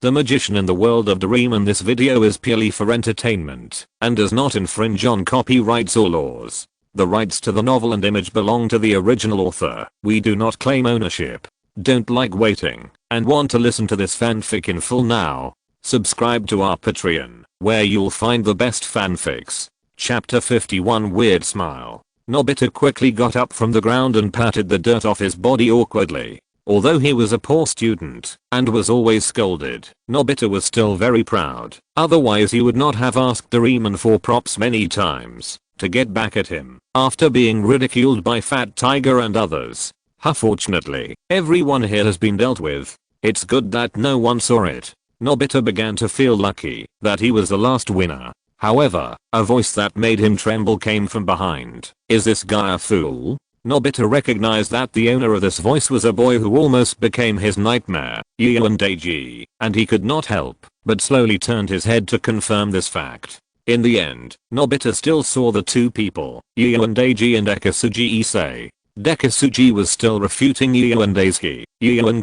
the magician in the world of Doraemon. This video is purely for entertainment and does not infringe on copyrights or laws. The rights to the novel and image belong to the original author. We do not claim ownership. Don't like waiting and want to listen to this fanfic in full now? Subscribe to our Patreon, where you'll find the best fanfics. Chapter 51 Weird Smile. Nobita quickly got up from the ground and patted the dirt off his body awkwardly. Although he was a poor student and was always scolded, Nobita was still very proud. Otherwise he would not have asked Doraemon for props many times to get back at him after being ridiculed by Fat Tiger and others. Fortunately, everyone here has been dealt with. It's good that no one saw it. Nobita began to feel lucky that he was the last winner. However, a voice that made him tremble came from behind. Is this guy a fool? Nobita recognized that the owner of this voice was a boy who almost became his nightmare, Junfei, and he could not help but slowly turned his head to confirm this fact. In the end, Nobita still saw the two people, Junfei and Dekisugi. Dekisugi was still refuting Junfei.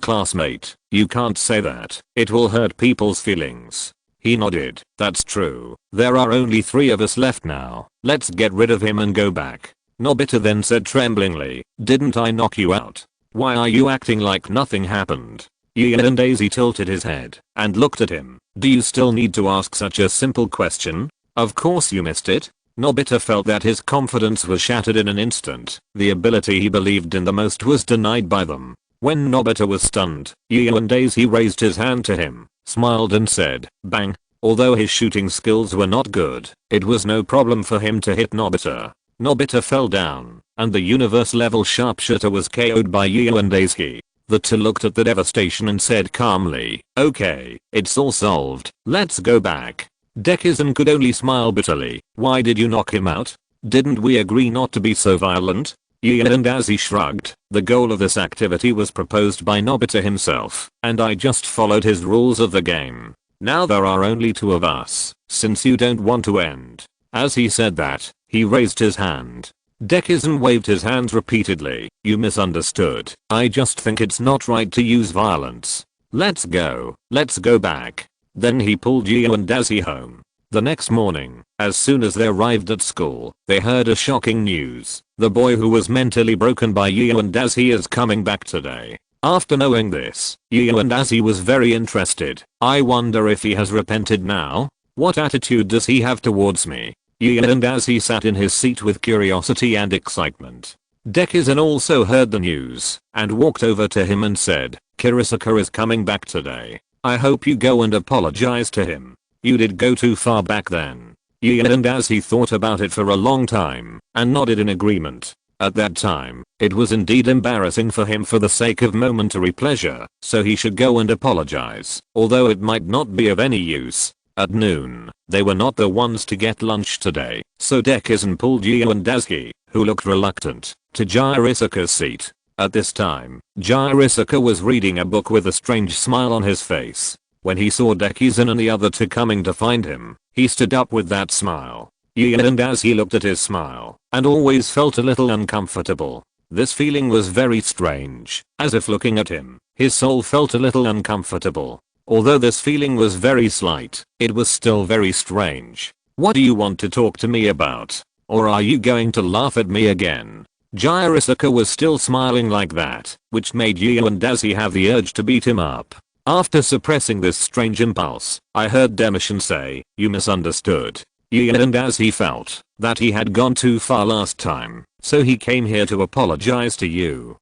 Classmate, you can't say that. It will hurt people's feelings. He nodded. That's true. There are only 3 of us left now. Let's get rid of him and go back. Nobita then said tremblingly, didn't I knock you out? Why are you acting like nothing happened? Junfei tilted his head and looked at him. Do you still need to ask such a simple question? Of course you missed it. Nobita felt that his confidence was shattered in an instant. The ability he believed in the most was denied by them. When Nobita was stunned, Junfei raised his hand to him, smiled and said, bang. Although his shooting skills were not good, it was no problem for him to hit Nobita. Nobita fell down, and the universe level sharpshooter was KO'd by Junfei. The two looked at the devastation and said calmly, okay, it's all solved, let's go back. Dekisugi could only smile bitterly. Why did you knock him out? Didn't we agree not to be so violent? Junfei shrugged. The goal of this activity was proposed by Nobita himself, and I just followed his rules of the game. Now there are only 2 of us, since you don't want to end. As he said that, he raised his hand. Dekisugi waved his hands repeatedly. You misunderstood. I just think it's not right to use violence. Let's go back. Then he pulled Junfei home. The next morning, as soon as they arrived at school, they heard a shocking news. The boy who was mentally broken by Junfei is coming back today. After knowing this, Junfei was very interested. I wonder if he has repented now? What attitude does he have towards me? Junfei sat in his seat with curiosity and excitement. Dekisugi also heard the news and walked over to him and said, Shizuka is coming back today. I hope you go and apologize to him. You did go too far back then. Junfei thought about it for a long time and nodded in agreement. At that time, it was indeed embarrassing for him for the sake of momentary pleasure, so he should go and apologize, although it might not be of any use. At noon, they were not the ones to get lunch today, so Dekisugi pulled Junfei, who looked reluctant, to Shizuka's seat. At this time, Shizuka was reading a book with a strange smile on his face. When he saw Dekisugi and the other 2 coming to find him, he stood up with that smile. Junfei looked at his smile and always felt a little uncomfortable. This feeling was very strange, as if looking at him, his soul felt a little uncomfortable. Although this feeling was very slight, it was still very strange. What do you want to talk to me about? Or are you going to laugh at me again? Shizuka was still smiling like that, which made Junfei have the urge to beat him up. After suppressing this strange impulse, I heard Demishin say, you misunderstood. Junfei felt that he had gone too far last time, so he came here to apologize to you.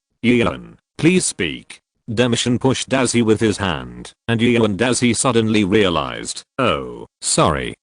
Please speak. Demishin pushed Daisy with his hand, and Junfei suddenly realized, oh, sorry,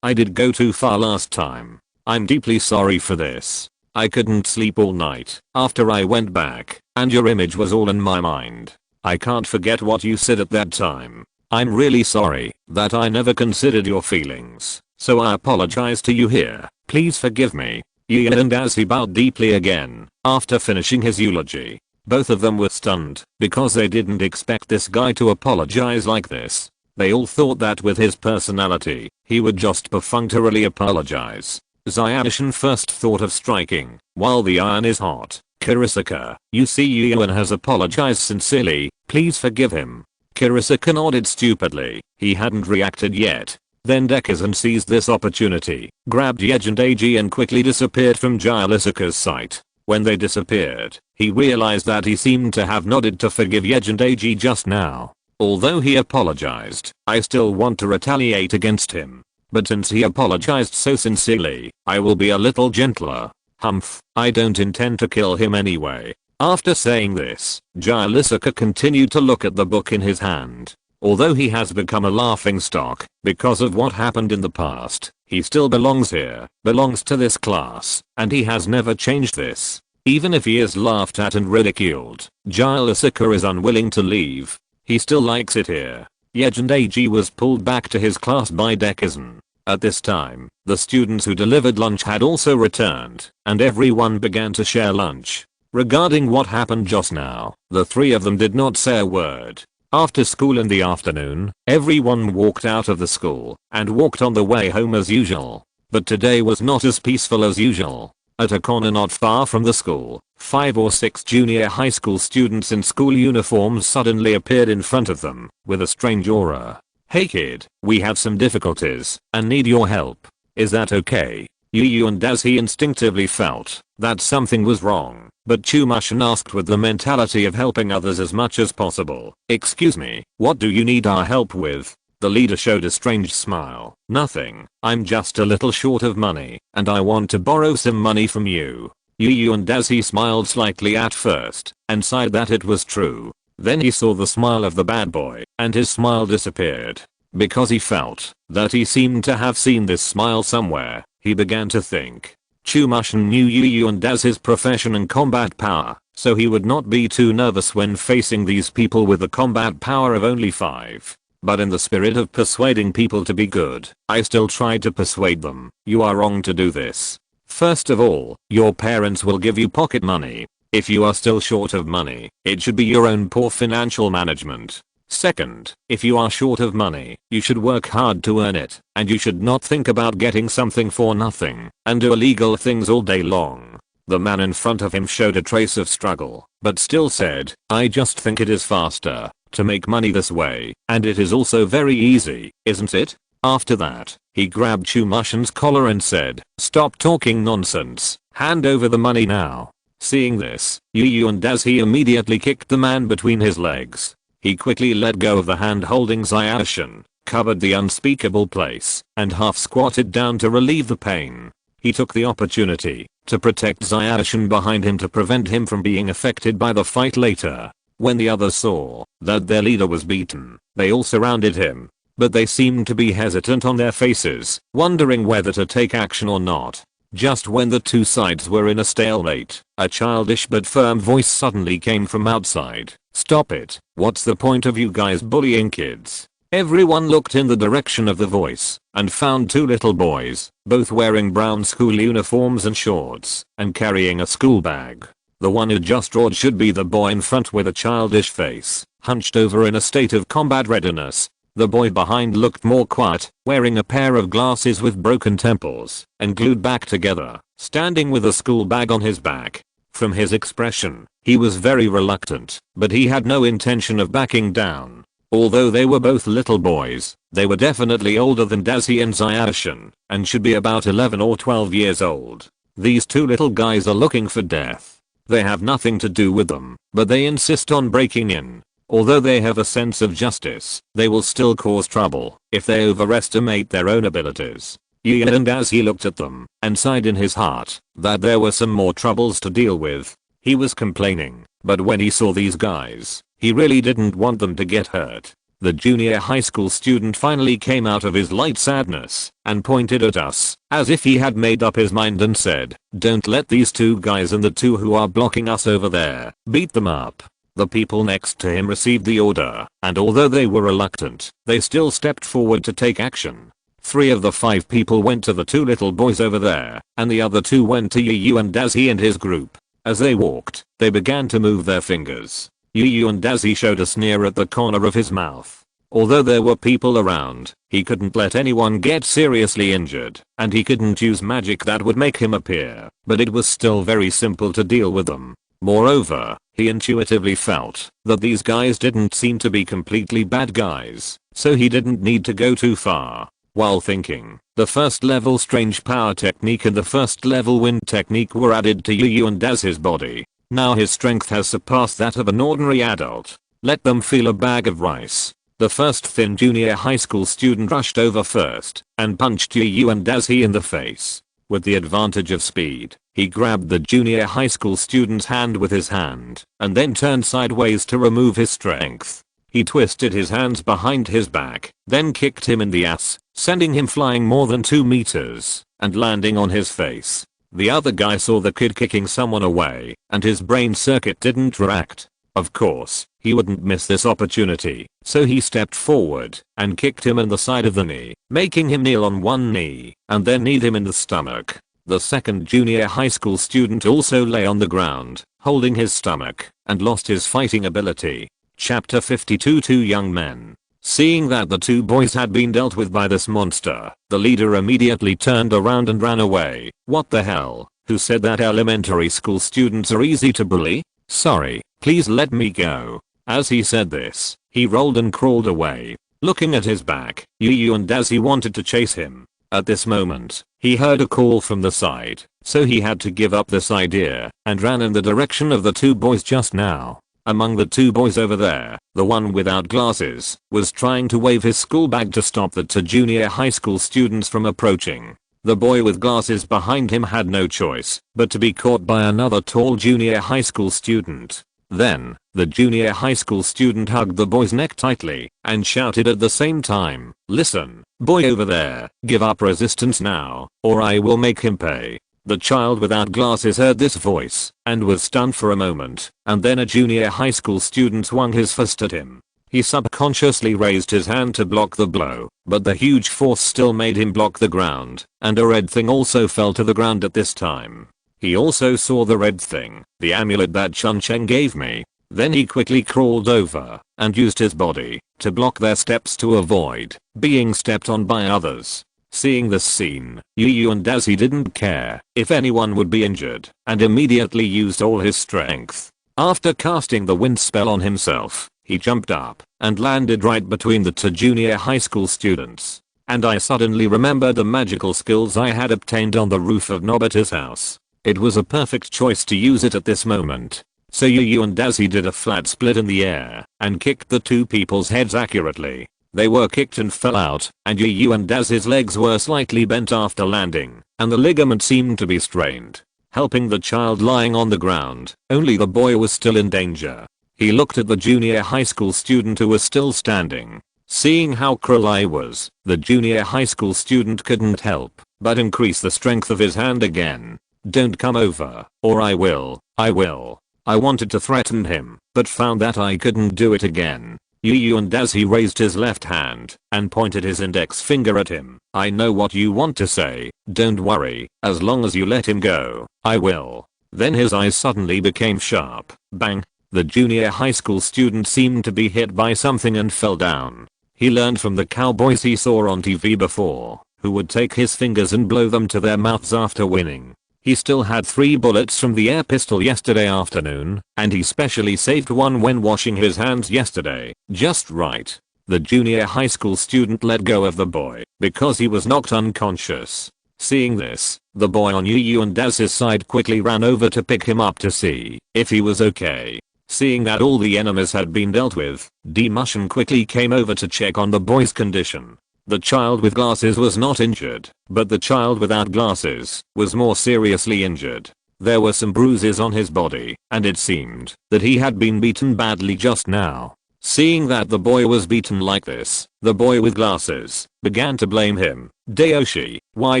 I did go too far last time. I'm deeply sorry for this. I couldn't sleep all night after I went back, and your image was all in my mind. I can't forget what you said at that time. I'm really sorry that I never considered your feelings, so I apologize to you here. Please forgive me. Junfei bowed deeply again after finishing his eulogy. Both of them were stunned because they didn't expect this guy to apologize like this. They all thought that with his personality, he would just perfunctorily apologize. Zianishin first thought of striking while the iron is hot. Shizuka, you see Yuan has apologized sincerely, please forgive him. Kurosaka nodded stupidly. He hadn't reacted yet. Then Dekisugi seized this opportunity, grabbed Yejindaji and quickly disappeared from Jisuka's sight. When they disappeared, he realized that he seemed to have nodded to forgive Yejindaji just now. Although he apologized, I still want to retaliate against him. But since he apologized so sincerely, I will be a little gentler. Humph, I don't intend to kill him anyway. After saying this, Jisuka continued to look at the book in his hand. Although he has become a laughingstock because of what happened in the past, he still belongs here, belongs to this class, and he has never changed this. Even if he is laughed at and ridiculed, Jisuka is unwilling to leave. He still likes it here. Yejindaji was pulled back to his class by Dekisugi. At this time, the students who delivered lunch had also returned, and everyone began to share lunch. Regarding what happened just now, the three of them did not say a word. After school in the afternoon, everyone walked out of the school and walked on the way home as usual. But today was not as peaceful as usual. At a corner not far from the school, 5 or 6 junior high school students in school uniforms suddenly appeared in front of them with a strange aura. "Hey kid, we have some difficulties and need your help. Is that okay?" Yu and Dashi instinctively felt that something was wrong, but Chumashin asked with the mentality of helping others as much as possible. "Excuse me, what do you need our help with?" The leader showed a strange smile. "Nothing, I'm just a little short of money, and I want to borrow some money from you." Yu and Dashi smiled slightly at first, and sighed that it was true. Then he saw the smile of the bad boy, and his smile disappeared. Because he felt that he seemed to have seen this smile somewhere, he began to think. Chumashin knew Yu and Dashi's profession and combat power, so he would not be too nervous when facing these people with a combat power of only 5. But in the spirit of persuading people to be good, I still tried to persuade them. "You are wrong to do this. First of all, your parents will give you pocket money. If you are still short of money, it should be your own poor financial management. Second, if you are short of money, you should work hard to earn it, and you should not think about getting something for nothing and do illegal things all day long." The man in front of him showed a trace of struggle, but still said, "I just think it is faster to make money this way, and it is also very easy, isn't it?" After that, he grabbed Chumashin's collar and said, "Stop talking nonsense, hand over the money now." Seeing this, Yu and Dashi immediately kicked the man between his legs. He quickly let go of the hand holding Zaoshin, covered the unspeakable place, and half squatted down to relieve the pain. He took the opportunity to protect Zaoshin behind him to prevent him from being affected by the fight later. When the others saw that their leader was beaten, they all surrounded him. But they seemed to be hesitant on their faces, wondering whether to take action or not. Just when the two sides were in a stalemate, a childish but firm voice suddenly came from outside. "Stop it, what's the point of you guys bullying kids?" Everyone looked in the direction of the voice, and found 2 little boys, both wearing brown school uniforms and shorts, and carrying a school bag. The one who just roared should be the boy in front with a childish face, hunched over in a state of combat readiness. The boy behind looked more quiet, wearing a pair of glasses with broken temples, and glued back together, standing with a school bag on his back. From his expression, he was very reluctant, but he had no intention of backing down. Although they were both little boys, they were definitely older than Dashi and Zaoshin, and should be about 11 or 12 years old. These 2 little guys are looking for death. They have nothing to do with them, but they insist on breaking in. Although they have a sense of justice, they will still cause trouble if they overestimate their own abilities. Yu and Dashi looked at them and sighed in his heart that there were some more troubles to deal with. He was complaining, but when he saw these guys, he really didn't want them to get hurt. The junior high school student finally came out of his light sadness and pointed at us as if he had made up his mind and said, "Don't let these 2 guys and the 2 who are blocking us over there beat them up." The people next to him received the order, and although they were reluctant, they still stepped forward to take action. 3 of the 5 people went to the 2 little boys over there, and the other 2 went to Yu and Dashi and his group. As they walked, they began to move their fingers. Yu and Dashi showed a sneer at the corner of his mouth. Although there were people around, he couldn't let anyone get seriously injured, and he couldn't use magic that would make him appear, but it was still very simple to deal with them. Moreover, he intuitively felt that these guys didn't seem to be completely bad guys, so he didn't need to go too far. While thinking, the first level strange power technique and the first level wind technique were added to Yu and Daz's body. Now his strength has surpassed that of an ordinary adult. Let them feel a bag of rice. The first thin junior high school student rushed over first and punched Yu and Daz in the face. With the advantage of speed, he grabbed the junior high school student's hand with his hand and then turned sideways to remove his strength. He twisted his hands behind his back, then kicked him in the ass, sending him flying more than 2 meters and landing on his face. The other guy saw the kid kicking someone away and his brain circuit didn't react. Of course, he wouldn't miss this opportunity, so he stepped forward and kicked him in the side of the knee, making him kneel on one knee and then kneed him in the stomach. The second junior high school student also lay on the ground, holding his stomach, and lost his fighting ability. Chapter 52. Two young men. Seeing that the two boys had been dealt with by this monster, the leader immediately turned around and ran away. What the hell? Who said that elementary school students are easy to bully? Sorry, please let me go. As he said this, he rolled and crawled away. Looking at his back, Yu and Dazi wanted to chase him. At this moment, he heard a call from the side, so he had to give up this idea and ran in the direction of the two boys just now. Among the two boys over there, the one without glasses was trying to wave his school bag to stop the two junior high school students from approaching. The boy with glasses behind him had no choice but to be caught by another tall junior high school student. Then, the junior high school student hugged the boy's neck tightly and shouted at the same time, "Listen, boy over there, give up resistance now, or I will make him pay." The child without glasses heard this voice and was stunned for a moment, and then a junior high school student swung his fist at him. He subconsciously raised his hand to block the blow, but the huge force still made him block the ground, and a red thing also fell to the ground at this time. He also saw the red thing, the amulet that Chun-Cheng gave me. Then he quickly crawled over and used his body to block their steps to avoid being stepped on by others. Seeing this scene, Yu and Dazi didn't care if anyone would be injured and immediately used all his strength. After casting the wind spell on himself, he jumped up and landed right between the two junior high school students. And I suddenly remembered the magical skills I had obtained on the roof of Nobita's house. It was a perfect choice to use it at this moment. So Yu and Dazi did a flat split in the air and kicked the two people's heads accurately. They were kicked and fell out, and Yu and Dazi's legs were slightly bent after landing, and the ligament seemed to be strained. Helping the child lying on the ground, only the boy was still in danger. He looked at the junior high school student who was still standing. Seeing how cruel I was, the junior high school student couldn't help but increase the strength of his hand again. "Don't come over, or I will. I wanted to threaten him, but found that I couldn't do it again. Yu and Dazi raised his left hand and pointed his index finger at him. "I know what you want to say. Don't worry, as long as you let him go, I will." Then his eyes suddenly became sharp. Bang! The junior high school student seemed to be hit by something and fell down. He learned from the cowboys he saw on TV before, who would take his fingers and blow them to their mouths after winning. He still had 3 bullets from the air pistol yesterday afternoon, and he specially saved one when washing his hands yesterday. Just right. The junior high school student let go of the boy because he was knocked unconscious. Seeing this, the boy on Yu and Daz's side quickly ran over to pick him up to see if he was okay. Seeing that all the enemies had been dealt with, D-Mushin quickly came over to check on the boy's condition. The child with glasses was not injured, but the child without glasses was more seriously injured. There were some bruises on his body, and it seemed that he had been beaten badly just now. Seeing that the boy was beaten like this, the boy with glasses began to blame him. "Dayoshi, why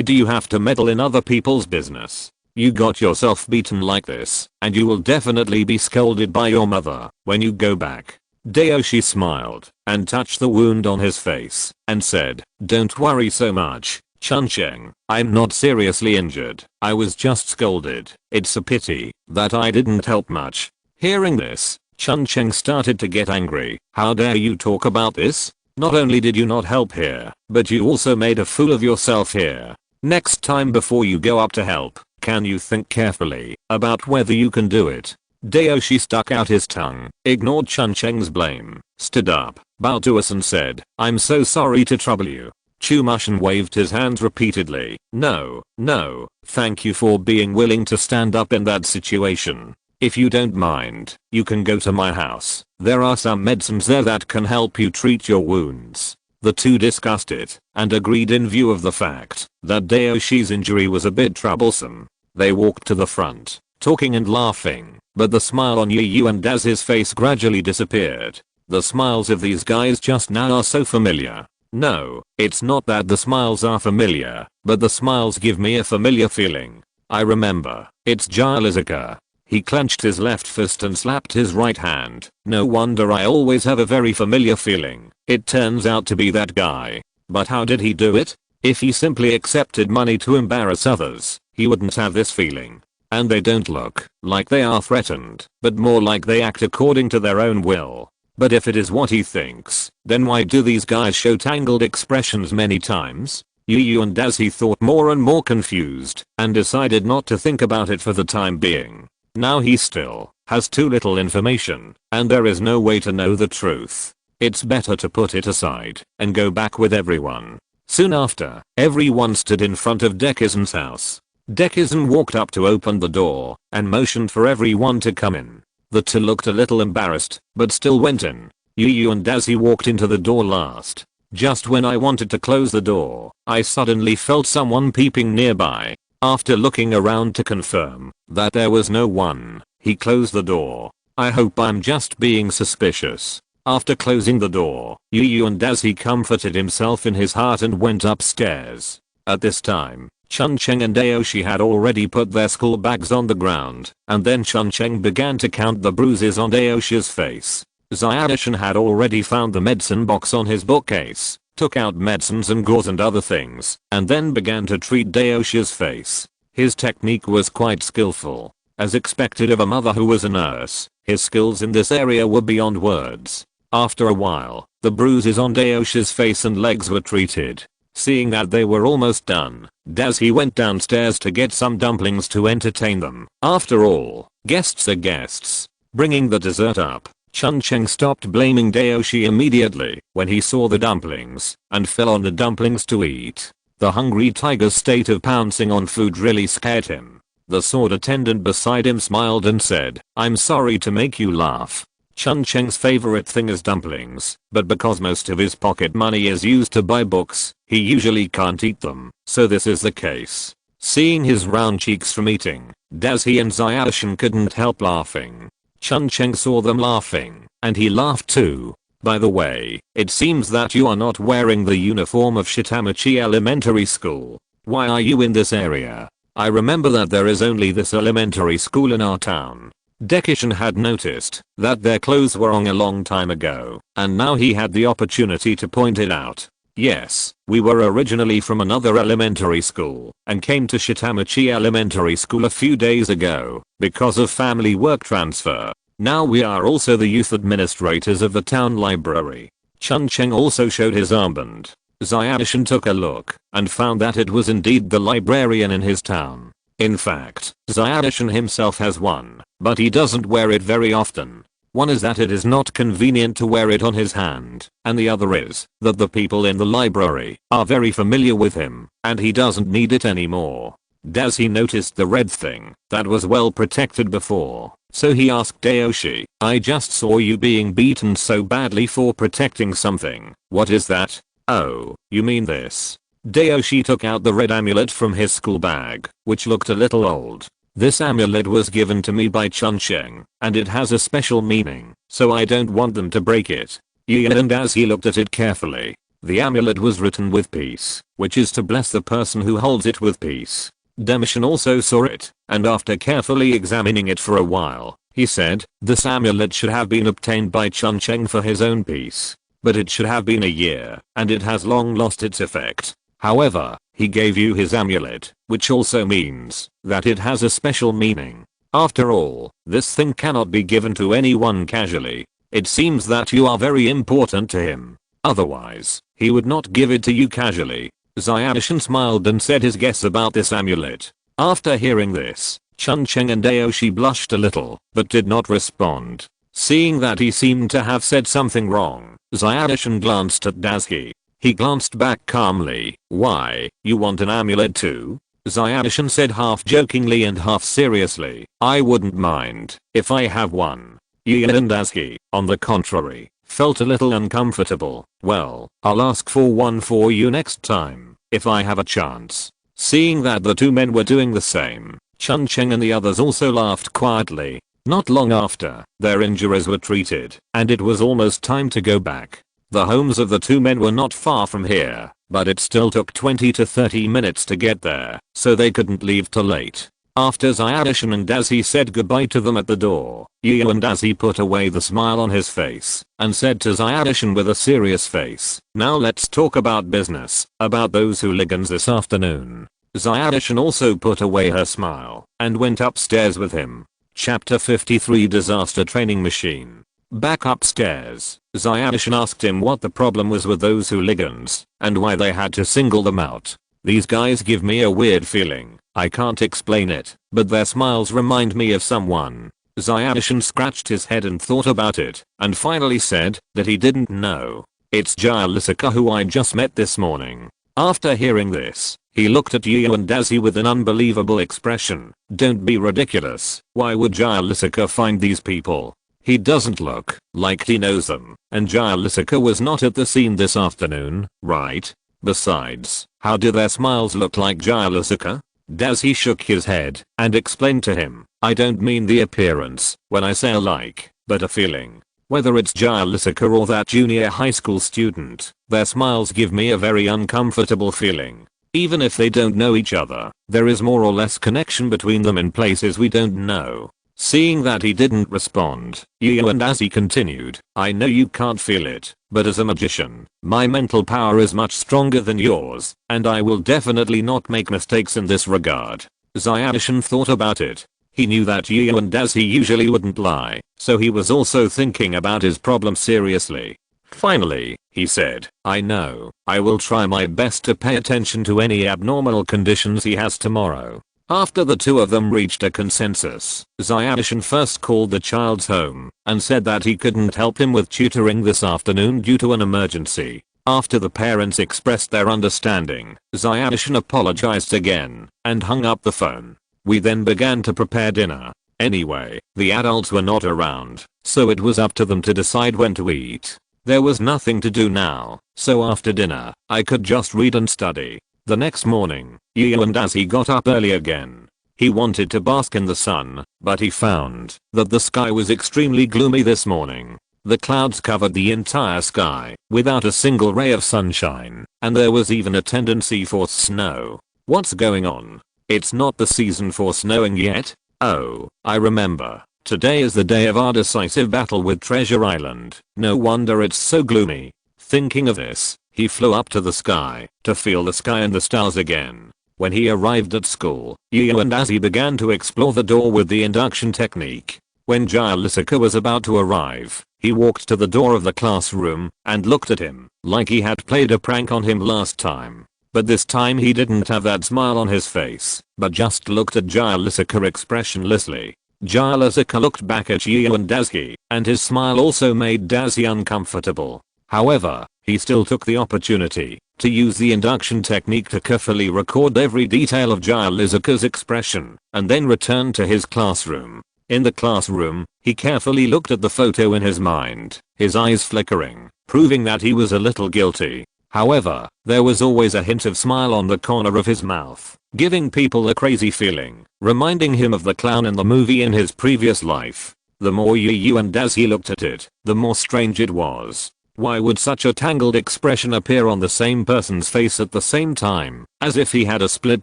do you have to meddle in other people's business? You got yourself beaten like this, and you will definitely be scolded by your mother when you go back." Dayoshi smiled and touched the wound on his face and said, "Don't worry so much, Chun-Cheng. I'm not seriously injured. I was just scolded. It's a pity that I didn't help much." Hearing this, Chun-Cheng started to get angry. "How dare you talk about this? Not only did you not help here, but you also made a fool of yourself here. Next time before you go up to help, can you think carefully about whether you can do it?" Dayoshi stuck out his tongue, ignored Chuncheng's blame, stood up, bowed to us and said, "I'm so sorry to trouble you." Chumushin waved his hands repeatedly. "No, no, thank you for being willing to stand up in that situation. If you don't mind, you can go to my house. There are some medicines there that can help you treat your wounds." The two discussed it and agreed in view of the fact that Dayoshi's injury was a bit troublesome. They walked to the front, talking and laughing, but the smile on Yu and Daz's face gradually disappeared. The smiles of these guys just now are so familiar. No, it's not that the smiles are familiar, but the smiles give me a familiar feeling. I remember, it's Shizuka. He clenched his left fist and slapped his right hand. No wonder I always have a very familiar feeling. It turns out to be that guy. But how did he do it? If he simply accepted money to embarrass others, he wouldn't have this feeling. And they don't look like they are threatened, but more like they act according to their own will. But if it is what he thinks, then why do these guys show tangled expressions many times? Yu and Daz thought more and more confused and decided not to think about it for the time being. Now he still has too little information and there is no way to know the truth. It's better to put it aside and go back with everyone. Soon after, everyone stood in front of Dekisugi's house. Dekisugi walked up to open the door and motioned for everyone to come in. The two looked a little embarrassed, but still went in. Yu and Daz walked into the door last. Just when I wanted to close the door, I suddenly felt someone peeping nearby. After looking around to confirm that there was no one, he closed the door. I hope I'm just being suspicious. After closing the door, Yu and Daz comforted himself in his heart and went upstairs. At this time, Chuncheng and Dayoshi had already put their school bags on the ground, and then Chuncheng began to count the bruises on Dayoshi's face. Zyadishin had already found the medicine box on his bookcase, took out medicines and gauze and other things, and then began to treat Dayoshi's face. His technique was quite skillful. As expected of a mother who was a nurse, his skills in this area were beyond words. After a while, the bruises on Dayoshi's face and legs were treated. Seeing that they were almost done, Daz went downstairs to get some dumplings to entertain them. After all, guests are guests. Bringing the dessert up, Chuncheng stopped blaming Dayoshi immediately when he saw the dumplings and fell on the dumplings to eat. The hungry tiger's state of pouncing on food really scared him. The sword attendant beside him smiled and said, "I'm sorry to make you laugh. Chuncheng's favorite thing is dumplings, but because most of his pocket money is used to buy books, he usually can't eat them, so this is the case." Seeing his round cheeks from eating, Dazi and Zyadishin couldn't help laughing. Chuncheng saw them laughing, and he laughed too. "By the way, it seems that you are not wearing the uniform of Shitamachi Elementary School. Why are you in this area? I remember that there is only this elementary school in our town." Dekishin had noticed that their clothes were on a long time ago, and now he had the opportunity to point it out. "Yes, we were originally from another elementary school and came to Shitamachi Elementary School a few days ago because of family work transfer. Now we are also the youth administrators of the town library." Chuncheng also showed his armband. Zyadishin took a look and found that it was indeed the librarian in his town. In fact, Zyadishin himself has one, but he doesn't wear it very often. One is that it is not convenient to wear it on his hand, and the other is that the people in the library are very familiar with him, and he doesn't need it anymore. Dazi noticed the red thing that was well protected before, so he asked Dayoshi, "I just saw you being beaten so badly for protecting something. What is that?" "Oh, you mean this?" Dayoshi took out the red amulet from his school bag, which looked a little old. "This amulet was given to me by Chuncheng, and it has a special meaning, so I don't want them to break it." And as he looked at it carefully, the amulet was written with peace, which is to bless the person who holds it with peace. Demishin also saw it, and after carefully examining it for a while, he said, "This amulet should have been obtained by Chuncheng for his own peace. But it should have been a year, and it has long lost its effect. However, he gave you his amulet, which also means that it has a special meaning. After all, this thing cannot be given to anyone casually. It seems that you are very important to him. Otherwise, he would not give it to you casually." Zyadishin smiled and said his guess about this amulet. After hearing this, Chuncheng and Aoshi blushed a little, but did not respond. Seeing that he seemed to have said something wrong, Zyadishan glanced at Dazuki. He glanced back calmly. Why, you want an amulet too? Zyadishan said half jokingly and half seriously. I wouldn't mind if I have one. Gian and Dazuki, on the contrary, felt a little uncomfortable. Well, I'll ask for one for you next time, if I have a chance. Seeing that the two men were doing the same, Chuncheng and the others also laughed quietly. Not long after, their injuries were treated, and it was almost time to go back. The homes of the two men were not far from here, but it still took 20 to 30 minutes to get there, so they couldn't leave till late. After Zyadishan and Dazuki said goodbye to them at the door, Yu and Dazuki put away the smile on his face, and said to Zyadishan with a serious face, now let's talk about business, about those hooligans this afternoon. Zyadishan also put away her smile, and went upstairs with him. Chapter 53 Disaster Training Machine. Back upstairs, Zyadishan asked him what the problem was with those hooligans, and why they had to single them out. These guys give me a weird feeling. I can't explain it, but their smiles remind me of someone. Zyadishan scratched his head and thought about it, and finally said that he didn't know. It's Shizuka who I just met this morning. After hearing this, he looked at Yu and Dazuki with an unbelievable expression. Don't be ridiculous. Why would Shizuka find these people? He doesn't look like he knows them, and Shizuka was not at the scene this afternoon, right? Besides, how do their smiles look like Shizuka? Dazuki shook his head and explained to him, I don't mean the appearance when I say like, but a feeling. Whether it's Shizuka or that junior high school student, their smiles give me a very uncomfortable feeling. Even if they don't know each other, there is more or less connection between them in places we don't know. Seeing that he didn't respond, Yu and Dazuki continued, I know you can't feel it, but as a magician, my mental power is much stronger than yours, and I will definitely not make mistakes in this regard. Zyadishan thought about it. He knew that Yu and Dazuki usually wouldn't lie, so he was also thinking about his problem seriously. Finally, he said, I know, I will try my best to pay attention to any abnormal conditions he has tomorrow. After the two of them reached a consensus, Zyadishan first called the child's home and said that he couldn't help him with tutoring this afternoon due to an emergency. After the parents expressed their understanding, Zyadishan apologized again and hung up the phone. We then began to prepare dinner. Anyway, the adults were not around, so it was up to them to decide when to eat. There was nothing to do now, so after dinner, I could just read and study. The next morning, Yu and Dazuki got up early again. He wanted to bask in the sun, but he found that the sky was extremely gloomy this morning. The clouds covered the entire sky, without a single ray of sunshine, and there was even a tendency for snow. What's going on? It's not the season for snowing yet? Oh, I remember. Today is the day of our decisive battle with Treasure Island. No wonder it's so gloomy. Thinking of this, he flew up to the sky to feel the sky and the stars again. When he arrived at school, Yu and Dazuki began to explore the door with the induction technique. When Shizuka was about to arrive, he walked to the door of the classroom and looked at him like he had played a prank on him last time. But this time he didn't have that smile on his face, but just looked at Shizuka expressionlessly. Shizuka looked back at Yu and Dazuki, and his smile also made Dazuki uncomfortable. However, he still took the opportunity to use the induction technique to carefully record every detail of Shizuka's expression, and then returned to his classroom. In the classroom, he carefully looked at the photo in his mind, his eyes flickering, proving that he was a little guilty. However, there was always a hint of smile on the corner of his mouth, giving people a crazy feeling, reminding him of the clown in the movie in his previous life. The more Yu and Dazuki looked at it, the more strange it was. Why would such a tangled expression appear on the same person's face at the same time, as if he had a split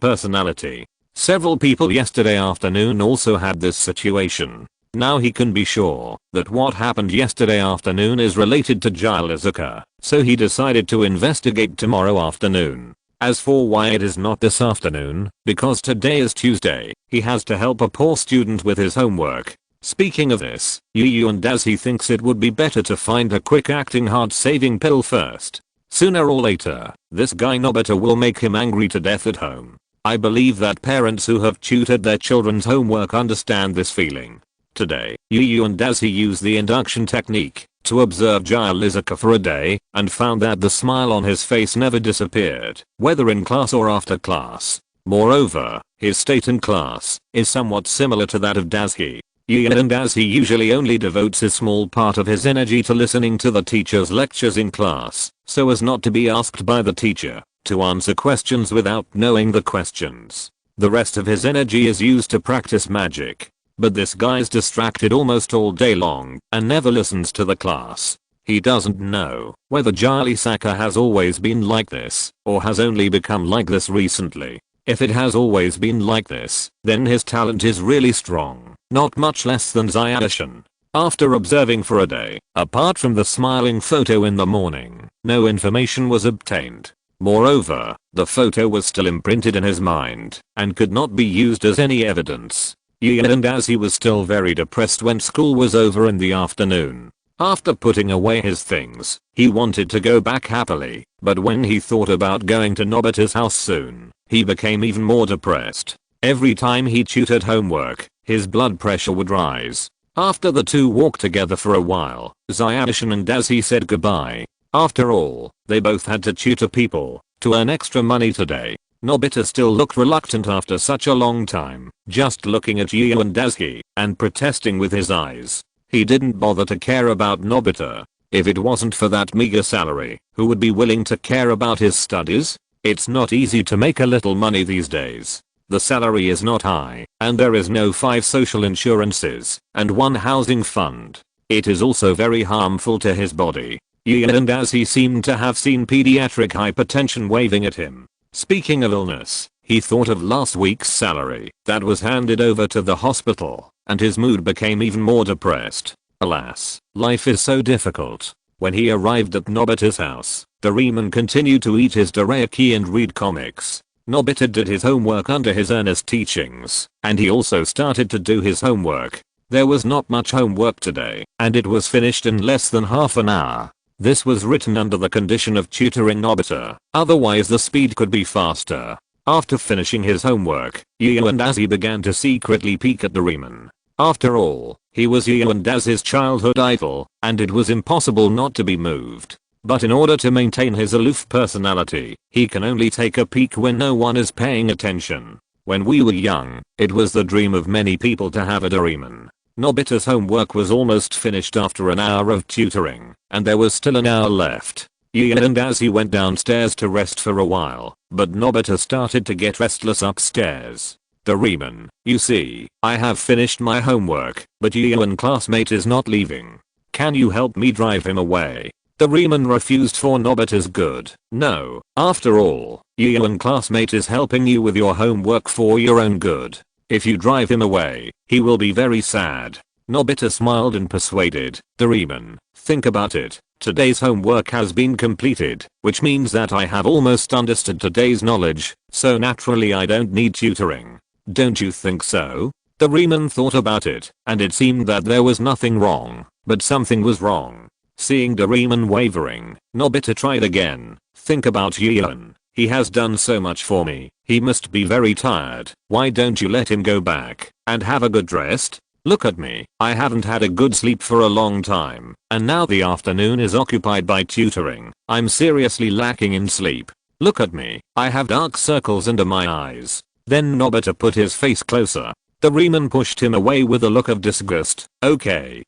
personality? Several people yesterday afternoon also had this situation. Now he can be sure that what happened yesterday afternoon is related to Shizuka, so he decided to investigate tomorrow afternoon. As for why it is not this afternoon, because today is Tuesday, he has to help a poor student with his homework. Speaking of this, Yu and Dazuki thinks it would be better to find a quick acting hard saving pill first. Sooner or later, this guy Nobita will make him angry to death at home. I believe that parents who have tutored their children's homework understand this feeling. Today, Yu and Dazi used the induction technique to observe Shizuka for a day and found that the smile on his face never disappeared, whether in class or after class. Moreover, his state in class is somewhat similar to that of Dazi. And as he usually only devotes a small part of his energy to listening to the teacher's lectures in class, so as not to be asked by the teacher to answer questions without knowing the questions. The rest of his energy is used to practice magic. But this guy's distracted almost all day long and never listens to the class. He doesn't know whether Shizuka has always been like this or has only become like this recently. If it has always been like this, then his talent is really strong, not much less than Shizuka. After observing for a day, apart from the smiling photo in the morning, no information was obtained. Moreover, the photo was still imprinted in his mind and could not be used as any evidence. And as he was still very depressed when school was over in the afternoon. After putting away his things, he wanted to go back happily, but when he thought about going to Nobita's house soon, he became even more depressed. Every time he tutored homework, his blood pressure would rise. After the two walked together for a while, Shizuka and Dazi said goodbye. After all, they both had to tutor people to earn extra money today. Nobita still looked reluctant after such a long time, just looking at Yu and Dazi and protesting with his eyes. He didn't bother to care about Nobita. If it wasn't for that meager salary, who would be willing to care about his studies? It's not easy to make a little money these days. The salary is not high, and there is no 5 social insurances and 1 housing fund. It is also very harmful to his body. Yu and Dazi seemed to have seen pediatric hypertension waving at him. Speaking of illness, he thought of last week's salary that was handed over to the hospital, and his mood became even more depressed. Alas, life is so difficult. When he arrived at Nobita's house, Doraemon continued to eat his dorayaki and read comics. Nobita did his homework under his earnest teachings, and he also started to do his homework. There was not much homework today, and it was finished in less than half an hour. This was written under the condition of tutoring Nobita, otherwise the speed could be faster. After finishing his homework, Yu and Dazi began to secretly peek at Doraemon. After all, he was Yu and Dazi's childhood idol, and it was impossible not to be moved. But in order to maintain his aloof personality, he can only take a peek when no one is paying attention. When we were young, it was the dream of many people to have a Doraemon. Nobita's homework was almost finished after an hour of tutoring, and there was still an hour left. Yu and Dazi went downstairs to rest for a while, but Nobita started to get restless upstairs. Doraemon, you see, I have finished my homework, but Yu and classmate is not leaving. Can you help me drive him away? Doraemon refused for Nobita's good. No, after all, Yu and classmate is helping you with your homework for your own good. If you drive him away, he will be very sad. Nobita smiled and persuaded Doraemon, think about it. Today's homework has been completed, which means that I have almost understood today's knowledge, so naturally I don't need tutoring. Don't you think so? Doraemon thought about it, and it seemed that there was nothing wrong, but something was wrong. Seeing Doraemon wavering, Nobita tried again. Think about Yuan. He has done so much for me. He must be very tired. Why don't you let him go back and have a good rest? Look at me. I haven't had a good sleep for a long time, and now the afternoon is occupied by tutoring. I'm seriously lacking in sleep. Look at me. I have dark circles under my eyes. Then Nobita put his face closer. Doraemon pushed him away with a look of disgust. Okay,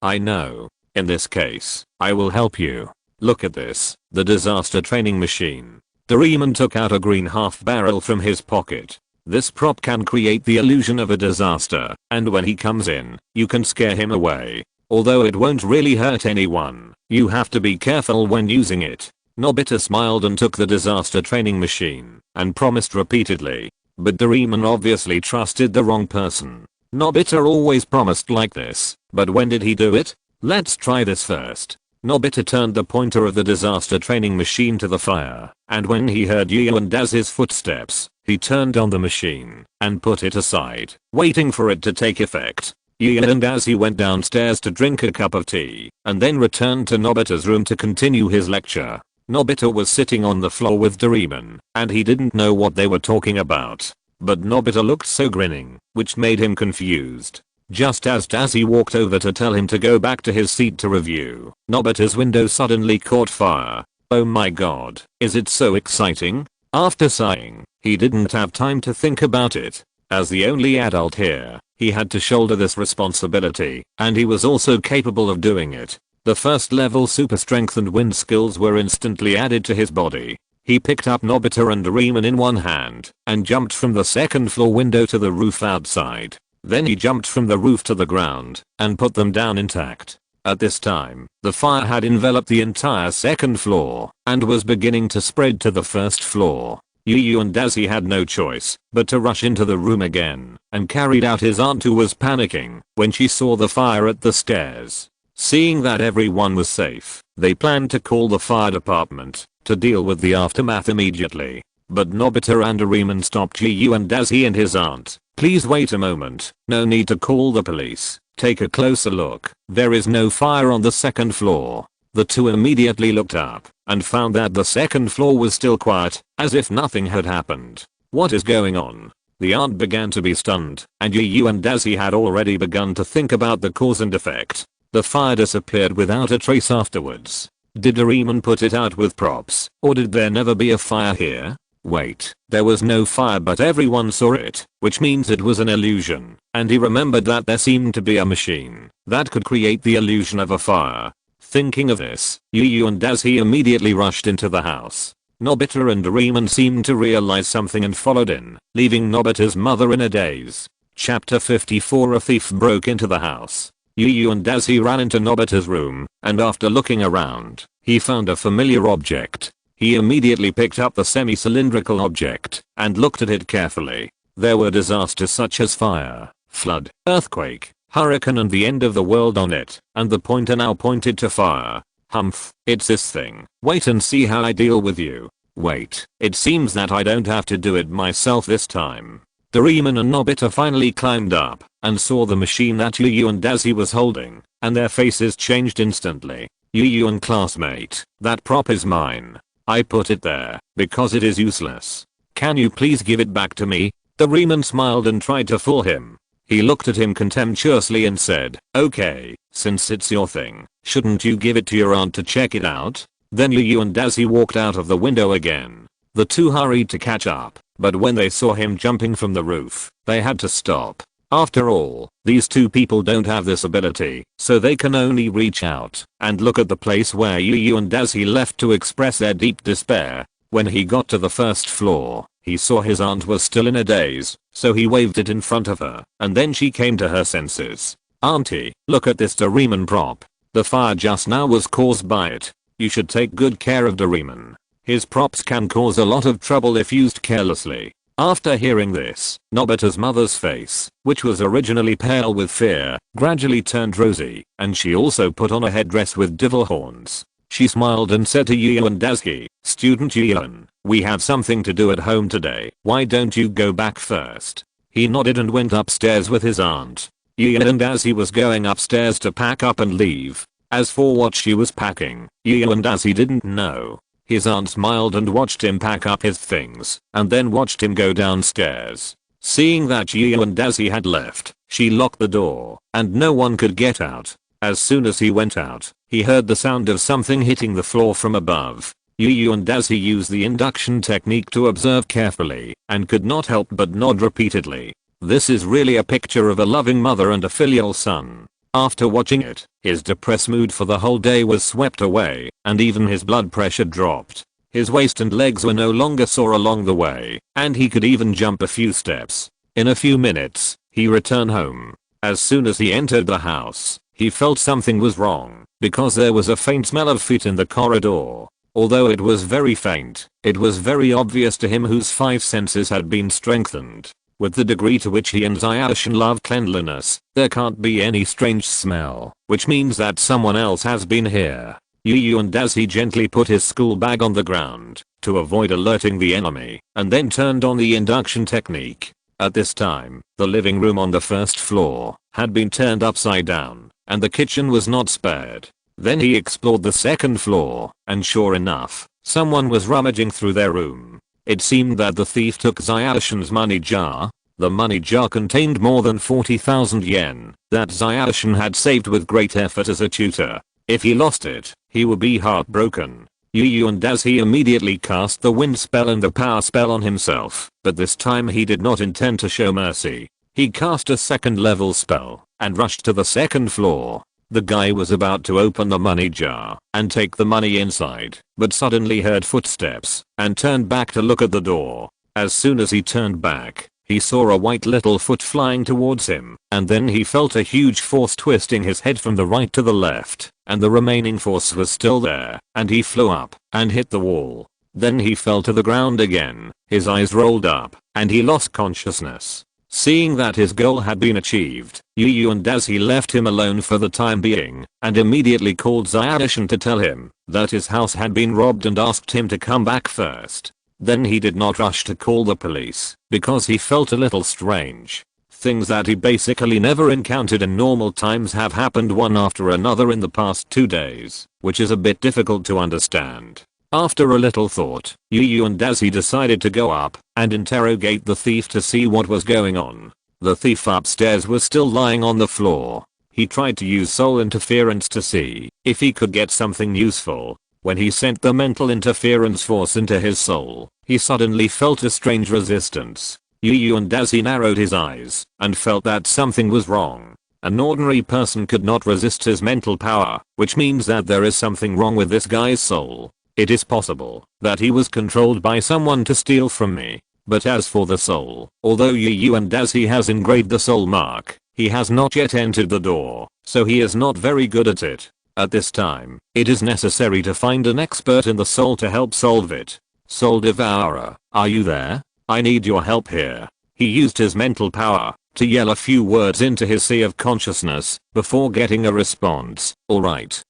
I know. In this case, I will help you. Look at this, the disaster training machine. Doraemon took out a green half barrel from his pocket. This prop can create the illusion of a disaster, and when he comes in, you can scare him away. Although it won't really hurt anyone, you have to be careful when using it. Nobita smiled and took the disaster training machine, and promised repeatedly. But Doraemon obviously trusted the wrong person. Nobita always promised like this, but when did he do it? Let's try this first. Nobita turned the pointer of the disaster training machine to the fire, and when he heard Yu and Daz's footsteps, he turned on the machine and put it aside, waiting for it to take effect. Yu and Daz went downstairs to drink a cup of tea, and then returned to Nobita's room to continue his lecture. Nobita was sitting on the floor with Doraemon, and he didn't know what they were talking about. But Nobita looked so grinning, which made him confused. Just as Dazzy walked over to tell him to go back to his seat to review, Nobita's window suddenly caught fire. Oh my god, is it so exciting? After sighing, he didn't have time to think about it. As the only adult here, he had to shoulder this responsibility, and he was also capable of doing it. The first level super strength and wind skills were instantly added to his body. He picked up Nobita and Doraemon in one hand, and jumped from the second floor window to the roof outside. Then he jumped from the roof to the ground, and put them down intact. At this time, the fire had enveloped the entire second floor, and was beginning to spread to the first floor. Yu and Dazzy had no choice but to rush into the room again, and carried out his aunt, who was panicking when she saw the fire at the stairs. Seeing that everyone was safe, they planned to call the fire department to deal with the aftermath immediately. But Nobita and Doraemon stopped Yu and Dazzy and his aunt. Please wait a moment, no need to call the police. Take a closer look. There is no fire on the second floor. The two immediately looked up and found that the second floor was still quiet, as if nothing had happened. What is going on? The aunt began to be stunned, and Yu and Dazzy had already begun to think about the cause and effect. The fire disappeared without a trace afterwards. Did Doraemon put it out with props, or did there never be a fire here? Wait, there was no fire but everyone saw it, which means it was an illusion, and he remembered that there seemed to be a machine that could create the illusion of a fire. Thinking of this, Yu and Dazzy immediately rushed into the house. Nobita and Doraemon seemed to realize something and followed in, leaving Nobita's mother in a daze. Chapter 54. A thief broke into the house. Yu and Dazzy ran into Nobita's room, and after looking around, he found a familiar object. He immediately picked up the semi-cylindrical object and looked at it carefully. There were disasters such as fire, flood, earthquake, hurricane and the end of the world on it, and the pointer now pointed to fire. Humph, it's this thing. Wait and see how I deal with you. Wait, it seems that I don't have to do it myself this time. Doraemon and Nobita finally climbed up and saw the machine that Yu and Dazzy was holding, and their faces changed instantly. Yu and classmate, that prop is mine. I put it there because it is useless. Can you please give it back to me? Doraemon smiled and tried to fool him. He looked at him contemptuously and said, okay, since it's your thing, shouldn't you give it to your aunt to check it out? Then Yu and Dazzy walked out of the window again. The two hurried to catch up, but when they saw him jumping from the roof, they had to stop. After all, these two people don't have this ability, so they can only reach out and look at the place where Yu and Dazzy left to express their deep despair. When he got to the first floor, he saw his aunt was still in a daze, so he waved it in front of her, and then she came to her senses. Auntie, look at this Doraemon prop. The fire just now was caused by it. You should take good care of Doraemon. His props can cause a lot of trouble if used carelessly. After hearing this, Nobita's mother's face, which was originally pale with fear, gradually turned rosy, and she also put on a headdress with devil horns. She smiled and said to Yu and Dazzy, Student Yuan, we have something to do at home today. Why don't you go back first? He nodded and went upstairs with his aunt. Yu and Dazzy was going upstairs to pack up and leave. As for what she was packing, Yu and Dazzy didn't know. His aunt smiled and watched him pack up his things, and then watched him go downstairs. Seeing that Yu and Dazzy had left, she locked the door, and no one could get out. As soon as he went out, he heard the sound of something hitting the floor from above. Yu and Dazzy used the induction technique to observe carefully, and could not help but nod repeatedly. This is really a picture of a loving mother and a filial son. After watching it, his depressed mood for the whole day was swept away, and even his blood pressure dropped. His waist and legs were no longer sore along the way, and he could even jump a few steps. In a few minutes, he returned home. As soon as he entered the house, he felt something was wrong, because there was a faint smell of feet in the corridor. Although it was very faint, it was very obvious to him whose five senses had been strengthened. With the degree to which he and Zaoshin love cleanliness, there can't be any strange smell, which means that someone else has been here. Yu and Dazzy gently put his school bag on the ground to avoid alerting the enemy, and then turned on the induction technique. At this time, the living room on the first floor had been turned upside down, and the kitchen was not spared. Then he explored the second floor, and sure enough, Someone was rummaging through their room. It seemed that the thief took Zyashin's money jar. The money jar contained more than 40,000 yen that Zyashin had saved with great effort as a tutor. If he lost it, he would be heartbroken. Yu and as he immediately cast the wind spell and the power spell on himself, but this time he did not intend to show mercy. He cast a second level spell and rushed to the second floor. The guy was about to open the money jar and take the money inside, but suddenly heard footsteps and turned back to look at the door. As soon as he turned back, he saw a white little foot flying towards him, and then he felt a huge force twisting his head from the right to the left, and the remaining force was still there, and he flew up and hit the wall. Then he fell to the ground again, his eyes rolled up, and he lost consciousness. Seeing that his goal had been achieved, Yu and as he left him alone for the time being, and immediately called Zyashin to tell him that his house had been robbed and asked him to come back first. Then he did not rush to call the police, because he felt a little strange. Things that he basically never encountered in normal times have happened one after another in the past 2 days, which is a bit difficult to understand. After a little thought, Yu and as he decided to go up and interrogate the thief to see what was going on. The thief upstairs was still lying on the floor. He tried to use soul interference to see if he could get something useful. When he sent the mental interference force into his soul, he suddenly felt a strange resistance. Yu and as he narrowed his eyes and felt that something was wrong. An ordinary person could not resist his mental power, which means that there is something wrong with this guy's soul. It is possible that he was controlled by someone to steal from me. But as for the soul, although Yu and as he has engraved the soul mark, he has not yet entered the door, so he is not very good at it. At this time, it is necessary to find an expert in the soul to help solve it. Soul Devourer, are you there? I need your help here. He used his mental power to yell a few words into his sea of consciousness before getting a response. Alright,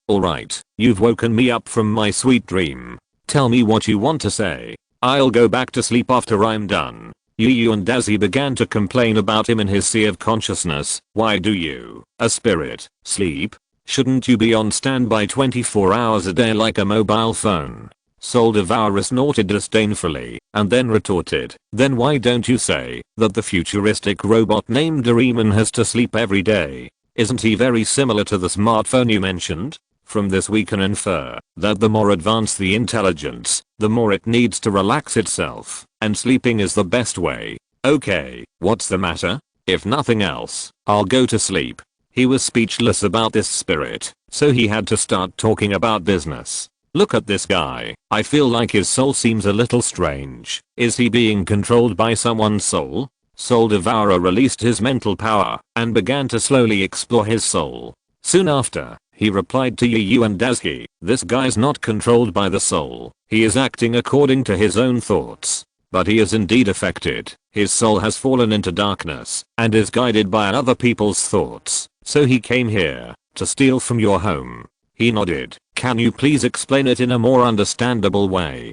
you've woken me up from my sweet dream. Tell me what you want to say. I'll go back to sleep after I'm done. Yu and as he began to complain about him in his sea of consciousness. Why do you, a spirit, sleep? Shouldn't you be on standby 24 hours a day like a mobile phone? Soul Devourer snorted disdainfully, and then retorted, then why don't you say that the futuristic robot named Doraemon has to sleep every day? Isn't he very similar to the smartphone you mentioned? From this we can infer that the more advanced the intelligence, the more it needs to relax itself, and sleeping is the best way. Okay, what's the matter? If nothing else, I'll go to sleep. He was speechless about this spirit, so he had to start talking about business. Look at this guy. I feel like his soul seems a little strange. Is he being controlled by someone's soul? Soul Devourer released his mental power and began to slowly explore his soul. Soon after, he replied to Yu and Daisuke, this guy's not controlled by the soul. He is acting according to his own thoughts. But he is indeed affected. His soul has fallen into darkness and is guided by other people's thoughts. So he came here to steal from your home. He nodded. Can you please explain it in a more understandable way?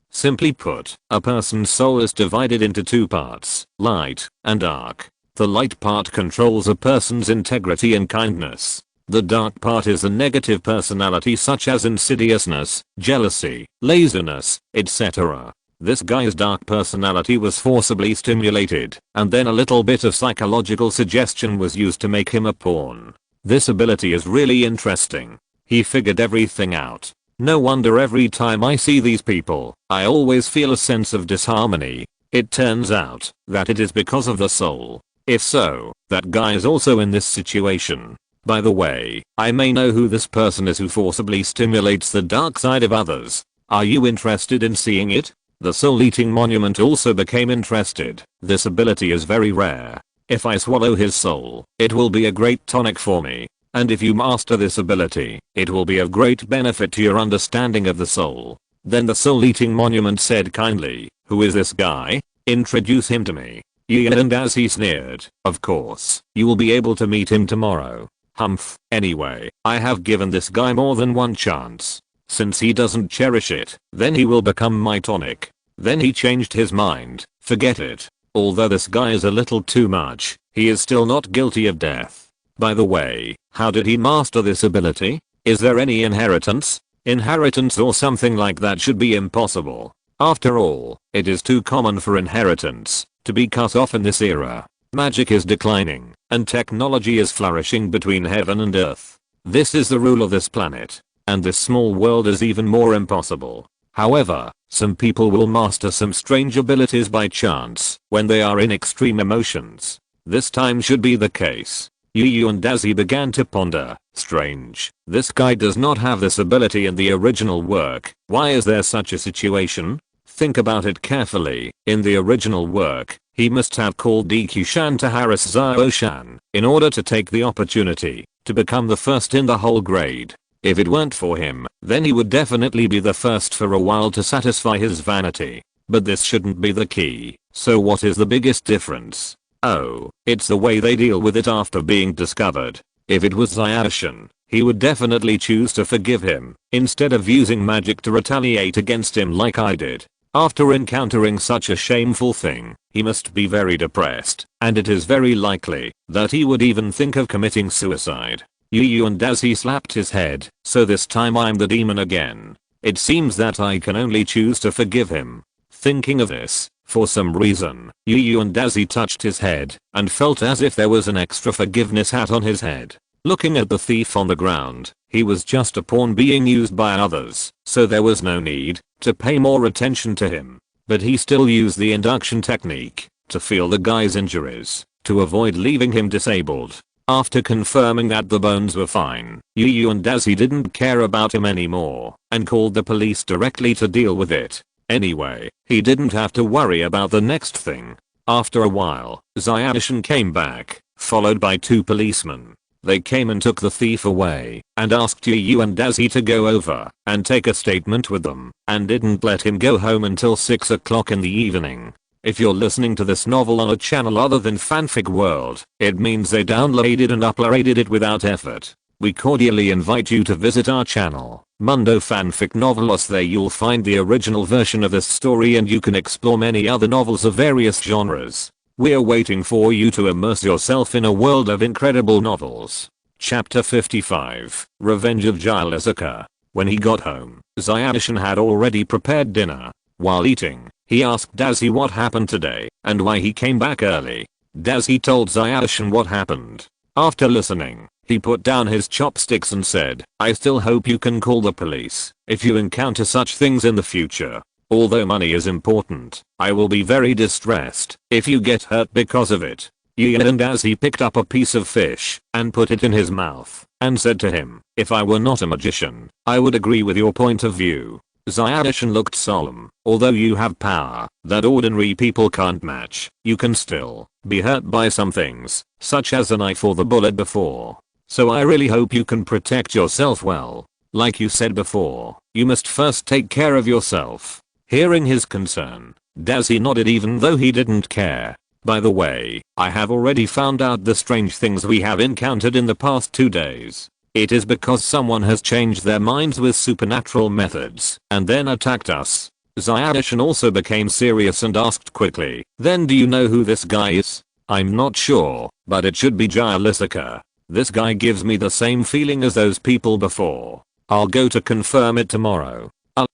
Simply put, a person's soul is divided into 2 parts, light and dark. The light part controls a person's integrity and kindness. The dark part is a negative personality such as insidiousness, jealousy, laziness, etc. This guy's dark personality was forcibly stimulated, and then a little bit of psychological suggestion was used to make him a pawn. This ability is really interesting. He figured everything out. No wonder every time I see these people, I always feel a sense of disharmony. It turns out that it is because of the soul. If so, that guy is also in this situation. By the way, I may know who this person is who forcibly stimulates the dark side of others. Are you interested in seeing it? The soul-eating monument also became interested. This ability is very rare. If I swallow his soul, it will be a great tonic for me. And if you master this ability, it will be of great benefit to your understanding of the soul. Then the soul-eating monument said kindly, who is this guy? Introduce him to me. And as he sneered, of course, you will be able to meet him tomorrow. Humph. Anyway, I have given this guy more than one chance. Since he doesn't cherish it, then he will become my tonic. Then he changed his mind. Forget it. Although this guy is a little too much, he is still not guilty of death. By the way, how did he master this ability? Is there any inheritance? Inheritance or something like that should be impossible. After all, it is too common for inheritance to be cut off in this era. Magic is declining, and technology is flourishing between heaven and earth. This is the rule of this planet, and this small world is even more impossible. However, some people will master some strange abilities by chance when they are in extreme emotions. This time should be the case. Yu and Daisy began to ponder. Strange, this guy does not have this ability in the original work. Why is there such a situation? Think about it carefully. In the original work, he must have called Deku-shan to harass Zio-shan in order to take the opportunity to become the first in the whole grade. If it weren't for him, then he would definitely be the first for a while to satisfy his vanity. But this shouldn't be the key. So what is the biggest difference? Oh, it's the way they deal with it after being discovered. If it was Zio-shan, he would definitely choose to forgive him instead of using magic to retaliate against him like I did. After encountering such a shameful thing, he must be very depressed, and it is very likely that he would even think of committing suicide. Yu and Daisy slapped his head. So this time I'm the demon again. It seems that I can only choose to forgive him. Thinking of this, for some reason, Yu and Daisy touched his head and felt as if there was an extra forgiveness hat on his head. Looking at the thief on the ground, he was just a pawn being used by others, so there was no need to pay more attention to him. But he still used the induction technique to feel the guy's injuries to avoid leaving him disabled. After confirming that the bones were fine, Yu and Daisy didn't care about him anymore and called the police directly to deal with it. Anyway, he didn't have to worry about the next thing. After a while, Zio-shan came back, followed by 2 policemen. They came and took the thief away and asked Yu and Daisy to go over and take a statement with them and didn't let him go home until 6 o'clock in the evening. If you're listening to this novel on a channel other than Fanfic World, it means they downloaded and uploaded it without effort. We cordially invite you to visit our channel, Mundo Fanfic Novelos. There you'll find the original version of this story and you can explore many other novels of various genres. We're waiting for you to immerse yourself in a world of incredible novels. Chapter 55, Revenge of Shizuka. When he got home, Zio-shan had already prepared dinner. While eating, he asked Daisy what happened today and why he came back early. Daisy told Zio-shan what happened. After listening, he put down his chopsticks and said, I still hope you can call the police if you encounter such things in the future. Although money is important, I will be very distressed if you get hurt because of it. Yu and Daisy picked up a piece of fish and put it in his mouth and said to him, if I were not a magician, I would agree with your point of view. Zio-shan looked solemn. Although you have power that ordinary people can't match, you can still be hurt by some things, such as a knife or the bullet before. So I really hope you can protect yourself well. Like you said before, you must first take care of yourself. Hearing his concern, Daisy nodded even though he didn't care. By the way, I have already found out the strange things we have encountered in the past 2 days. It is because someone has changed their minds with supernatural methods and then attacked us. Zio-shan also became serious and asked quickly, then do you know who this guy is? I'm not sure, but it should be Shizuka. This guy gives me the same feeling as those people before. I'll go to confirm it tomorrow.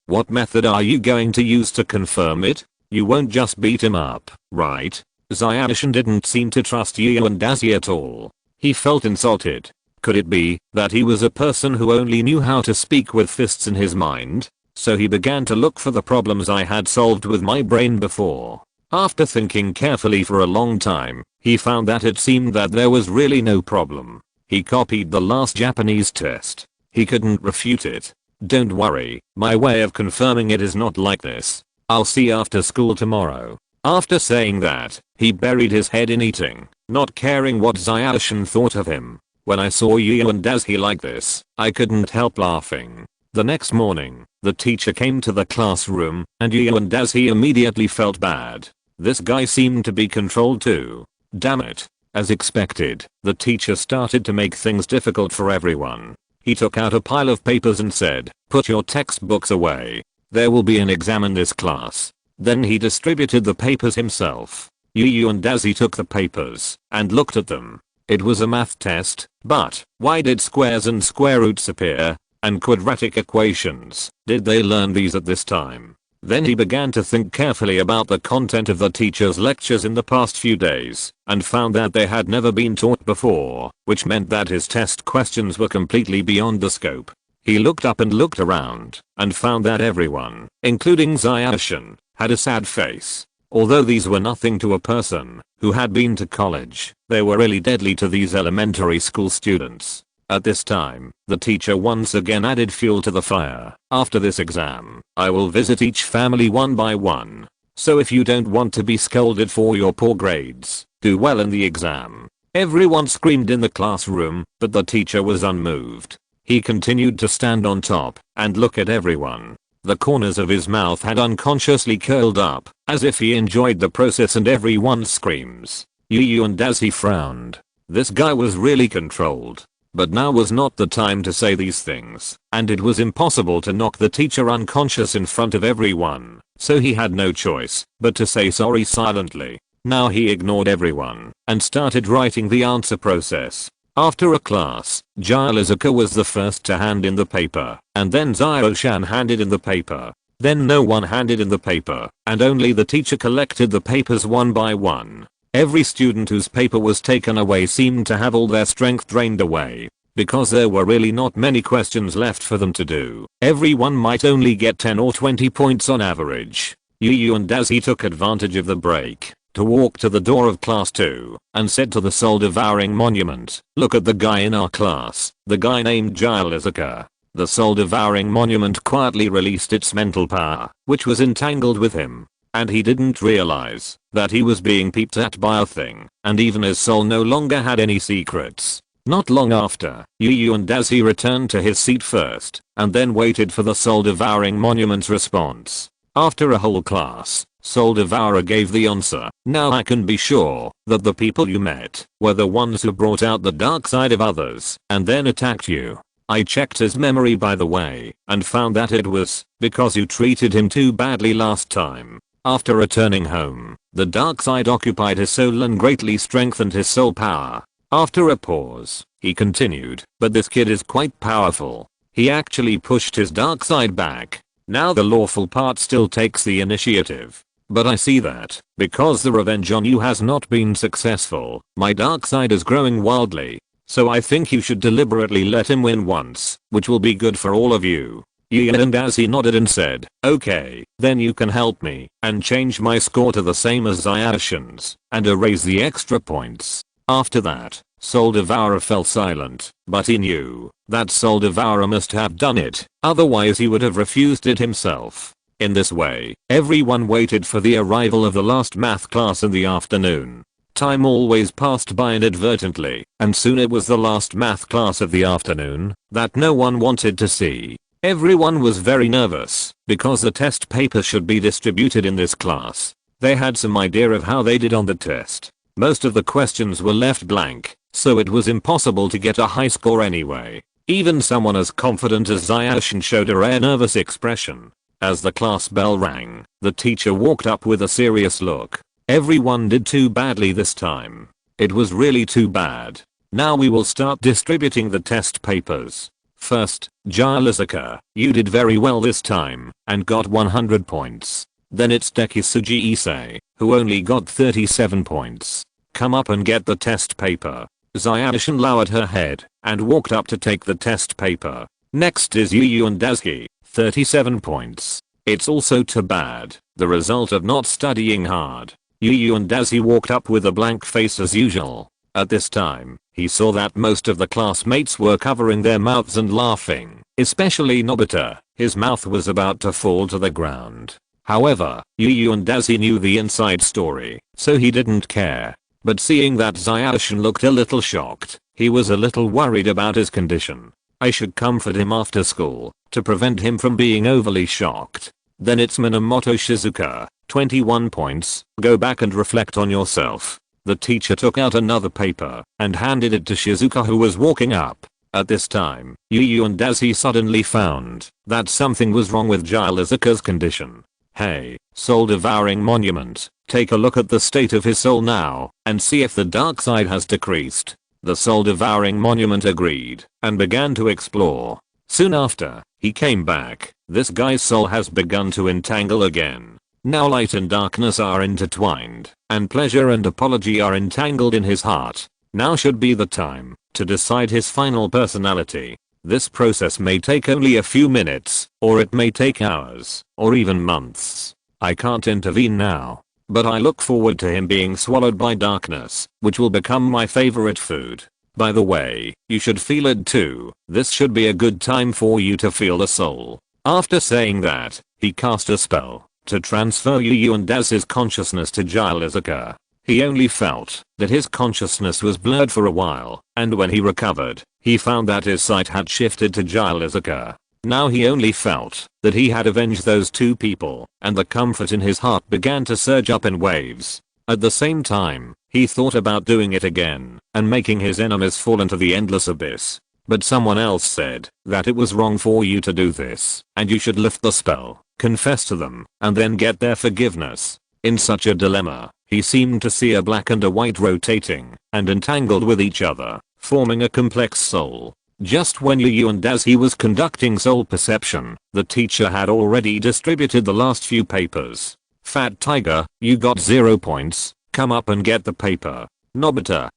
What method are you going to use to confirm it? You won't just beat him up, right? Zio-shan didn't seem to trust Yu and Daisy at all. He felt insulted. Could it be that he was a person who only knew how to speak with fists in his mind? So he began to look for the problems I had solved with my brain before. After thinking carefully for a long time, he found that it seemed that there was really no problem. He copied the last Japanese test. He couldn't refute it. Don't worry, my way of confirming it is not like this. I'll see after school tomorrow. After saying that, he buried his head in eating, not caring what Zio-shan thought of him. When I saw Yu and Daisy like this, I couldn't help laughing. The next morning, the teacher came to the classroom and Yu and Daisy immediately felt bad. This guy seemed to be controlled too. Damn it. As expected, the teacher started to make things difficult for everyone. He took out a pile of papers and said, put your textbooks away. There will be an exam in this class. Then he distributed the papers himself. Yu and Daisy took the papers and looked at them. It was a math test, but why did squares and square roots appear? and quadratic equations. Did they learn these at this time? Then he began to think carefully about the content of the teacher's lectures in the past few days, and found that they had never been taught before, which meant that his test questions were completely beyond the scope. He looked up and looked around, and found that everyone, including Zayashi, had a sad face. Although these were nothing to a person who had been to college, they were really deadly to these elementary school students. At this time, the teacher once again added fuel to the fire. After this exam, I will visit each family one by one. So if you don't want to be scolded for your poor grades, do well in the exam. Everyone screamed in the classroom, but the teacher was unmoved. He continued to stand on top and look at everyone. The corners of his mouth had unconsciously curled up, as if he enjoyed the process, and everyone screams. Yu and Dazi frowned. This guy was really controlled. But now was not the time to say these things, and it was impossible to knock the teacher unconscious in front of everyone, so he had no choice but to say sorry silently. Now he ignored everyone and started writing the answer process. After a class, Shizuka was the first to hand in the paper, and then Zayashi handed in the paper. Then no one handed in the paper, and only the teacher collected the papers one by one. Every student whose paper was taken away seemed to have all their strength drained away, because there were really not many questions left for them to do. Everyone might only get 10 or 20 points on average. Yu and Dazi took advantage of the break to walk to the door of class 2 and said to the soul-devouring monument, "Look at the guy in our class, the guy named Shizuka." The soul-devouring monument quietly released its mental power, which was entangled with him. And he didn't realize that he was being peeped at by a thing, and even his soul no longer had any secrets. Not long after, Yu and Dazi returned to his seat first, and then waited for the soul-devouring monument's response. After a whole class, Soul Devourer gave the answer. "Now I can be sure that the people you met were the ones who brought out the dark side of others and then attacked you. I checked his memory by the way, and found that it was because you treated him too badly last time." After returning home, the dark side occupied his soul and greatly strengthened his soul power. After a pause, he continued, "But this kid is quite powerful. He actually pushed his dark side back. Now the lawful part still takes the initiative. But I see that, because the revenge on you has not been successful, my dark side is growing wildly. So I think you should deliberately let him win once, which will be good for all of you." Yin and Dazi nodded and said, "Okay, then you can help me and change my score to the same as Zayashin's and erase the extra points." After that, Soul Devourer fell silent, but he knew that Soul Devourer must have done it, otherwise he would have refused it himself. In this way, everyone waited for the arrival of the last math class in the afternoon. Time always passed by inadvertently, and soon it was the last math class of the afternoon that no one wanted to see. Everyone was very nervous because the test paper should be distributed in this class. They had some idea of how they did on the test. Most of the questions were left blank, so it was impossible to get a high score anyway. Even someone as confident as Zayashi showed a rare nervous expression. As the class bell rang, the teacher walked up with a serious look. "Everyone did too badly this time. It was really too bad. Now we will start distributing the test papers. First, Shizuka, you did very well this time and got 100 points. Then it's Dekisugi Issei, who only got 37 points. Come up and get the test paper." Zayashi lowered her head and walked up to take the test paper. Next is Yu and Dazi, 37 points. It's also too bad, the result of not studying hard. Yu and Dazi walked up with a blank face as usual. At this time, he saw that most of the classmates were covering their mouths and laughing, especially Nobita. His mouth was about to fall to the ground. However, Yu and Dazi knew the inside story, so he didn't care. But seeing that Zayashi looked a little shocked, he was a little worried about his condition. I should comfort him after school to prevent him from being overly shocked. Then it's Minamoto Shizuka, 21 points. Go back and reflect on yourself. The teacher took out another paper and handed it to Shizuka, who was walking up. At this time, Yu and Dazi suddenly found that something was wrong with Shizuka's condition. "Hey, soul-devouring monument, take a look at the state of his soul now and see if the dark side has decreased." The soul-devouring monument agreed and began to explore. Soon after, he came back. This guy's soul has begun to entangle again. Now light and darkness are intertwined, and pleasure and apology are entangled in his heart. Now should be the time to decide his final personality. This process may take only a few minutes, or it may take hours, or even months. I can't intervene now, but I look forward to him being swallowed by darkness, which will become my favorite food. By the way, you should feel it too. This should be a good time for you to feel the soul. After saying that, he cast a spell to transfer Yu and Daz's consciousness to Shizuka. He only felt that his consciousness was blurred for a while, and when he recovered, he found that his sight had shifted to Shizuka. Now he only felt that he had avenged those two people, and the comfort in his heart began to surge up in waves. At the same time, he thought about doing it again, and making his enemies fall into the endless abyss. But someone else said that it was wrong for you to do this, and you should lift the spell, confess to them, and then get their forgiveness. In such a dilemma, he seemed to see a black and a white rotating and entangled with each other, forming a complex soul. Just when Yu and as he was conducting soul perception, the teacher had already distributed the last few papers. Fat Tiger, you got 0 points, come up and get the paper. Nobita,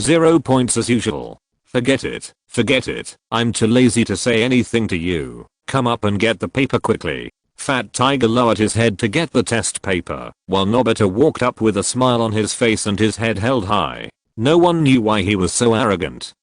0 points as usual. Forget it, I'm too lazy to say anything to you, come up and get the paper quickly. Fat Tiger lowered his head to get the test paper, while Nobita walked up with a smile on his face and his head held high. No one knew why he was so arrogant.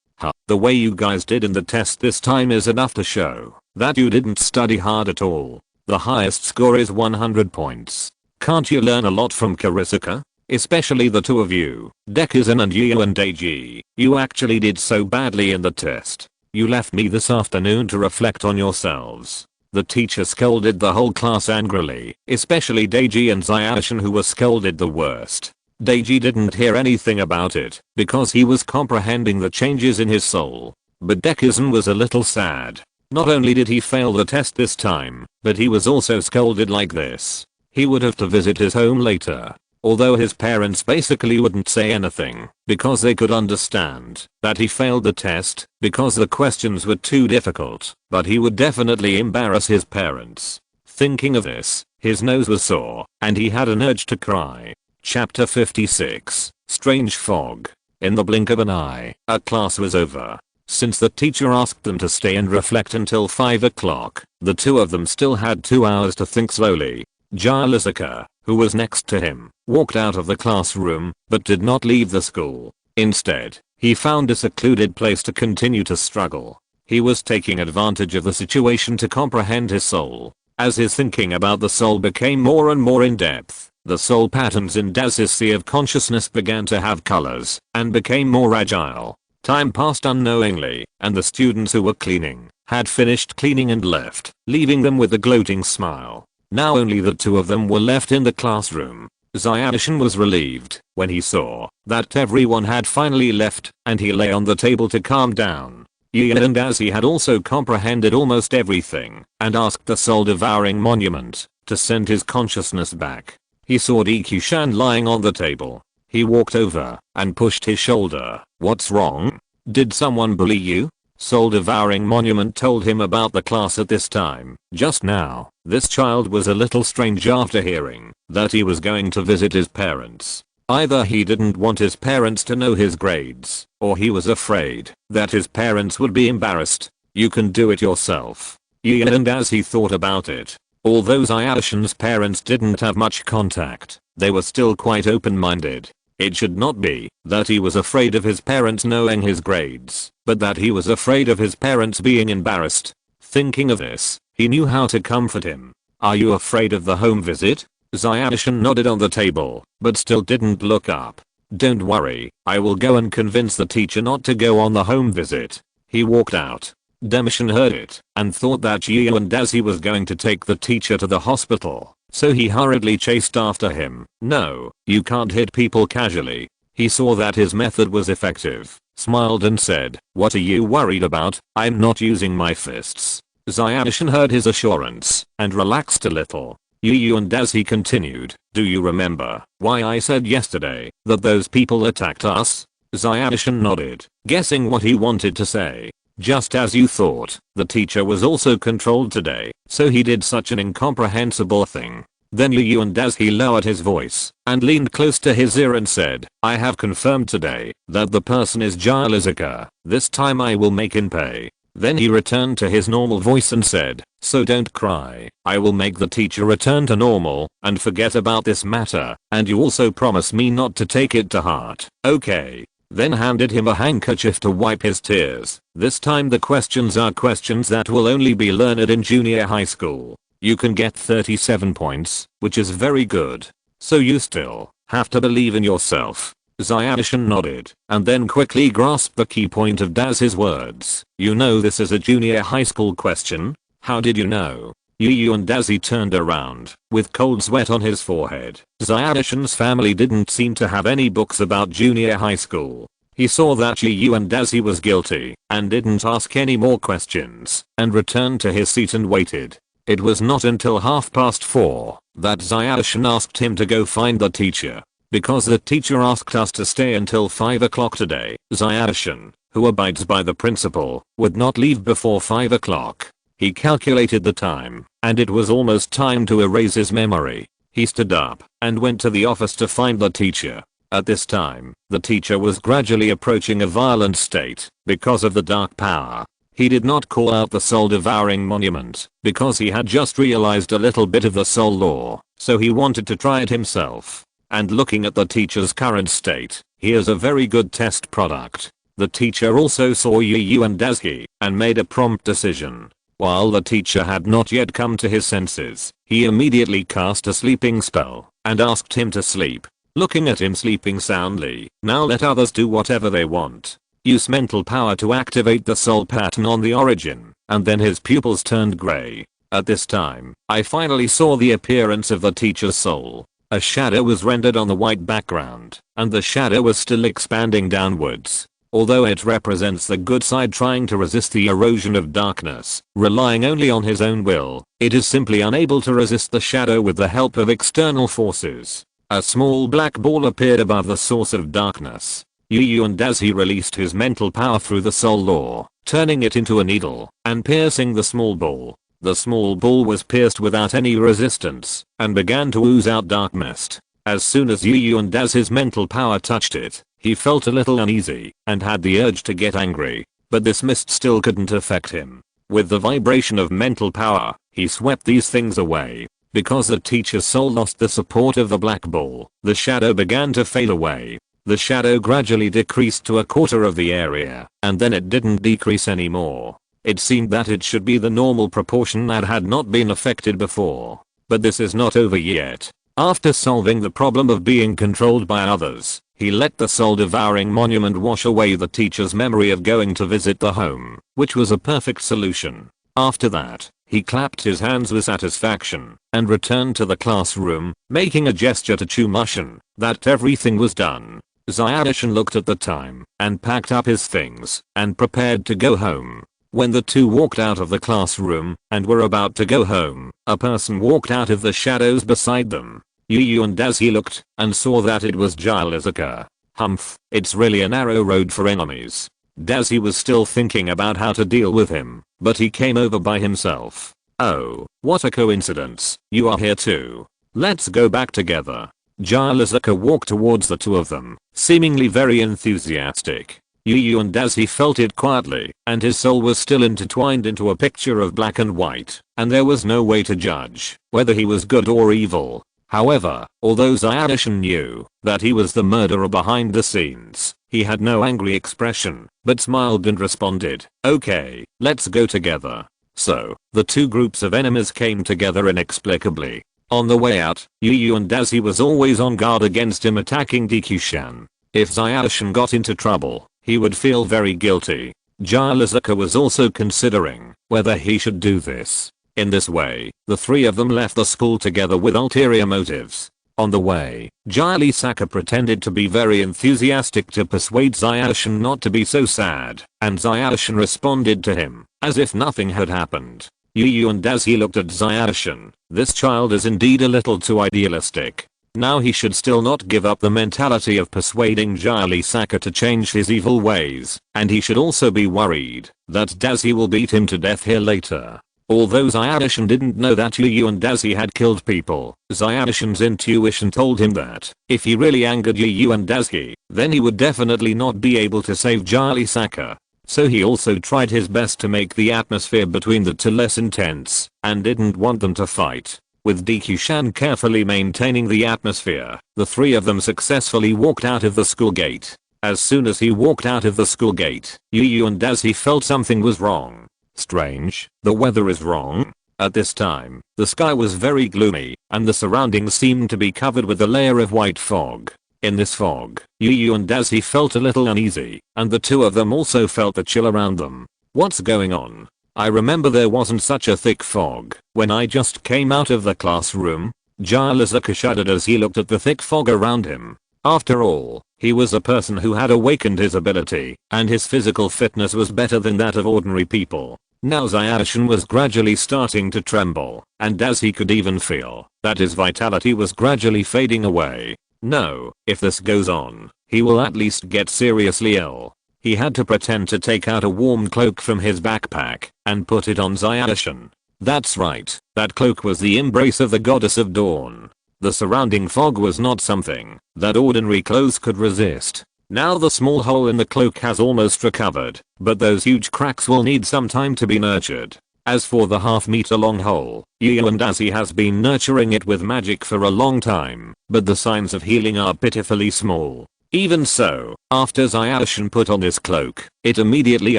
The way you guys did in the test this time is enough to show that you didn't study hard at all. The highest score is 100 points. Can't you learn a lot from Shizuka? Especially the two of you, Dekisugi and Yu and Deiji. You actually did so badly in the test. You left me this afternoon to reflect on yourselves. The teacher scolded the whole class angrily, especially Deiji and Zyashin, who were scolded the worst. Deiji didn't hear anything about it because he was comprehending the changes in his soul. But Dekisugi was a little sad. Not only did he fail the test this time, but he was also scolded like this. He would have to visit his home later. Although his parents basically wouldn't say anything because they could understand that he failed the test because the questions were too difficult, but he would definitely embarrass his parents. Thinking of this, his nose was sore and he had an urge to cry. Chapter 56, Strange Fog. In the blink of an eye, a class was over. Since the teacher asked them to stay and reflect until 5 o'clock, the two of them still had 2 hours to think slowly. Shizuka, who was next to him, walked out of the classroom, but did not leave the school. Instead, he found a secluded place to continue to struggle. He was taking advantage of the situation to comprehend his soul. As his thinking about the soul became more and more in depth, the soul patterns in Daz's sea of consciousness began to have colors and became more agile. Time passed unknowingly, and the students who were cleaning had finished cleaning and left, leaving them with a gloating smile. Now only the two of them were left in the classroom. Zyashin was relieved when he saw that everyone had finally left, and he lay on the table to calm down. Yu and as he had also comprehended almost everything and asked the soul-devouring monument to send his consciousness back. He saw Dekushan lying on the table. He walked over and pushed his shoulder. What's wrong? Did someone bully you? Soul-devouring monument told him about the class at this time. Just now, this child was a little strange after hearing that he was going to visit his parents. Either he didn't want his parents to know his grades, or he was afraid that his parents would be embarrassed. You can do it yourself. And as he thought about it, although Zyashin's parents didn't have much contact, they were still quite open-minded. It should not be that he was afraid of his parents knowing his grades, but that he was afraid of his parents being embarrassed. Thinking of this, he knew how to comfort him. Are you afraid of the home visit? Zyashin nodded on the table, but still didn't look up. Don't worry, I will go and convince the teacher not to go on the home visit. He walked out. Demishin heard it and thought that Yu and Dazi was going to take the teacher to the hospital, so he hurriedly chased after him. No, you can't hit people casually. He saw that his method was effective, smiled and said, what are you worried about? I'm not using my fists. Zyashin heard his assurance and relaxed a little. Yu and Dazi continued, do you remember why I said yesterday that those people attacked us? Zyashin nodded, guessing what he wanted to say. Just as you thought, the teacher was also controlled today, so he did such an incomprehensible thing. Then Yu and as he lowered his voice and leaned close to his ear and said, I have confirmed today that the person is Shizuka. This time I will make him pay. Then he returned to his normal voice and said, so don't cry. I will make the teacher return to normal and forget about this matter, and you also promise me not to take it to heart. Okay. Then handed him a handkerchief to wipe his tears. This time the questions are questions that will only be learned in junior high school. You can get 37 points, which is very good. So you still have to believe in yourself. Zyashin nodded, and then quickly grasped the key point of Daz's words. You know this is a junior high school question? How did you know? Yu and Dazi turned around, with cold sweat on his forehead. Zyashin's family didn't seem to have any books about junior high school. He saw that Yu and Dazi was guilty, and didn't ask any more questions, and returned to his seat and waited. It was not until 4:30 that Zyashin asked him to go find the teacher. Because the teacher asked us to stay until 5 o'clock today, Zyashin, who abides by the principle, would not leave before 5 o'clock. He calculated the time, and it was almost time to erase his memory. He stood up and went to the office to find the teacher. At this time, the teacher was gradually approaching a violent state because of the dark power. He did not call out the soul-devouring monument because he had just realized a little bit of the soul law, so he wanted to try it himself. And looking at the teacher's current state, here's a very good test product. The teacher also saw Yu and Dazi and made a prompt decision. While the teacher had not yet come to his senses, he immediately cast a sleeping spell and asked him to sleep. Looking at him sleeping soundly, now let others do whatever they want. Use mental power to activate the soul pattern on the origin, and then his pupils turned gray. At this time, I finally saw the appearance of the teacher's soul. A shadow was rendered on the white background, and the shadow was still expanding downwards. Although it represents the good side trying to resist the erosion of darkness, relying only on his own will, it is simply unable to resist the shadow with the help of external forces. A small black ball appeared above the source of darkness. Yu and Dazi released his mental power through the soul law, turning it into a needle and piercing the small ball. The small ball was pierced without any resistance and began to ooze out dark mist. As soon as Yu and Dazi's mental power touched it, he felt a little uneasy and had the urge to get angry, but this mist still couldn't affect him. With the vibration of mental power, he swept these things away. Because the teacher's soul lost the support of the black ball, the shadow began to fade away. The shadow gradually decreased to a quarter of the area, and then it didn't decrease anymore. It seemed that it should be the normal proportion that had not been affected before. But this is not over yet. After solving the problem of being controlled by others, he let the soul-devouring monument wash away the teacher's memory of going to visit the home, which was a perfect solution. After that, he clapped his hands with satisfaction and returned to the classroom, making a gesture to Chumushin that everything was done. Zyashin looked at the time and packed up his things and prepared to go home. When the two walked out of the classroom and were about to go home, a person walked out of the shadows beside them. Yu and Dazi looked and saw that it was Shizuka. Humph, it's really a narrow road for enemies. Dazi was still thinking about how to deal with him, but he came over by himself. Oh, what a coincidence, you are here too. Let's go back together. Shizuka walked towards the two of them, seemingly very enthusiastic. Yu and Dazi felt it quietly, and his soul was still intertwined into a picture of black and white, and there was no way to judge whether he was good or evil. However, although Zyashin knew that he was the murderer behind the scenes, he had no angry expression, but smiled and responded, okay, let's go together. So, the two groups of enemies came together inexplicably. On the way out, Yu and Dazi was always on guard against him attacking Dekisugi. If Zyashin got into trouble, he would feel very guilty. Shizuka was also considering whether he should do this. In this way, the three of them left the school together with ulterior motives. On the way, Shizuka pretended to be very enthusiastic to persuade Zyashin not to be so sad, and Zyashin responded to him as if nothing had happened. Yu and Dazi looked at Zyashin. This child is indeed a little too idealistic. Now he should still not give up the mentality of persuading Shizuka to change his evil ways, and he should also be worried that Dazi will beat him to death here later. Although Zyadishan didn't know that Yu and Dazi had killed people, Zyadishan's intuition told him that if he really angered Yu and Dazi, then he would definitely not be able to save Shizuka. So he also tried his best to make the atmosphere between the two less intense, and didn't want them to fight. With Dekishan carefully maintaining the atmosphere, the three of them successfully walked out of the school gate. As soon as he walked out of the school gate, Yu and Dazi felt something was wrong. Strange, the weather is wrong. At this time, the sky was very gloomy, and the surroundings seemed to be covered with a layer of white fog. In this fog, Yu and Dazi felt a little uneasy, and the two of them also felt the chill around them. What's going on? I remember there wasn't such a thick fog when I just came out of the classroom. Shizuka shuddered as he looked at the thick fog around him. After all, he was a person who had awakened his ability, and his physical fitness was better than that of ordinary people. Now Zyadishan was gradually starting to tremble, and as he could even feel that his vitality was gradually fading away. No, if this goes on, he will at least get seriously ill. He had to pretend to take out a warm cloak from his backpack and put it on Zyadishan. That's right, that cloak was the embrace of the goddess of dawn. The surrounding fog was not something that ordinary clothes could resist. Now the small hole in the cloak has almost recovered, but those huge cracks will need some time to be nurtured. As for the half-meter long hole, Yu and Dazi has been nurturing it with magic for a long time, but the signs of healing are pitifully small. Even so, after Zyadishan put on this cloak, it immediately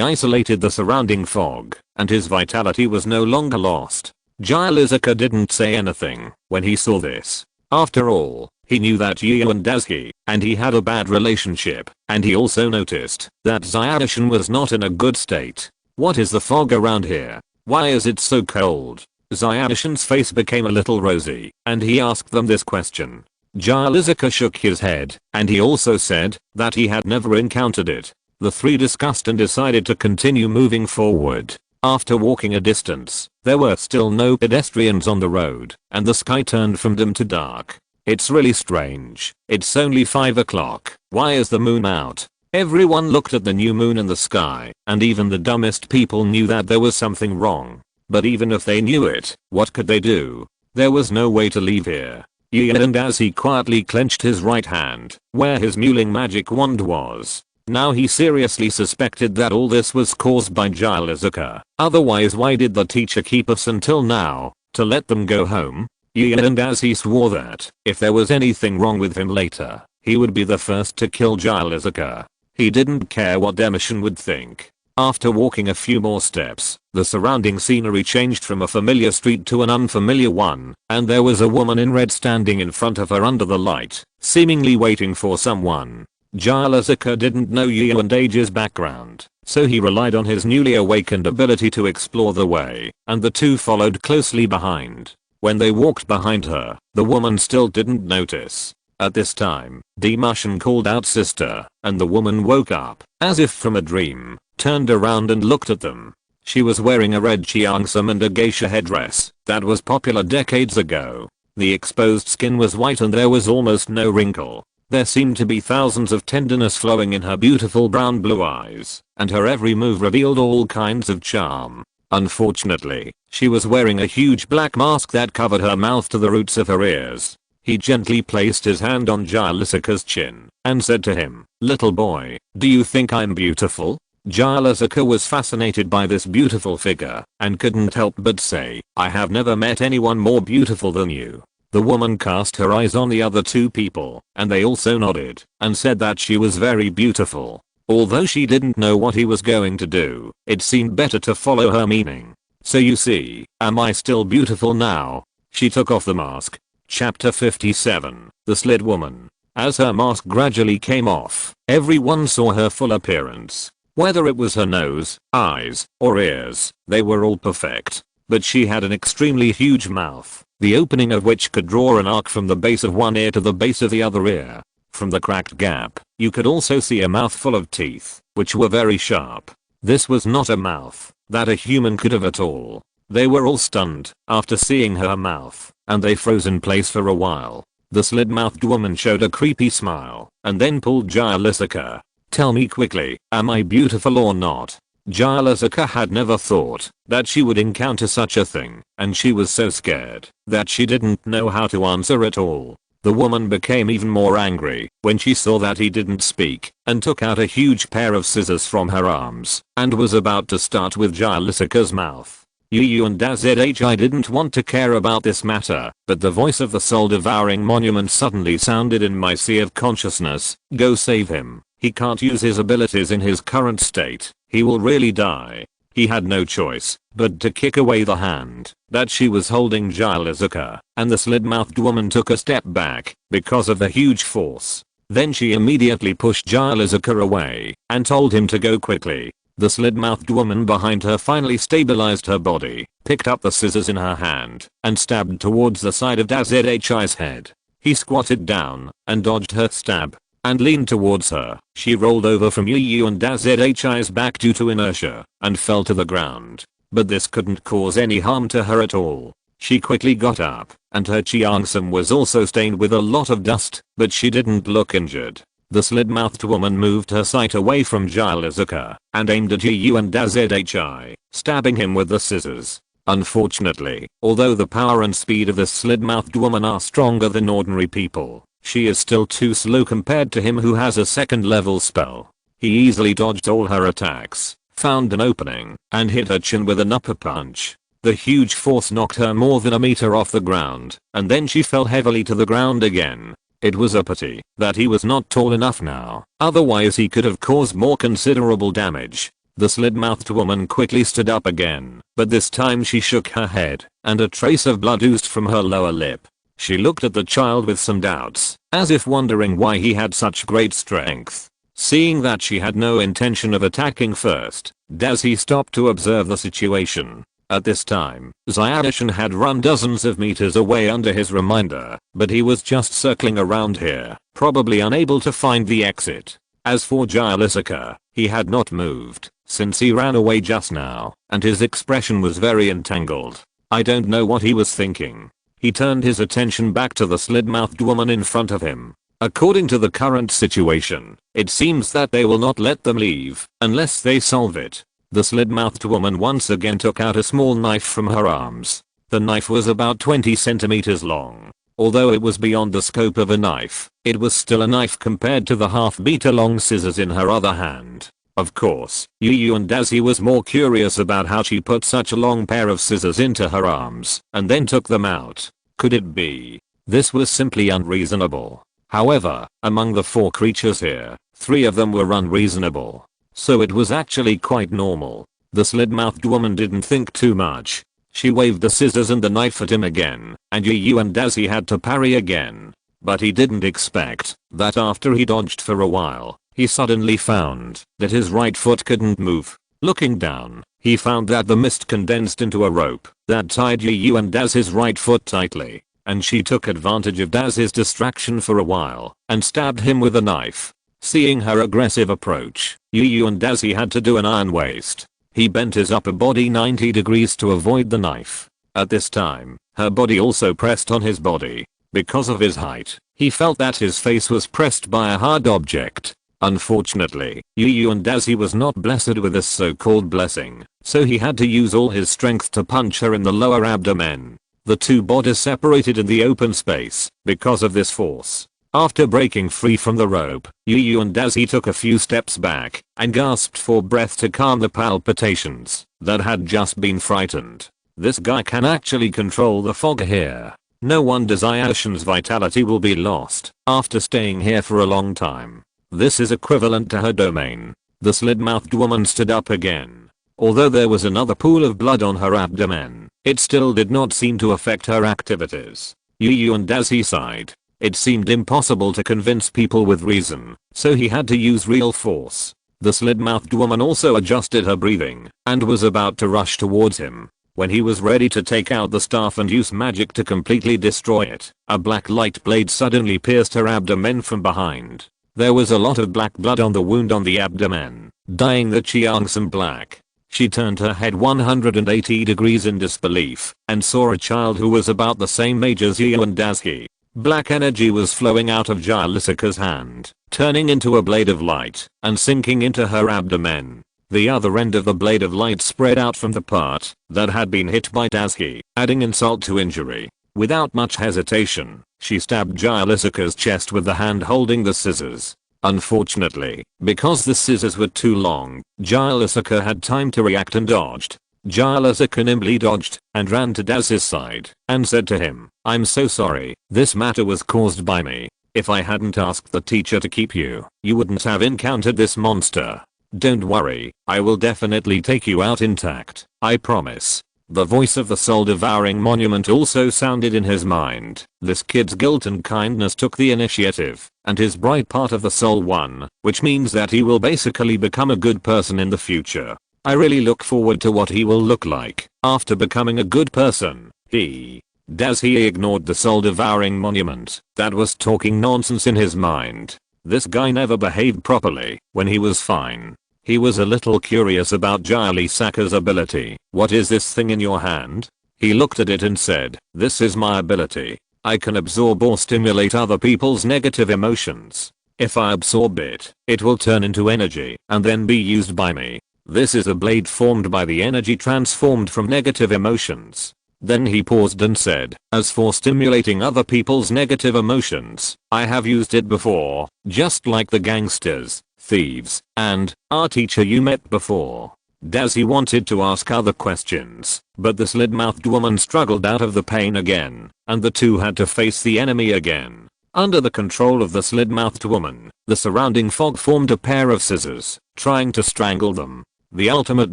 isolated the surrounding fog, and his vitality was no longer lost. Shizuka didn't say anything when he saw this. After all, he knew that Yu and Dazi and he had a bad relationship, and he also noticed that Zyadishan was not in a good state. What is the fog around here? Why is it so cold? Zyadishan's face became a little rosy, and he asked them this question. Shizuka shook his head, and he also said that he had never encountered it. The three discussed and decided to continue moving forward. After walking a distance, there were still no pedestrians on the road, and the sky turned from dim to dark. It's really strange. It's only 5 o'clock. Why is the moon out? Everyone looked at the new moon in the sky, and even the dumbest people knew that there was something wrong. But even if they knew it, what could they do? There was no way to leave here. Yu and as he quietly clenched his right hand, where his Muling magic wand was. Now he seriously suspected that all this was caused by Shizuka. Otherwise why did the teacher keep us until now? To let them go home? Yu and as he swore that if there was anything wrong with him later, he would be the first to kill Shizuka. He didn't care what Demishan would think. After walking a few more steps, the surrounding scenery changed from a familiar street to an unfamiliar one, and there was a woman in red standing in front of her under the light, seemingly waiting for someone. Shizuka didn't know Yu and Age's background, so he relied on his newly awakened ability to explore the way, and the two followed closely behind. When they walked behind her, the woman still didn't notice. At this time, Demushan called out sister, and the woman woke up, as if from a dream, turned around and looked at them. She was wearing a red cheongsam and a geisha headdress that was popular decades ago. The exposed skin was white and there was almost no wrinkle. There seemed to be thousands of tenderness flowing in her beautiful brown blue eyes, and her every move revealed all kinds of charm. Unfortunately, she was wearing a huge black mask that covered her mouth to the roots of her ears. He gently placed his hand on Shizuka's chin and said to him, "Little boy, do you think I'm beautiful?" Shizuka was fascinated by this beautiful figure and couldn't help but say, "I have never met anyone more beautiful than you." The woman cast her eyes on the other two people, and they also nodded and said that she was very beautiful. Although she didn't know what he was going to do, it seemed better to follow her meaning. "So you see, am I still beautiful now?" She took off the mask. Chapter 57, The Slit Woman. As her mask gradually came off, everyone saw her full appearance. Whether it was her nose, eyes, or ears, they were all perfect. But she had an extremely huge mouth, the opening of which could draw an arc from the base of one ear to the base of the other ear. From the cracked gap, you could also see a mouth full of teeth, which were very sharp. This was not a mouth that a human could have at all. They were all stunned after seeing her mouth, and they froze in place for a while. The slit-mouthed woman showed a creepy smile and then pulled Shizuka. "Tell me quickly, am I beautiful or not?" Shizuka had never thought that she would encounter such a thing, and she was so scared that she didn't know how to answer at all. The woman became even more angry when she saw that he didn't speak and took out a huge pair of scissors from her arms and was about to start with Shizuka's mouth. Yu and Azhi didn't want to care about this matter, but the voice of the soul-devouring monument suddenly sounded in my sea of consciousness. "Go save him. He can't use his abilities in his current state. He will really die." He had no choice but to kick away the hand that she was holding Shizuka, and the slit-mouthed woman took a step back because of the huge force. Then she immediately pushed Shizuka away and told him to go quickly. The slit-mouthed woman behind her finally stabilized her body, picked up the scissors in her hand, and stabbed towards the side of Azhi's head. He squatted down and dodged her stab and leaned towards her. She rolled over from Yu and Azhi's back due to inertia and fell to the ground. But this couldn't cause any harm to her at all. She quickly got up, and her cheongsam was also stained with a lot of dust, but she didn't look injured. The slit-mouthed woman moved her sight away from Shizuka and aimed at Yu and Azhi, stabbing him with the scissors. Unfortunately, although the power and speed of this slit-mouthed woman are stronger than ordinary people, she is still too slow compared to him who has a second level spell. He easily dodged all her attacks, found an opening, and hit her chin with an upper punch. The huge force knocked her more than a meter off the ground, and then she fell heavily to the ground again. It was a pity that he was not tall enough now, otherwise he could have caused more considerable damage. The slit-mouthed woman quickly stood up again, but this time she shook her head, and a trace of blood oozed from her lower lip. She looked at the child with some doubts, as if wondering why he had such great strength. Seeing that she had no intention of attacking first, Dazhi stopped to observe the situation. At this time, Xiaoshan had run dozens of meters away under his reminder, but he was just circling around here, probably unable to find the exit. As for Shizuka, he had not moved since he ran away just now, and his expression was very entangled. I don't know what he was thinking. He turned his attention back to the slit-mouthed woman in front of him. According to the current situation, it seems that they will not let them leave unless they solve it. The slit-mouthed woman once again took out a small knife from her arms. The knife was about 20 centimeters long. Although it was beyond the scope of a knife, it was still a knife compared to the half-meter long scissors in her other hand. Of course, Yu and Dazhi was more curious about how she put such a long pair of scissors into her arms and then took them out. Could it be? This was simply unreasonable. However, among the 4 creatures here, 3 of them were unreasonable. So it was actually quite normal. The slit-mouthed woman didn't think too much. She waved the scissors and the knife at him again, and Yu and Dazhi had to parry again. But he didn't expect that after he dodged for a while, he suddenly found that his right foot couldn't move. Looking down, he found that the mist condensed into a rope that tied Yu and Dazhi's right foot tightly, and she took advantage of Dazhi's distraction for a while and stabbed him with a knife. Seeing her aggressive approach, Yu and Dazhi had to do an iron waist. He bent his upper body 90 degrees to avoid the knife. At this time, her body also pressed on his body. Because of his height, he felt that his face was pressed by a hard object. Unfortunately, Yu and Dazhi was not blessed with this so-called blessing, so he had to use all his strength to punch her in the lower abdomen. The 2 bodies separated in the open space because of this force. After breaking free from the rope, Yu and Dazhi took a few steps back and gasped for breath to calm the palpitations that had just been frightened. This guy can actually control the fog here. No wonder Xiaoshan's vitality will be lost after staying here for a long time. This is equivalent to her domain. The slit-mouthed woman stood up again. Although there was another pool of blood on her abdomen, it still did not seem to affect her activities. Yu and Dazhi sighed. It seemed impossible to convince people with reason, so he had to use real force. The slit-mouthed woman also adjusted her breathing and was about to rush towards him. When he was ready to take out the staff and use magic to completely destroy it, a black light blade suddenly pierced her abdomen from behind. There was a lot of black blood on the wound on the abdomen, dyeing the cheongsam black. She turned her head 180 degrees in disbelief and saw a child who was about the same age as Yu and Dazhi. Black energy was flowing out of Shizuka's hand, turning into a blade of light and sinking into her abdomen. The other end of the blade of light spread out from the part that had been hit by Daisuke, adding insult to injury. Without much hesitation, she stabbed Shizuka's chest with the hand holding the scissors. Unfortunately, because the scissors were too long, Shizuka had time to react and dodged. Shizuka nimbly dodged and ran to Daisuke's side and said to him, "I'm so sorry, this matter was caused by me. If I hadn't asked the teacher to keep you, you wouldn't have encountered this monster. Don't worry, I will definitely take you out intact, I promise." The voice of the soul-devouring monument also sounded in his mind. This kid's guilt and kindness took the initiative, and his bright part of the soul won, which means that he will basically become a good person in the future. I really look forward to what he will look like after becoming a good person. Daisuke ignored the soul-devouring monument that was talking nonsense in his mind. This guy never behaved properly when he was fine. He was a little curious about Shizuka's ability. "What is this thing in your hand?" He looked at it and said, "This is my ability. I can absorb or stimulate other people's negative emotions. If I absorb it, it will turn into energy and then be used by me. This is a blade formed by the energy transformed from negative emotions." Then he paused and said, "As for stimulating other people's negative emotions, I have used it before, just like the gangsters, thieves, and our teacher you met before." Daisuke wanted to ask other questions, but the slit-mouthed woman struggled out of the pain again, and the two had to face the enemy again. Under the control of the slit-mouthed woman, the surrounding fog formed a pair of scissors, trying to strangle them. The ultimate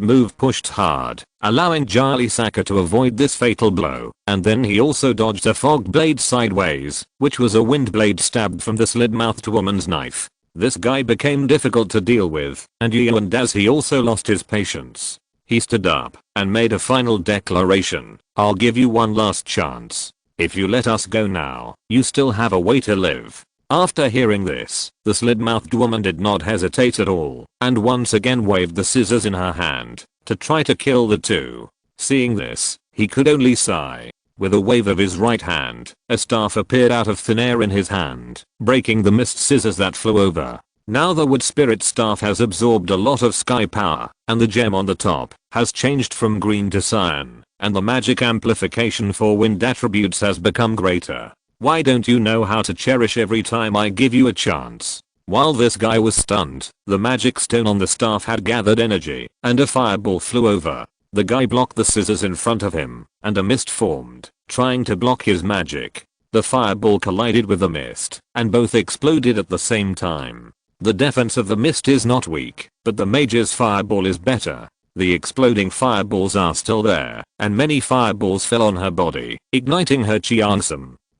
move pushed hard, allowing Shizuka to avoid this fatal blow, and then he also dodged a fog blade sideways, which was a wind blade stabbed from the slit-mouthed woman's knife. This guy became difficult to deal with, and Daisuke also lost his patience. He stood up and made a final declaration. "I'll give you one last chance. If you let us go now, you still have a way to live." After hearing this, the slit-mouthed woman did not hesitate at all, and once again waved the scissors in her hand to try to kill the two. Seeing this, he could only sigh. With a wave of his right hand, a staff appeared out of thin air in his hand, breaking the mist scissors that flew over. Now the wood spirit staff has absorbed a lot of sky power, and the gem on the top has changed from green to cyan, and the magic amplification for wind attributes has become greater. Why don't you know how to cherish every time I give you a chance? While this guy was stunned, the magic stone on the staff had gathered energy, and a fireball flew over. The guy blocked the scissors in front of him, and a mist formed, trying to block his magic. The fireball collided with the mist, and both exploded at the same time. The defense of the mist is not weak, but the mage's fireball is better. The exploding fireballs are still there, and many fireballs fell on her body, igniting her chi.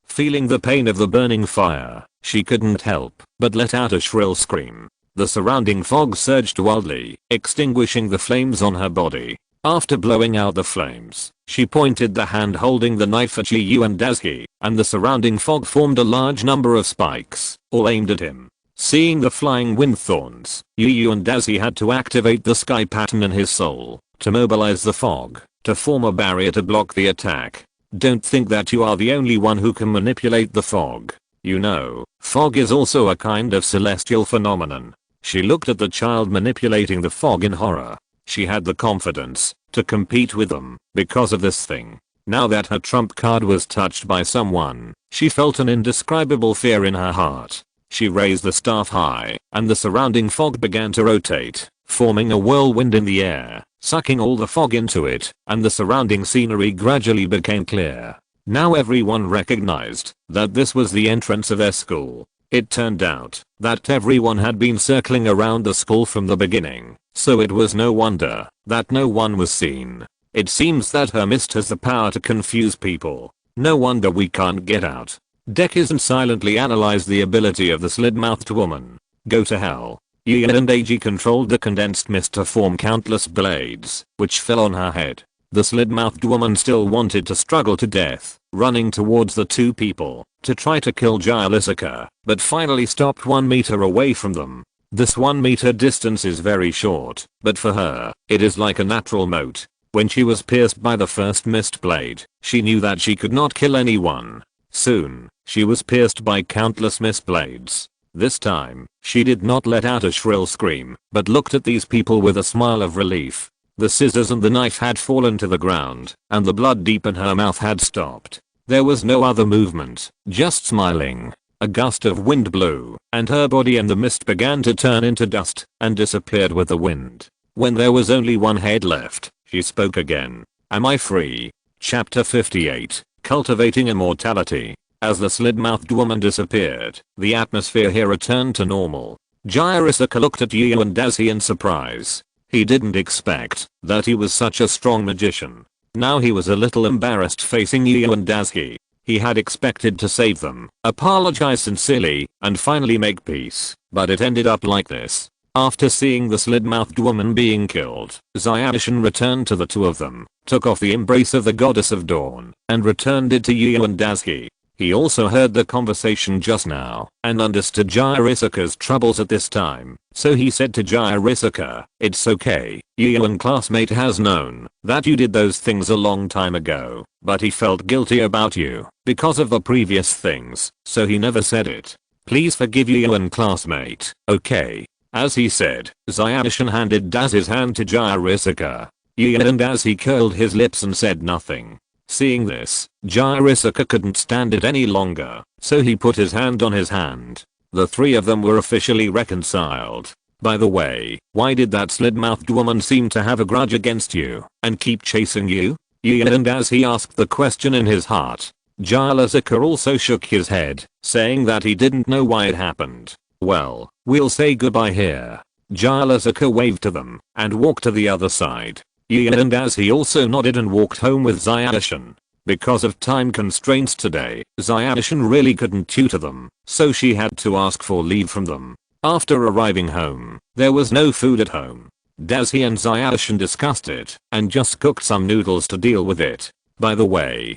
Feeling the pain of the burning fire, she couldn't help but let out a shrill scream. The surrounding fog surged wildly, extinguishing the flames on her body. After blowing out the flames, she pointed the hand holding the knife at Daisuke, and the surrounding fog formed a large number of spikes, all aimed at him. Seeing the flying wind thorns, Daisuke had to activate the sky pattern in his soul to mobilize the fog to form a barrier to block the attack. Don't think that you are the only one who can manipulate the fog. You know, fog is also a kind of celestial phenomenon. She looked at the child manipulating the fog in horror. She had the confidence to compete with them because of this thing. Now that her trump card was touched by someone, she felt an indescribable fear in her heart. She raised the staff high, and the surrounding fog began to rotate, forming a whirlwind in the air, sucking all the fog into it, and the surrounding scenery gradually became clear. Now everyone recognized that this was the entrance of their school. It turned out that everyone had been circling around the school from the beginning, so it was no wonder that no one was seen. It seems that her mist has the power to confuse people. No wonder we can't get out. Dekisugi silently analyzed the ability of the slit-mouthed woman. Go to hell. Gian and Ag controlled the condensed mist to form countless blades, which fell on her head. The slit-mouthed woman still wanted to struggle to death, running towards the two people to try to kill Shizuka, but finally stopped 1 meter away from them. This 1 meter distance is very short, but for her, it is like a natural moat. When she was pierced by the first mist blade, she knew that she could not kill anyone. Soon, She was pierced by countless missed blades. This time, she did not let out a shrill scream, but looked at these people with a smile of relief. The scissors and the knife had fallen to the ground, and the blood deep in her mouth had stopped. There was no other movement, just smiling. A gust of wind blew, and her body and the mist began to turn into dust, and disappeared with the wind. When there was only one head left, she spoke again. Am I free? Chapter 58, Cultivating Immortality. As the slit-mouthed woman disappeared, the atmosphere here returned to normal. Shizuka looked at Yu and Dazi in surprise. He didn't expect that he was such a strong magician. Now he was a little embarrassed facing Yu and Dazi. He had expected to save them, apologize sincerely, and finally make peace, but it ended up like this. After seeing the slit-mouthed woman being killed, Shizuka returned to the two of them, took off the embrace of the goddess of dawn, and returned it to Yu and Dazi. He also heard the conversation just now, and understood Shizuka's troubles at this time, so he said to Shizuka, "It's okay, Yu and classmate has known that you did those things a long time ago, but he felt guilty about you because of the previous things, so he never said it. Please forgive Yu and classmate, okay?" As he said, Shizuka handed Dazi's hand to Shizuka. Yu and Dazi curled his lips and said nothing. Seeing this, Shizuka couldn't stand it any longer, so he put his hand on his hand. The three of them were officially reconciled. By the way, why did that slit-mouthed woman seem to have a grudge against you and keep chasing you? Yu and Dazi asked the question in his heart. Shizuka also shook his head, saying that he didn't know why it happened. Well, we'll say goodbye here. Shizuka waved to them and walked to the other side. Yu and Dazi also nodded and walked home with Shizuka. Because of time constraints today, Shizuka really couldn't tutor them, so she had to ask for leave from them. After arriving home, there was no food at home. Dazi and Shizuka discussed it and just cooked some noodles to deal with it. By the way,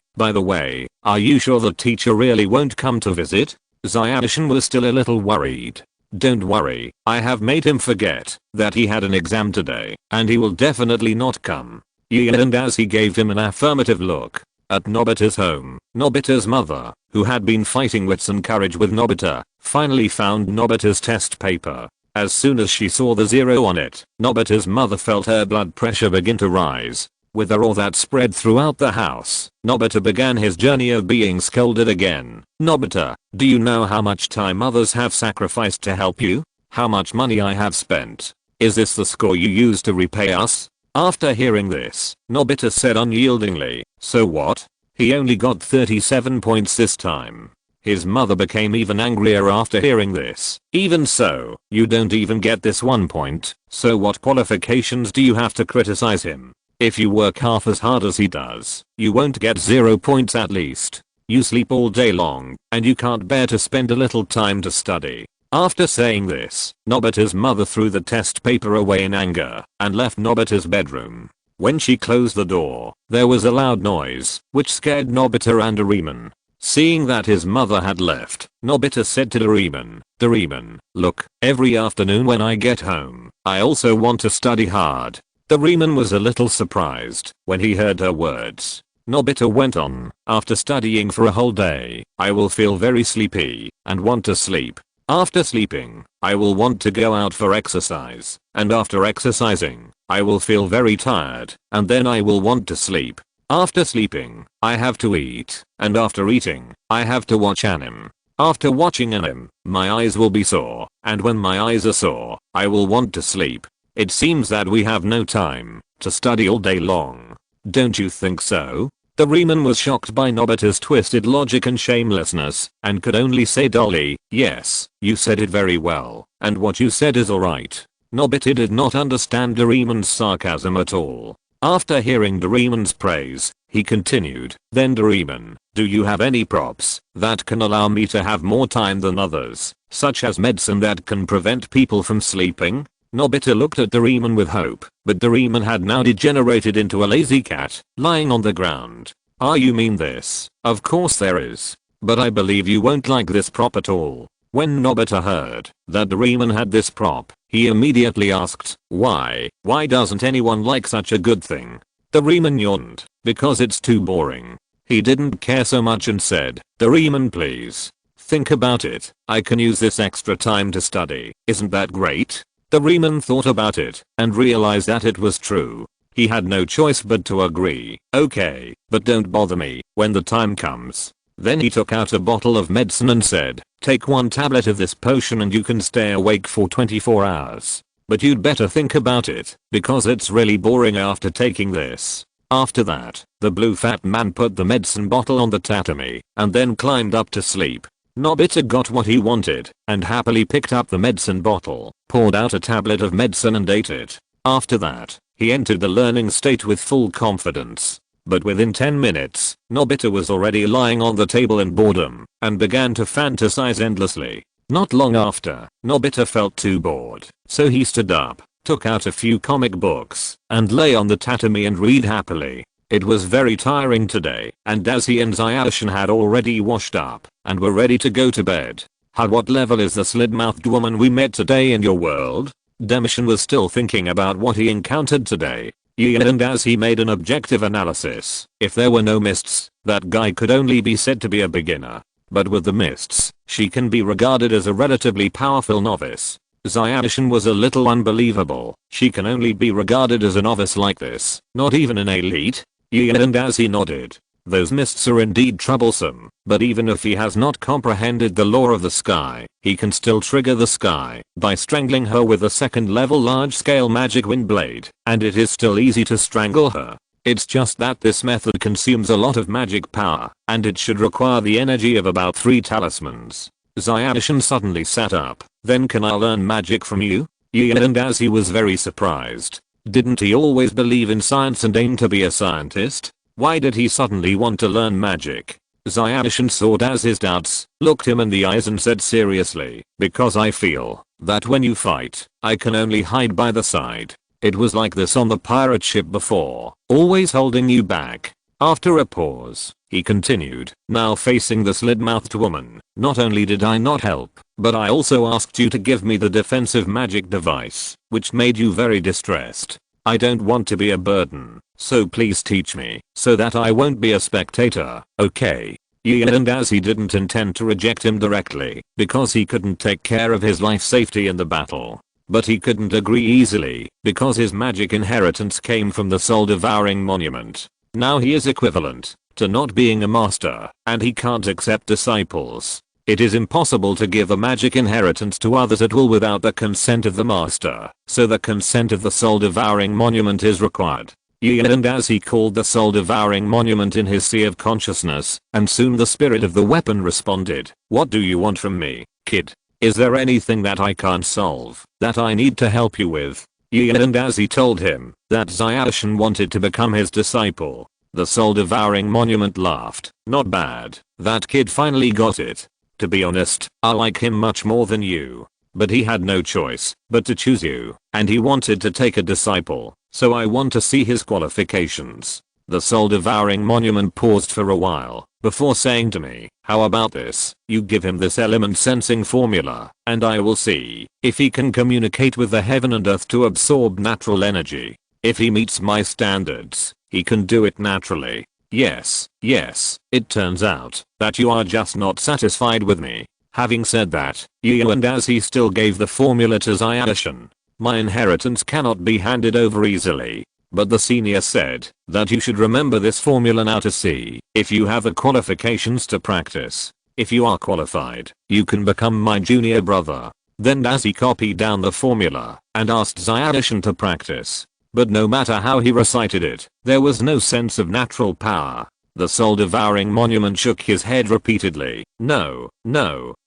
are you sure the teacher really won't come to visit? Shizuka was still a little worried. Don't worry, I have made him forget that he had an exam today, and he will definitely not come. Yu and Dazi gave him an affirmative look. At Nobita's home, Nobita's mother, who had been fighting wits and courage with Nobita, finally found Nobita's test paper. As soon as she saw the 0 on it, Nobita's mother felt her blood pressure begin to rise. With a roar that spread throughout the house, Nobita began his journey of being scolded again. "Nobita, do you know how much time others have sacrificed to help you? How much money I have spent? Is this the score you use to repay us?" After hearing this, Nobita said unyieldingly, "So what? He only got 37 points this time." His mother became even angrier after hearing this. "Even so, you don't even get this 1 point, so what qualifications do you have to criticize him? If you work half as hard as he does, you won't get 0 points at least. You sleep all day long, and you can't bear to spend a little time to study." After saying this, Nobita's mother threw the test paper away in anger and left Nobita's bedroom. When she closed the door, there was a loud noise, which scared Nobita and Doraemon. Seeing that his mother had left, Nobita said to Doraemon, "Doraemon, look, every afternoon when I get home, I also want to study hard." Doraemon was a little surprised when he heard her words. Nobita went on, "After studying for a whole day, I will feel very sleepy and want to sleep. After sleeping, I will want to go out for exercise, and after exercising, I will feel very tired, and then I will want to sleep. After sleeping, I have to eat, and after eating, I have to watch anime. After watching anime, my eyes will be sore, and when my eyes are sore, I will want to sleep. It seems that we have no time to study all day long. Don't you think so?" Doraemon was shocked by Nobita's twisted logic and shamelessness, and could only say dully, "Yes, you said it very well, and what you said is alright." Nobita did not understand Doraemon's sarcasm at all. After hearing Doraemon's praise, he continued, "Then Doraemon, do you have any props that can allow me to have more time than others, such as medicine that can prevent people from sleeping?" Nobita looked at Doraemon with hope, but Doraemon had now degenerated into a lazy cat, lying on the ground. "Ah, you mean this? Of course there is. But I believe you won't like this prop at all." When Nobita heard that Doraemon had this prop, he immediately asked, "Why? Why doesn't anyone like such a good thing?" Doraemon yawned, "Because it's too boring." He didn't care so much and said, Doraemon please. Think about it. I can use this extra time to study. Isn't that great? Doraemon thought about it and realized that it was true. He had no choice but to agree. Okay, but don't bother me when the time comes. Then he took out a bottle of medicine and said, take 1 tablet of this potion and you can stay awake for 24 hours. But you'd better think about it, because it's really boring after taking this. After that, the blue fat man put the medicine bottle on the tatami, and then climbed up to sleep. Nobita got what he wanted, and happily picked up the medicine bottle, poured out a tablet of medicine and ate it. After that, he entered the learning state with full confidence. But within 10 minutes, Nobita was already lying on the table in boredom, and began to fantasize endlessly. Not long after, Nobita felt too bored, so he stood up, took out a few comic books, and lay on the tatami and read happily. It was very tiring today, and as he and Zayashin had already washed up, and were ready to go to bed. What level is the slit-mouthed woman we met today in your world? Demishin was still thinking about what he encountered today. And as he made an objective analysis, if there were no mists, that guy could only be said to be a beginner. But with the mists, she can be regarded as a relatively powerful novice. Zayashin was a little unbelievable. She can only be regarded as a novice like this, not even an elite. And as he nodded, those mists are indeed troublesome, but even if he has not comprehended the law of the sky, he can still trigger the sky by strangling her with a 2nd level large-scale magic wind blade, and it is still easy to strangle her. It's just that this method consumes a lot of magic power, and it should require the energy of about 3 talismans. Zayashin suddenly sat up. Then can I learn magic from you? And as he was very surprised. Didn't he always believe in science and aim to be a scientist? Why did he suddenly want to learn magic? Zayashin saw his doubts, looked him in the eyes and said seriously, because I feel that when you fight, I can only hide by the side. It was like this on the pirate ship before, always holding you back. After a pause, he continued, now facing the slit-mouthed woman, not only did I not help, but I also asked you to give me the defensive magic device, which made you very distressed. I don't want to be a burden, so please teach me, so that I won't be a spectator, okay? And as he didn't intend to reject him directly, because he couldn't take care of his life safety in the battle. But he couldn't agree easily, because his magic inheritance came from the soul-devouring monument. Now he is equivalent to not being a master, and he can't accept disciples. It is impossible to give a magic inheritance to others at will without the consent of the master, so the consent of the soul-devouring monument is required. And as he called the soul-devouring monument in his sea of consciousness, and soon the spirit of the weapon responded, what do you want from me, kid? Is there anything that I can't solve, that I need to help you with? And as he told him that Zayashin wanted to become his disciple, the soul-devouring monument laughed. Not bad, that kid finally got it. To be honest, I like him much more than you. But he had no choice but to choose you, and he wanted to take a disciple, so I want to see his qualifications. The soul-devouring monument paused for a while, before saying to me, how about this, you give him this element sensing formula, and I will see if he can communicate with the heaven and earth to absorb natural energy. If he meets my standards, he can do it naturally. Yes, it turns out that you are just not satisfied with me. Having said that, and as he still gave the formula to Zayashin, my inheritance cannot be handed over easily. But the senior said that you should remember this formula now to see if you have the qualifications to practice. If you are qualified, you can become my junior brother. Then as he copied down the formula and asked Zayashin to practice. But no matter how he recited it, there was no sense of natural power. The soul-devouring monument shook his head repeatedly. No,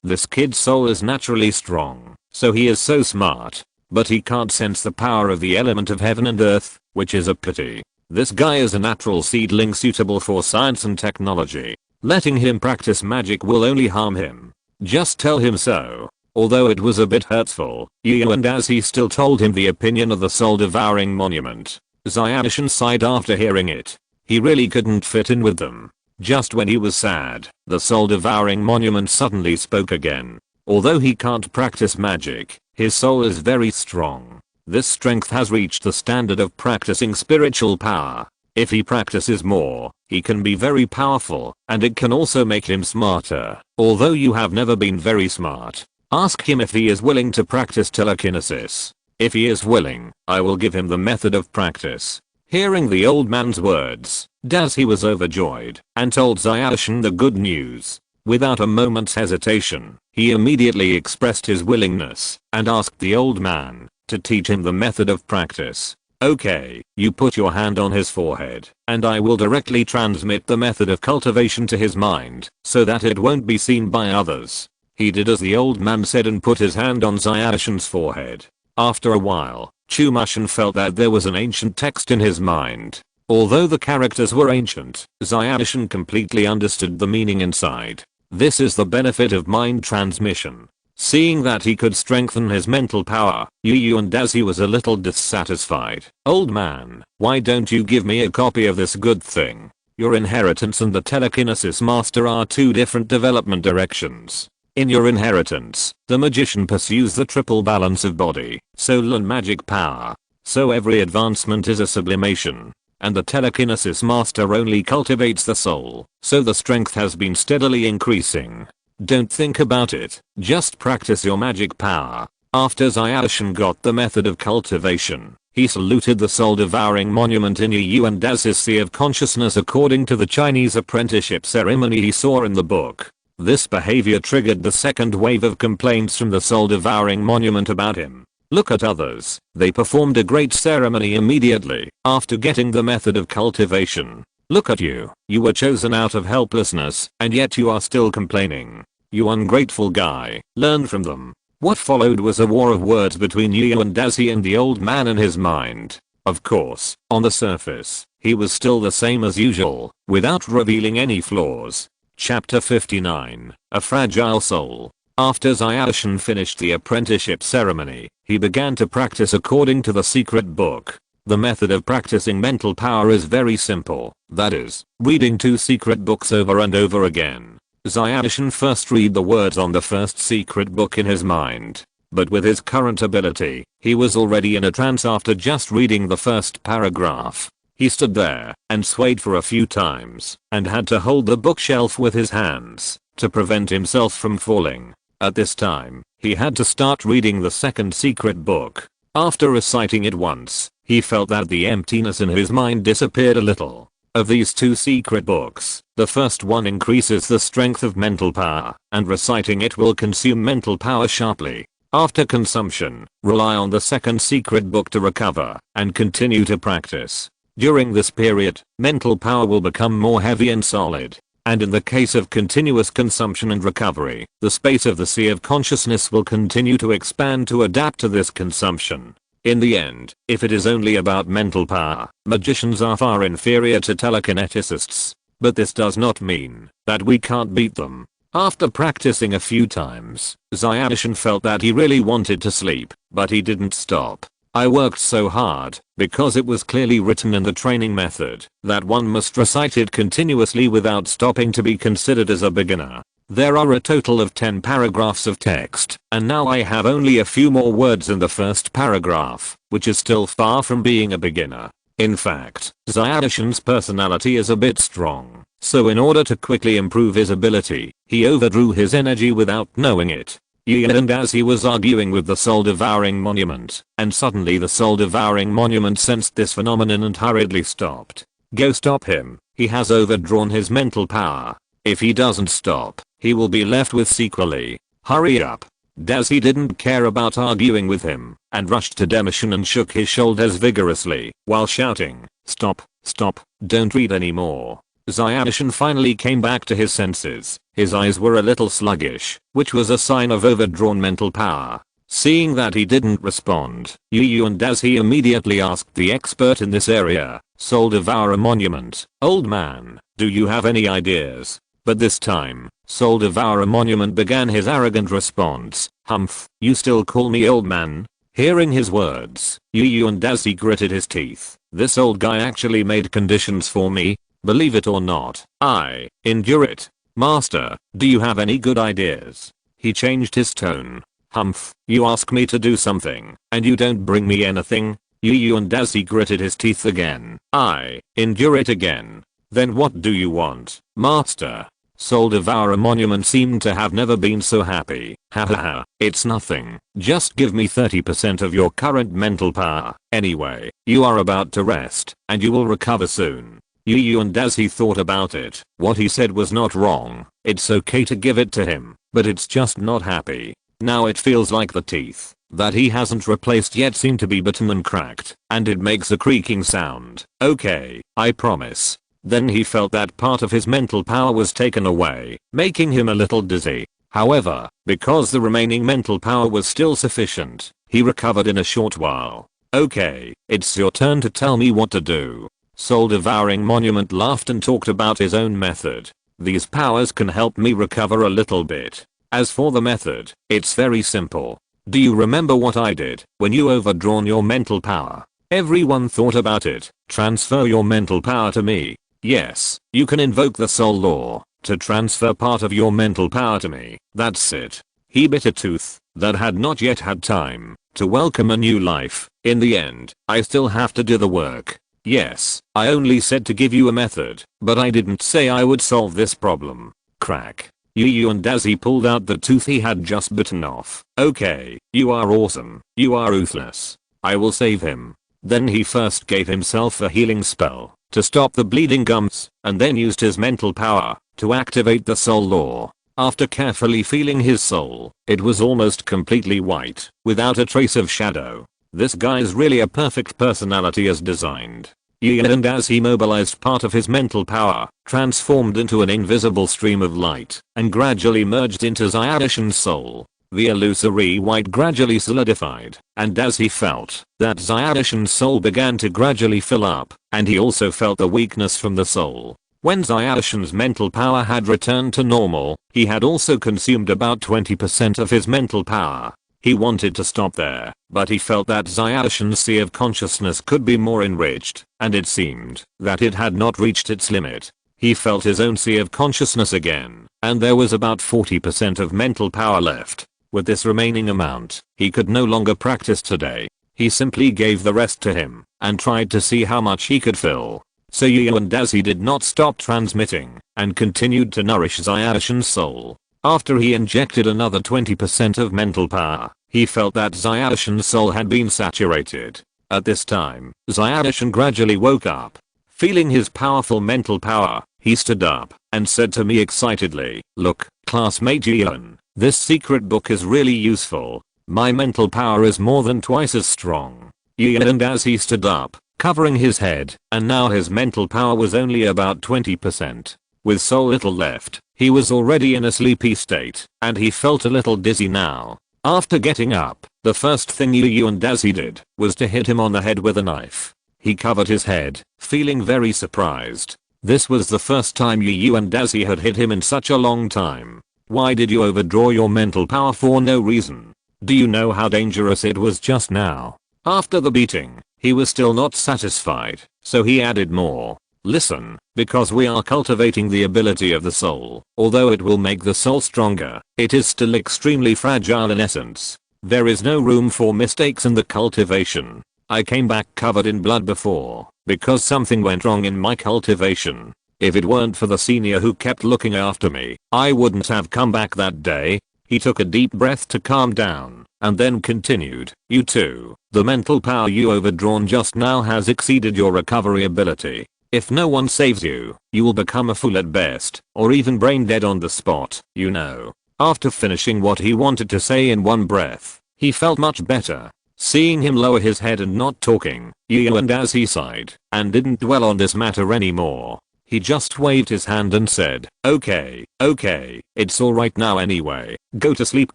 this kid's soul is naturally strong, so he is so smart. But he can't sense the power of the element of heaven and earth, which is a pity. This guy is a natural seedling suitable for science and technology. Letting him practice magic will only harm him. Just tell him so. Although it was a bit hurtful, and as he still told him the opinion of the soul-devouring monument, Zayashin sighed after hearing it. He really couldn't fit in with them. Just when he was sad, the soul-devouring monument suddenly spoke again. Although he can't practice magic, his soul is very strong. This strength has reached the standard of practicing spiritual power. If he practices more, he can be very powerful, and it can also make him smarter. Although you have never been very smart, ask him if he is willing to practice telekinesis. If he is willing, I will give him the method of practice. Hearing the old man's words, Dazi was overjoyed and told Zayashi the good news. Without a moment's hesitation, he immediately expressed his willingness and asked the old man to teach him the method of practice. Okay, you put your hand on his forehead, and I will directly transmit the method of cultivation to his mind, so that it won't be seen by others. He did as the old man said and put his hand on Zayashin's forehead. After a while, Chumashin felt that there was an ancient text in his mind. Although the characters were ancient, Zayashin completely understood the meaning inside. This is the benefit of mind transmission. Seeing that he could strengthen his mental power, Yu and Dazi was a little dissatisfied. Old man, why don't you give me a copy of this good thing? Your inheritance and the telekinesis master are two different development directions. In your inheritance, the magician pursues the triple balance of body, soul and magic power. So every advancement is a sublimation. And the telekinesis master only cultivates the soul, so the strength has been steadily increasing. Don't think about it, just practice your magic power. After Zayashin got the method of cultivation, he saluted the soul-devouring monument in Yu and Dazi's sea of consciousness according to the Chinese apprenticeship ceremony he saw in the book. This behavior triggered the second wave of complaints from the soul-devouring monument about him. Look at others, they performed a great ceremony immediately after getting the method of cultivation. Look at you, you were chosen out of helplessness, and yet you are still complaining. You ungrateful guy, learn from them. What followed was a war of words between Yu and Dazi and the old man in his mind. Of course, on the surface, he was still the same as usual, without revealing any flaws. Chapter 59, A Fragile Soul. After Zayashin finished the apprenticeship ceremony, he began to practice according to the secret book. The method of practicing mental power is very simple, that is, reading two secret books over and over again. Zayashin first read the words on the first secret book in his mind. But with his current ability, he was already in a trance after just reading the first paragraph. He stood there and swayed for a few times and had to hold the bookshelf with his hands to prevent himself from falling. At this time, he had to start reading the second secret book. After reciting it once, he felt that the emptiness in his mind disappeared a little. Of these two secret books, the first one increases the strength of mental power, and reciting it will consume mental power sharply. After consumption, rely on the second secret book to recover, and continue to practice. During this period, mental power will become more heavy and solid. And in the case of continuous consumption and recovery, the space of the sea of consciousness will continue to expand to adapt to this consumption. In the end, if it is only about mental power, magicians are far inferior to telekineticists. But this does not mean that we can't beat them. After practicing a few times, Zayashin felt that he really wanted to sleep, but he didn't stop. I worked so hard, because it was clearly written in the training method, that one must recite it continuously without stopping to be considered as a beginner. There are a total of 10 paragraphs of text, and now I have only a few more words in the first paragraph, which is still far from being a beginner. In fact, Zayashin's personality is a bit strong, so in order to quickly improve his ability, he overdrew his energy without knowing it. And as he was arguing with the soul-devouring monument, and suddenly the soul-devouring monument sensed this phenomenon and hurriedly stopped. Go stop him, he has overdrawn his mental power. If he doesn't stop, he will be left with sequelae. Hurry up. Dazi didn't care about arguing with him, and rushed to Demishin and shook his shoulders vigorously, while shouting, "Stop, stop, don't read anymore." Zayashin finally came back to his senses. His eyes were a little sluggish, which was a sign of overdrawn mental power. Seeing that he didn't respond, Yu and Dazi immediately asked the expert in this area, Soul Devourer Monument, "Old man, do you have any ideas?" But this time, Soul Devourer Monument began his arrogant response, "Humph, you still call me old man?" Hearing his words, Yu and Dazi gritted his teeth. This old guy actually made conditions for me. Believe it or not, I endure it. Master, do you have any good ideas? He changed his tone. "Humph, you ask me to do something, and you don't bring me anything? Yu and Daisy gritted his teeth again. I endure it again. Then what do you want, master? Soul Devourer Monument seemed to have never been so happy. Hahaha, it's nothing. Just give me 30% of your current mental power. Anyway, you are about to rest, and you will recover soon. Yu and Daisy thought about it. What he said was not wrong. It's okay to give it to him, but it's just not happy. Now it feels like the teeth that he hasn't replaced yet seem to be bitten and cracked, and it makes a creaking sound. Okay, I promise. Then he felt that part of his mental power was taken away, making him a little dizzy. However, because the remaining mental power was still sufficient, he recovered in a short while. Okay, it's your turn to tell me what to do. Soul Devouring Monument laughed and talked about his own method. These powers can help me recover a little bit. As for the method, it's very simple. Do you remember what I did when you overdrawn your mental power? Everyone thought about it. Transfer your mental power to me. Yes, you can invoke the soul law to transfer part of your mental power to me. That's it. He bit a tooth that had not yet had time to welcome a new life. In the end, I still have to do the work. Yes, I only said to give you a method, but I didn't say I would solve this problem. Crack. Yu and Daisy pulled out the tooth he had just bitten off. Okay, you are awesome. You are ruthless. I will save him. Then he first gave himself a healing spell to stop the bleeding gums, and then used his mental power to activate the soul law. After carefully feeling his soul, it was almost completely white, without a trace of shadow. This guy's really a perfect personality as designed. And as he mobilized part of his mental power, transformed into an invisible stream of light, and gradually merged into Xiaoshin's soul. The illusory white gradually solidified, and as he felt that Xiaoshin's soul began to gradually fill up, and he also felt the weakness from the soul. When Xiaoshin's mental power had returned to normal, he had also consumed about 20% of his mental power. He wanted to stop there, but he felt that Xiaoshin's sea of consciousness could be more enriched, and it seemed that it had not reached its limit. He felt his own sea of consciousness again, and there was about 40% of mental power left. With this remaining amount, he could no longer practice today. He simply gave the rest to him, and tried to see how much he could fill. So Yu and Daisy did not stop transmitting, and continued to nourish Xiaoshin's soul. After he injected another 20% of mental power, he felt that Xiaoshin's soul had been saturated. At this time, Xiaoshin gradually woke up. Feeling his powerful mental power, he stood up, and said to me excitedly, "Look, classmate Gian. This secret book is really useful. My mental power is more than twice as strong." And as he stood up, covering his head, and now his mental power was only about 20%. With so little left, he was already in a sleepy state, and he felt a little dizzy now. After getting up, the first thing Yu and Daisy did was to hit him on the head with a knife. He covered his head, feeling very surprised. This was the first time Yu and Daisy had hit him in such a long time. Why did you overdraw your mental power for no reason? Do you know how dangerous it was just now? After the beating, he was still not satisfied, so he added more. Listen, because we are cultivating the ability of the soul, although it will make the soul stronger, it is still extremely fragile in essence. There is no room for mistakes in the cultivation. I came back covered in blood before, because something went wrong in my cultivation. If it weren't for the senior who kept looking after me, I wouldn't have come back that day. He took a deep breath to calm down, and then continued, you too, the mental power you overdrawn just now has exceeded your recovery ability. If no one saves you, you will become a fool at best, or even brain dead on the spot, you know. After finishing what he wanted to say in one breath, he felt much better. Seeing him lower his head and not talking, and as he sighed, and didn't dwell on this matter anymore, he just waved his hand and said, okay, it's alright now anyway, go to sleep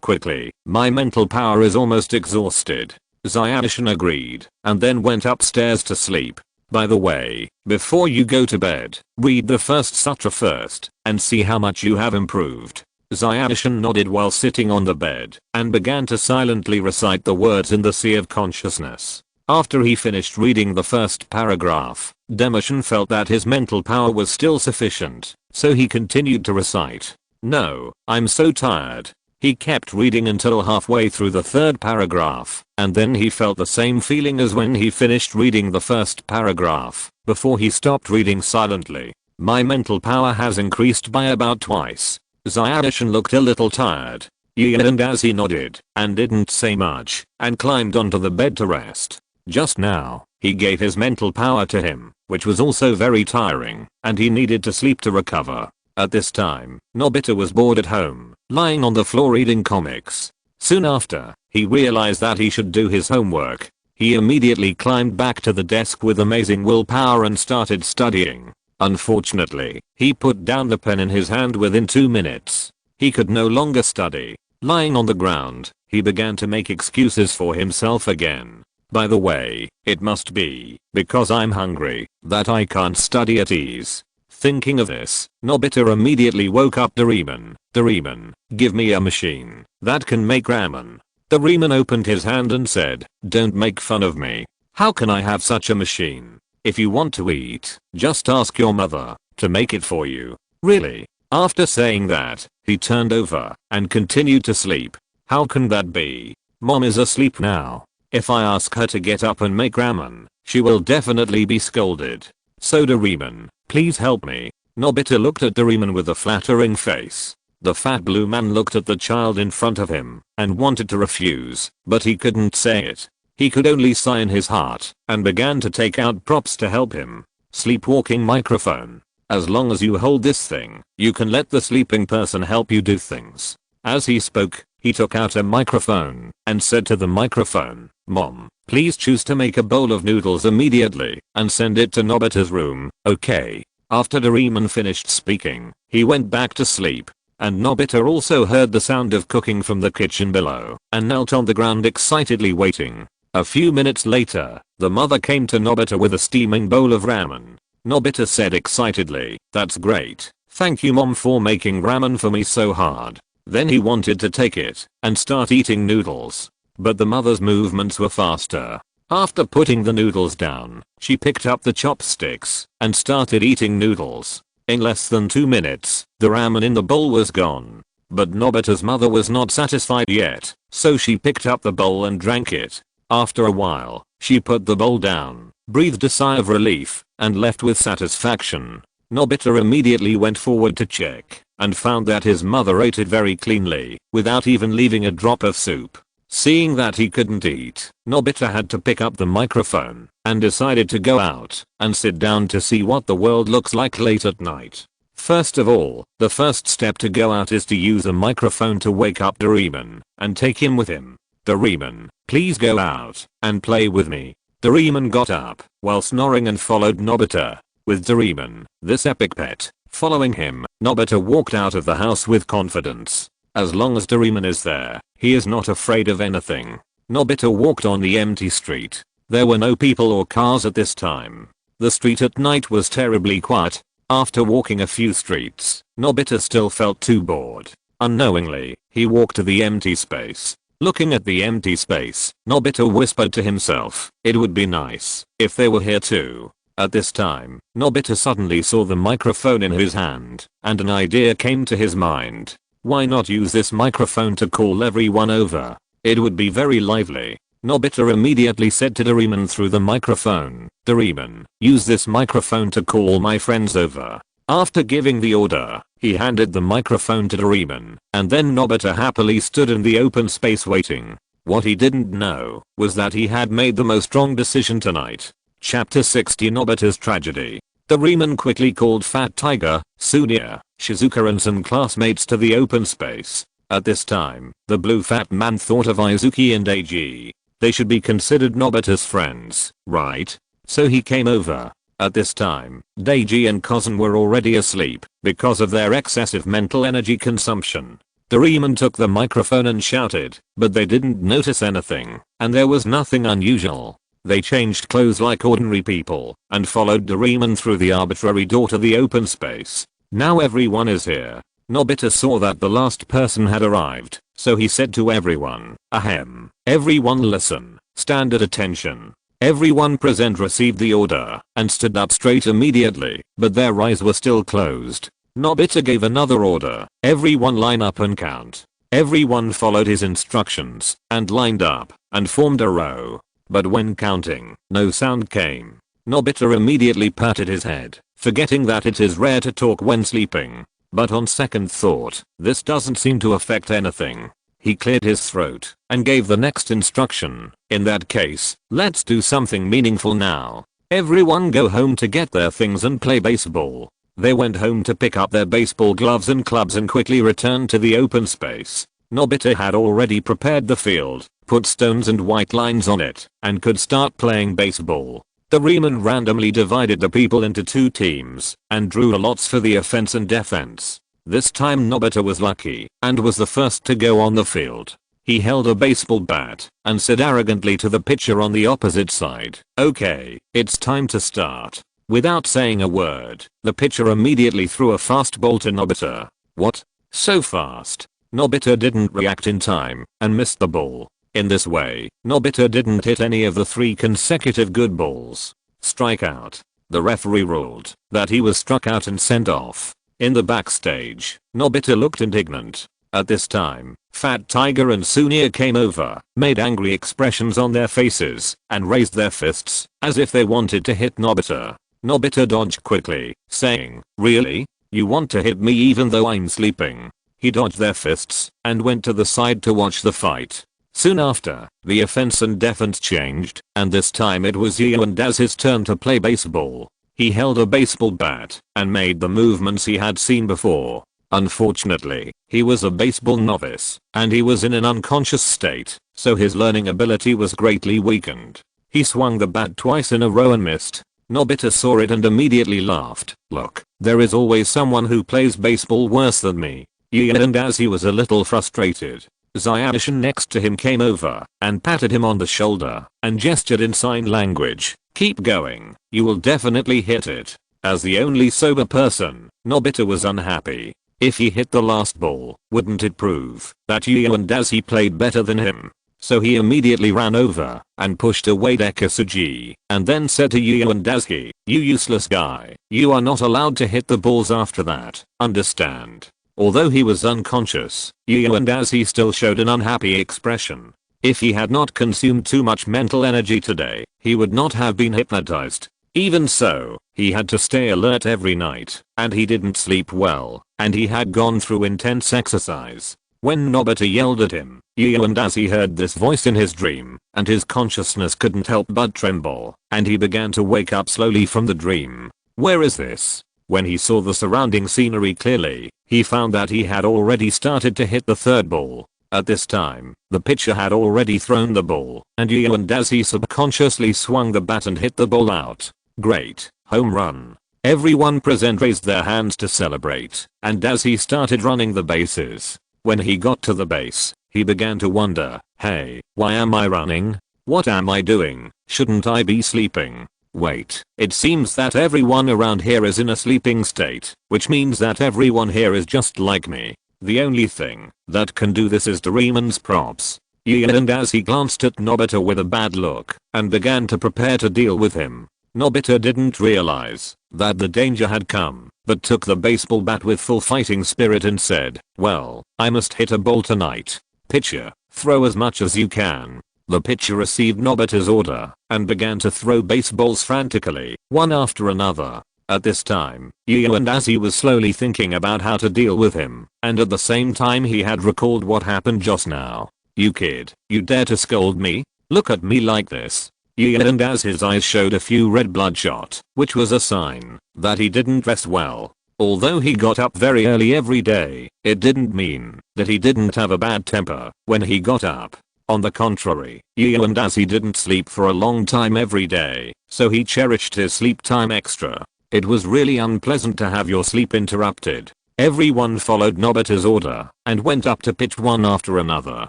quickly, my mental power is almost exhausted. Xiaoshin agreed, and then went upstairs to sleep. By the way, before you go to bed, read the first sutra first, and see how much you have improved. Xiaoshin nodded while sitting on the bed, and began to silently recite the words in the Sea of Consciousness. After he finished reading the first paragraph, Demoshin felt that his mental power was still sufficient, so he continued to recite. No, I'm so tired. He kept reading until halfway through the third paragraph, and then he felt the same feeling as when he finished reading the first paragraph, before he stopped reading silently. My mental power has increased by about twice. Zyadishan looked a little tired. And as he nodded, and didn't say much, and climbed onto the bed to rest. Just now, he gave his mental power to him, which was also very tiring, and he needed to sleep to recover. At this time, Nobita was bored at home, lying on the floor reading comics. Soon after, he realized that he should do his homework. He immediately climbed back to the desk with amazing willpower and started studying. Unfortunately, he put down the pen in his hand within 2 minutes. He could no longer study. Lying on the ground, he began to make excuses for himself again. By the way, it must be because I'm hungry that I can't study at ease. Thinking of this, Nobita immediately woke up Doraemon. Doraemon, give me a machine that can make ramen. Doraemon opened his hand and said, don't make fun of me. How can I have such a machine? If you want to eat, just ask your mother to make it for you. Really? After saying that, he turned over and continued to sleep. How can that be? Mom is asleep now. If I ask her to get up and make ramen, she will definitely be scolded. So Doraemon, please help me. Nobita looked at Doraemon with a flattering face. The fat blue man looked at the child in front of him and wanted to refuse, but he couldn't say it. He could only sigh in his heart and began to take out props to help him. Sleepwalking microphone. As long as you hold this thing, you can let the sleeping person help you do things. As he spoke, he took out a microphone and said to the microphone, Mom, please choose to make a bowl of noodles immediately and send it to Nobita's room, okay? After Doraemon finished speaking, he went back to sleep. And Nobita also heard the sound of cooking from the kitchen below and knelt on the ground excitedly waiting. A few minutes later, the mother came to Nobita with a steaming bowl of ramen. Nobita said excitedly, that's great. Thank you mom for making ramen for me so hard. Then he wanted to take it and start eating noodles. But the mother's movements were faster. After putting the noodles down, she picked up the chopsticks and started eating noodles. In less than 2 minutes, the ramen in the bowl was gone. But Nobita's mother was not satisfied yet, so she picked up the bowl and drank it. After a while, she put the bowl down, breathed a sigh of relief, and left with satisfaction. Nobita immediately went forward to check, and found that his mother ate it very cleanly, without even leaving a drop of soup. Seeing that he couldn't eat, Nobita had to pick up the microphone, and decided to go out, and sit down to see what the world looks like late at night. First of all, the first step to go out is to use a microphone to wake up Doraemon, and take him with him. Doraemon, please go out, and play with me. Doraemon got up, while snoring and followed Nobita. With Doraemon, this epic pet, following him, Nobita walked out of the house with confidence. As long as Doraemon is there, he is not afraid of anything. Nobita walked on the empty street. There were no people or cars at this time. The street at night was terribly quiet. After walking a few streets, Nobita still felt too bored. Unknowingly, he walked to the empty space. Looking at the empty space, Nobita whispered to himself, it would be nice if they were here too. At this time, Nobita suddenly saw the microphone in his hand, and an idea came to his mind. Why not use this microphone to call everyone over? It would be very lively. Nobita immediately said to Doraemon through the microphone, Doraemon, use this microphone to call my friends over. After giving the order, he handed the microphone to Doraemon, and then Nobita happily stood in the open space waiting. What he didn't know was that he had made the most wrong decision tonight. Chapter 60 Nobita's Tragedy. Doraemon quickly called Fat Tiger, Sunia, Shizuka and some classmates to the open space. At this time, the blue fat man thought of Izuki and AG. They should be considered Nobita's friends, right? So he came over. At this time, Daiji and Cousin were already asleep because of their excessive mental energy consumption. Doraemon took the microphone and shouted, but they didn't notice anything, and there was nothing unusual. They changed clothes like ordinary people and followed Doraemon through the arbitrary door to the open space. Now everyone is here. Nobita saw that the last person had arrived, so he said to everyone, ahem, everyone listen, stand at attention. Everyone present received the order and stood up straight immediately, but their eyes were still closed. Nobita gave another order, everyone line up and count. Everyone followed his instructions and lined up and formed a row. But when counting, no sound came. Nobita immediately patted his head, forgetting that it is rare to talk when sleeping. But on second thought, this doesn't seem to affect anything. He cleared his throat and gave the next instruction. In that case, let's do something meaningful now. Everyone go home to get their things and play baseball. They went home to pick up their baseball gloves and clubs and quickly returned to the open space. Nobita had already prepared the field, put stones and white lines on it, and could start playing baseball. Doraemon randomly divided the people into 2 teams and drew lots for the offense and defense. This time Nobita was lucky and was the first to go on the field. He held a baseball bat and said arrogantly to the pitcher on the opposite side, "Okay, it's time to start." Without saying a word, the pitcher immediately threw a fast ball to Nobita. What? So fast? Nobita didn't react in time and missed the ball. In this way, Nobita didn't hit any of the 3 consecutive good balls. Strikeout. The referee ruled that he was struck out and sent off. In the backstage, Nobita looked indignant. At this time, Fat Tiger and Sunia came over, made angry expressions on their faces, and raised their fists, as if they wanted to hit Nobita. Nobita dodged quickly, saying, "Really? You want to hit me even though I'm sleeping?" He dodged their fists, and went to the side to watch the fight. Soon after, the offense and defense changed, and this time it was Gian Daz's turn to play baseball. He held a baseball bat, and made the movements he had seen before. Unfortunately, he was a baseball novice, and he was in an unconscious state, so his learning ability was greatly weakened. He swung the bat twice in a row and missed. Nobita saw it and immediately laughed. "Look, there is always someone who plays baseball worse than me." And as he was a little frustrated, Zyadishan next to him came over and patted him on the shoulder and gestured in sign language. "Keep going, you will definitely hit it." As the only sober person, Nobita was unhappy. If he hit the last ball, wouldn't it prove that Yuandazhi played better than him? So he immediately ran over and pushed away Dekisugi and then said to Yuandazhi, "You useless guy, you are not allowed to hit the balls after that, understand?" Although he was unconscious, Yuandazhi still showed an unhappy expression. If he had not consumed too much mental energy today, he would not have been hypnotized. Even so, he had to stay alert every night, and he didn't sleep well, and he had gone through intense exercise. When Nobita yelled at him, Yuandazhi heard this voice in his dream, and his consciousness couldn't help but tremble, and he began to wake up slowly from the dream. Where is this? When he saw the surrounding scenery clearly, he found that he had already started to hit the 3rd ball. At this time, the pitcher had already thrown the ball, and Yuandazhi subconsciously swung the bat and hit the ball out. Great, home run. Everyone present raised their hands to celebrate, and as he started running the bases, when he got to the base, he began to wonder, "Hey, why am I running? What am I doing? Shouldn't I be sleeping? Wait, it seems that everyone around here is in a sleeping state, which means that everyone here is just like me. The only thing that can do this is Doraemon's props." And as he glanced at Nobita with a bad look and began to prepare to deal with him, Nobita didn't realize that the danger had come, but took the baseball bat with full fighting spirit and said, "Well, I must hit a ball tonight. Pitcher, throw as much as you can." The pitcher received Nobita's order and began to throw baseballs frantically, one after another. At this time, Yuandazhi was slowly thinking about how to deal with him, and at the same time he had recalled what happened just now. "You kid, you dare to scold me? Look at me like this." And as his eyes showed a few red bloodshot, which was a sign that he didn't rest well. Although he got up very early every day, it didn't mean that he didn't have a bad temper when he got up. On the contrary, Yuandazhi didn't sleep for a long time every day, so he cherished his sleep time extra. It was really unpleasant to have your sleep interrupted. Everyone followed Nobita's order and went up to pitch one after another.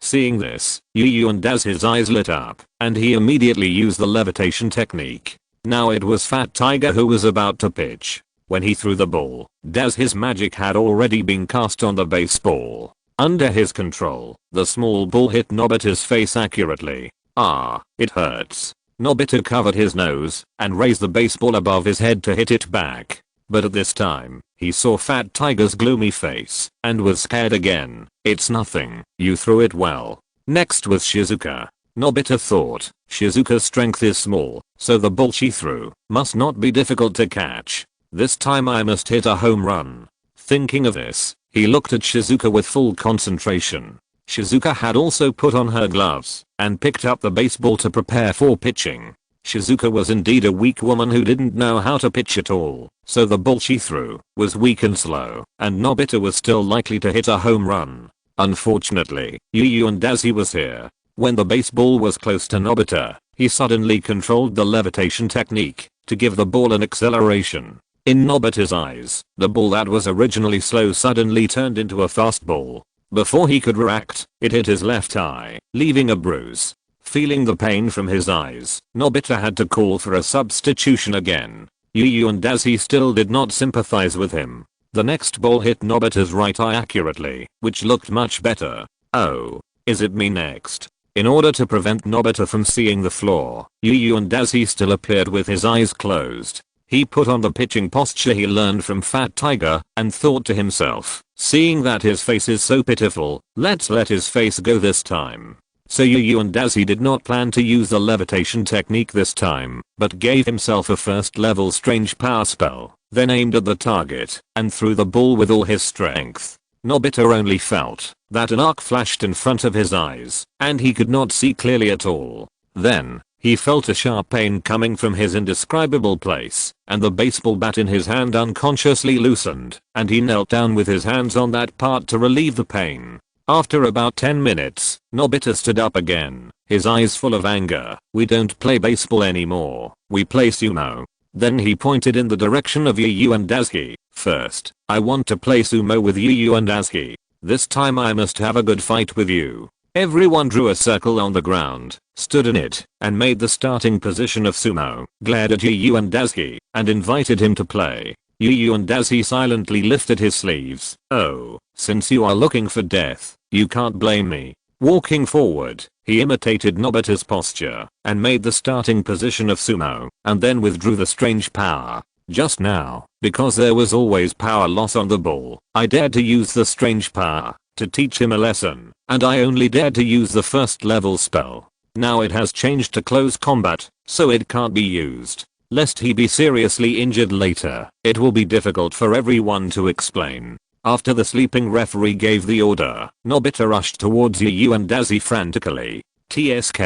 Seeing this, Yuandazhi's eyes lit up, and he immediately used the levitation technique. Now it was Fat Tiger who was about to pitch. When he threw the ball, his magic had already been cast on the baseball. Under his control, the small ball hit Nobita's face accurately. "Ah, it hurts." Nobita covered his nose and raised the baseball above his head to hit it back. But at this time, he saw Fat Tiger's gloomy face and was scared again. It's nothing, you threw it well. Next was Shizuka. Nobita thought, Shizuka's strength is small, so the ball she threw must not be difficult to catch. This time I must hit a home run. Thinking of this, he looked at Shizuka with full concentration. Shizuka had also put on her gloves and picked up the baseball to prepare for pitching. Shizuka was indeed a weak woman who didn't know how to pitch at all, so the ball she threw was weak and slow, and Nobita was still likely to hit a home run. Unfortunately, Yu and Dazi was here. When the baseball was close to Nobita, he suddenly controlled the levitation technique to give the ball an acceleration. In Nobita's eyes, the ball that was originally slow suddenly turned into a fastball. Before he could react, it hit his left eye, leaving a bruise. Feeling the pain from his eyes, Nobita had to call for a substitution again. Yu and Dazi still did not sympathize with him. The next ball hit Nobita's right eye accurately, which looked much better. Oh, is it me next? In order to prevent Nobita from seeing the floor, Yu and Dazi still appeared with his eyes closed. He put on the pitching posture he learned from Fat Tiger and thought to himself, seeing that his face is so pitiful, let's let his face go this time. So Yu and Dazi did not plan to use the levitation technique this time, but gave himself a first level strange power spell, then aimed at the target and threw the ball with all his strength. Nobita only felt that an arc flashed in front of his eyes, and he could not see clearly at all. Then, he felt a sharp pain coming from his indescribable place, and the baseball bat in his hand unconsciously loosened, and he knelt down with his hands on that part to relieve the pain. After about 10 minutes, Nobita stood up again, his eyes full of anger. We don't play baseball anymore, we play sumo. Then he pointed in the direction of Yu and Dazi. First, I want to play sumo with Yu and Dazi. This time I must have a good fight with you. Everyone drew a circle on the ground, stood in it, and made the starting position of sumo, glared at Yu and Dazi, and invited him to play. Yu and Dazi silently lifted his sleeves. Oh, since you are looking for death, you can't blame me. Walking forward, he imitated Nobita's posture, and made the starting position of sumo, and then withdrew the strange power. Just now, because there was always power loss on the ball, I dared to use the strange power to teach him a lesson, and I only dared to use the first level spell. Now it has changed to close combat, so it can't be used. Lest he be seriously injured later, it will be difficult for everyone to explain. After the sleeping referee gave the order, Nobita rushed towards Yu and Dazi frantically. TSK,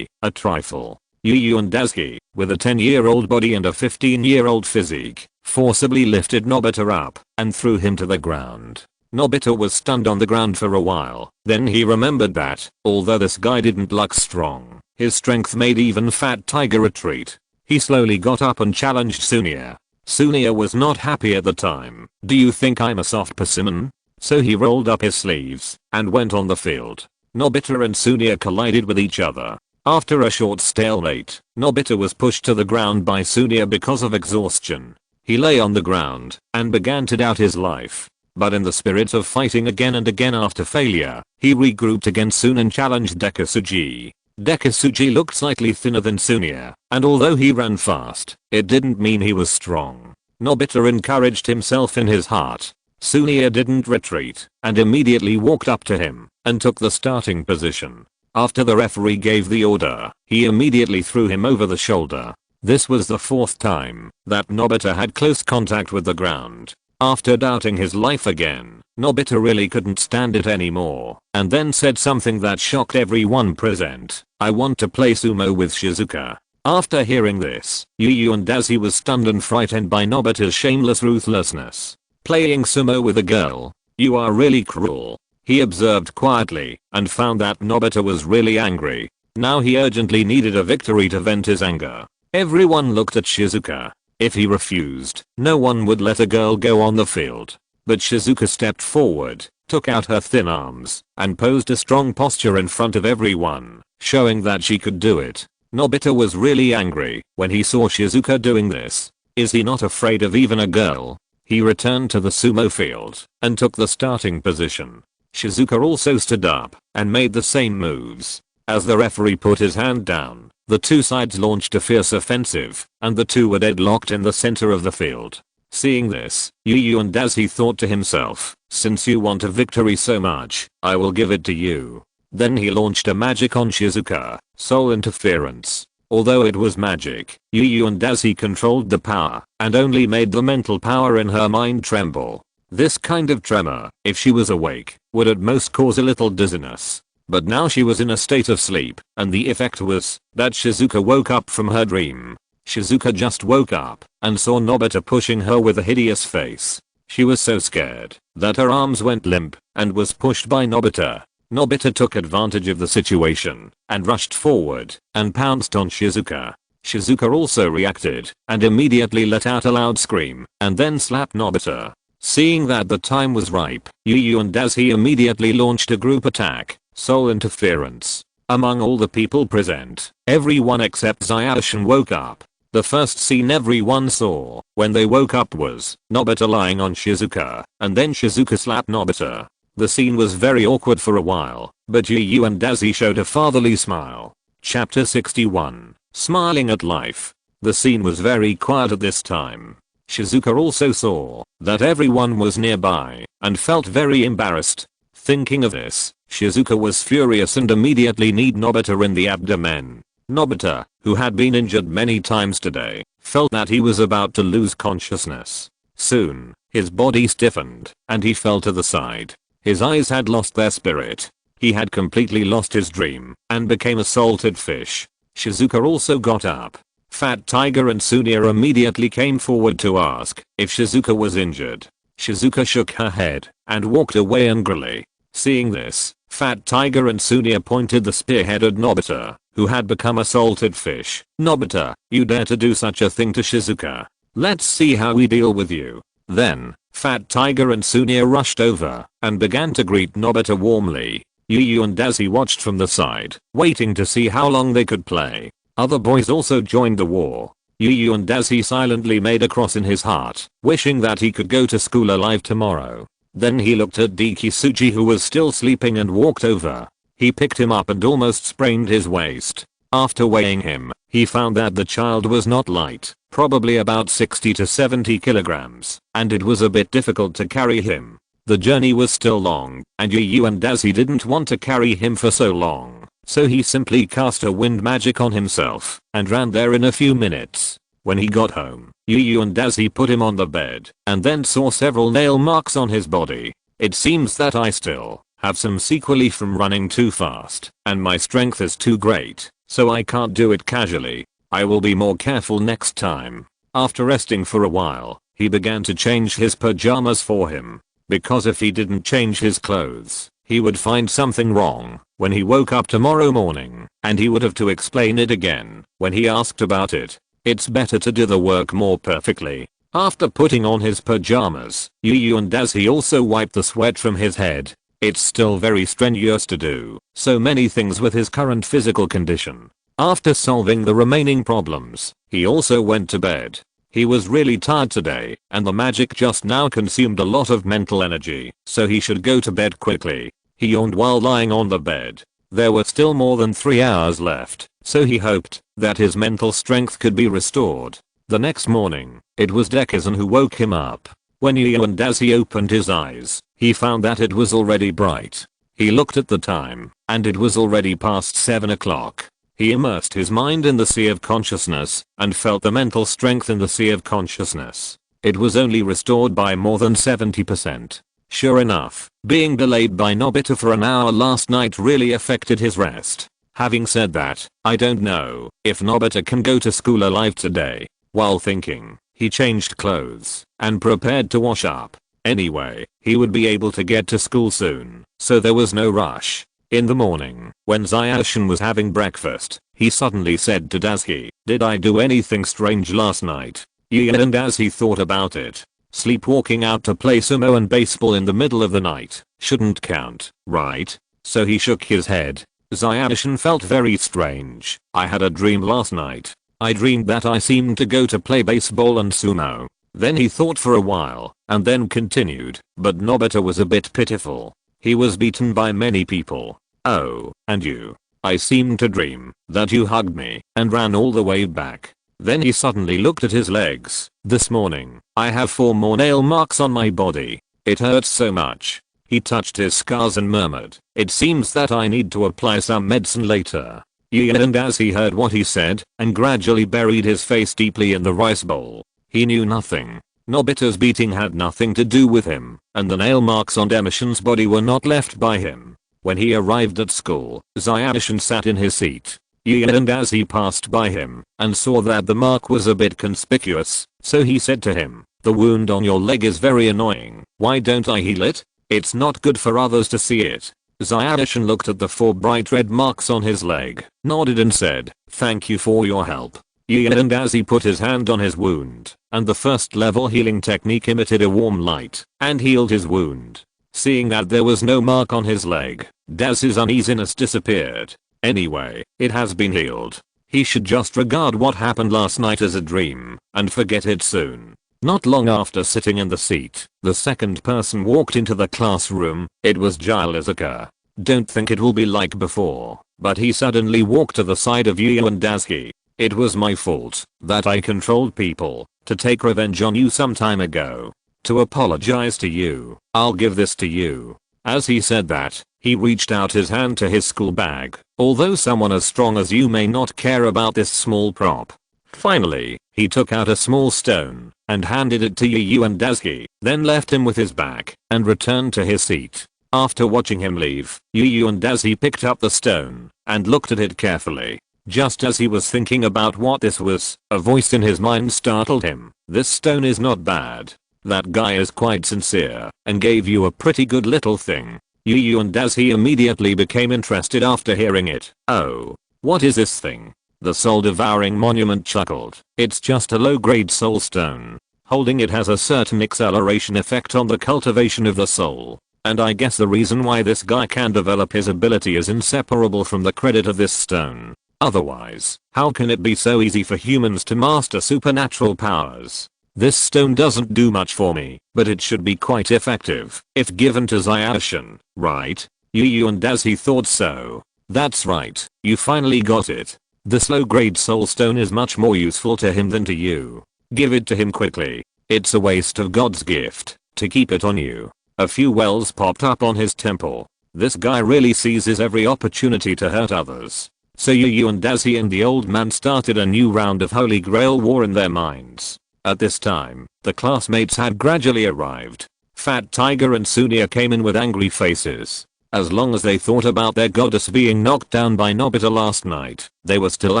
a trifle. Yu and Dazi, with a 10-year-old body and a 15-year-old physique, forcibly lifted Nobita up and threw him to the ground. Nobita was stunned on the ground for a while, then he remembered that, although this guy didn't look strong, his strength made even Fat Tiger retreat. He slowly got up and challenged Sunia. Sunia was not happy at the time. Do you think I'm a soft persimmon? So he rolled up his sleeves and went on the field. Nobita and Sunia collided with each other. After a short stalemate, Nobita was pushed to the ground by Sunia because of exhaustion. He lay on the ground and began to doubt his life. But in the spirit of fighting again and again after failure, he regrouped against Sun and challenged Dekisugi. Dekisugi looked slightly thinner than Sunia, and although he ran fast, it didn't mean he was strong. Nobita encouraged himself in his heart. Sunia didn't retreat, and immediately walked up to him, and took the starting position. After the referee gave the order, he immediately threw him over the shoulder. This was the fourth time that Nobita had close contact with the ground. After doubting his life again, Nobita really couldn't stand it anymore, and then said something that shocked everyone present. I want to play sumo with Shizuka. After hearing this, Yu and Dazi was stunned and frightened by Nobita's shameless ruthlessness. Playing sumo with a girl? You are really cruel. He observed quietly, and found that Nobita was really angry. Now he urgently needed a victory to vent his anger. Everyone looked at Shizuka. If he refused, no one would let a girl go on the field. But Shizuka stepped forward, took out her thin arms, and posed a strong posture in front of everyone, showing that she could do it. Nobita was really angry when he saw Shizuka doing this. Is he not afraid of even a girl? He returned to the sumo field and took the starting position. Shizuka also stood up and made the same moves. As the referee put his hand down, the two sides launched a fierce offensive, and the two were deadlocked in the center of the field. Seeing this, Yu and Dazi thought to himself, since you want a victory so much, I will give it to you. Then he launched a magic on Shizuka, soul interference. Although it was magic, Yu and Dazi controlled the power, and only made the mental power in her mind tremble. This kind of tremor, if she was awake, would at most cause a little dizziness. But now she was in a state of sleep, and the effect was that Shizuka woke up from her dream. Shizuka just woke up and saw Nobita pushing her with a hideous face. She was so scared that her arms went limp and was pushed by Nobita. Nobita took advantage of the situation and rushed forward and pounced on Shizuka. Shizuka also reacted and immediately let out a loud scream and then slapped Nobita. Seeing that the time was ripe, Yu and Dazi immediately launched a group attack, soul interference. Among all the people present, everyone except Zayashi woke up. The first scene everyone saw when they woke up was Nobita lying on Shizuka, and then Shizuka slapped Nobita. The scene was very awkward for a while, but Yu and Dazi showed a fatherly smile. Chapter 61. Smiling at life. The scene was very quiet at this time. Shizuka also saw that everyone was nearby and felt very embarrassed. Thinking of this, Shizuka was furious and immediately kneed Nobita in the abdomen. Nobita, who had been injured many times today, felt that he was about to lose consciousness. Soon, his body stiffened, and he fell to the side. His eyes had lost their spirit. He had completely lost his dream, and became a salted fish. Shizuka also got up. Fat Tiger and Sunia immediately came forward to ask if Shizuka was injured. Shizuka shook her head, and walked away angrily. Seeing this, Fat Tiger and Sunia pointed the spearhead at Nobita, who had become a salted fish. Nobita, you dare to do such a thing to Shizuka? Let's see how we deal with you. Then, Fat Tiger and Sunia rushed over and began to greet Nobita warmly. Yu and Dazi watched from the side, waiting to see how long they could play. Other boys also joined the war. Yu and Dazi silently made a cross in his heart, wishing that he could go to school alive tomorrow. Then he looked at Dekisugi, who was still sleeping, and walked over. He picked him up and almost sprained his waist. After weighing him, he found that the child was not light, probably about 60 to 70 kilograms, and it was a bit difficult to carry him. The journey was still long, and Yu and Dazi didn't want to carry him for so long, so he simply cast a wind magic on himself and ran there in a few minutes. When he got home, Yu and Dazi put him on the bed and then saw several nail marks on his body. It seems that I still have some sequelae from running too fast, and my strength is too great, so I can't do it casually. I will be more careful next time. After resting for a while, he began to change his pajamas for him, because if he didn't change his clothes, he would find something wrong when he woke up tomorrow morning, and he would have to explain it again when he asked about it. It's better to do the work more perfectly. After putting on his pajamas, Yu and Dazi also wiped the sweat from his head. It's still very strenuous to do so many things with his current physical condition. After solving the remaining problems, he also went to bed. He was really tired today, and the magic just now consumed a lot of mental energy, so he should go to bed quickly. He yawned while lying on the bed. There were still more than 3 hours left, so he hoped that his mental strength could be restored. The next morning, it was Dekisugi who woke him up. When Yu and Dazi opened his eyes, he found that it was already bright. He looked at the time, and it was already past 7 o'clock. He immersed his mind in the sea of consciousness and felt the mental strength in the sea of consciousness. It was only restored by more than 70%. Sure enough, being delayed by Nobita for an hour last night really affected his rest. Having said that, I don't know if Nobita can go to school alive today. While thinking, he changed clothes and prepared to wash up. Anyway, he would be able to get to school soon, so there was no rush. In the morning, when Zayashi was having breakfast, he suddenly said to Dazi, "Did I do anything strange last night?" Yu and Dazi thought about it. Sleepwalking out to play sumo and baseball in the middle of the night shouldn't count, right? So he shook his head. Zayashi felt very strange. "I had a dream last night. I dreamed that I seemed to go to play baseball and sumo." Then he thought for a while, and then continued, "But Nobita was a bit pitiful. He was beaten by many people. Oh, and you. I seemed to dream that you hugged me and ran all the way back." Then he suddenly looked at his legs. This morning, I have 4 more nail marks on my body. It hurts so much. He touched his scars and murmured, it seems that I need to apply some medicine later. And as he heard what he said, and gradually buried his face deeply in the rice bowl, he knew nothing. Nobita's beating had nothing to do with him, and the nail marks on Emerson's body were not left by him. When he arrived at school, Emerson sat in his seat. And as he passed by him, and saw that the mark was a bit conspicuous, so he said to him, the wound on your leg is very annoying, why don't I heal it? It's not good for others to see it. Emerson looked at the 4 bright red marks on his leg, nodded and said, thank you for your help. And as he put his hand on his wound, and the first level healing technique emitted a warm light, and healed his wound. Seeing that there was no mark on his leg, Daz's uneasiness disappeared. Anyway, it has been healed. He should just regard what happened last night as a dream, and forget it soon. Not long after sitting in the seat, the second person walked into the classroom. It was Shizuka. Don't think it will be like before, but he suddenly walked to the side of Yu and Dazuki. It was my fault that I controlled people to take revenge on you some time ago. To apologize to you, I'll give this to you. As he said that, he reached out his hand to his school bag, although someone as strong as you may not care about this small prop. Finally, he took out a small stone and handed it to Yu and Dazuki, then left him with his back and returned to his seat. After watching him leave, Yu and Dazuki picked up the stone and looked at it carefully. Just as he was thinking about what this was, a voice in his mind startled him. This stone is not bad. That guy is quite sincere and gave you a pretty good little thing. Yu and Dazuki immediately became interested after hearing it. Oh, what is this thing? The soul-devouring monument chuckled. It's just a low-grade soul stone. Holding it has a certain acceleration effect on the cultivation of the soul. And I guess the reason why this guy can develop his ability is inseparable from the credit of this stone. Otherwise, how can it be so easy for humans to master supernatural powers? This stone doesn't do much for me, but it should be quite effective if given to Zayarshan, right? Yu and Dazuki thought so. That's right, you finally got it. This low-grade soul stone is much more useful to him than to you. Give it to him quickly. It's a waste of God's gift to keep it on you. A few wells popped up on his temple. This guy really seizes every opportunity to hurt others. So Yu and Dazuki and the old man started a new round of Holy Grail war in their minds. At this time, the classmates had gradually arrived. Fat Tiger and Sunia came in with angry faces. As long as they thought about their goddess being knocked down by Nobita last night, they were still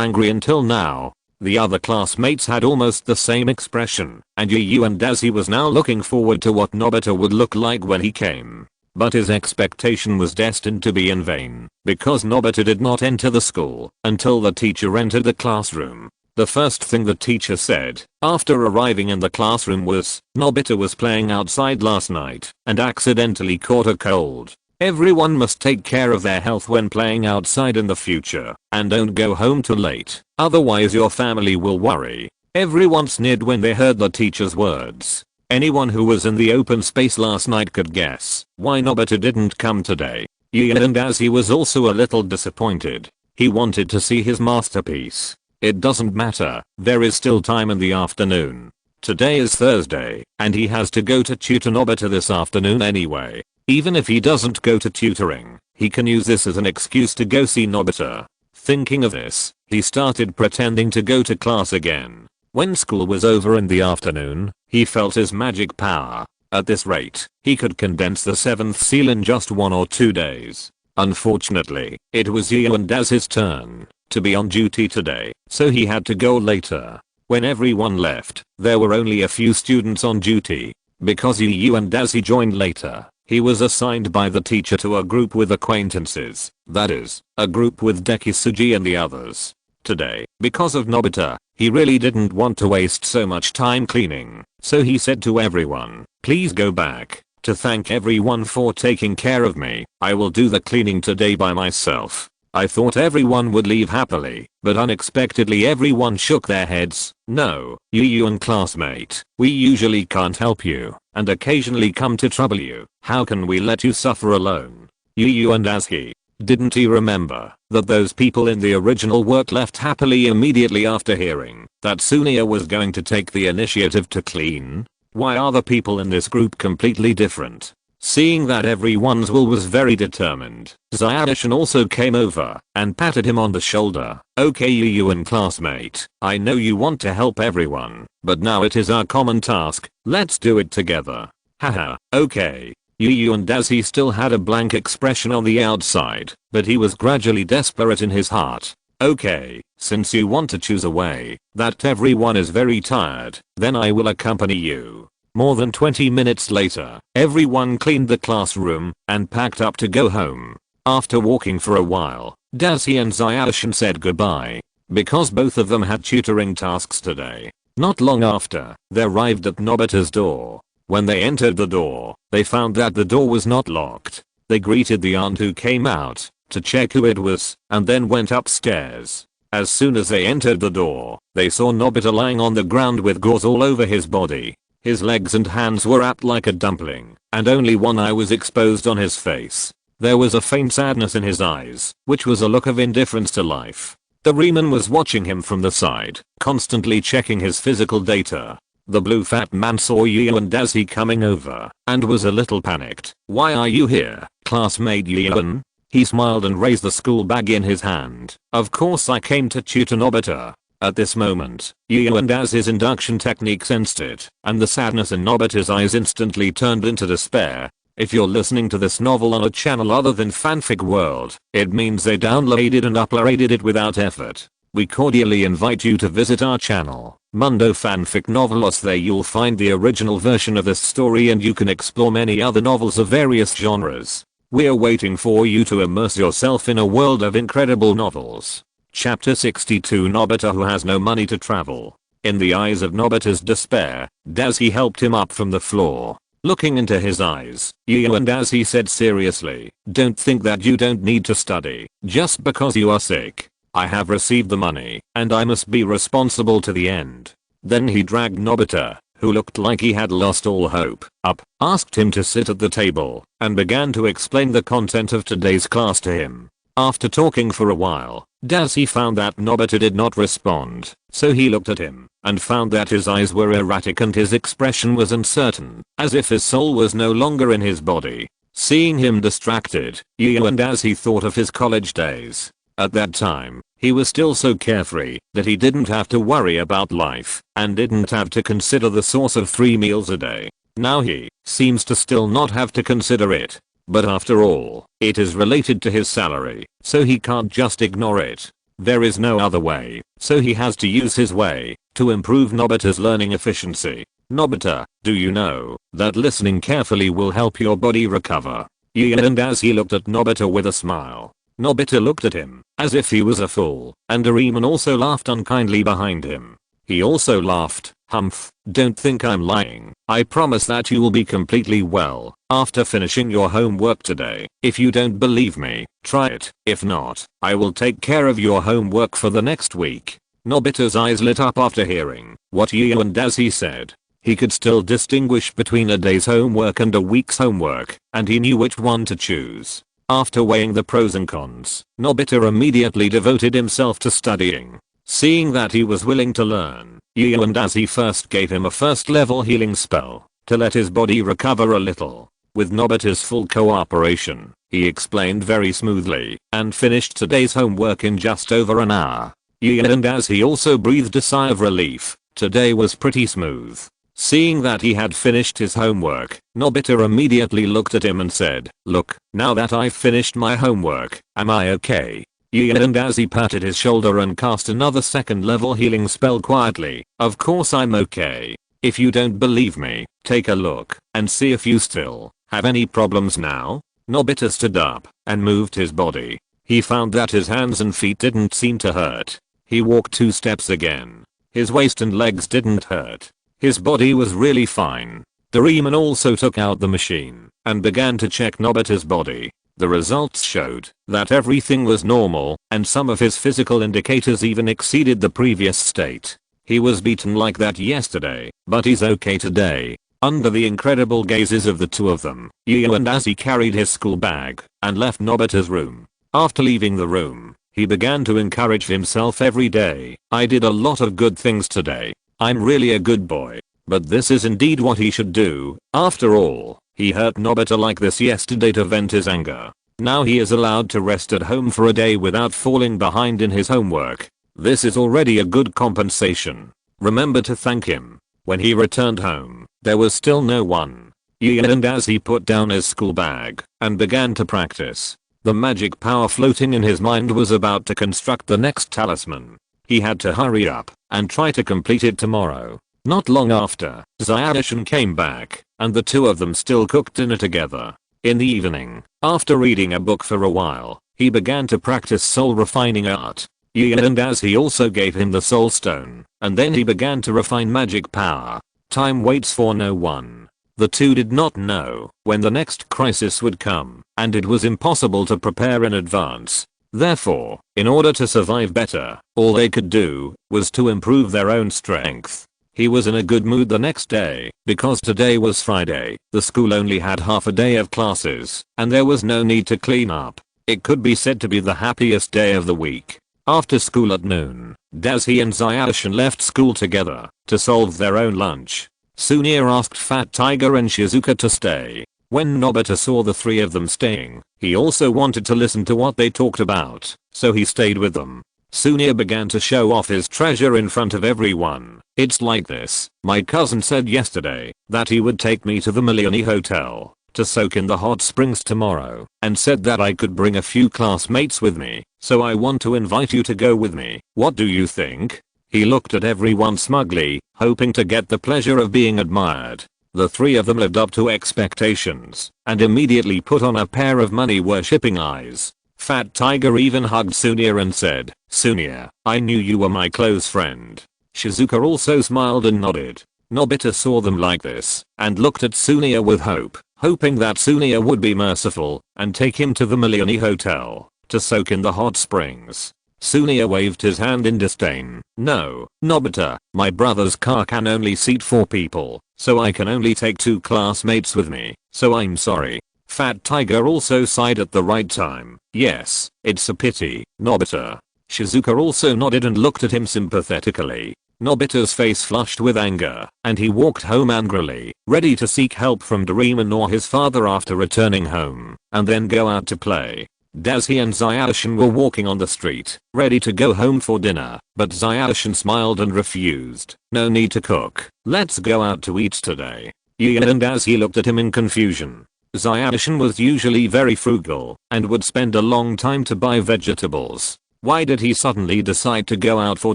angry until now. The other classmates had almost the same expression, and Yu and Dazuki was now looking forward to what Nobita would look like when he came. But his expectation was destined to be in vain, because Nobita did not enter the school until the teacher entered the classroom. The first thing the teacher said after arriving in the classroom was, Nobita was playing outside last night and accidentally caught a cold. Everyone must take care of their health when playing outside in the future, and don't go home too late, otherwise your family will worry. Everyone sneered when they heard the teacher's words. Anyone who was in the open space last night could guess why Nobita didn't come today. And as he was also a little disappointed. He wanted to see his masterpiece. It doesn't matter, there is still time in the afternoon. Today is Thursday, and he has to go to tutor Nobita this afternoon anyway. Even if he doesn't go to tutoring, he can use this as an excuse to go see Nobita. Thinking of this, he started pretending to go to class again. When school was over in the afternoon, he felt his magic power. At this rate, he could condense the 7th seal in just 1 or 2 days. Unfortunately, it was Yu and Daz's turn to be on duty today, so he had to go later. When everyone left, there were only a few students on duty. Because Yu and Dazuki joined later, he was assigned by the teacher to a group with acquaintances, that is, a group with Dekisugi and the others. Today, because of Nobita, he really didn't want to waste so much time cleaning, so he said to everyone, please go back. To thank everyone for taking care of me, I will do the cleaning today by myself. I thought everyone would leave happily, but unexpectedly everyone shook their heads. No, Yu and classmate, we usually can't help you, and occasionally come to trouble you. How can we let you suffer alone? Yu and Dazuki. Didn't he remember that those people in the original work left happily immediately after hearing that Sunia was going to take the initiative to clean? Why are the people in this group completely different? Seeing that everyone's will was very determined, Zyadishan also came over and patted him on the shoulder. Okay, you and classmate, I know you want to help everyone, but now it is our common task, let's do it together. Haha, okay. Yu and Dazi still had a blank expression on the outside, but he was gradually desperate in his heart. Okay, since you want to choose a way that everyone is very tired, then I will accompany you. More than 20 minutes later, everyone cleaned the classroom and packed up to go home. After walking for a while, Dazi and Zyadishan said goodbye, because both of them had tutoring tasks today. Not long after, they arrived at Nobita's door. When they entered the door, they found that the door was not locked. They greeted the aunt who came out to check who it was, and then went upstairs. As soon as they entered the door, they saw Nobita lying on the ground with gauze all over his body. His legs and hands were wrapped like a dumpling, and only one eye was exposed on his face. There was a faint sadness in his eyes, which was a look of indifference to life. Doraemon was watching him from the side, constantly checking his physical data. The blue fat man saw Yu and Dazi coming over, and was a little panicked. Why are you here, classmate Yuan? He smiled and raised the school bag in his hand. Of course I came to tutor Nobita. At this moment, Yu and Dazi's induction technique sensed it, and the sadness in Nobita's eyes instantly turned into despair. If you're listening to this novel on a channel other than Fanfic World, it means they downloaded and uploaded it without effort. We cordially invite you to visit our channel, Mundo Fanfic Novelos. There you'll find the original version of this story and you can explore many other novels of various genres. We're waiting for you to immerse yourself in a world of incredible novels. Chapter 62, Nobita who has no money to travel. In the eyes of Nobita's despair, Dazi helped him up from the floor. Looking into his eyes, Yu and Dazi said seriously, don't think that you don't need to study just because you are sick. I have received the money, and I must be responsible to the end. Then he dragged Nobita, who looked like he had lost all hope, up, asked him to sit at the table, and began to explain the content of today's class to him. After talking for a while, Dazi found that Nobita did not respond, so he looked at him, and found that his eyes were erratic and his expression was uncertain, as if his soul was no longer in his body. Seeing him distracted, Yu and Dazi thought of his college days. At that time, he was still so carefree that he didn't have to worry about life and didn't have to consider the source of 3 meals a day. Now he seems to still not have to consider it. But after all, it is related to his salary, so he can't just ignore it. There is no other way, so he has to use his way to improve Nobita's learning efficiency. Nobita, do you know that listening carefully will help your body recover? Yu and Dazi looked at Nobita with a smile. Nobita looked at him as if he was a fool, and Doraemon also laughed unkindly behind him. He also laughed. Humph, don't think I'm lying. I promise that you will be completely well after finishing your homework today. If you don't believe me, try it. If not, I will take care of your homework for the next week. Nobita's eyes lit up after hearing what Yu and Dazi said. He could still distinguish between a day's homework and a week's homework, and he knew which one to choose. After weighing the pros and cons, Nobita immediately devoted himself to studying. Seeing that he was willing to learn, Yu and Dazi first gave him a first level healing spell to let his body recover a little. With Nobita's full cooperation, he explained very smoothly and finished today's homework in just over an hour. Yu and Dazi also breathed a sigh of relief. Today was pretty smooth. Seeing that he had finished his homework, Nobita immediately looked at him and said, look, now that I've finished my homework, am I okay? Yu and Dazi patted his shoulder and cast another second level healing spell quietly. Of course I'm okay. If you don't believe me, take a look and see if you still have any problems now. Nobita stood up and moved his body. He found that his hands and feet didn't seem to hurt. He walked 2 steps again. His waist and legs didn't hurt. His body was really fine. Doraemon also took out the machine and began to check Nobita's body. The results showed that everything was normal, and some of his physical indicators even exceeded the previous state. He was beaten like that yesterday, but he's okay today. Under the incredible gazes of the two of them, Yu and Dazi carried his school bag and left Nobita's room. After leaving the room, he began to encourage himself every day. I did a lot of good things today. I'm really a good boy. But this is indeed what he should do. After all, he hurt Nobita like this yesterday to vent his anger. Now he is allowed to rest at home for a day without falling behind in his homework. This is already a good compensation. Remember to thank him. When he returned home, there was still no one. And as he put down his school bag and began to practice, the magic power floating in his mind was about to construct the next talisman. He had to hurry up and try to complete it tomorrow. Not long after, Zyadishan came back, and the two of them still cooked dinner together. In the evening, after reading a book for a while, he began to practice soul refining art. And as he also gave him the soul stone, and then he began to refine magic power. Time waits for no one. The two did not know when the next crisis would come, and it was impossible to prepare in advance. Therefore, in order to survive better, all they could do was to improve their own strength. He was in a good mood the next day, because today was Friday, the school only had half a day of classes, and there was no need to clean up. It could be said to be the happiest day of the week. After school at noon, Dashi and Zyadishan left school together to solve their own lunch. Sunia asked Fat Tiger and Shizuka to stay. When Nobita saw the three of them staying, he also wanted to listen to what they talked about, so he stayed with them. Sunia began to show off his treasure in front of everyone. It's like this. My cousin said yesterday that he would take me to the Millionaire Hotel to soak in the hot springs tomorrow, and said that I could bring a few classmates with me, so I want to invite you to go with me. What do you think? He looked at everyone smugly, hoping to get the pleasure of being admired. The three of them lived up to expectations, and immediately put on a pair of money-worshipping eyes. Fat Tiger even hugged Sunia and said, "Sunia, I knew you were my close friend." Shizuka also smiled and nodded. Nobita saw them like this, and looked at Sunia with hope, hoping that Sunia would be merciful, and take him to the Millionaire Hotel, to soak in the hot springs. Sunia waved his hand in disdain. "No, Nobita, my brother's car can only seat 4 people, so I can only take 2 classmates with me, so I'm sorry." Fat Tiger also sighed at the right time. "Yes, it's a pity, Nobita." Shizuka also nodded and looked at him sympathetically. Nobita's face flushed with anger, and he walked home angrily, ready to seek help from Doraemon or his father after returning home, and then go out to play. Dashi and Zyadishan were walking on the street, ready to go home for dinner, but Zyadishan smiled and refused. "No need to cook. Let's go out to eat today." And as he looked at him in confusion. Zyadishan was usually very frugal, and would spend a long time to buy vegetables. Why did he suddenly decide to go out for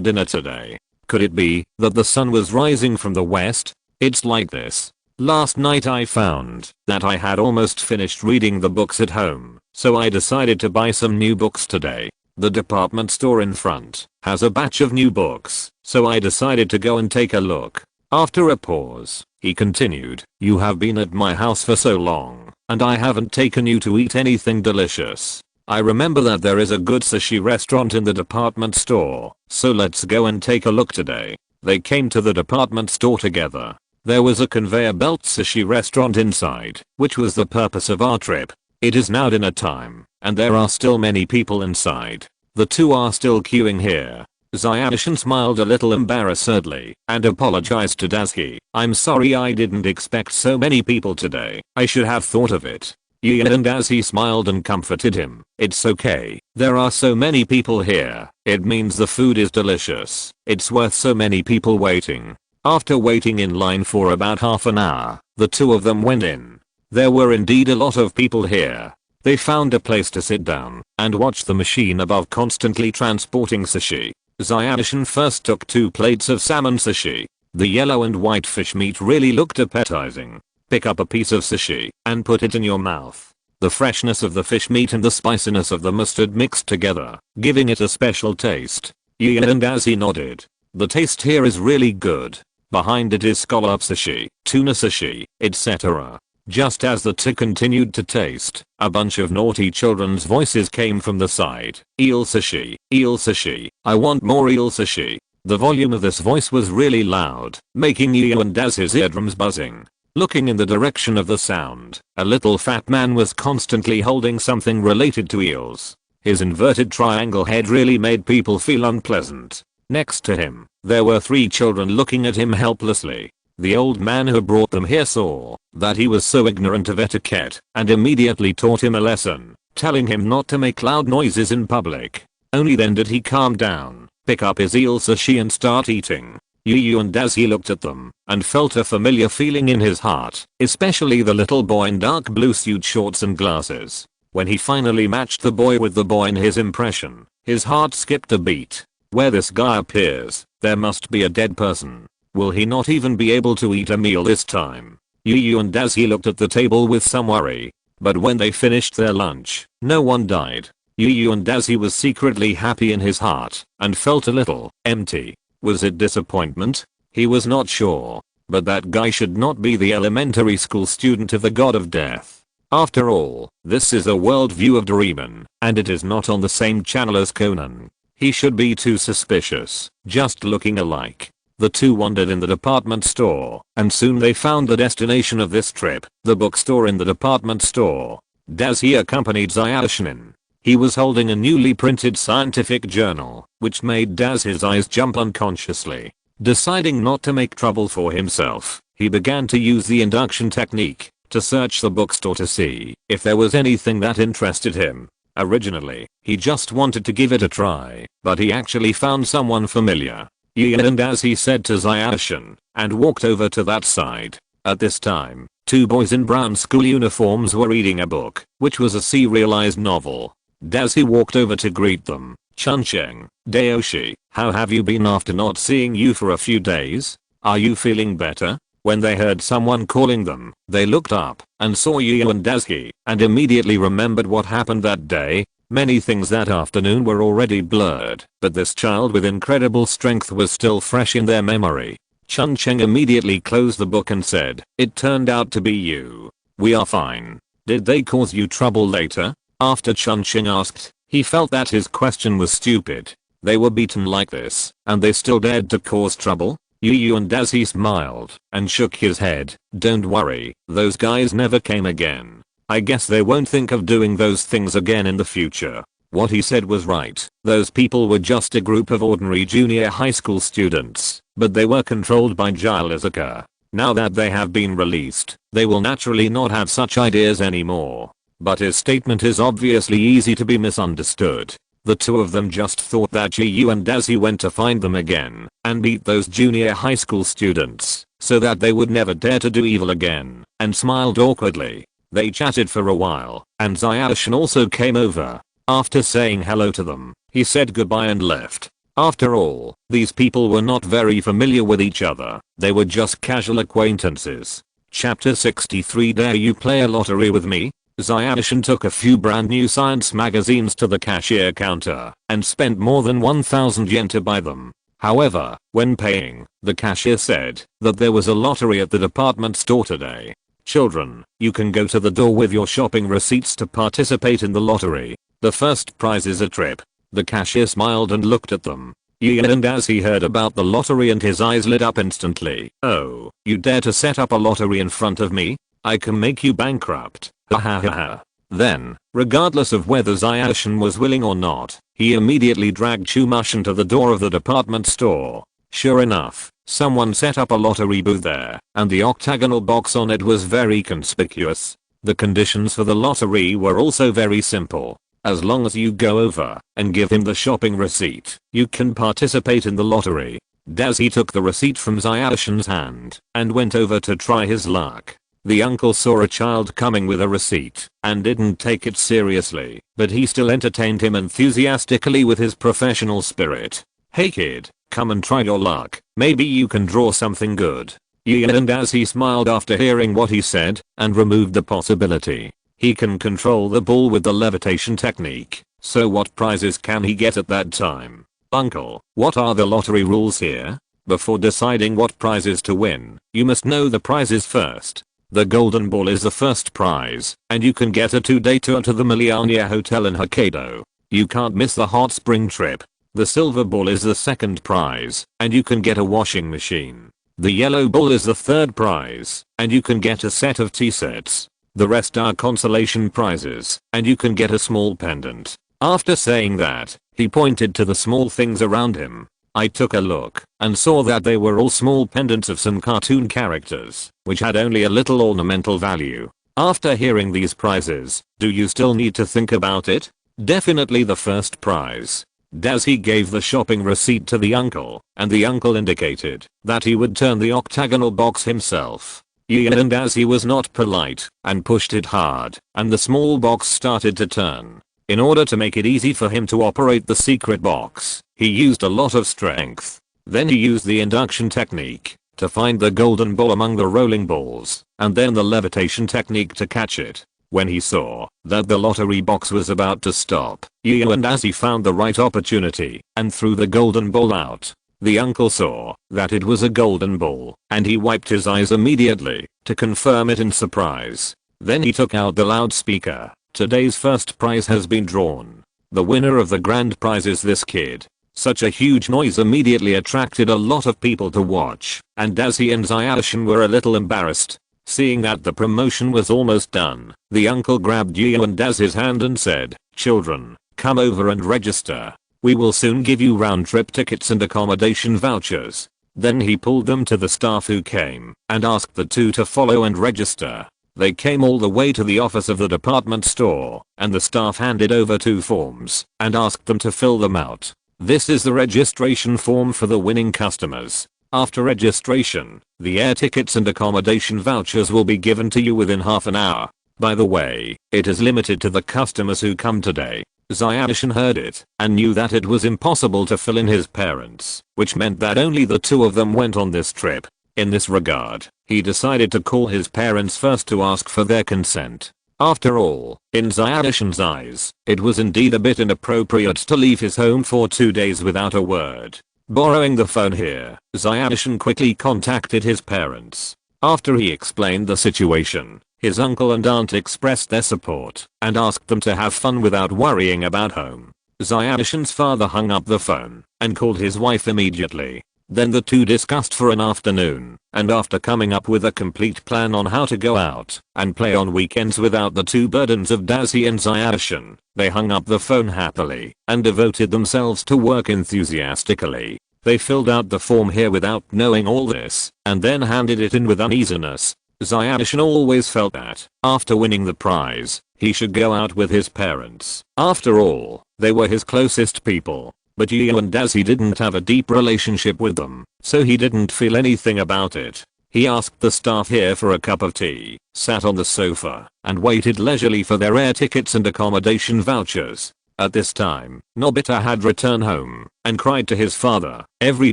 dinner today? Could it be that the sun was rising from the west? It's like this. Last night I found that I had almost finished reading the books at home, so I decided to buy some new books today. The department store in front has a batch of new books, so I decided to go and take a look. After a pause, he continued, "You have been at my house for so long, and I haven't taken you to eat anything delicious. I remember that there is a good sushi restaurant in the department store, so let's go and take a look today." They came to the department store together. There was a conveyor belt sushi restaurant inside, which was the purpose of our trip. It is now dinner time, and there are still many people inside. The two are still queuing here. Zyadishan smiled a little embarrassedly and apologized to Dashi. "I'm sorry, I didn't expect so many people today. I should have thought of it." And as he smiled and comforted him, "It's okay. There are so many people here. It means the food is delicious. It's worth so many people waiting." After waiting in line for about half an hour, the two of them went in. There were indeed a lot of people here. They found a place to sit down and watch the machine above constantly transporting sushi. Zyadishan first took 2 plates of salmon sushi. The yellow and white fish meat really looked appetizing. Pick up a piece of sushi and put it in your mouth. The freshness of the fish meat and the spiciness of the mustard mixed together, giving it a special taste. And as he nodded, "The taste here is really good." Behind it is scallop sushi, tuna sushi, etc. Just as the two continued to taste, a bunch of naughty children's voices came from the side. Eel sushi, I want more eel sushi." The volume of this voice was really loud, making Eo and Daz's eardrums buzzing. Looking in the direction of the sound, a little fat man was constantly holding something related to eels. His inverted triangle head really made people feel unpleasant. Next to him, there were 3 children looking at him helplessly. The old man who brought them here saw that he was so ignorant of etiquette and immediately taught him a lesson, telling him not to make loud noises in public. Only then did he calm down, pick up his eel sushi and start eating. Yu and as he looked at them and felt a familiar feeling in his heart, especially the little boy in dark blue suit shorts and glasses. When he finally matched the boy with the boy in his impression, his heart skipped a beat. Where this guy appears, there must be a dead person. Will he not even be able to eat a meal this time? Yu and as he looked at the table with some worry. But when they finished their lunch, no one died. Yu and as he was secretly happy in his heart and felt a little empty. Was it disappointment? He was not sure. But that guy should not be the elementary school student of the god of death. After all, this is a world view of Doraemon, and it is not on the same channel as Conan. He should be too suspicious, just looking alike. The two wandered in the department store, and soon they found the destination of this trip, the bookstore in the department store. Dazi accompanied Zyashinin. He was holding a newly printed scientific journal, which made Daz's eyes jump unconsciously. Deciding not to make trouble for himself, he began to use the induction technique to search the bookstore to see if there was anything that interested him. Originally, he just wanted to give it a try, but he actually found someone familiar. And as he said to Zyashin, and walked over to that side. At this time, 2 boys in brown school uniforms were reading a book, which was a serialized novel. Dazi walked over to greet them. Chuncheng, Daoshi, how have you been after not seeing you for a few days? Are you feeling better? When they heard someone calling them, they looked up and saw Yu and Dazi and immediately remembered what happened that day. Many things that afternoon were already blurred, but this child with incredible strength was still fresh in their memory. Chuncheng immediately closed the book and said, "It turned out to be you. We are fine. Did they cause you trouble later?" After Chuncheng asked, he felt that his question was stupid. They were beaten like this, and they still dared to cause trouble? Yu and Dazi smiled and shook his head. "Don't worry, those guys never came again. I guess they won't think of doing those things again in the future." What he said was right. Those people were just a group of ordinary junior high school students, but they were controlled by Shizuka. Now that they have been released, they will naturally not have such ideas anymore. But his statement is obviously easy to be misunderstood. The two of them just thought that Yu and Dazi went to find them again and beat those junior high school students so that they would never dare to do evil again, and smiled awkwardly. They chatted for a while, and Zyashin also came over. After saying hello to them, he said goodbye and left. After all, these people were not very familiar with each other. They were just casual acquaintances. Chapter 63. Dare you play a lottery with me? Zyashin took a few brand new science magazines to the cashier counter and spent more than 1,000 yen to buy them. However, when paying, the cashier said that there was a lottery at the department store today. "Children, you can go to the door with your shopping receipts to participate in the lottery. The first prize is a trip." The cashier smiled and looked at them. And as he heard about the lottery and his eyes lit up instantly. "Oh, you dare to set up a lottery in front of me? I can make you bankrupt. Ha ha ha ha." Then, regardless of whether Zyashin was willing or not, he immediately dragged Chumushin to the door of the department store. Sure enough, someone set up a lottery booth there, and the octagonal box on it was very conspicuous. The conditions for the lottery were also very simple. As long as you go over and give him the shopping receipt, you can participate in the lottery. Dazi took the receipt from Zyashin's hand and went over to try his luck. The uncle saw a child coming with a receipt and didn't take it seriously, but he still entertained him enthusiastically with his professional spirit. "Hey kid, come and try your luck. Maybe you can draw something good." And as he smiled after hearing what he said and removed the possibility, he can control the ball with the levitation technique. So what prizes can he get at that time? "Uncle, what are the lottery rules here?" Before deciding what prizes to win, you must know the prizes first. The golden ball is the first prize, and you can get a 2-day tour to the Millionaire Hotel in Hokkaido. You can't miss the hot spring trip. The silver ball is the second prize, and you can get a washing machine. The yellow ball is the third prize, and you can get a set of tea sets. The rest are consolation prizes, and you can get a small pendant. After saying that, he pointed to the small things around him. I took a look and saw that they were all small pendants of some cartoon characters, which had only a little ornamental value. After hearing these prizes, do you still need to think about it? Definitely the first prize. Dazzy gave the shopping receipt to the uncle, and the uncle indicated that he would turn the octagonal box himself. And Dazzy was not polite and pushed it hard, and the small box started to turn. In order to make it easy for him to operate the secret box, he used a lot of strength. Then he used the induction technique to find the golden ball among the rolling balls, and then the levitation technique to catch it. When he saw that the lottery box was about to stop, and as he found the right opportunity and threw the golden ball out. The uncle saw that it was a golden ball, and he wiped his eyes immediately to confirm it in surprise. Then he took out the loudspeaker. Today's first prize has been drawn. The winner of the grand prize is this kid. Such a huge noise immediately attracted a lot of people to watch, and Dazzy and Zyashin were a little embarrassed. Seeing that the promotion was almost done, the uncle grabbed and Dazzy's hand and said, "Children, come over and register. We will soon give you round-trip tickets and accommodation vouchers." Then he pulled them to the staff who came and asked the two to follow and register. They came all the way to the office of the department store, and the staff handed over 2 forms and asked them to fill them out. This is the registration form for the winning customers. After registration, the air tickets and accommodation vouchers will be given to you within half an hour. By the way, it is limited to the customers who come today. Zyashin heard it and knew that it was impossible to fill in his parents, which meant that only the 2 of them went on this trip. In this regard, he decided to call his parents first to ask for their consent. After all, in Zyashin's eyes, it was indeed a bit inappropriate to leave his home for 2 days without a word. Borrowing the phone here, Zyashin quickly contacted his parents. After he explained the situation, his uncle and aunt expressed their support and asked them to have fun without worrying about home. Zyashin's father hung up the phone and called his wife immediately. Then the two discussed for an afternoon, and after coming up with a complete plan on how to go out and play on weekends without the 2 burdens of Dazzy and Zyashin, they hung up the phone happily and devoted themselves to work enthusiastically. They filled out the form here without knowing all this, and then handed it in with uneasiness. Zyashin always felt that, after winning the prize, he should go out with his parents. After all, they were his closest people. But and Dazzy didn't have a deep relationship with them, so he didn't feel anything about it. He asked the staff here for a cup of tea, sat on the sofa, and waited leisurely for their air tickets and accommodation vouchers. At this time, Nobita had returned home and cried to his father, "Every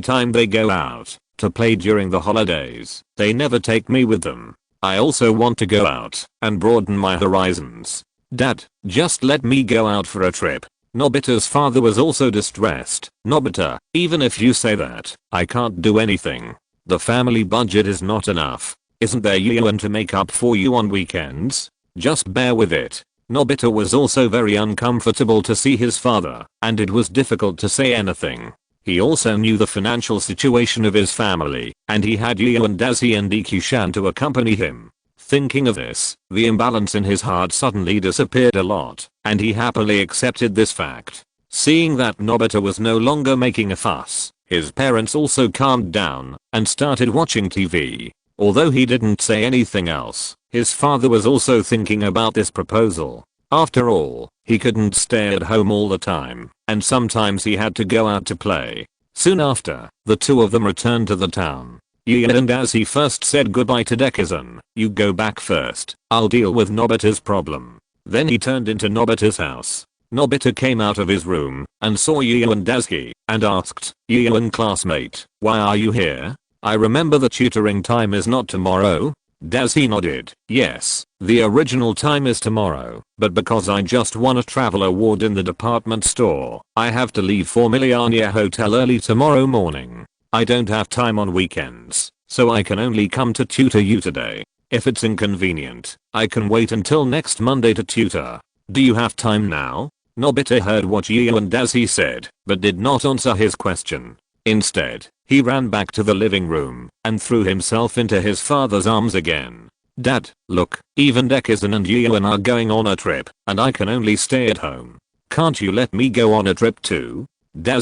time they go out to play during the holidays, they never take me with them. I also want to go out and broaden my horizons. Dad, just let me go out for a trip." Nobita's father was also distressed. "Nobita, even if you say that, I can't do anything. The family budget is not enough. Isn't there yuan to make up for you on weekends? Just bear with it." Nobita was also very uncomfortable to see his father, and it was difficult to say anything. He also knew the financial situation of his family, and he had and Dazzy and Dekishan to accompany him. Thinking of this, the imbalance in his heart suddenly disappeared a lot, and he happily accepted this fact. Seeing that Nobita was no longer making a fuss, his parents also calmed down and started watching TV. Although he didn't say anything else, his father was also thinking about this proposal. After all, he couldn't stay at home all the time, and sometimes he had to go out to play. Soon after, the 2 of them returned to the town. And as he first said goodbye to Dekisugi, "You go back first, I'll deal with Nobita's problem." Then he turned into Nobita's house. Nobita came out of his room and saw and Dazzy and asked, and classmate, why are you here? I remember the tutoring time is not tomorrow." Dazzy nodded. "Yes, the original time is tomorrow, but because I just won a travel award in the department store, I have to leave for Miliania Hotel early tomorrow morning. I don't have time on weekends, so I can only come to tutor you today. If it's inconvenient, I can wait until next Monday to tutor. Do you have time now?" Nobita heard what and Dazzy said, but did not answer his question. Instead, he ran back to the living room and threw himself into his father's arms again. "Dad, look, even Dekisugi and are going on a trip, and I can only stay at home. Can't you let me go on a trip too?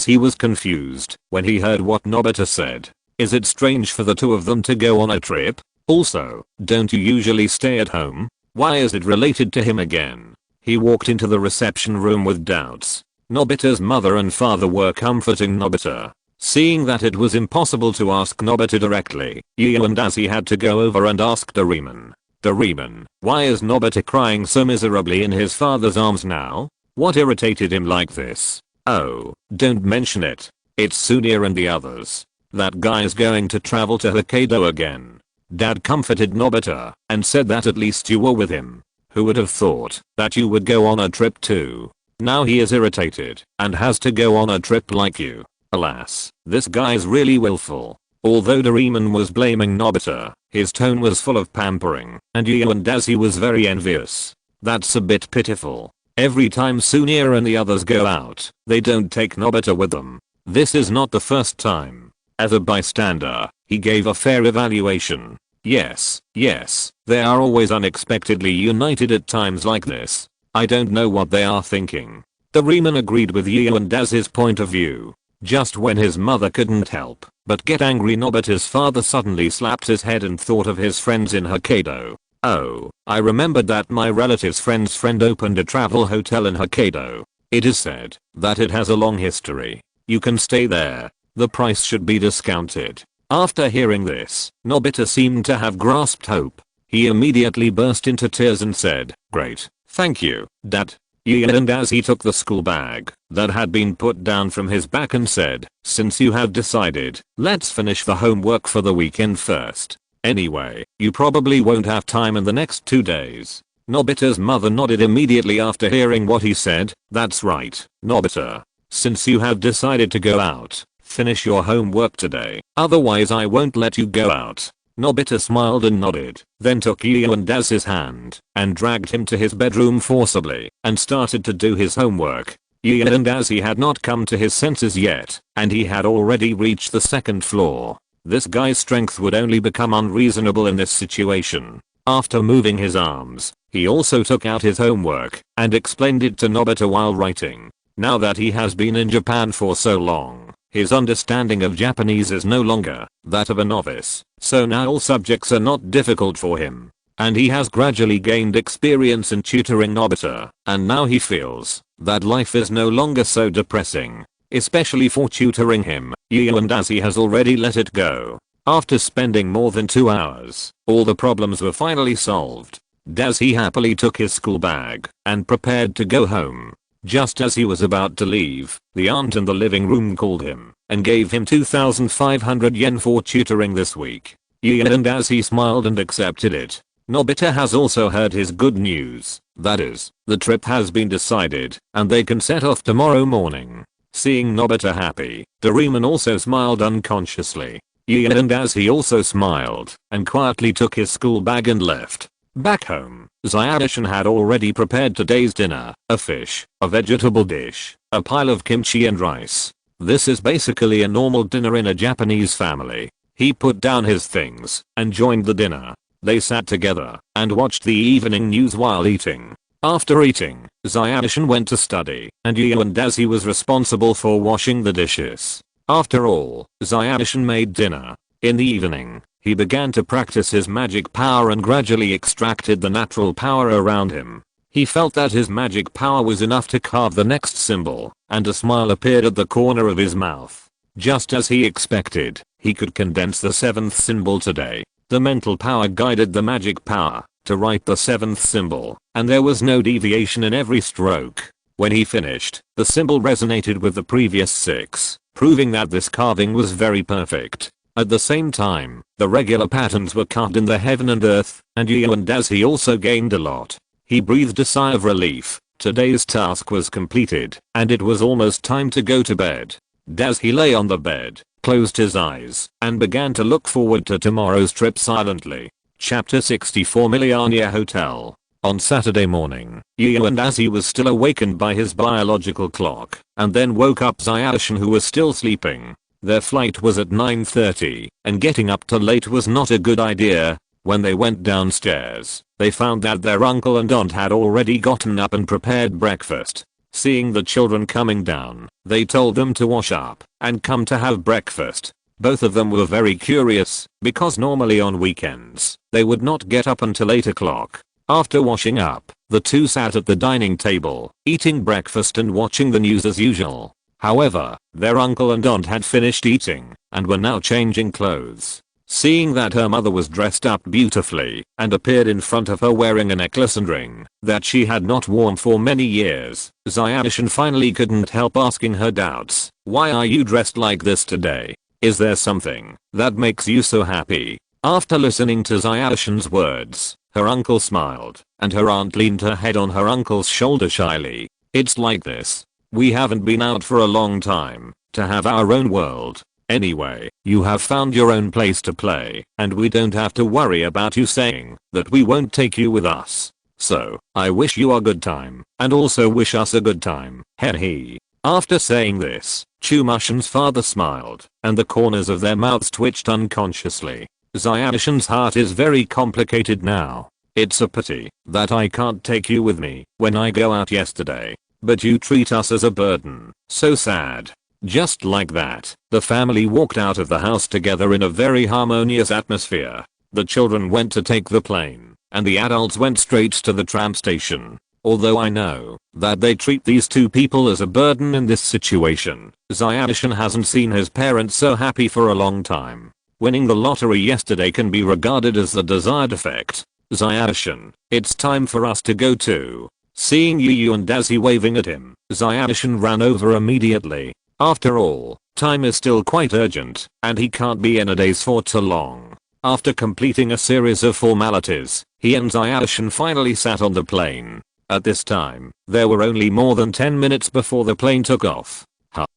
He was confused when he heard what Nobita said. Is it strange for the two of them to go on a trip? Also, don't you usually stay at home? Why is it related to him again? He walked into the reception room with doubts. Nobita's mother and father were comforting Nobita. Seeing that it was impossible to ask Nobita directly, Yu and Dazi had to go over and ask Doraemon. Doraemon, why is Nobita crying so miserably in his father's arms now? What irritated him like this? Oh, don't mention it. It's Sunia and the others. That guy's going to travel to Hokkaido again. Dad comforted Nobita and said that at least you were with him. Who would have thought that you would go on a trip too? Now he is irritated and has to go on a trip like you. Alas, this guy's really willful. Although Doraemon was blaming Nobita, his tone was full of pampering, and Yu and Dazi was very envious. That's a bit pitiful. Every time Sunia and the others go out, they don't take Nobita with them. This is not the first time. As a bystander, he gave a fair evaluation. Yes, they are always unexpectedly united at times like this. I don't know what they are thinking. Doraemon agreed with Yu and Dazi's point of view. Just when his mother couldn't help but get angry, Nobita's father suddenly slapped his head and thought of his friends in Hokkaido. Oh, I remembered that my relative's friend's friend opened a travel hotel in Hokkaido. It is said that it has a long history. You can stay there. The price should be discounted. After hearing this, Nobita seemed to have grasped hope. He immediately burst into tears and said, "Great, thank you, Dad." And as he took the school bag that had been put down from his back and said, "Since you have decided, let's finish the homework for the weekend first. Anyway, you probably won't have time in the next 2 days." Nobita's mother nodded immediately after hearing what he said. "That's right, Nobita. Since you have decided to go out, finish your homework today, otherwise I won't let you go out." Nobita smiled and nodded, then took Yu and Dazi's hand and dragged him to his bedroom forcibly and started to do his homework. Yu and Dazi had not come to his senses yet, and he had already reached the second floor. This guy's strength would only become unreasonable in this situation. After moving his arms, he also took out his homework and explained it to Nobita while writing. Now that he has been in Japan for so long, his understanding of Japanese is no longer that of a novice, so now all subjects are not difficult for him. And he has gradually gained experience in tutoring Nobita, and now he feels that life is no longer so depressing. Especially for tutoring him, Yu and Dazi has already let it go. After spending more than 2 hours, all the problems were finally solved. Dazi happily took his school bag and prepared to go home. Just as he was about to leave, the aunt in the living room called him and gave him 2,500 yen for tutoring this week. Yu and Dazi smiled and accepted it. Nobita has also heard his good news. That is, the trip has been decided and they can set off tomorrow morning. Seeing Nobita happy, Doraemon also smiled unconsciously. Yu and Dazi also smiled and quietly took his school bag and left. Back home, Zyadishan had already prepared today's dinner, a fish, a vegetable dish, a pile of kimchi and rice. This is basically a normal dinner in a Japanese family. He put down his things and joined the dinner. They sat together and watched the evening news while eating. After eating, Zyadishan went to study and Yu and Dazi was responsible for washing the dishes. After all, Zyadishan made dinner. In the evening, he began to practice his magic power and gradually extracted the natural power around him. He felt that his magic power was enough to carve the next symbol, and a smile appeared at the corner of his mouth. Just as he expected, he could condense the 7th symbol today. The mental power guided the magic power to write the 7th symbol, and there was no deviation in every stroke. When he finished, the symbol resonated with the previous 6, proving that this carving was very perfect. At the same time, the regular patterns were carved in the heaven and earth, and Yu and Dazi also gained a lot. He breathed a sigh of relief. Today's task was completed, and it was almost time to go to bed. Dazi lay on the bed, closed his eyes, and began to look forward to tomorrow's trip silently. Chapter 64 Millionaire Hotel. On Saturday morning, Yu and Dazi was still awakened by his biological clock, and then woke up Zyadishan who was still sleeping. Their flight was at 9:30, and getting up too late was not a good idea. When they went downstairs, they found that their uncle and aunt had already gotten up and prepared breakfast. Seeing the children coming down, they told them to wash up and come to have breakfast. Both of them were very curious because normally on weekends, they would not get up until 8 o'clock. After washing up, the two sat at the dining table, eating breakfast and watching the news as usual. However, their uncle and aunt had finished eating and were now changing clothes. Seeing that her mother was dressed up beautifully and appeared in front of her wearing a necklace and ring that she had not worn for many years, Zyashin finally couldn't help asking her doubts. Why are you dressed like this today? Is there something that makes you so happy? After listening to Zyashin's words, her uncle smiled and her aunt leaned her head on her uncle's shoulder shyly. It's like this. We haven't been out for a long time to have our own world. Anyway, you have found your own place to play, and we don't have to worry about you saying that we won't take you with us. So, I wish you a good time, and also wish us a good time. Heh. After saying this, Chumashin's father smiled, and the corners of their mouths twitched unconsciously. Zyashin's heart is very complicated now. It's a pity that I can't take you with me when I go out yesterday, but you treat us as a burden. So sad. Just like that, the family walked out of the house together in a very harmonious atmosphere. The children went to take the plane, and the adults went straight to the tram station. Although I know that they treat these two people as a burden in this situation, Zyashin hasn't seen his parents so happy for a long time. Winning the lottery yesterday can be regarded as the desired effect. Zyashin, it's time for us to go too. Seeing Yu and Dazi waving at him, Zyashin ran over immediately. After all, time is still quite urgent, and he can't be in a daze for too long. After completing a series of formalities, he and Zyashin finally sat on the plane. At this time, there were only more than 10 minutes before the plane took off.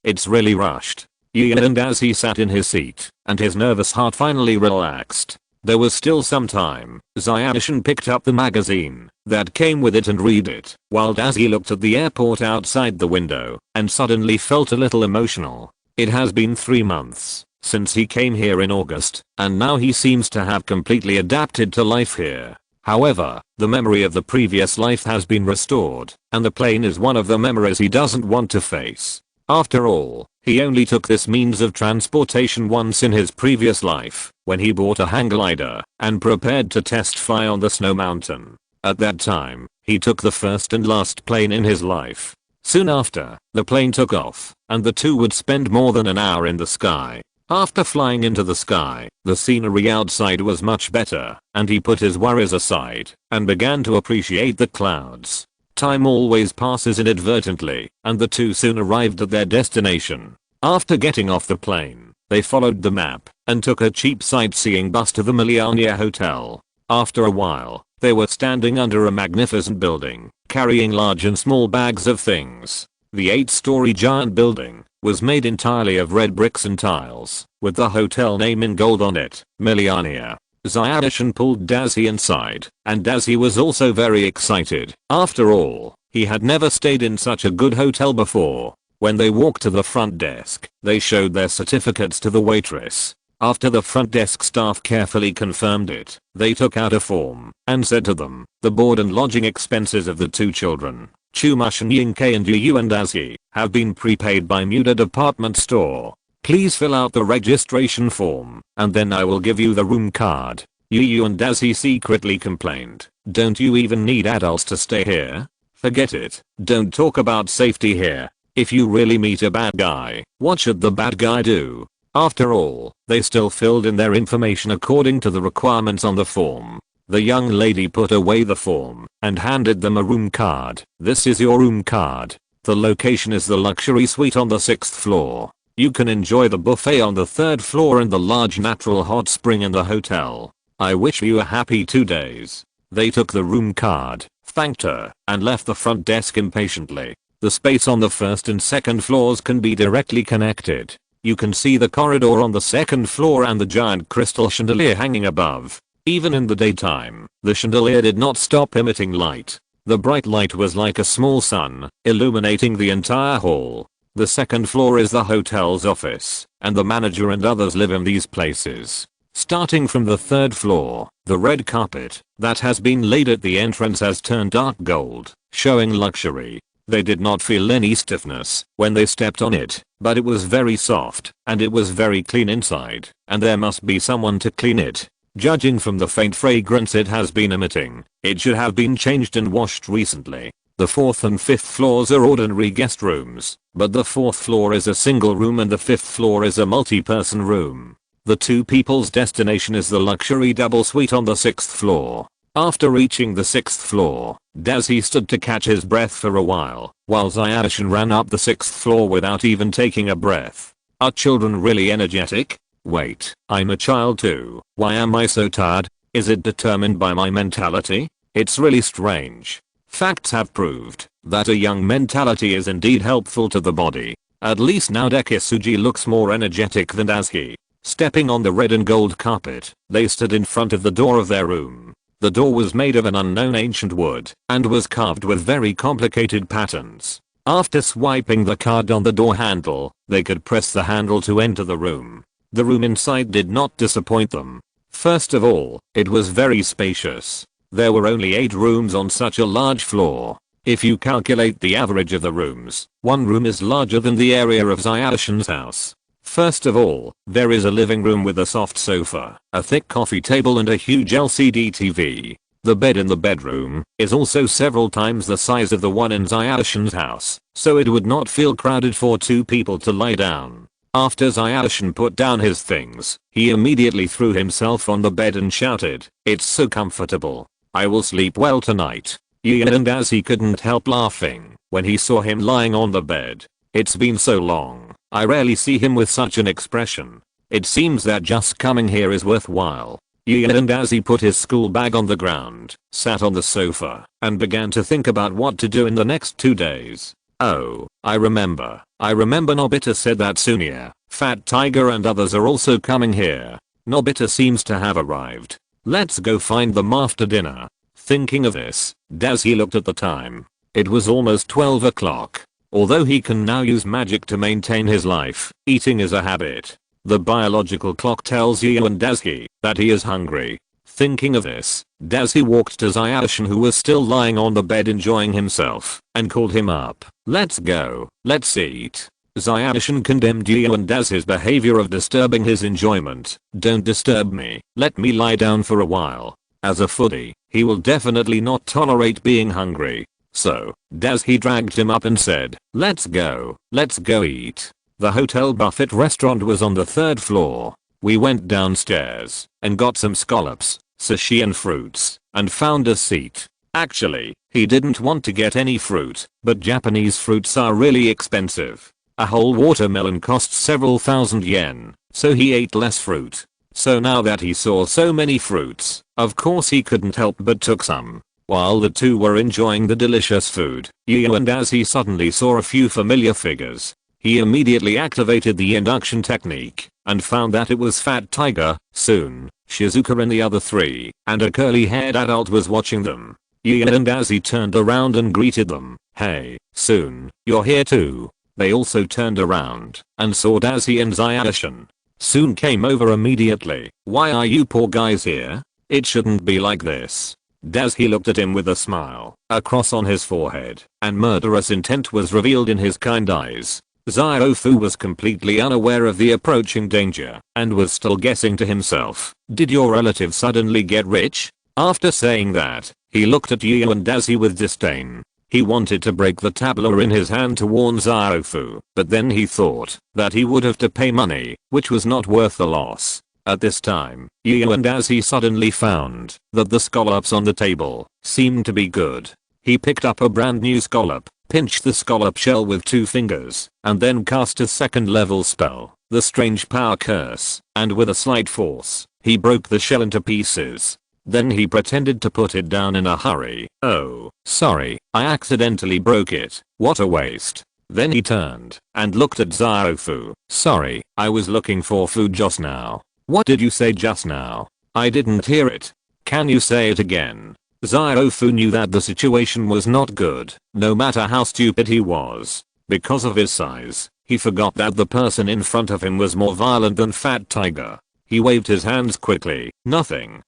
It's really rushed. Gian and as he sat in his seat, and his nervous heart finally relaxed. There was still some time. Zyashin picked up the magazine that came with it and read it, while Dazi looked at the airport outside the window and suddenly felt a little emotional. It has been 3 months since he came here in August, and now he seems to have completely adapted to life here. However, the memory of the previous life has been restored, and the plane is one of the memories he doesn't want to face. After all, he only took this means of transportation once in his previous life, when he bought a hang glider and prepared to test fly on the snow mountain. At that time, he took the first and last plane in his life. Soon after, the plane took off, and the two would spend more than an hour in the sky. After flying into the sky, the scenery outside was much better, and he put his worries aside and began to appreciate the clouds. Time always passes inadvertently, and the two soon arrived at their destination. After getting off the plane, they followed the map and took a cheap sightseeing bus to the Millionaire Hotel. After a while, they were standing under a magnificent building, carrying large and small bags of things. The 8-story giant building was made entirely of red bricks and tiles, with the hotel name in gold on it, Millionaire. Zyashin pulled Dazi inside, and Dazi was also very excited. After all, he had never stayed in such a good hotel before. When they walked to the front desk, they showed their certificates to the waitress. After the front desk staff carefully confirmed it, they took out a form and said to them, the board and lodging expenses of the two children, Chumashin Yinkei and Yu and Dazi, have been prepaid by Muda Department Store. Please fill out the registration form, and then I will give you the room card. Yu and Dazi secretly complained, don't you even need adults to stay here? Forget it, don't talk about safety here. If you really meet a bad guy, what should the bad guy do? After all, they still filled in their information according to the requirements on the form. The young lady put away the form and handed them a room card. This is your room card. The location is the luxury suite on the 6th floor. You can enjoy the buffet on the 3rd floor and the large natural hot spring in the hotel. I wish you a happy 2 days. They took the room card, thanked her, and left the front desk impatiently. The space on the 1st and 2nd floors can be directly connected. You can see the corridor on the 2nd floor and the giant crystal chandelier hanging above. Even in the daytime, the chandelier did not stop emitting light. The bright light was like a small sun, illuminating the entire hall. The 2nd floor is the hotel's office, and the manager and others live in these places. Starting from the 3rd floor, the red carpet that has been laid at the entrance has turned dark gold, showing luxury. They did not feel any stiffness when they stepped on it, but it was very soft, and it was very clean inside, and there must be someone to clean it. Judging from the faint fragrance it has been emitting, it should have been changed and washed recently. The 4th and 5th floors are ordinary guest rooms, but the 4th floor is a single room and the 5th floor is a multi-person room. The two people's destination is the luxury double suite on the 6th floor. After reaching the 6th floor, Dazi stood to catch his breath for a while Zayarshan ran up the 6th floor without even taking a breath. Are children really energetic? Wait, I'm a child too. Why am I so tired? Is it determined by my mentality? It's really strange. Facts have proved that a young mentality is indeed helpful to the body. At least now Dekisugi looks more energetic than Dazi. Stepping on the red and gold carpet, they stood in front of the door of their room. The door was made of an unknown ancient wood and was carved with very complicated patterns. After swiping the card on the door handle, they could press the handle to enter the room. The room inside did not disappoint them. First of all, it was very spacious. There were only 8 rooms on such a large floor. If you calculate the average of the rooms, one room is larger than the area of Zayarshan's house. First of all, there is a living room with a soft sofa, a thick coffee table and a huge LCD TV. The bed in the bedroom is also several times the size of the one in Zayarshan's house, so it would not feel crowded for 2 people to lie down. After Zayarshan put down his things, he immediately threw himself on the bed and shouted, "It's so comfortable. I will sleep well tonight." Gian and Dazi couldn't help laughing when he saw him lying on the bed. It's been so long, I rarely see him with such an expression. It seems that just coming here is worthwhile. Gian and Dazi put his school bag on the ground, sat on the sofa, and began to think about what to do in the next 2 days. Oh, I remember Nobita said that Sunya, Fat Tiger and others are also coming here. Nobita seems to have arrived. Let's go find them after dinner. Thinking of this, Dazi looked at the time. It was almost 12 o'clock. Although he can now use magic to maintain his life, eating is a habit. The biological clock tells you and Dazi that he is hungry. Thinking of this, Dazi walked to Zayarshan, who was still lying on the bed enjoying himself, and called him up. "Let's go, let's eat." Zayarshan condemned Gio and Dazi's behavior of disturbing his enjoyment. "Don't disturb me, let me lie down for a while." As a foodie, he will definitely not tolerate being hungry. So, Dazi dragged him up and said, let's go eat." The hotel buffet restaurant was on the 3rd floor. We went downstairs and got some scallops, sushi and fruits, and found a seat. Actually, he didn't want to get any fruit, but Japanese fruits are really expensive. A whole watermelon costs several thousand yen, so he ate less fruit. So now that he saw so many fruits, of course he couldn't help but took some. While the two were enjoying the delicious food, Gio and Dazi suddenly saw a few familiar figures. He immediately activated the induction technique and found that it was Fat Tiger, Soon, Shizuka and the other 3, and a curly-haired adult was watching them. Gio and Dazi turned around and greeted them. "Hey, Soon, you're here too." They also turned around and saw Dazi and Zayarshan. Soon came over immediately. "Why are you poor guys here? It shouldn't be like this." Dazi looked at him with a smile, a cross on his forehead, and murderous intent was revealed in his kind eyes. Zairofu was completely unaware of the approaching danger and was still guessing to himself, "Did your relative suddenly get rich?" After saying that, he looked at Gio and Dazi with disdain. He wanted to break the tabla in his hand to warn Zairofu, but then he thought that he would have to pay money, which was not worth the loss. At this time, Gio and Dazi suddenly found that the scallops on the table seemed to be good. He picked up a brand new scallop, pinched the scallop shell with 2 fingers, and then cast a 2nd level spell, the Strange Power Curse, and with a slight force, he broke the shell into pieces. Then he pretended to put it down in a hurry. "Oh, sorry, I accidentally broke it. What a waste." Then he turned and looked at Zairofu. "Sorry, I was looking for food just now." "What did you say just now? I didn't hear it. Can you say it again?" Zairofu knew that the situation was not good, no matter how stupid he was. Because of his size, he forgot that the person in front of him was more violent than Fat Tiger. He waved his hands quickly. Nothing.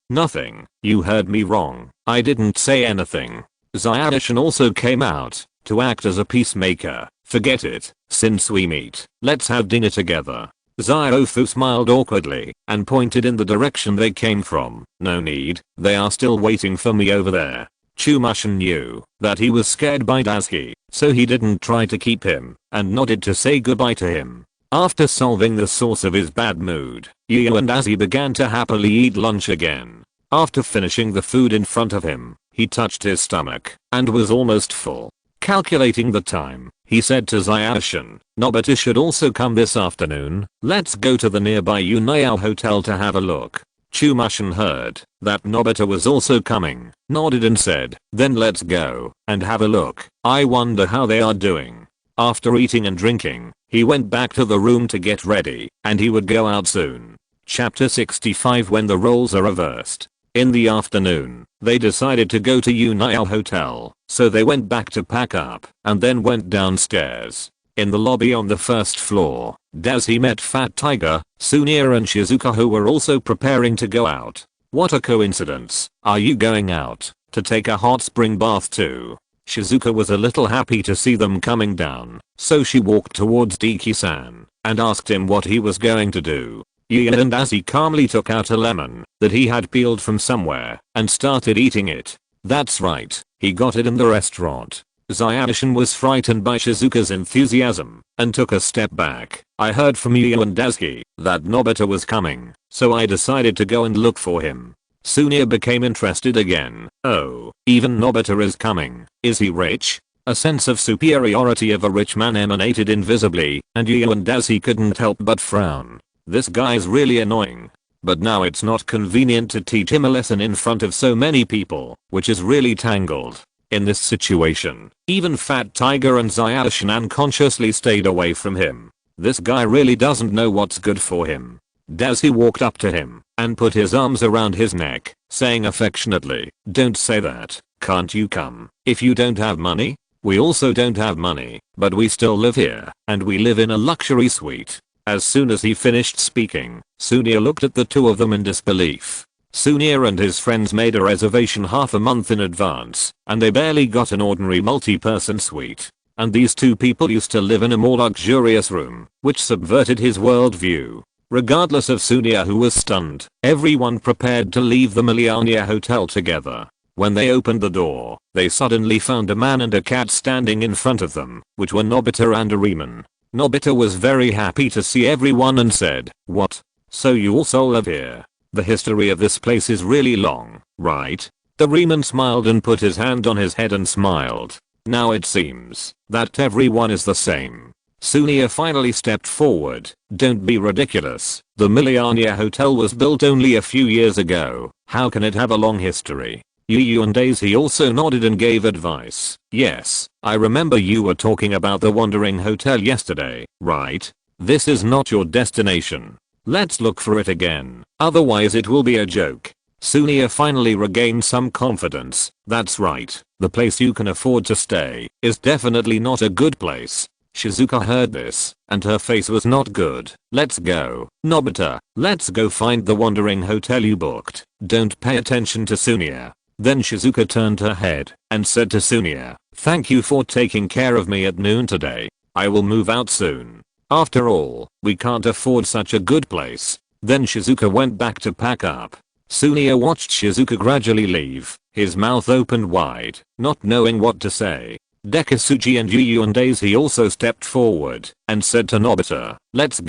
You heard me wrong. I didn't say anything." Zayarshan also came out. to act as a peacemaker. Forget it. Since we meet, let's have dinner together. Ziofu smiled awkwardly and pointed in the direction they came from. No need, they are still waiting for me over there. Chumashin knew that he was scared by Daisuke, so he didn't try to keep him and nodded to say goodbye to him. After solving the source of his bad mood, Yu and Daisuke began to happily eat lunch again. After finishing the food in front of him, he touched his stomach and was almost full. Calculating the time, he said to Zayashin, Nobita should also come this afternoon. Let's go to the nearby Unayao hotel to have a look. Chumashin heard that Nobita was also coming, nodded and said, then let's go and have a look. I wonder how they are doing. After eating and drinking, he went back to the room to get ready, and he would go out soon. Chapter 65 When the roles are reversed. In the afternoon, they decided to go to Unayao Hotel, so they went back to pack up and then went downstairs. In the lobby on the first floor, Daisuke met Fat Tiger, Sunia and Shizuka, who were also preparing to go out. What a coincidence. Are you going out to take a hot spring bath too? Shizuka was a little happy to see them coming down, so she walked towards Diki-san and asked him what he was going to do. Ian and Daisuke calmly took out a lemon that he had peeled from somewhere and started eating it. That's right, he got it in the restaurant. Zayashin was frightened by Shizuka's enthusiasm and took a step back. I heard from Ian and Daisuke that Nobita was coming, so I decided to go and look for him. Sunia became interested again. Oh, even Nobita is coming. Is he rich? A sense of superiority of a rich man emanated invisibly, and Ian and Daisuke couldn't help but frown. This guy's really annoying. But now it's not convenient to teach him a lesson in front of so many people, which is really tangled. In this situation, even Fat Tiger and Zayashin unconsciously stayed away from him. This guy really doesn't know what's good for him. Daisuke walked up to him and put his arms around his neck, saying affectionately, don't say that, can't you come? If you don't have money? We also don't have money, but we still live here, and we live in a luxury suite. As soon as he finished speaking, Sunia looked at the two of them in disbelief. Sunia and his friends made a reservation half a month in advance, and they barely got an ordinary multi-person suite. And these two people used to live in a more luxurious room, which subverted his worldview. Regardless of Sunia, who was stunned, everyone prepared to leave the Millionaire Hotel together. When they opened the door, they suddenly found a man and a cat standing in front of them, which were Nobita and Doraemon. Nobita was very happy to see everyone and said, what? So you also live here? The history of this place is really long, right? Doraemon smiled and put his hand on his head and smiled. Now it seems that everyone is the same. Sunia finally stepped forward. Don't be ridiculous. The Millionaire Hotel was built only a few years ago. How can it have a long history? Yu and Daisuke also nodded and gave advice. Yes, I remember you were talking about the Wandering Hotel yesterday, right? This is not your destination. Let's look for it again, otherwise it will be a joke. Sunia finally regained some confidence. That's right, the place you can afford to stay is definitely not a good place. Shizuka heard this, and her face was not good. Let's go, Nobita, let's go find the Wandering Hotel you booked. Don't pay attention to Sunia. Then Shizuka turned her head and said to Sunia, thank you for taking care of me at noon today. I will move out soon. After all, we can't afford such a good place. Then Shizuka went back to pack up. Sunia watched Shizuka gradually leave, his mouth opened wide, not knowing what to say. Dekisugi and Yu and Daisuke also stepped forward and said to Nobita, let's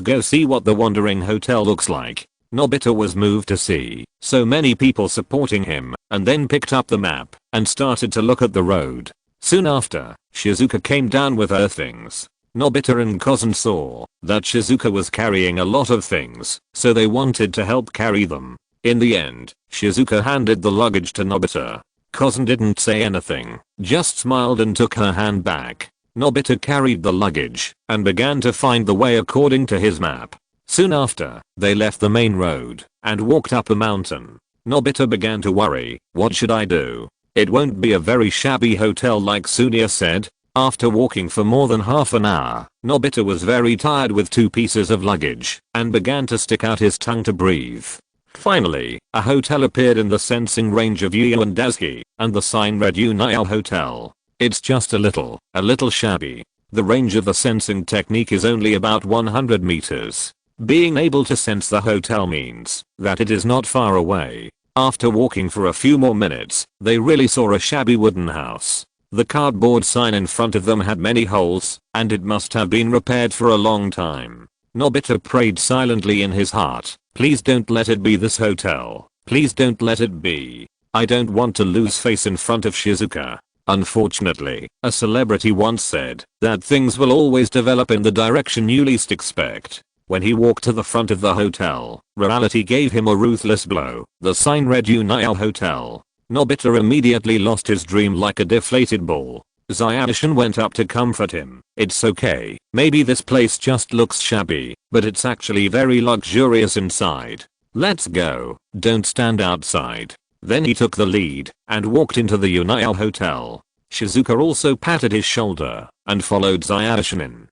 go see what the Wandering Hotel looks like. Nobita was moved to see so many people supporting him, and then picked up the map and started to look at the road. Soon after, Shizuka came down with her things. Nobita and Cousin saw that Shizuka was carrying a lot of things, so they wanted to help carry them. In the end, Shizuka handed the luggage to Nobita. Cousin didn't say anything, just smiled and took her hand back. Nobita carried the luggage and began to find the way according to his map. Soon after, they left the main road and walked up a mountain. Nobita began to worry, what should I do? It won't be a very shabby hotel like Sunia said. After walking for more than half an hour, Nobita was very tired with 2 pieces of luggage and began to stick out his tongue to breathe. Finally, a hotel appeared in the sensing range of Yu and Daisuke, and the sign read Unayao Hotel. It's just a little shabby. The range of the sensing technique is only about 100 meters. Being able to sense the hotel means that it is not far away. After walking for a few more minutes, they really saw a shabby wooden house. The cardboard sign in front of them had many holes, and it must have been repaired for a long time. Nobita prayed silently in his heart, please don't let it be this hotel. Please don't let it be. I don't want to lose face in front of Shizuka. Unfortunately, a celebrity once said that things will always develop in the direction you least expect. When he walked to the front of the hotel, reality gave him a ruthless blow. The sign read Untimely Hotel. Nobita immediately lost his dream like a deflated ball. Zayashi went up to comfort him. It's okay, maybe this place just looks shabby, but it's actually very luxurious inside. Let's go, don't stand outside. Then he took the lead and walked into the Untimely Hotel. Shizuka also patted his shoulder and followed Zayashi in.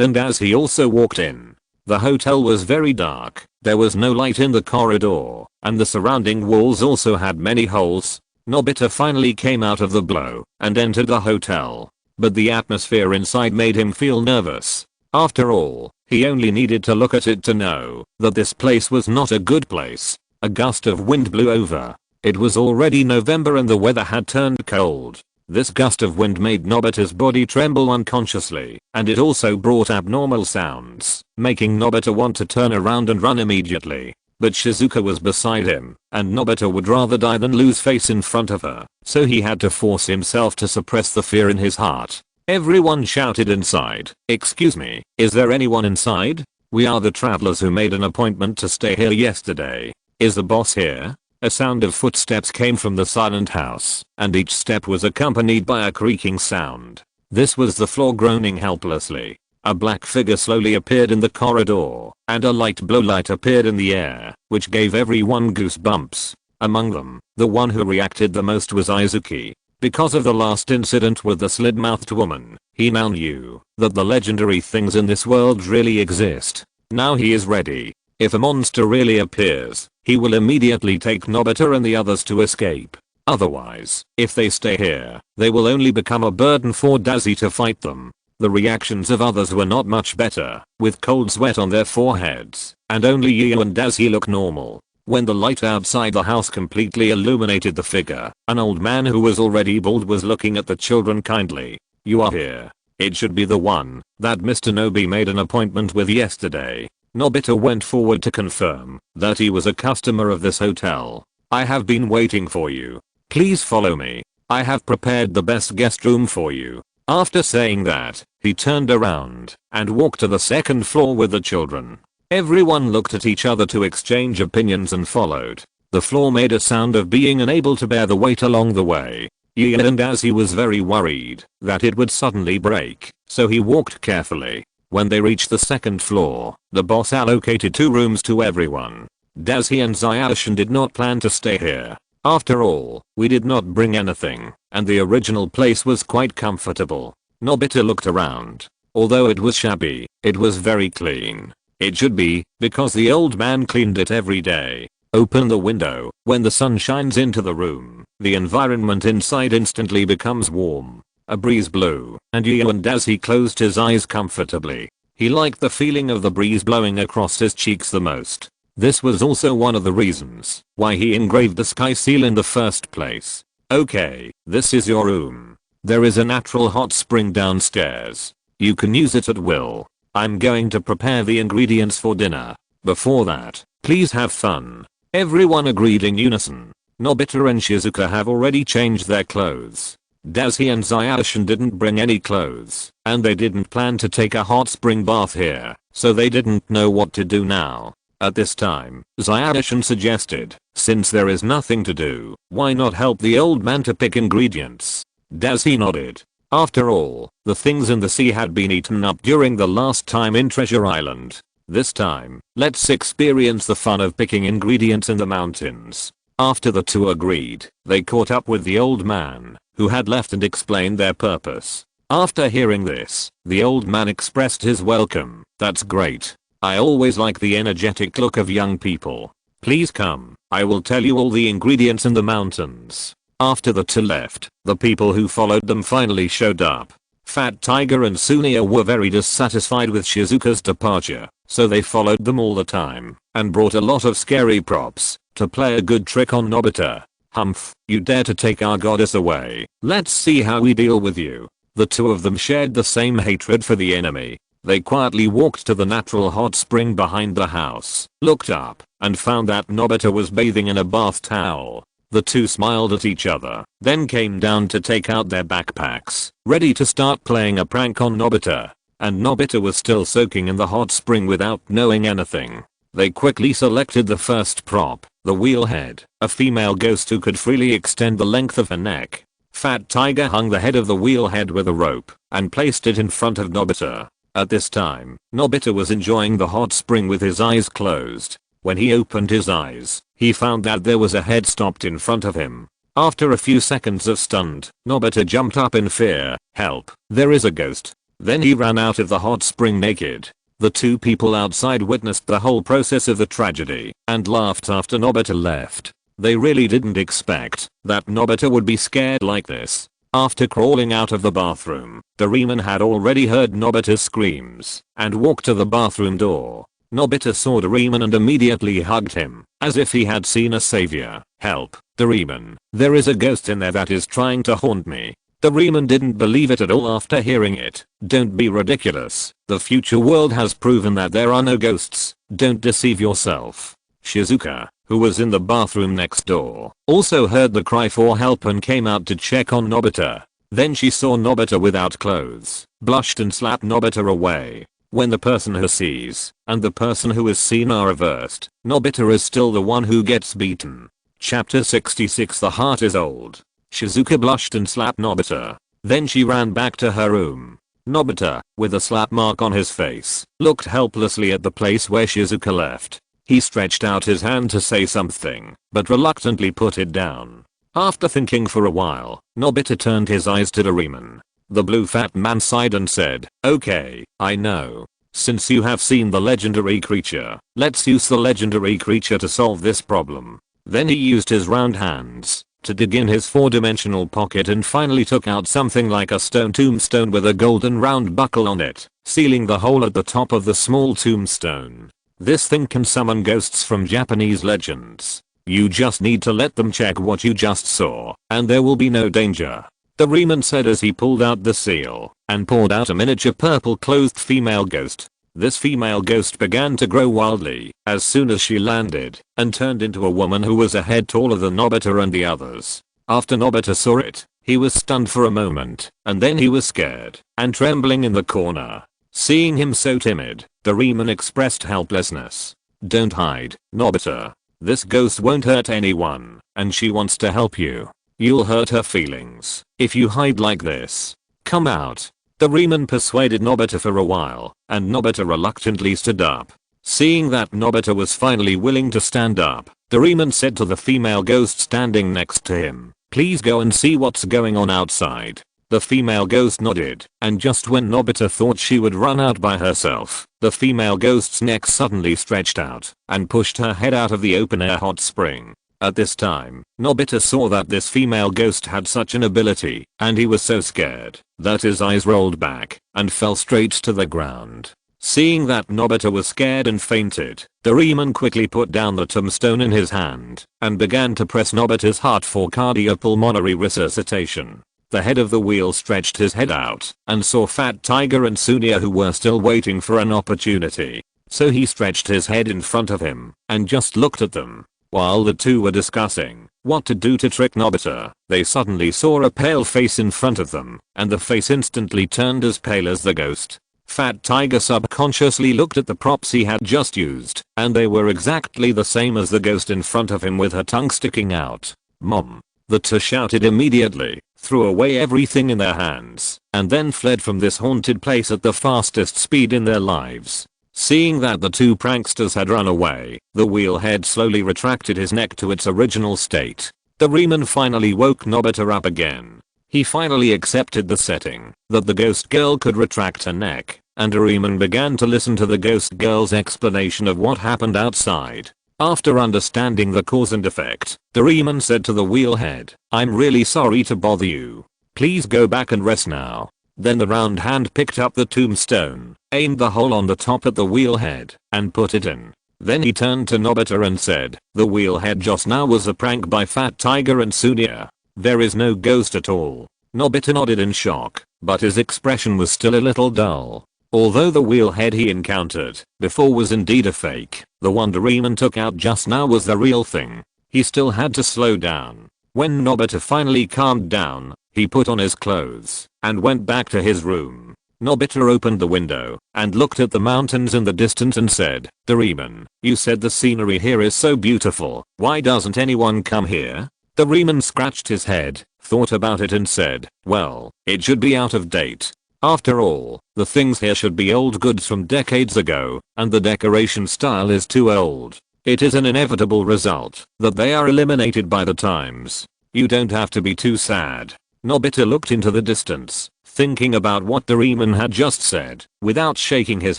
And as he also walked in, the hotel was very dark. There was no light in the corridor, and the surrounding walls also had many holes. Nobita finally came out of the blow and entered the hotel, but the atmosphere inside made him feel nervous. After all, he only needed to look at it to know that this place was not a good place. A gust of wind blew over. It was already November and the weather had turned cold. This gust of wind made Nobita's body tremble unconsciously, and it also brought abnormal sounds, making Nobita want to turn around and run immediately. But Shizuka was beside him, and Nobita would rather die than lose face in front of her, so he had to force himself to suppress the fear in his heart. Everyone shouted inside, "Excuse me, is there anyone inside? We are the travelers who made an appointment to stay here yesterday. Is the boss here?" A sound of footsteps came from the silent house, and each step was accompanied by a creaking sound. This was the floor groaning helplessly. A black figure slowly appeared in the corridor, and a light blue light appeared in the air, which gave everyone goosebumps. Among them, the one who reacted the most was Izuki. Because of the last incident with the slit-mouthed woman, he now knew that the legendary things in this world really exist. Now he is ready. If a monster really appears, he will immediately take Nobita and the others to escape. Otherwise, if they stay here, they will only become a burden for Dazi to fight them. The reactions of others were not much better, with cold sweat on their foreheads, and only Yu and Dazi look normal. When the light outside the house completely illuminated the figure, an old man who was already bald was looking at the children kindly. "You are here. It should be the one that Mr. Nobi made an appointment with yesterday." Nobita went forward to confirm that he was a customer of this hotel. "I have been waiting for you. Please follow me. I have prepared the best guest room for you." After saying that, he turned around and walked to the second floor with the children. Everyone looked at each other to exchange opinions and followed. The floor made a sound of being unable to bear the weight along the way. And as he was very worried that it would suddenly break, so he walked carefully. When they reached the second floor, the boss allocated 2 rooms to everyone. Dazi and Zayashi did not plan to stay here. "After all, we did not bring anything, and the original place was quite comfortable." Nobita looked around. Although it was shabby, it was very clean. It should be, because the old man cleaned it every day. Open the window. When the sun shines into the room, the environment inside instantly becomes warm. A breeze blew, and Yu and Dazi closed his eyes comfortably. He liked the feeling of the breeze blowing across his cheeks the most. This was also one of the reasons why he engraved the sky seal in the first place. "Okay, this is your room. There is a natural hot spring downstairs. You can use it at will. I'm going to prepare the ingredients for dinner. Before that, please have fun." Everyone agreed in unison. Nobita and Shizuka have already changed their clothes. Dazi and Zayashi didn't bring any clothes, and they didn't plan to take a hot spring bath here, so they didn't know what to do now. At this time, Zayashi suggested, "Since there is nothing to do, why not help the old man to pick ingredients?" Dazi nodded. After all, the things in the sea had been eaten up during the last time in Treasure Island. This time, let's experience the fun of picking ingredients in the mountains. After the two agreed, they caught up with the old man, who had left, and explained their purpose. After hearing this, the old man expressed his welcome. "That's great. I always like the energetic look of young people. Please come, I will tell you all the ingredients in the mountains." After the two left, the people who followed them finally showed up. Fat Tiger and Sunia were very dissatisfied with Shizuka's departure, so they followed them all the time and brought a lot of scary props to play a good trick on Nobita. Humph, you dare to take our goddess away. Let's see how we deal with you. The two of them shared the same hatred for the enemy. They quietly walked to the natural hot spring behind the house, looked up, and found that Nobita was bathing in a bath towel. The two smiled at each other, then came down to take out their backpacks, ready to start playing a prank on Nobita. And Nobita was still soaking in the hot spring without knowing anything. They quickly selected the first prop, the wheel head, a female ghost who could freely extend the length of her neck. Fat Tiger hung the head of the wheel head with a rope and placed it in front of Nobita. At this time, Nobita was enjoying the hot spring with his eyes closed. When he opened his eyes, he found that there was a head stopped in front of him. After a few seconds of stunned, Nobita jumped up in fear. Help, there is a ghost. Then he ran out of the hot spring naked. The two people outside witnessed the whole process of the tragedy and laughed after Nobita left. They really didn't expect that Nobita would be scared like this. After crawling out of the bathroom, Doraemon had already heard Nobita's screams and walked to the bathroom door. Nobita saw Doraemon and immediately hugged him, as if he had seen a savior. Help, Doraemon, there is a ghost in there that is trying to haunt me. Doraemon didn't believe it at all after hearing it. Don't be ridiculous. The future world has proven that there are no ghosts. Don't deceive yourself. Shizuka, who was in the bathroom next door, also heard the cry for help and came out to check on Nobita. Then she saw Nobita without clothes, blushed and slapped Nobita away. When the person who sees and the person who is seen are reversed, Nobita is still the one who gets beaten. Chapter 66. The heart is old. Shizuka blushed and slapped Nobita. Then she ran back to her room. Nobita, with a slap mark on his face, looked helplessly at the place where Shizuka left. He stretched out his hand to say something, but reluctantly put it down. After thinking for a while, Nobita turned his eyes to Doraemon. The blue fat man sighed and said, okay, I know. Since you have seen the legendary creature, let's use the legendary creature to solve this problem. Then he used his round hands to dig in his 4-dimensional pocket and finally took out something like a stone tombstone with a golden round buckle on it, sealing the hole at the top of the small tombstone. This thing can summon ghosts from Japanese legends. You just need to let them check what you just saw, and there will be no danger. Doraemon said as he pulled out the seal and poured out a miniature purple-clothed female ghost. This female ghost began to grow wildly as soon as she landed and turned into a woman who was a head taller than Nobita and the others. After Nobita saw it, he was stunned for a moment, and then he was scared and trembling in the corner. Seeing him so timid, Doraemon expressed helplessness. Don't hide, Nobita. This ghost won't hurt anyone, and she wants to help you. You'll hurt her feelings if you hide like this. Come out. Doraemon persuaded Nobita for a while, and Nobita reluctantly stood up. Seeing that Nobita was finally willing to stand up, Doraemon said to the female ghost standing next to him, please go and see what's going on outside. The female ghost nodded, and just when Nobita thought she would run out by herself, the female ghost's neck suddenly stretched out and pushed her head out of the open-air hot spring. At this time, Nobita saw that this female ghost had such an ability, and he was so scared that his eyes rolled back and fell straight to the ground. Seeing that Nobita was scared and fainted, Doraemon quickly put down the tombstone in his hand and began to press Nobita's heart for cardiopulmonary resuscitation. The head of the wheel stretched his head out and saw Fat Tiger and Sunia, who were still waiting for an opportunity. So he stretched his head in front of him and just looked at them. While the two were discussing what to do to trick Nobita, they suddenly saw a pale face in front of them, and the face instantly turned as pale as the ghost. Fat Tiger subconsciously looked at the props he had just used, and they were exactly the same as the ghost in front of him with her tongue sticking out. Mom! The two shouted immediately, threw away everything in their hands, and then fled from this haunted place at the fastest speed in their lives. Seeing that the two pranksters had run away, the wheelhead slowly retracted his neck to its original state. Doraemon finally woke Nobita up again. He finally accepted the setting that the ghost girl could retract her neck, and Doraemon began to listen to the ghost girl's explanation of what happened outside. After understanding the cause and effect, Doraemon said to the wheelhead, "I'm really sorry to bother you. Please go back and rest now." Then the round hand picked up the tombstone, aimed the hole on the top at the wheelhead, and put it in. Then he turned to Nobita and said, "The wheelhead just now was a prank by Fat Tiger and Sunia. There is no ghost at all." Nobita nodded in shock, but his expression was still a little dull. Although the wheelhead he encountered before was indeed a fake, the one Doraemon took out just now was the real thing. He still had to slow down. When Nobita finally calmed down, he put on his clothes and went back to his room. Nobita opened the window and looked at the mountains in the distance and said, "Doraemon, you said the scenery here is so beautiful. Why doesn't anyone come here?" Doraemon scratched his head, thought about it and said, "Well, it should be out of date. After all, the things here should be old goods from decades ago, and the decoration style is too old. It is an inevitable result that they are eliminated by the times. You don't have to be too sad." Nobita looked into the distance, thinking about what Doraemon had just said, without shaking his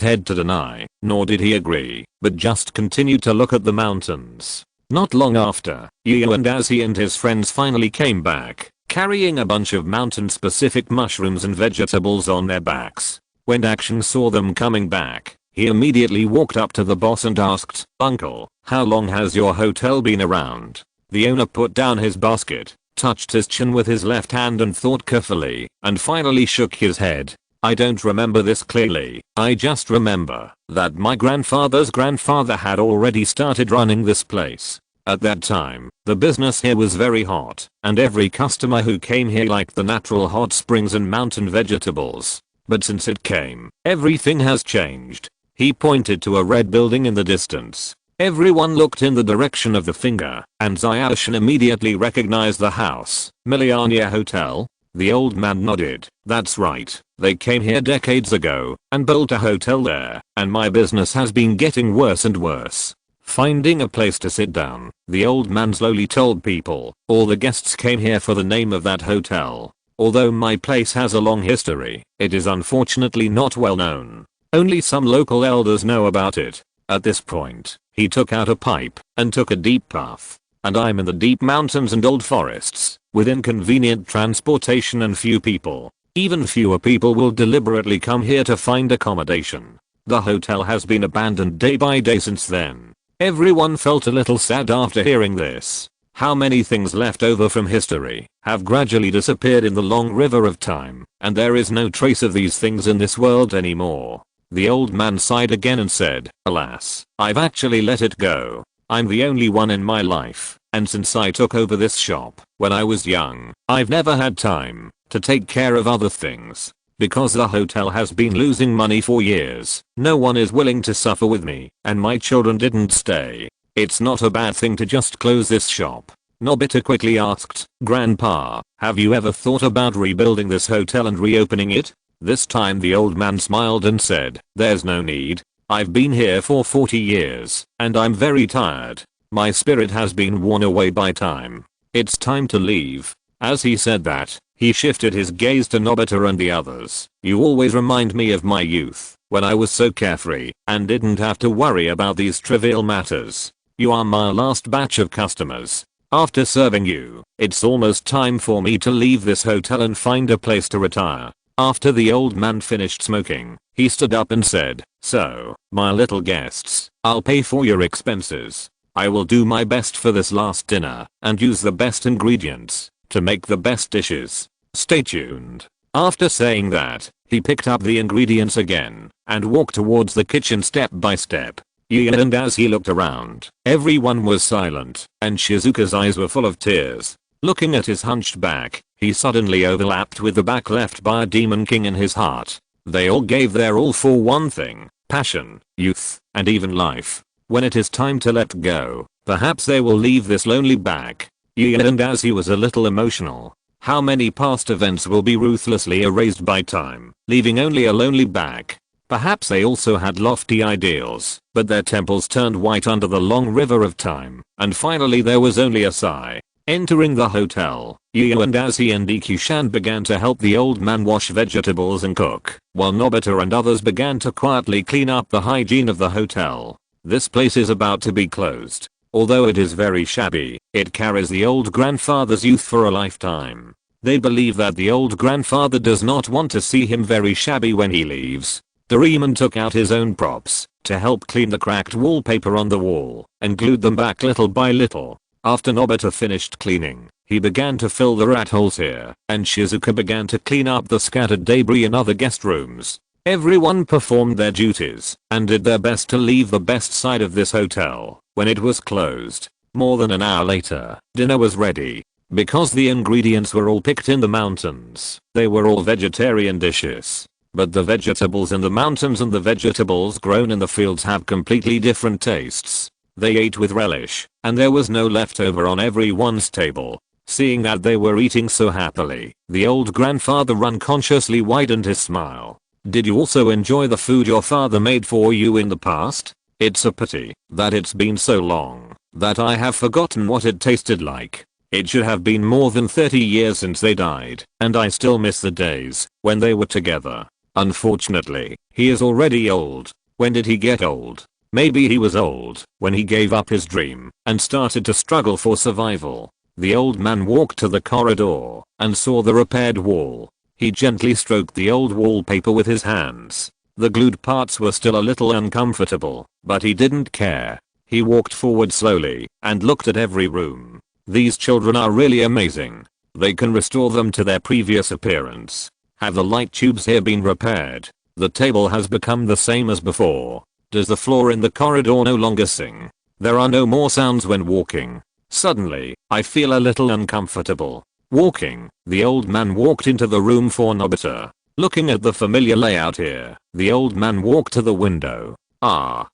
head to deny, nor did he agree, but just continued to look at the mountains. Not long after, Yu and Azzy and his friends finally came back, carrying a bunch of mountain-specific mushrooms and vegetables on their backs. When Action saw them coming back, he immediately walked up to the boss and asked, "Uncle, how long has your hotel been around?" The owner put down his basket, touched his chin with his left hand and thought carefully, and finally shook his head. "I don't remember this clearly. I just remember that my grandfather's grandfather had already started running this place. At that time, the business here was very hot, and every customer who came here liked the natural hot springs and mountain vegetables. But since it came, everything has changed." He pointed to a red building in the distance. Everyone looked in the direction of the finger, and Zaoshin immediately recognized the house. "Millionaire Hotel?" The old man nodded. "That's right. They came here decades ago and built a hotel there, and my business has been getting worse and worse." Finding a place to sit down, the old man slowly told people, "All the guests came here for the name of that hotel. Although my place has a long history, it is unfortunately not well known. Only some local elders know about it." At this point, he took out a pipe and took a deep puff. "And I'm in the deep mountains and old forests, with inconvenient transportation and few people. Even fewer people will deliberately come here to find accommodation. The hotel has been abandoned day by day since then." Everyone felt a little sad after hearing this. How many things left over from history have gradually disappeared in the long river of time, and there is no trace of these things in this world anymore. The old man sighed again and said, "Alas, I've actually let it go. I'm the only one in my life, and since I took over this shop when I was young, I've never had time to take care of other things. Because the hotel has been losing money for years, no one is willing to suffer with me, and my children didn't stay. It's not a bad thing to just close this shop." Nobita quickly asked, "Grandpa, have you ever thought about rebuilding this hotel and reopening it?" This time the old man smiled and said, "There's no need. I've been here for 40 years, and I'm very tired. My spirit has been worn away by time. It's time to leave." As he said that, he shifted his gaze to Nobita and the others. "You always remind me of my youth, when I was so carefree and didn't have to worry about these trivial matters. You are my last batch of customers. After serving you, it's almost time for me to leave this hotel and find a place to retire." After the old man finished smoking, he stood up and said, "So, my little guests, I'll pay for your expenses. I will do my best for this last dinner and use the best ingredients to make the best dishes. Stay tuned." After saying that, he picked up the ingredients again and walked towards the kitchen step by step. And as he looked around, everyone was silent, and Shizuka's eyes were full of tears. Looking at his hunched back, he suddenly overlapped with the back left by a demon king in his heart. They all gave their all for one thing: passion, youth, and even life. When it is time to let go, perhaps they will leave this lonely back. And as he was a little emotional. How many past events will be ruthlessly erased by time, leaving only a lonely back? Perhaps they also had lofty ideals, but their temples turned white under the long river of time, and finally there was only a sigh. Entering the hotel, Yu and Azzy and Dekushan began to help the old man wash vegetables and cook, while Nobita and others began to quietly clean up the hygiene of the hotel. This place is about to be closed. Although it is very shabby, it carries the old grandfather's youth for a lifetime. They believe that the old grandfather does not want to see him very shabby when he leaves. Doraemon took out his own props to help clean the cracked wallpaper on the wall and glued them back little by little. After Nobita finished cleaning, he began to fill the rat holes here, and Shizuka began to clean up the scattered debris in other guest rooms. Everyone performed their duties and did their best to leave the best side of this hotel when it was closed. More than an hour later, dinner was ready. Because the ingredients were all picked in the mountains, they were all vegetarian dishes. But the vegetables in the mountains and the vegetables grown in the fields have completely different tastes. They ate with relish, and there was no leftover on everyone's table. Seeing that they were eating so happily, the old grandfather unconsciously widened his smile. Did you also enjoy the food your father made for you in the past? It's a pity that it's been so long that I have forgotten what it tasted like. It should have been more than 30 years since they died, and I still miss the days when they were together. Unfortunately, he is already old. When did he get old? Maybe he was old when he gave up his dream and started to struggle for survival. The old man walked to the corridor and saw the repaired wall. He gently stroked the old wallpaper with his hands. The glued parts were still a little uncomfortable, but he didn't care. He walked forward slowly and looked at every room. These children are really amazing. They can restore them to their previous appearance. Have the light tubes here been repaired? The table has become the same as before. Does the floor in the corridor no longer sing? There are no more sounds when walking. Suddenly, I feel a little uncomfortable. Walking, the old man walked into the room for Nobita. Looking at the familiar layout here, the old man walked to the window.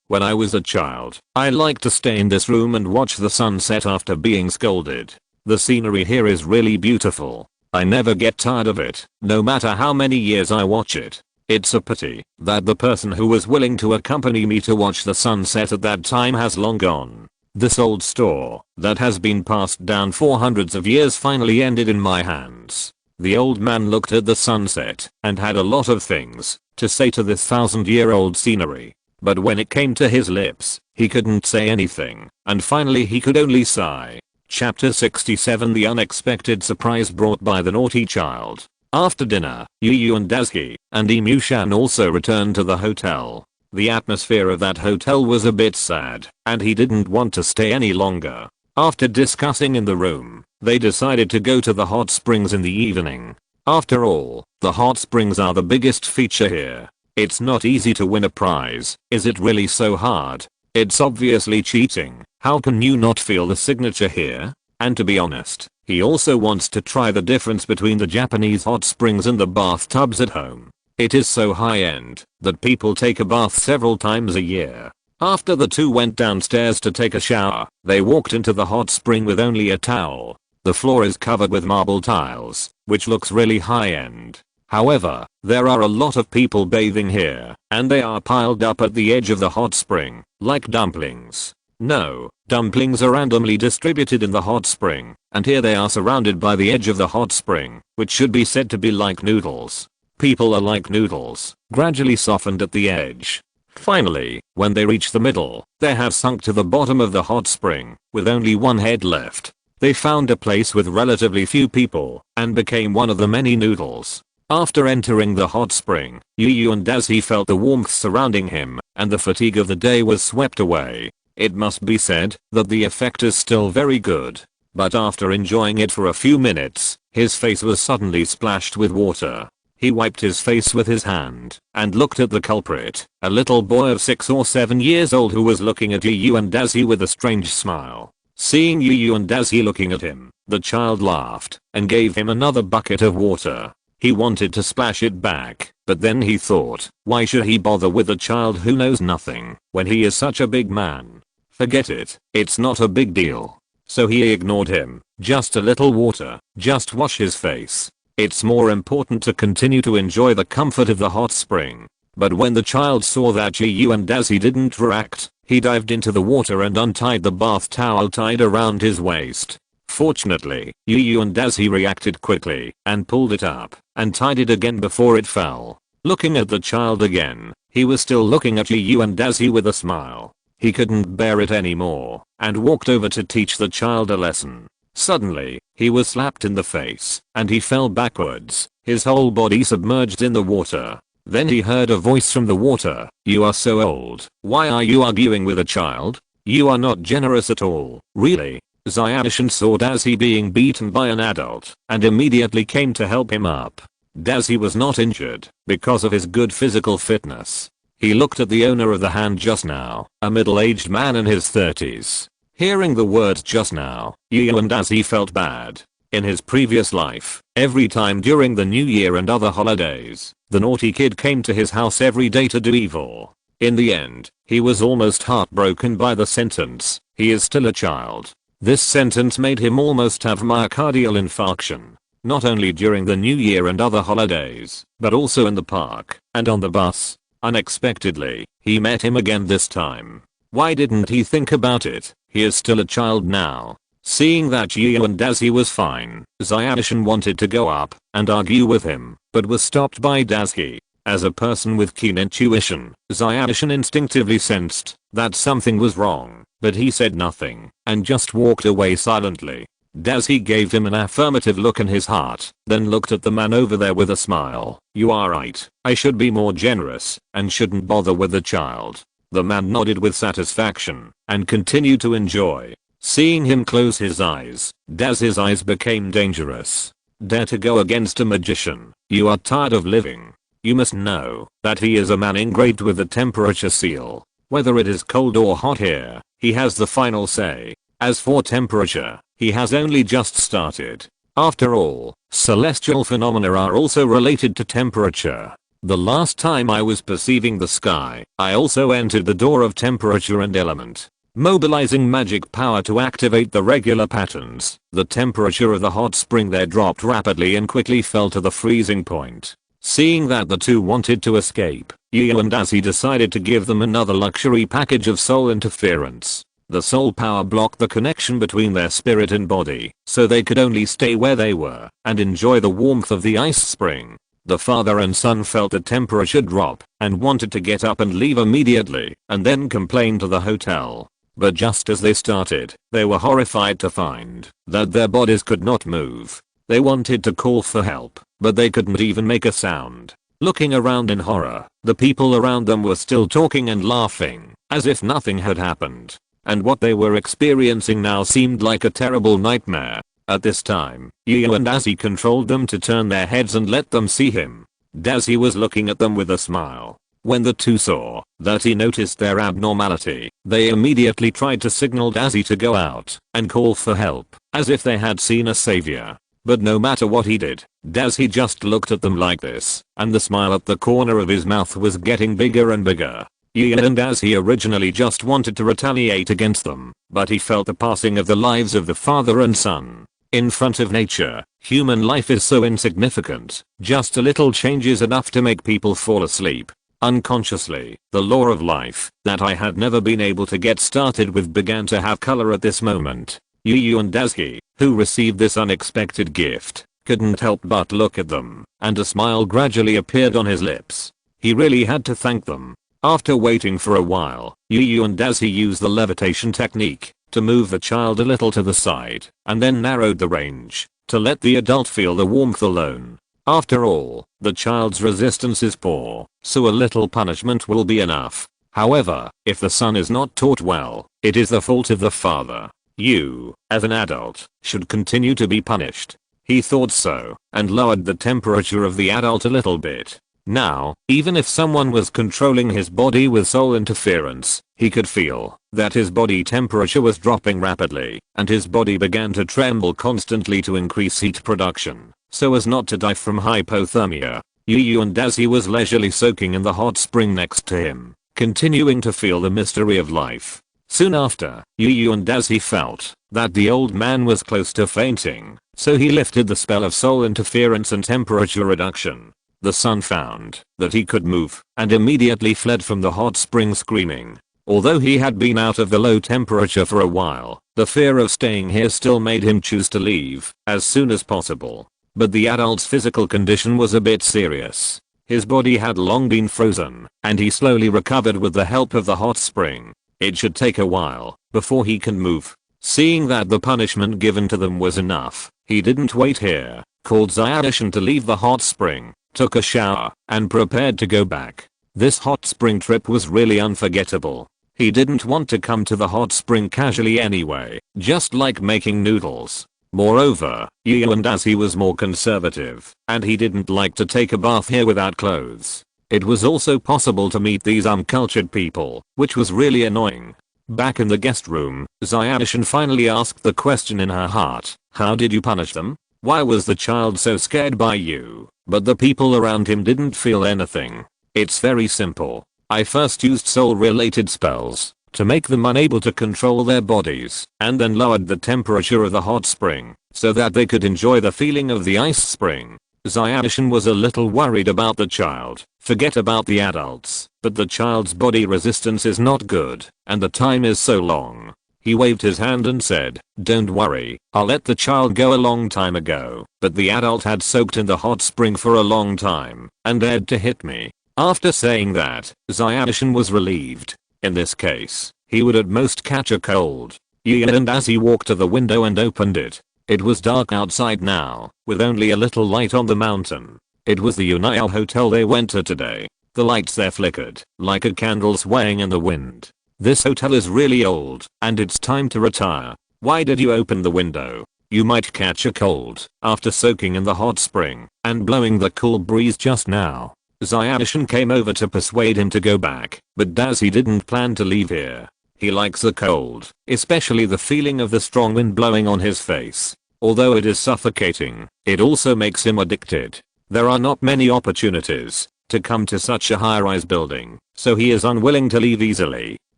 When I was a child, I liked to stay in this room and watch the sunset after being scolded. The scenery here is really beautiful. I never get tired of it, no matter how many years I watch it. It's a pity that the person who was willing to accompany me to watch the sunset at that time has long gone. This old store that has been passed down for hundreds of years finally ended in my hands. The old man looked at the sunset and had a lot of things to say to this 1,000-year-old scenery. But when it came to his lips, he couldn't say anything, and finally he could only sigh. Chapter 67 The Unexpected Surprise Brought by the Naughty Child. After dinner, Yu and Daisuke and Emu-chan also returned to the hotel. The atmosphere of that hotel was a bit sad, and he didn't want to stay any longer. After discussing in the room, they decided to go to the hot springs in the evening. After all, the hot springs are the biggest feature here. It's not easy to win a prize. Is it really so hard? It's obviously cheating. How can you not feel the signature here? And to be honest, he also wants to try the difference between the Japanese hot springs and the bathtubs at home. It is so high-end that people take a bath several times a year. After the two went downstairs to take a shower, they walked into the hot spring with only a towel. The floor is covered with marble tiles, which looks really high-end. However, there are a lot of people bathing here, and they are piled up at the edge of the hot spring, like dumplings. No, dumplings are randomly distributed in the hot spring, and here they are surrounded by the edge of the hot spring, which should be said to be like noodles. People are like noodles, gradually softened at the edge. Finally, when they reach the middle, they have sunk to the bottom of the hot spring, with only one head left. They found a place with relatively few people, and became one of the many noodles. After entering the hot spring, Yu and Daisuke felt the warmth surrounding him, and the fatigue of the day was swept away. It must be said that the effect is still very good. But after enjoying it for a few minutes, his face was suddenly splashed with water. He wiped his face with his hand and looked at the culprit, a little boy of 6 or 7 years old who was looking at Yu and Daisuke with a strange smile. Seeing Yu and Daisuke looking at him, the child laughed and gave him another bucket of water. He wanted to splash it back, but then he thought, why should he bother with a child who knows nothing when he is such a big man? Forget it, it's not a big deal. So he ignored him. Just a little water, just wash his face. It's more important to continue to enjoy the comfort of the hot spring. But when the child saw that Yu and Daisuke didn't react, he dived into the water and untied the bath towel tied around his waist. Fortunately, Yu and Daisuke reacted quickly and pulled it up and tied it again before it fell. Looking at the child again, he was still looking at Yu and Daisuke with a smile. He couldn't bear it anymore and walked over to teach the child a lesson. Suddenly, he was slapped in the face and he fell backwards, his whole body submerged in the water. Then he heard a voice from the water. "You are so old. Why are you arguing with a child? You are not generous at all, really." Zayanshin saw Dazi being beaten by an adult and immediately came to help him up. Dazi was not injured because of his good physical fitness. He looked at the owner of the hand just now, a middle-aged man in his 30s. Hearing the words just now, Yu and Dazi felt bad. In his previous life, every time during the New Year and other holidays, the naughty kid came to his house every day to do evil. In the end, he was almost heartbroken by the sentence, "He is still a child." This sentence made him almost have myocardial infarction. Not only during the New Year and other holidays, but also in the park and on the bus. Unexpectedly, he met him again this time. Why didn't he think about it? He is still a child now. Seeing that Yu and Dazi was fine, Zayanshin wanted to go up and argue with him, but was stopped by Dazi. As a person with keen intuition, Zayanshin instinctively sensed that something was wrong, but he said nothing and just walked away silently. Dazi gave him an affirmative look in his heart, then looked at the man over there with a smile. "You are right, I should be more generous and shouldn't bother with the child." The man nodded with satisfaction and continued to enjoy. Seeing him close his eyes, Dazi's eyes became dangerous. Dare to go against a magician? You are tired of living. You must know that he is a man engraved with the temperature seal. Whether it is cold or hot here, he has the final say. As for temperature, he has only just started. After all, celestial phenomena are also related to temperature. The last time I was perceiving the sky, I also entered the door of temperature and element. Mobilizing magic power to activate the regular patterns, the temperature of the hot spring there dropped rapidly and quickly fell to the freezing point. Seeing that the two wanted to escape, Yu and Dazi decided to give them another luxury package of soul interference. The soul power blocked the connection between their spirit and body, so they could only stay where they were and enjoy the warmth of the ice spring. The father and son felt the temperature drop and wanted to get up and leave immediately and then complain to the hotel. But just as they started, they were horrified to find that their bodies could not move. They wanted to call for help, but they couldn't even make a sound. Looking around in horror, the people around them were still talking and laughing, as if nothing had happened. And what they were experiencing now seemed like a terrible nightmare. At this time, Yu and Dazi controlled them to turn their heads and let them see him. Dazi was looking at them with a smile. When the two saw that he noticed their abnormality, they immediately tried to signal Dazi to go out and call for help, as if they had seen a savior. But no matter what he did, Dazi just looked at them like this, and the smile at the corner of his mouth was getting bigger and bigger. Yu and Dazi originally just wanted to retaliate against them, but he felt the passing of the lives of the father and son. In front of nature, human life is so insignificant, just a little change is enough to make people fall asleep. Unconsciously, the law of life that I had never been able to get started with began to have color at this moment. Yu and Dazi, who received this unexpected gift, couldn't help but look at them, and a smile gradually appeared on his lips. He really had to thank them. After waiting for a while, Yu and Dazi used the levitation technique to move the child a little to the side, and then narrowed the range to let the adult feel the warmth alone. After all, the child's resistance is poor, so a little punishment will be enough. However, if the son is not taught well, it is the fault of the father. You, as an adult, should continue to be punished. He thought so, and lowered the temperature of the adult a little bit. Now, even if someone was controlling his body with soul interference, he could feel that his body temperature was dropping rapidly, and his body began to tremble constantly to increase heat production, so as not to die from hypothermia. Yu and Dazi was leisurely soaking in the hot spring next to him, continuing to feel the mystery of life. Soon after, Yu and Dazi felt that the old man was close to fainting, so he lifted the spell of soul interference and temperature reduction. The son found that he could move and immediately fled from the hot spring screaming. Although he had been out of the low temperature for a while, the fear of staying here still made him choose to leave as soon as possible. But the adult's physical condition was a bit serious. His body had long been frozen, and he slowly recovered with the help of the hot spring. It should take a while before he can move. Seeing that the punishment given to them was enough, he didn't wait here, called Zyadishan to leave the hot spring, took a shower, and prepared to go back. This hot spring trip was really unforgettable. He didn't want to come to the hot spring casually anyway, just like making noodles. Moreover, Yu and as he was more conservative, and he didn't like to take a bath here without clothes. It was also possible to meet these uncultured people, which was really annoying. Back in the guest room, Zyadishan finally asked the question in her heart, how did you punish them? Why was the child so scared by you? But the people around him didn't feel anything. It's very simple. I first used soul-related spells to make them unable to control their bodies, and then lowered the temperature of the hot spring so that they could enjoy the feeling of the ice spring. Zyadishan was a little worried about the child. Forget about the adults, but the child's body resistance is not good, and the time is so long. He waved his hand and said, don't worry, I'll let the child go a long time ago, but the adult had soaked in the hot spring for a long time and dared to hit me. After saying that, Zyadishan was relieved. In this case, he would at most catch a cold. And as he walked to the window and opened it, it was dark outside now, with only a little light on the mountain. It was the Unile hotel they went to today. The lights there flickered, like a candle swaying in the wind. This hotel is really old, and it's time to retire. Why did you open the window? You might catch a cold, after soaking in the hot spring, and blowing the cool breeze just now. Zyadishan came over to persuade him to go back, but Dazzy didn't plan to leave here. He likes the cold, especially the feeling of the strong wind blowing on his face. Although it is suffocating, it also makes him addicted. There are not many opportunities to come to such a high-rise building, so he is unwilling to leave easily.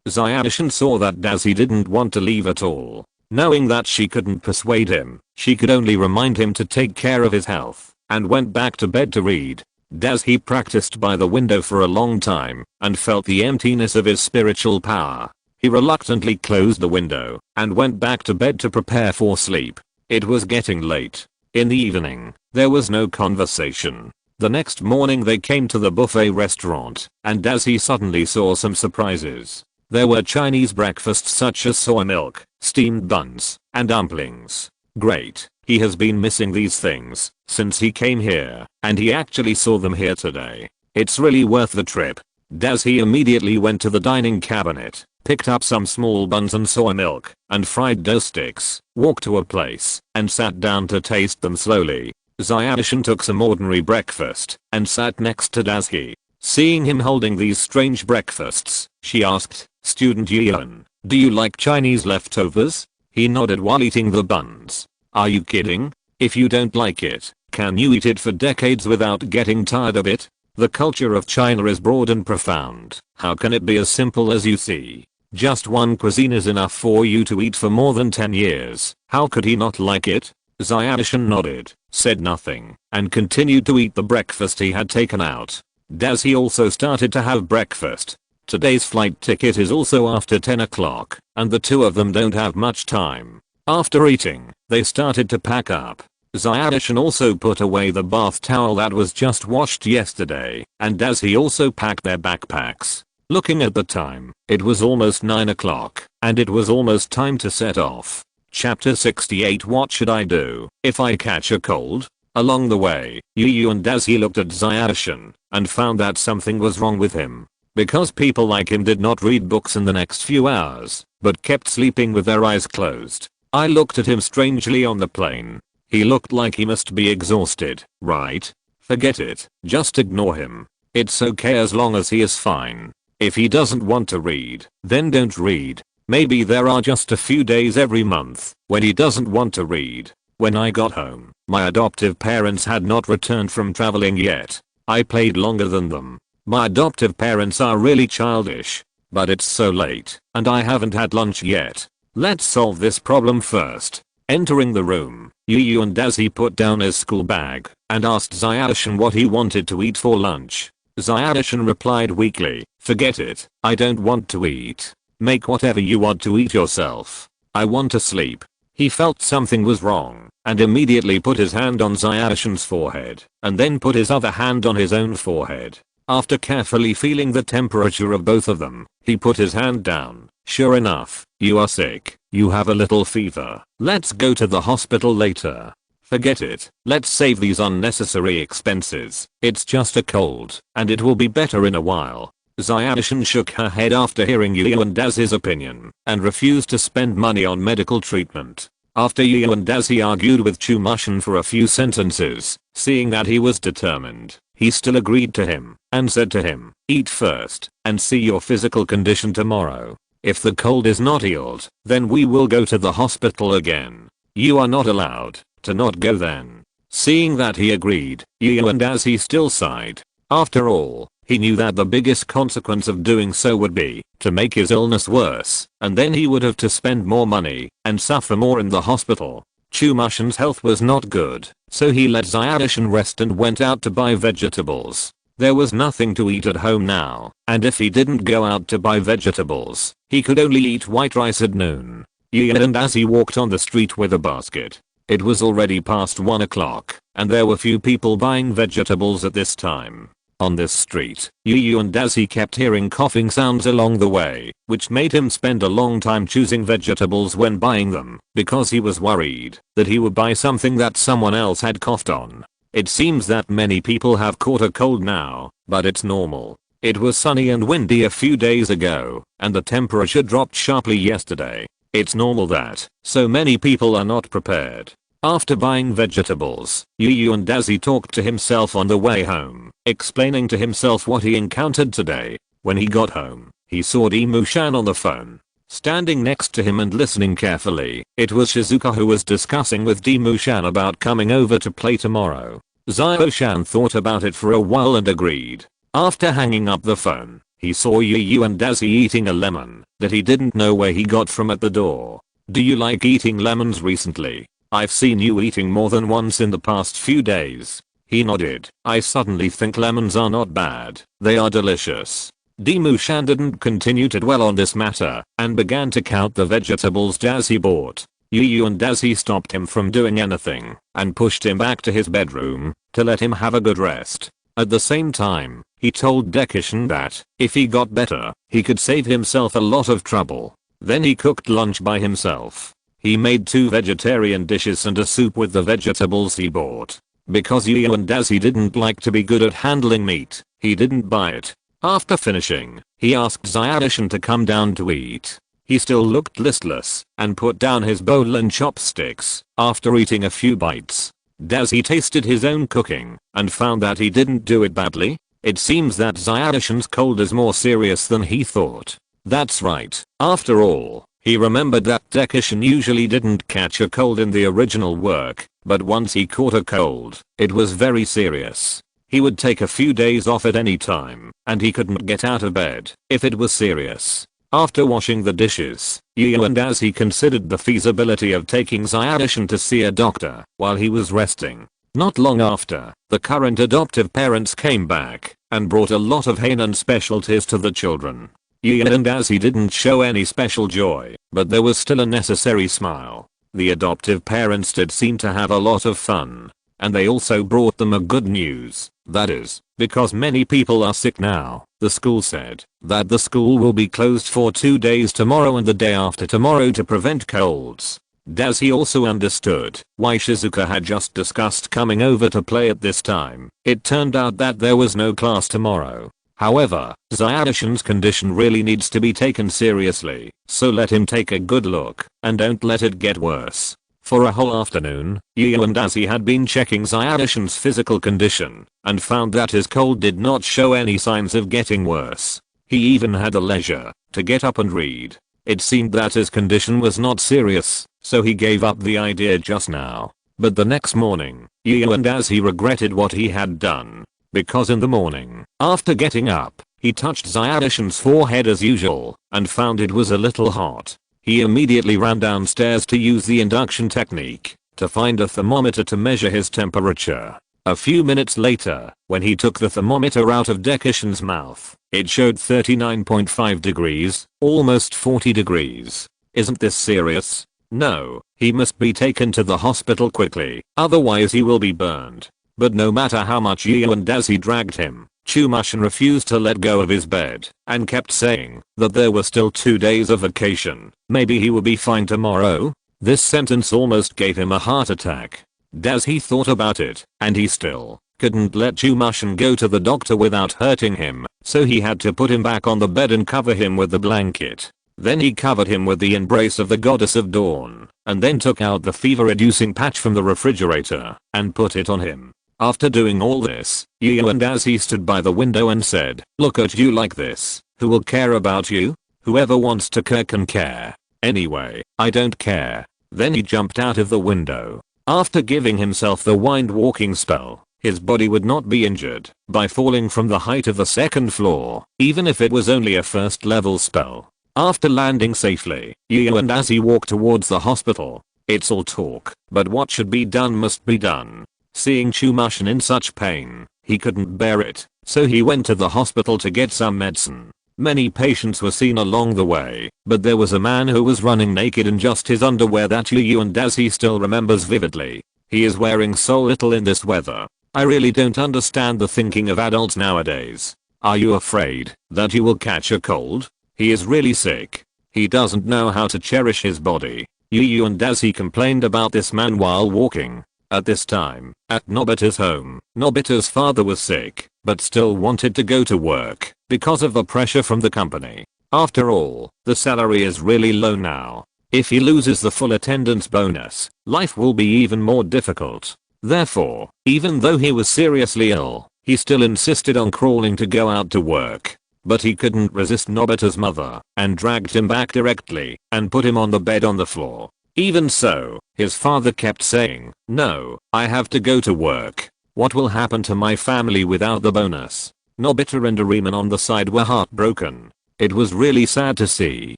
Zyadishan saw that Dazzy didn't want to leave at all. Knowing that she couldn't persuade him, she could only remind him to take care of his health, and went back to bed to read. Dazzy practiced by the window for a long time, and felt the emptiness of his spiritual power. He reluctantly closed the window, and went back to bed to prepare for sleep. It was getting late. In the evening, there was no conversation. The next morning they came to the buffet restaurant, and Dazzy suddenly saw some surprises. There were Chinese breakfasts such as soy milk, steamed buns, and dumplings. Great. He has been missing these things since he came here, and he actually saw them here today. It's really worth the trip. Dazzy immediately went to the dining cabinet, picked up some small buns and soy milk, and fried dough sticks, walked to a place, and sat down to taste them slowly. Zyadishan took some ordinary breakfast, and sat next to Dazzy. Seeing him holding these strange breakfasts, she asked, Student Gian, do you like Chinese leftovers? He nodded while eating the buns. Are you kidding? If you don't like it, can you eat it for decades without getting tired of it? The culture of China is broad and profound. How can it be as simple as you see? Just one cuisine is enough for you to eat for more than 10 years. How could he not like it? Zyadishan nodded, said nothing, and continued to eat the breakfast he had taken out. Dazzy also started to have breakfast. Today's flight ticket is also after 10 o'clock, and the two of them don't have much time. After eating, they started to pack up. Zyadishan also put away the bath towel that was just washed yesterday, and Dazzy also packed their backpacks. Looking at the time, it was almost 9 o'clock, and it was almost time to set off. Chapter 68. What should I do if I catch a cold? Along the way, Yu and Dazzy looked at Zyadishan, and found that something was wrong with him. Because people like him did not read books in the next few hours, but kept sleeping with their eyes closed. I looked at him strangely on the plane. He looked like he must be exhausted, right? Forget it, just ignore him. It's okay as long as he is fine. If he doesn't want to read, then don't read. Maybe there are just a few days every month when he doesn't want to read. When I got home, my adoptive parents had not returned from traveling yet. I played longer than them. My adoptive parents are really childish. But it's so late, and I haven't had lunch yet. Let's solve this problem first. Entering the room, Yu and Dazzy put down his school bag and asked Zyadishan what he wanted to eat for lunch. Zyadishan replied weakly, forget it, I don't want to eat. Make whatever you want to eat yourself. I want to sleep. He felt something was wrong, and immediately put his hand on Zyadishan's forehead, and then put his other hand on his own forehead. After carefully feeling the temperature of both of them, he put his hand down. Sure enough, you are sick. You have a little fever. Let's go to the hospital later. Forget it. Let's save these unnecessary expenses. It's just a cold, and it will be better in a while. Zyadishin shook her head after hearing Yu and Daz's opinion, and refused to spend money on medical treatment. After Yu and Dazi argued with Chumushin for a few sentences, seeing that he was determined, he still agreed to him, and said to him, eat first, and see your physical condition tomorrow. If the cold is not healed, then we will go to the hospital again. You are not allowed to not go then. Seeing that he agreed, Yu and Dazi still sighed. After all, he knew that the biggest consequence of doing so would be to make his illness worse, and then he would have to spend more money and suffer more in the hospital. Chumushin's health was not good, so he let Zyadishin rest and went out to buy vegetables. There was nothing to eat at home now, and if he didn't go out to buy vegetables, he could only eat white rice at noon. Yu and Dazi walked on the street with a basket. It was already past 1 o'clock, and there were few people buying vegetables at this time. On this street, Yu and Dazi kept hearing coughing sounds along the way, which made him spend a long time choosing vegetables when buying them, because he was worried that he would buy something that someone else had coughed on. It seems that many people have caught a cold now, but it's normal. It was sunny and windy a few days ago, and the temperature dropped sharply yesterday. It's normal that so many people are not prepared. After buying vegetables, Yu and Dazi talked to himself on the way home, explaining to himself what he encountered today. When he got home, he saw Demushan on the phone, standing next to him and listening carefully. It was Shizuka who was discussing with Demushan about coming over to play tomorrow. Zio-shan thought about it for a while and agreed. After hanging up the phone, he saw Yu and Dazi eating a lemon that he didn't know where he got from at the door. Do you like eating lemons recently? I've seen you eating more than once in the past few days. He nodded. I suddenly think lemons are not bad. They are delicious. Demushan didn't continue to dwell on this matter and began to count the vegetables Dazi bought. Yu and Dazi stopped him from doing anything and pushed him back to his bedroom to let him have a good rest. At the same time, he told Dekishin that if he got better, he could save himself a lot of trouble. Then he cooked lunch by himself. He made 2 vegetarian dishes and a soup with the vegetables he bought. Because Yu and Dazi didn't like to be good at handling meat, he didn't buy it. After finishing, he asked Zyadishin to come down to eat. He still looked listless and put down his bowl and chopsticks after eating a few bites. Dazi tasted his own cooking and found that he didn't do it badly. It seems that Zyadishin's cold is more serious than he thought. That's right. After all, he remembered that Dekishin usually didn't catch a cold in the original work, but once he caught a cold, it was very serious. He would take a few days off at any time, and he couldn't get out of bed if it was serious. After washing the dishes, Yu and Dazi considered the feasibility of taking Zyadishin to see a doctor while he was resting. Not long after, the current adoptive parents came back and brought a lot of Hainan specialties to the children. Yu and Dazi didn't show any special joy, but there was still a necessary smile. The adoptive parents did seem to have a lot of fun. And they also brought them a good news. That is, because many people are sick now, the school said that the school will be closed for 2 days tomorrow and the day after tomorrow to prevent colds. Dazi also understood why Shizuka had just discussed coming over to play at this time. It turned out that there was no class tomorrow. However, Zyadishin's condition really needs to be taken seriously, so let him take a good look and don't let it get worse. For a whole afternoon, Yu and Dazi had been checking Zyadishin's physical condition and found that his cold did not show any signs of getting worse. He even had the leisure to get up and read. It seemed that his condition was not serious, so he gave up the idea just now. But the next morning, Yu and Dazi regretted what he had done. Because in the morning, after getting up, he touched Zyadishin's forehead as usual and found it was a little hot. He immediately ran downstairs to use the induction technique to find a thermometer to measure his temperature. A few minutes later, when he took the thermometer out of Dekishin's mouth, it showed 39.5 degrees, almost 40 degrees. Isn't this serious? No, he must be taken to the hospital quickly, otherwise he will be burned. But no matter how much Yu and Dazi dragged him Chumashin refused to let go of his bed and kept saying that there were still 2 days of vacation. Maybe he would be fine tomorrow. This sentence almost gave him a heart attack. As he thought about it, and he still couldn't let Chumashin go to the doctor without hurting him, so he had to put him back on the bed and cover him with the blanket. Then he covered him with the embrace of the goddess of dawn, and then took out the fever-reducing patch from the refrigerator and put it on him. After doing all this, Yu and as he stood by the window and said, "Look at you like this. Who will care about you? Whoever wants to care can care. Anyway, I don't care." Then he jumped out of the window. After giving himself the wind walking spell, his body would not be injured by falling from the height of the second floor, even if it was only a first level spell. After landing safely, Yu and as he walked towards the hospital. It's all talk, but what should be done must be done. Seeing Chumashin in such pain, he couldn't bear it, so he went to the hospital to get some medicine. Many patients were seen along the way, but there was a man who was running naked in just his underwear that Yu and as he still remembers vividly. He is wearing so little in this weather. I really don't understand the thinking of adults nowadays. Are you afraid that you will catch a cold? He is really sick. He doesn't know how to cherish his body. Yu and as he complained about this man while walking. At this time, at Nobita's home, Nobita's father was sick, but still wanted to go to work because of the pressure from the company. After all, the salary is really low now. If he loses the full attendance bonus, life will be even more difficult. Therefore, even though he was seriously ill, he still insisted on crawling to go out to work. But he couldn't resist Nobita's mother and dragged him back directly and put him on the bed on the floor. Even so, his father kept saying, "No, I have to go to work. What will happen to my family without the bonus?" Nobita and Doraemon on the side were heartbroken. It was really sad to see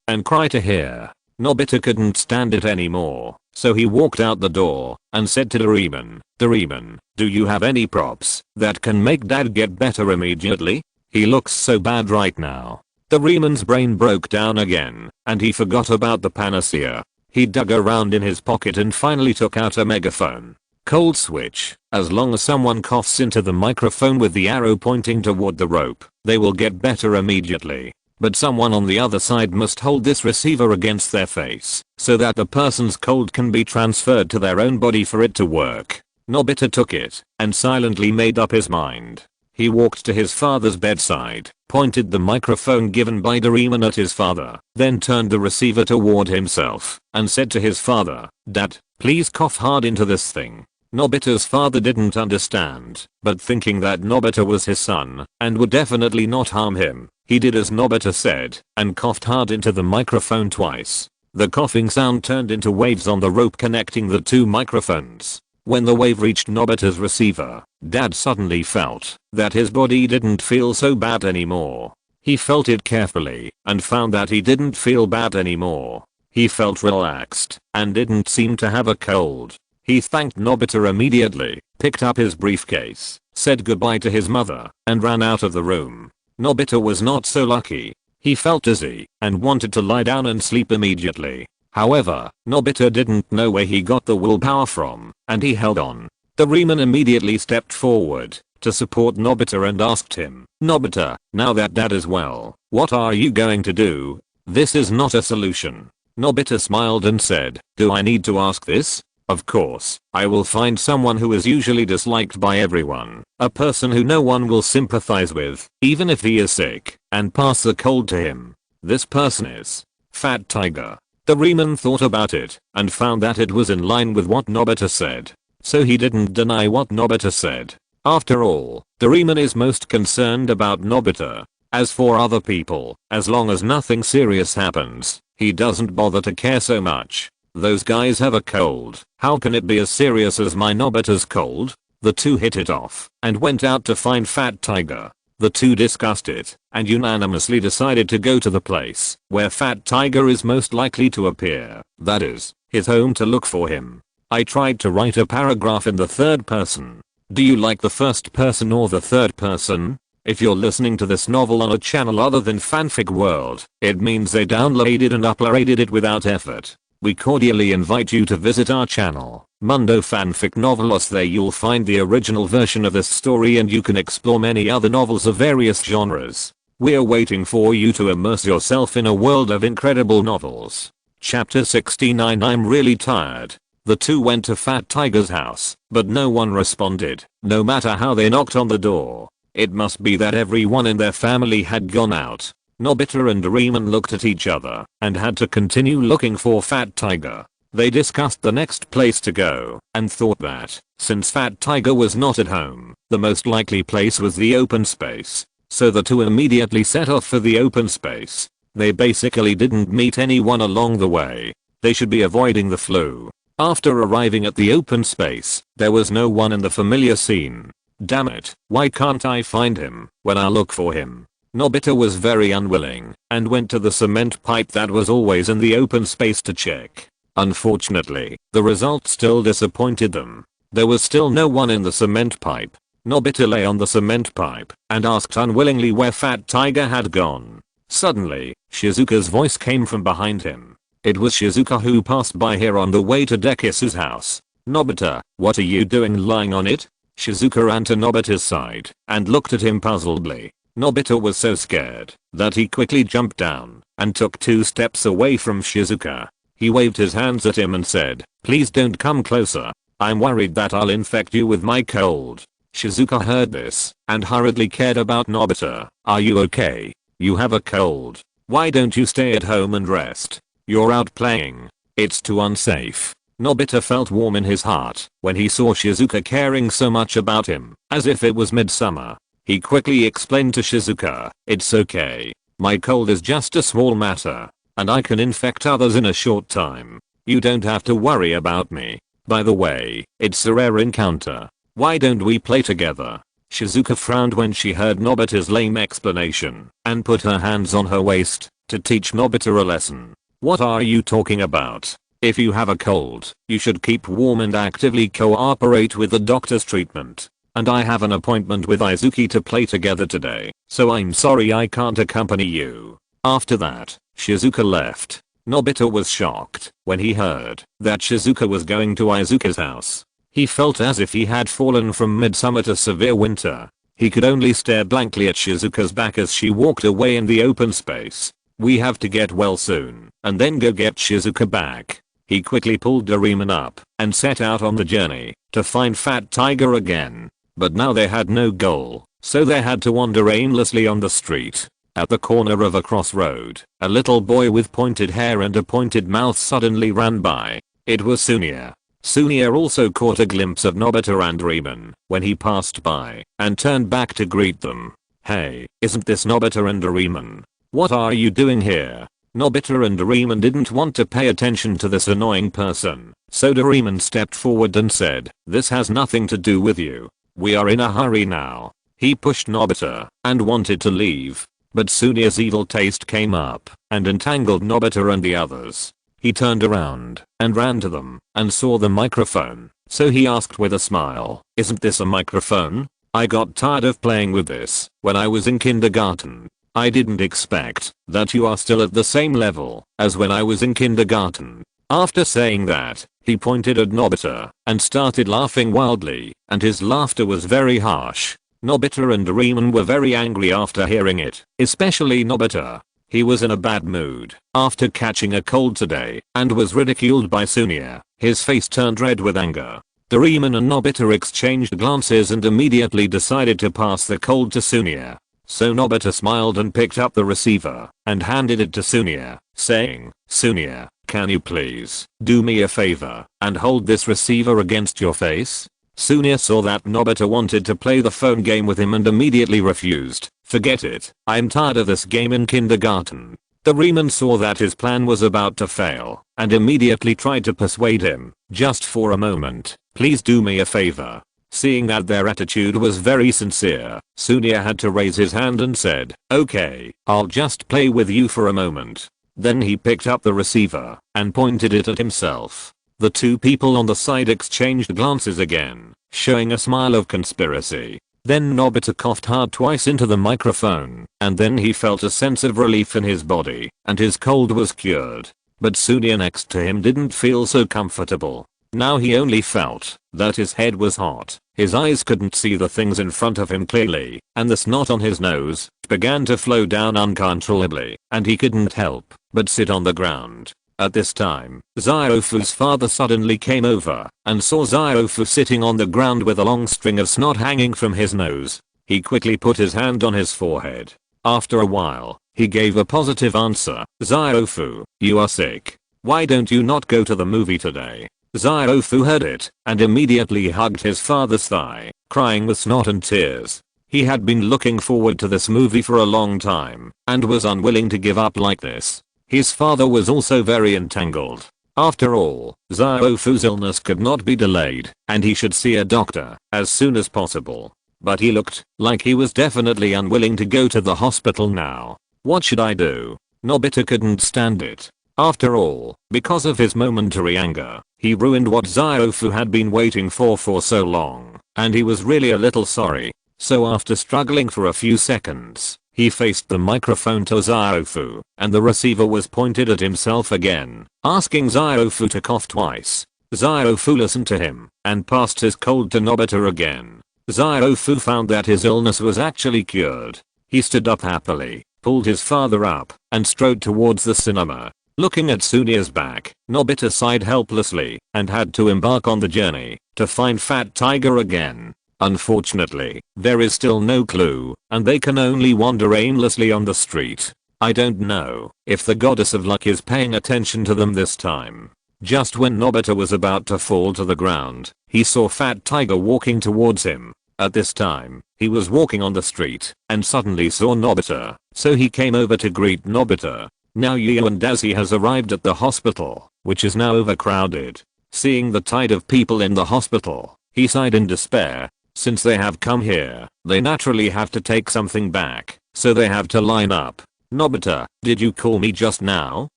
and cry to hear. Nobita couldn't stand it anymore, so he walked out the door and said to Doraemon, "Doraemon, do you have any props that can make dad get better immediately? He looks so bad right now." Doraemon's brain broke down again, and he forgot about the panacea. He dug around in his pocket and finally took out a megaphone. Cold switch. As long as someone coughs into the microphone with the arrow pointing toward the rope, they will get better immediately. But someone on the other side must hold this receiver against their face, so that the person's cold can be transferred to their own body for it to work. Nobita took it, and silently made up his mind. He walked to his father's bedside, pointed the microphone given by Doraemon at his father, then turned the receiver toward himself, and said to his father, "Dad, please cough hard into this thing." Nobita's father didn't understand, but thinking that Nobita was his son, and would definitely not harm him, he did as Nobita said, and coughed hard into the microphone twice. The coughing sound turned into waves on the rope connecting the two microphones. When the wave reached Nobita's receiver, Dad suddenly felt that his body didn't feel so bad anymore. He felt it carefully and found that he didn't feel bad anymore. He felt relaxed and didn't seem to have a cold. He thanked Nobita immediately, picked up his briefcase, said goodbye to his mother, and ran out of the room. Nobita was not so lucky. He felt dizzy and wanted to lie down and sleep immediately. However, Nobita didn't know where he got the willpower from, and he held on. Doraemon immediately stepped forward to support Nobita and asked him, "Nobita, now that dad is well, what are you going to do? This is not a solution." Nobita smiled and said, "Do I need to ask this? Of course, I will find someone who is usually disliked by everyone, a person who no one will sympathize with, even if he is sick, and pass the cold to him. This person is Fat Tiger." Doraemon thought about it and found that it was in line with what Nobita said, so he didn't deny what Nobita said. After all, Doraemon is most concerned about Nobita. As for other people, as long as nothing serious happens, he doesn't bother to care so much. Those guys have a cold. How can it be as serious as my Nobita's cold? The two hit it off and went out to find Fat Tiger. The two discussed it and unanimously decided to go to the place where Fat Tiger is most likely to appear, that is, his home, to look for him. I tried to write a paragraph in the third person. Do you like the first person or the third person? If you're listening to this novel on a channel other than Fanfic World, it means they downloaded and uploaded it without effort. we cordially invite you to visit our channel, Mundo Fanfic Novelos. There you'll find the original version of this story and you can explore many other novels of various genres. We're waiting for you to immerse yourself in a world of incredible novels. Chapter 69. I'm really tired. The two went to Fat Tiger's house, but no one responded, no matter how they knocked on the door. It must be that everyone in their family had gone out. Nobita and Doraemon looked at each other and had to continue looking for Fat Tiger. They discussed the next place to go and thought that, since Fat Tiger was not at home, the most likely place was the open space. So the two immediately set off for the open space. They basically didn't meet anyone along the way. They should be avoiding the flu. After arriving at the open space, there was no one in the familiar scene. Damn it, why can't I find him when I look for him? Nobita was very unwilling and went to the cement pipe that was always in the open space to check. Unfortunately, the result still disappointed them. There was still no one in the cement pipe. Nobita lay on the cement pipe and asked unwillingly where Fat Tiger had gone. Suddenly, Shizuka's voice came from behind him. It was Shizuka who passed by here on the way to Dekisugi's house. Nobita, what are you doing lying on it? Shizuka ran to Nobita's side and looked at him puzzledly. Nobita was so scared that he quickly jumped down and took 2 steps away from Shizuka. He waved his hands at him and said, "Please don't come closer. I'm worried that I'll infect you with my cold." Shizuka heard this and hurriedly cared about Nobita. "Are you okay? You have a cold. Why don't you stay at home and rest? You're out playing. It's too unsafe." Nobita felt warm in his heart when he saw Shizuka caring so much about him, as if it was midsummer. He quickly explained to Shizuka, "It's okay. My cold is just a small matter, and I can infect others in a short time. You don't have to worry about me. By the way, it's a rare encounter. Why don't we play together?" Shizuka frowned when she heard Nobita's lame explanation and put her hands on her waist to teach Nobita a lesson. "What are you talking about? If you have a cold, you should keep warm and actively cooperate with the doctor's treatment. And I have an appointment with Izuki to play together today, so I'm sorry I can't accompany you." After that, Shizuka left. Nobita was shocked when he heard that Shizuka was going to Izuki's house. He felt as if he had fallen from midsummer to severe winter. He could only stare blankly at Shizuka's back as she walked away in the open space. "We have to get well soon and then go get Shizuka back." He quickly pulled Doraemon up and set out on the journey to find Fat Tiger again. But now they had no goal, so they had to wander aimlessly on the street. At the corner of a crossroad, a little boy with pointed hair and a pointed mouth suddenly ran by. It was Sunia. Sunia also caught a glimpse of Nobita and Doraemon when he passed by and turned back to greet them. "Hey, isn't this Nobita and Doraemon? What are you doing here?" Nobita and Doraemon didn't want to pay attention to this annoying person, so Doraemon stepped forward and said, "This has nothing to do with you. We are in a hurry now." He pushed Nobita and wanted to leave, but Sunia's evil taste came up and entangled Nobita and the others. He turned around and ran to them and saw the microphone, so he asked with a smile, "Isn't this a microphone? I got tired of playing with this when I was in kindergarten. I didn't expect that you are still at the same level as when I was in kindergarten." After saying that, he pointed at Nobita and started laughing wildly, and his laughter was very harsh. Nobita and Doraemon were very angry after hearing it, especially Nobita. He was in a bad mood after catching a cold today and was ridiculed by Sunia. His face turned red with anger. Doraemon and Nobita exchanged glances and immediately decided to pass the cold to Sunia. So Nobita smiled and picked up the receiver and handed it to Sunia, saying, "Sunia, can you please do me a favor and hold this receiver against your face?" Sunia saw that Nobita wanted to play the phone game with him and immediately refused. "Forget it, I'm tired of this game in kindergarten." Doraemon saw that his plan was about to fail and immediately tried to persuade him, "Just for a moment, please do me a favor." Seeing that their attitude was very sincere, Sunia had to raise his hand and said, "Okay, I'll just play with you for a moment." Then he picked up the receiver and pointed it at himself. The two people on the side exchanged glances again, showing a smile of conspiracy. Then Nobita coughed hard twice into the microphone, and then he felt a sense of relief in his body, and his cold was cured. but Sunia next to him didn't feel so comfortable. Now he only felt that his head was hot, his eyes couldn't see the things in front of him clearly, and the snot on his nose began to flow down uncontrollably, and he couldn't help but sit on the ground. At this time, Ziofu's father suddenly came over and saw Ziofu sitting on the ground with a long string of snot hanging from his nose. He quickly put his hand on his forehead. After a while, he gave a positive answer. Ziofu, you are sick. Why don't you not go to the movie today? Ziofu heard it and immediately hugged his father's thigh, crying with snot and tears. He had been looking forward to this movie for a long time and was unwilling to give up like this. His father was also very entangled. After all, Ziofu's illness could not be delayed and he should see a doctor as soon as possible. But he looked like he was definitely unwilling to go to the hospital now. What should I do? Nobita couldn't stand it. After all, because of his momentary anger, he ruined what Ziofu had been waiting for so long, and he was really a little sorry. So after struggling for a few seconds, he faced the microphone to Ziofu, and the receiver was pointed at himself again, asking Ziofu to cough twice. Ziofu listened to him, and passed his cold to Nobita again. Ziofu found that his illness was actually cured. He stood up happily, pulled his father up, and strode towards the cinema. Looking at Sunia's back, Nobita sighed helplessly, and had to embark on the journey to find Fat Tiger again. Unfortunately, there is still no clue, and they can only wander aimlessly on the street. I don't know if the goddess of luck is paying attention to them this time. Just when Nobita was about to fall to the ground, he saw Fat Tiger walking towards him. At this time, he was walking on the street, and suddenly saw Nobita, so he came over to greet Nobita. Now Yu and Daisy has arrived at the hospital, which is now overcrowded. Seeing the tide of people in the hospital, he sighed in despair. Since they have come here, they naturally have to take something back, so they have to line up. Nobita, did you call me just now?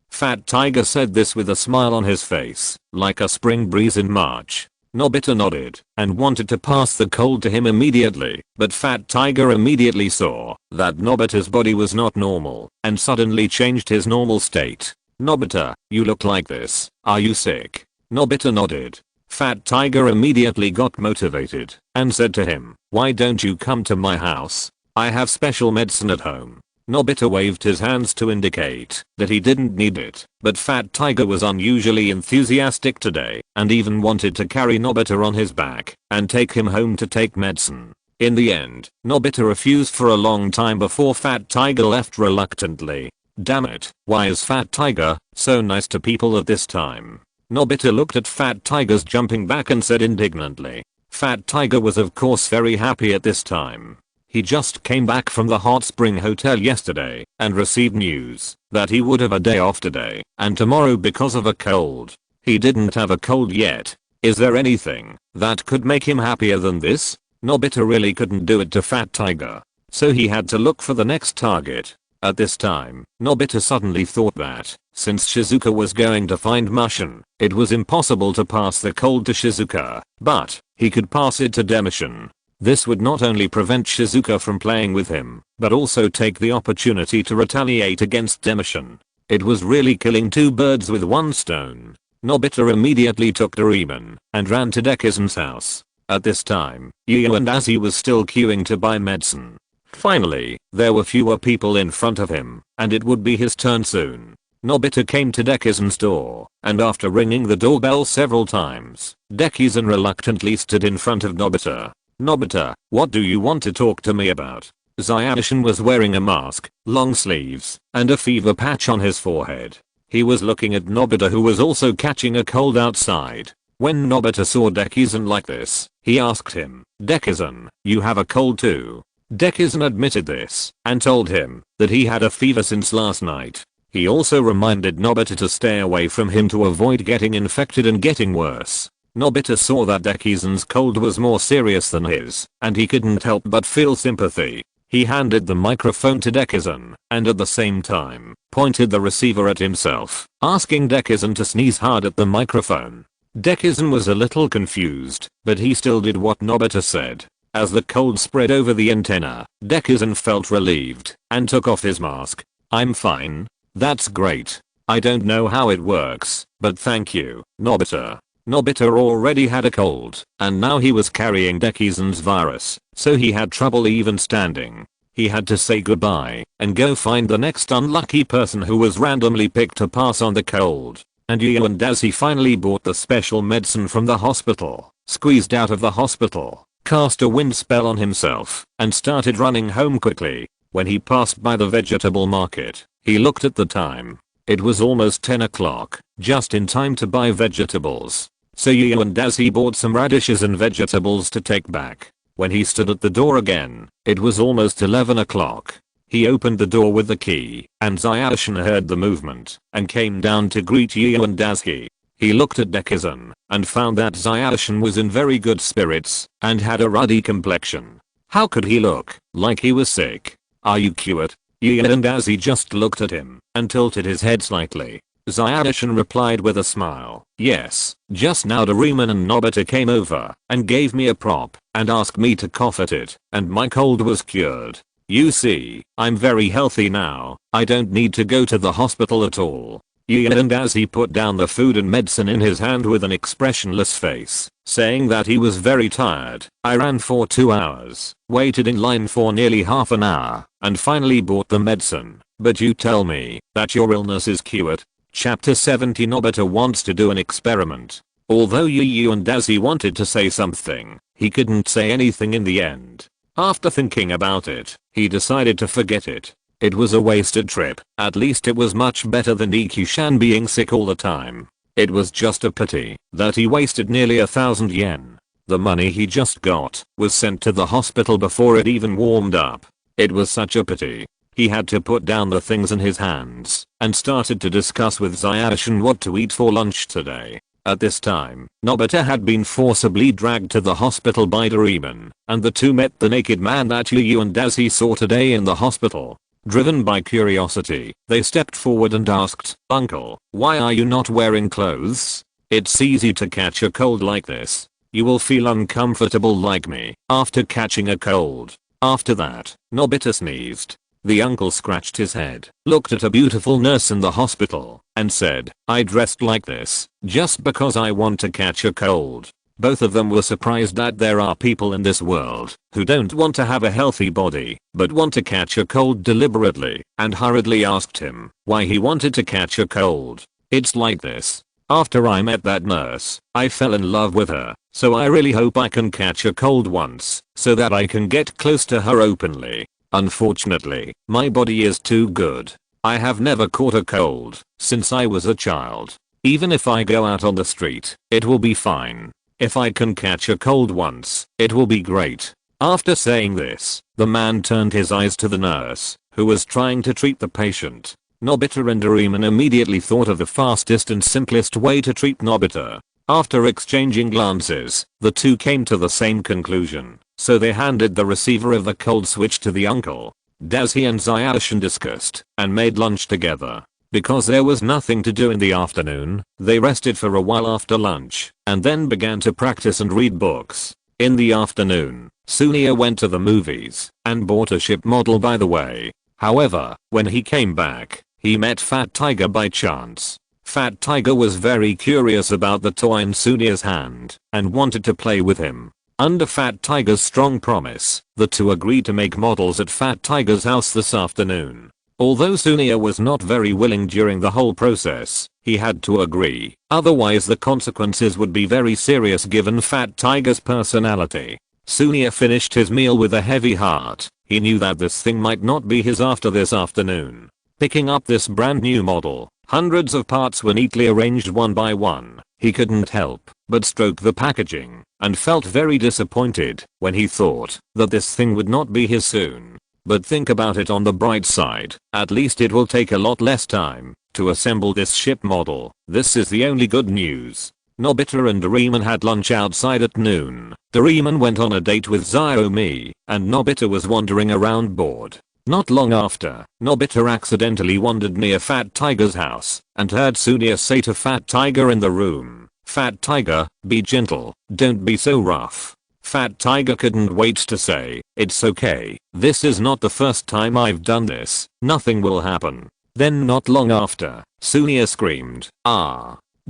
Fat Tiger said this with a smile on his face, like a spring breeze in March. Nobita nodded and wanted to pass the cold to him immediately, but Fat Tiger immediately saw that Nobita's body was not normal and suddenly changed his normal state. Nobita, you look like this. Are you sick? Nobita nodded. Fat Tiger immediately got motivated and said to him, why don't you come to my house? I have special medicine at home. Nobita waved his hands to indicate that he didn't need it, but Fat Tiger was unusually enthusiastic today and even wanted to carry Nobita on his back and take him home to take medicine. In the end, Nobita refused for a long time before Fat Tiger left reluctantly. Damn it, why is Fat Tiger so nice to people at this time? Nobita looked at Fat Tiger's jumping back and said indignantly. Fat Tiger was of course very happy at this time. He just came back from the hot spring hotel yesterday and received news that he would have a day off today and tomorrow because of a cold. He didn't have a cold yet. Is there anything that could make him happier than this? Nobita really couldn't do it to Fat Tiger, so he had to look for the next target. At this time, Nobita suddenly thought that, since Shizuka was going to find Mushin, it was impossible to pass the cold to Shizuka, but he could pass it to Demishin. This would not only prevent Shizuka from playing with him, but also take the opportunity to retaliate against Demishin. It was really killing two birds with one stone. Nobita immediately took Doraemon and ran to Dekisugi's house. At this time, Yu and Azzy was still queuing to buy medicine. Finally, there were fewer people in front of him, and it would be his turn soon. Nobita came to Dekisugi's door, and after ringing the doorbell several times, Dekisugi reluctantly stood in front of Nobita. Nobita, what do you want to talk to me about? Zianishin was wearing a mask, long sleeves, and a fever patch on his forehead. He was looking at Nobita, who was also catching a cold outside. When Nobita saw Dekisugi like this, he asked him, Dekisugi, you have a cold too? Dekisugi admitted this and told him that he had a fever since last night. He also reminded Nobita to stay away from him to avoid getting infected and getting worse. Nobita saw that Dekisugi's cold was more serious than his, and he couldn't help but feel sympathy. He handed the microphone to Dekisugi, and at the same time, pointed the receiver at himself, asking Dekisugi to sneeze hard at the microphone. Dekisugi was a little confused, but he still did what Nobita said. As the cold spread over the antenna, Dekisugi felt relieved, and took off his mask. I'm fine. That's great. I don't know how it works, but thank you, Nobita. Nobita already had a cold, and now he was carrying Dekisugi's virus, so he had trouble even standing. He had to say goodbye and go find the next unlucky person who was randomly picked to pass on the cold. And as he finally bought the special medicine from the hospital, squeezed out of the hospital, cast a wind spell on himself, and started running home quickly. When he passed by the vegetable market, he looked at the time. It was almost 10 o'clock, just in time to buy vegetables. So he bought some radishes and vegetables to take back. When he stood at the door again, it was almost 11 o'clock. He opened the door with the key, and Zayashi heard the movement, and came down to greet Yuandazi. He looked at Dekisugi, and found that Zayashi was in very good spirits, and had a ruddy complexion. How could he look like he was sick? Are you cured? Yuandazi just looked at him, and tilted his head slightly. Zayashi replied with a smile, yes, just now Doraemon and Nobita came over, and gave me a prop, and asked me to cough at it, and my cold was cured. You see, I'm very healthy now, I don't need to go to the hospital at all. Yuandazi put down the food and medicine in his hand with an expressionless face, saying that he was very tired. I ran for 2 hours, waited in line for nearly half an hour, and finally bought the medicine. But you tell me that your illness is cured? Chapter 70 Nobita wants to do an experiment. Although Yuandazi wanted to say something, he couldn't say anything in the end. After thinking about it, he decided to forget it. It was a wasted trip. At least it was much better than Ikushan being sick all the time. It was just a pity that he wasted nearly 1,000 yen. The money he just got was sent to the hospital before it even warmed up. It was such a pity. He had to put down the things in his hands and started to discuss with Zayashi what to eat for lunch today. At this time, Nobita had been forcibly dragged to the hospital by Doraemon, and the two met the naked man that Yuandazi saw today in the hospital. Driven by curiosity, they stepped forward and asked, "Uncle, why are you not wearing clothes? It's easy to catch a cold like this. You will feel uncomfortable like me after catching a cold." After that, Nobita sneezed. The uncle scratched his head, looked at a beautiful nurse in the hospital, and said, "I dressed like this just because I want to catch a cold." Both of them were surprised that there are people in this world who don't want to have a healthy body, but want to catch a cold deliberately, and hurriedly asked him why he wanted to catch a cold. "It's like this. After I met that nurse, I fell in love with her, so I really hope I can catch a cold once, so that I can get close to her openly. Unfortunately, my body is too good. I have never caught a cold since I was a child. Even if I go out on the street, it will be fine. If I can catch a cold once, it will be great." After saying this, the man turned his eyes to the nurse, who was trying to treat the patient. Nobita and Doraemon immediately thought of the fastest and simplest way to treat Nobita. After exchanging glances, the two came to the same conclusion, so they handed the receiver of the cold switch to the uncle. Dazi and Zayashi discussed and made lunch together. Because there was nothing to do in the afternoon, they rested for a while after lunch, and then began to practice and read books. In the afternoon, Sunia went to the movies, and bought a ship model by the way. However, when he came back, he met Fat Tiger by chance. Fat Tiger was very curious about the toy in Sunia's hand, and wanted to play with him. Under Fat Tiger's strong promise, the two agreed to make models at Fat Tiger's house this afternoon. Although Sunia was not very willing during the whole process, he had to agree, otherwise the consequences would be very serious given Fat Tiger's personality. Sunia finished his meal with a heavy heart. He knew that this thing might not be his after this afternoon. Picking up this brand new model, hundreds of parts were neatly arranged one by one. He couldn't help but stroke the packaging, and felt very disappointed when he thought that this thing would not be his soon. But think about it on the bright side, at least it will take a lot less time to assemble this ship model. This is the only good news. Nobita and Doraemon had lunch outside at noon. Doraemon went on a date with Xiaomi, and Nobita was wandering around bored. Not long after, Nobita accidentally wandered near Fat Tiger's house, and heard Sunia say to Fat Tiger in the room, "Fat Tiger, be gentle, don't be so rough." Fat Tiger couldn't wait to say, "It's okay, this is not the first time I've done this, nothing will happen." Then not long after, Sunia screamed,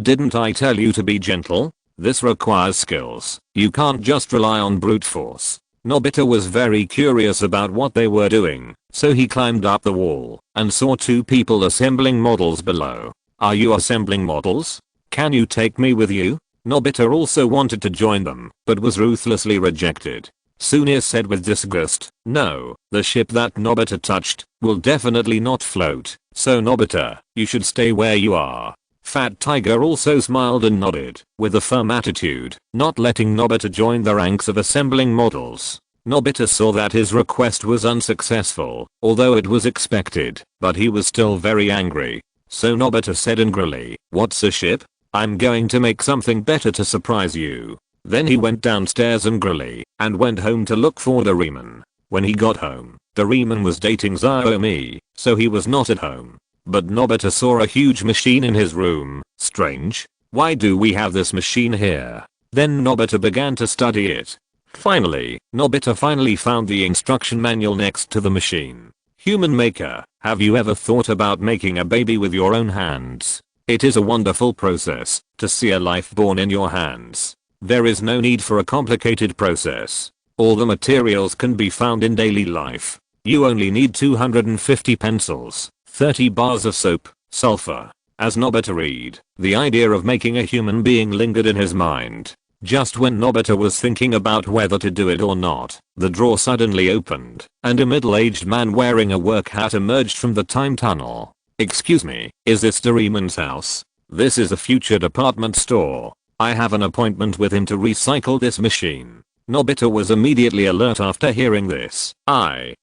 didn't I tell you to be gentle? This requires skills. You can't just rely on brute force. Nobita was very curious about what they were doing, so he climbed up the wall and saw two people assembling models below. Are you assembling models? Can you take me with you? Nobita also wanted to join them, but was ruthlessly rejected. Sunia said with disgust, no, the ship that Nobita touched will definitely not float, so Nobita, you should stay where you are. Fat Tiger also smiled and nodded, with a firm attitude, not letting Nobita join the ranks of assembling models. Nobita saw that his request was unsuccessful, although it was expected, but he was still very angry. So Nobita said angrily, what's a ship? I'm going to make something better to surprise you. Then he went downstairs angrily, and went home to look for Doraemon. When he got home, Doraemon was dating Xiaomi, so he was not at home. But Nobita saw a huge machine in his room. Strange. Why do we have this machine here? Then Nobita began to study it. Finally, Nobita found the instruction manual next to the machine. Human maker, have you ever thought about making a baby with your own hands? It is a wonderful process to see a life born in your hands. There is no need for a complicated process. All the materials can be found in daily life. You only need 250 pencils, 30 bars of soap, sulfur. As Nobita read, the idea of making a human being lingered in his mind. Just when Nobita was thinking about whether to do it or not, the drawer suddenly opened, and a middle-aged man wearing a work hat emerged from the time tunnel. Excuse me, is this Doraemon's house? This is a future department store. I have an appointment with him to recycle this machine. Nobita was immediately alert after hearing this.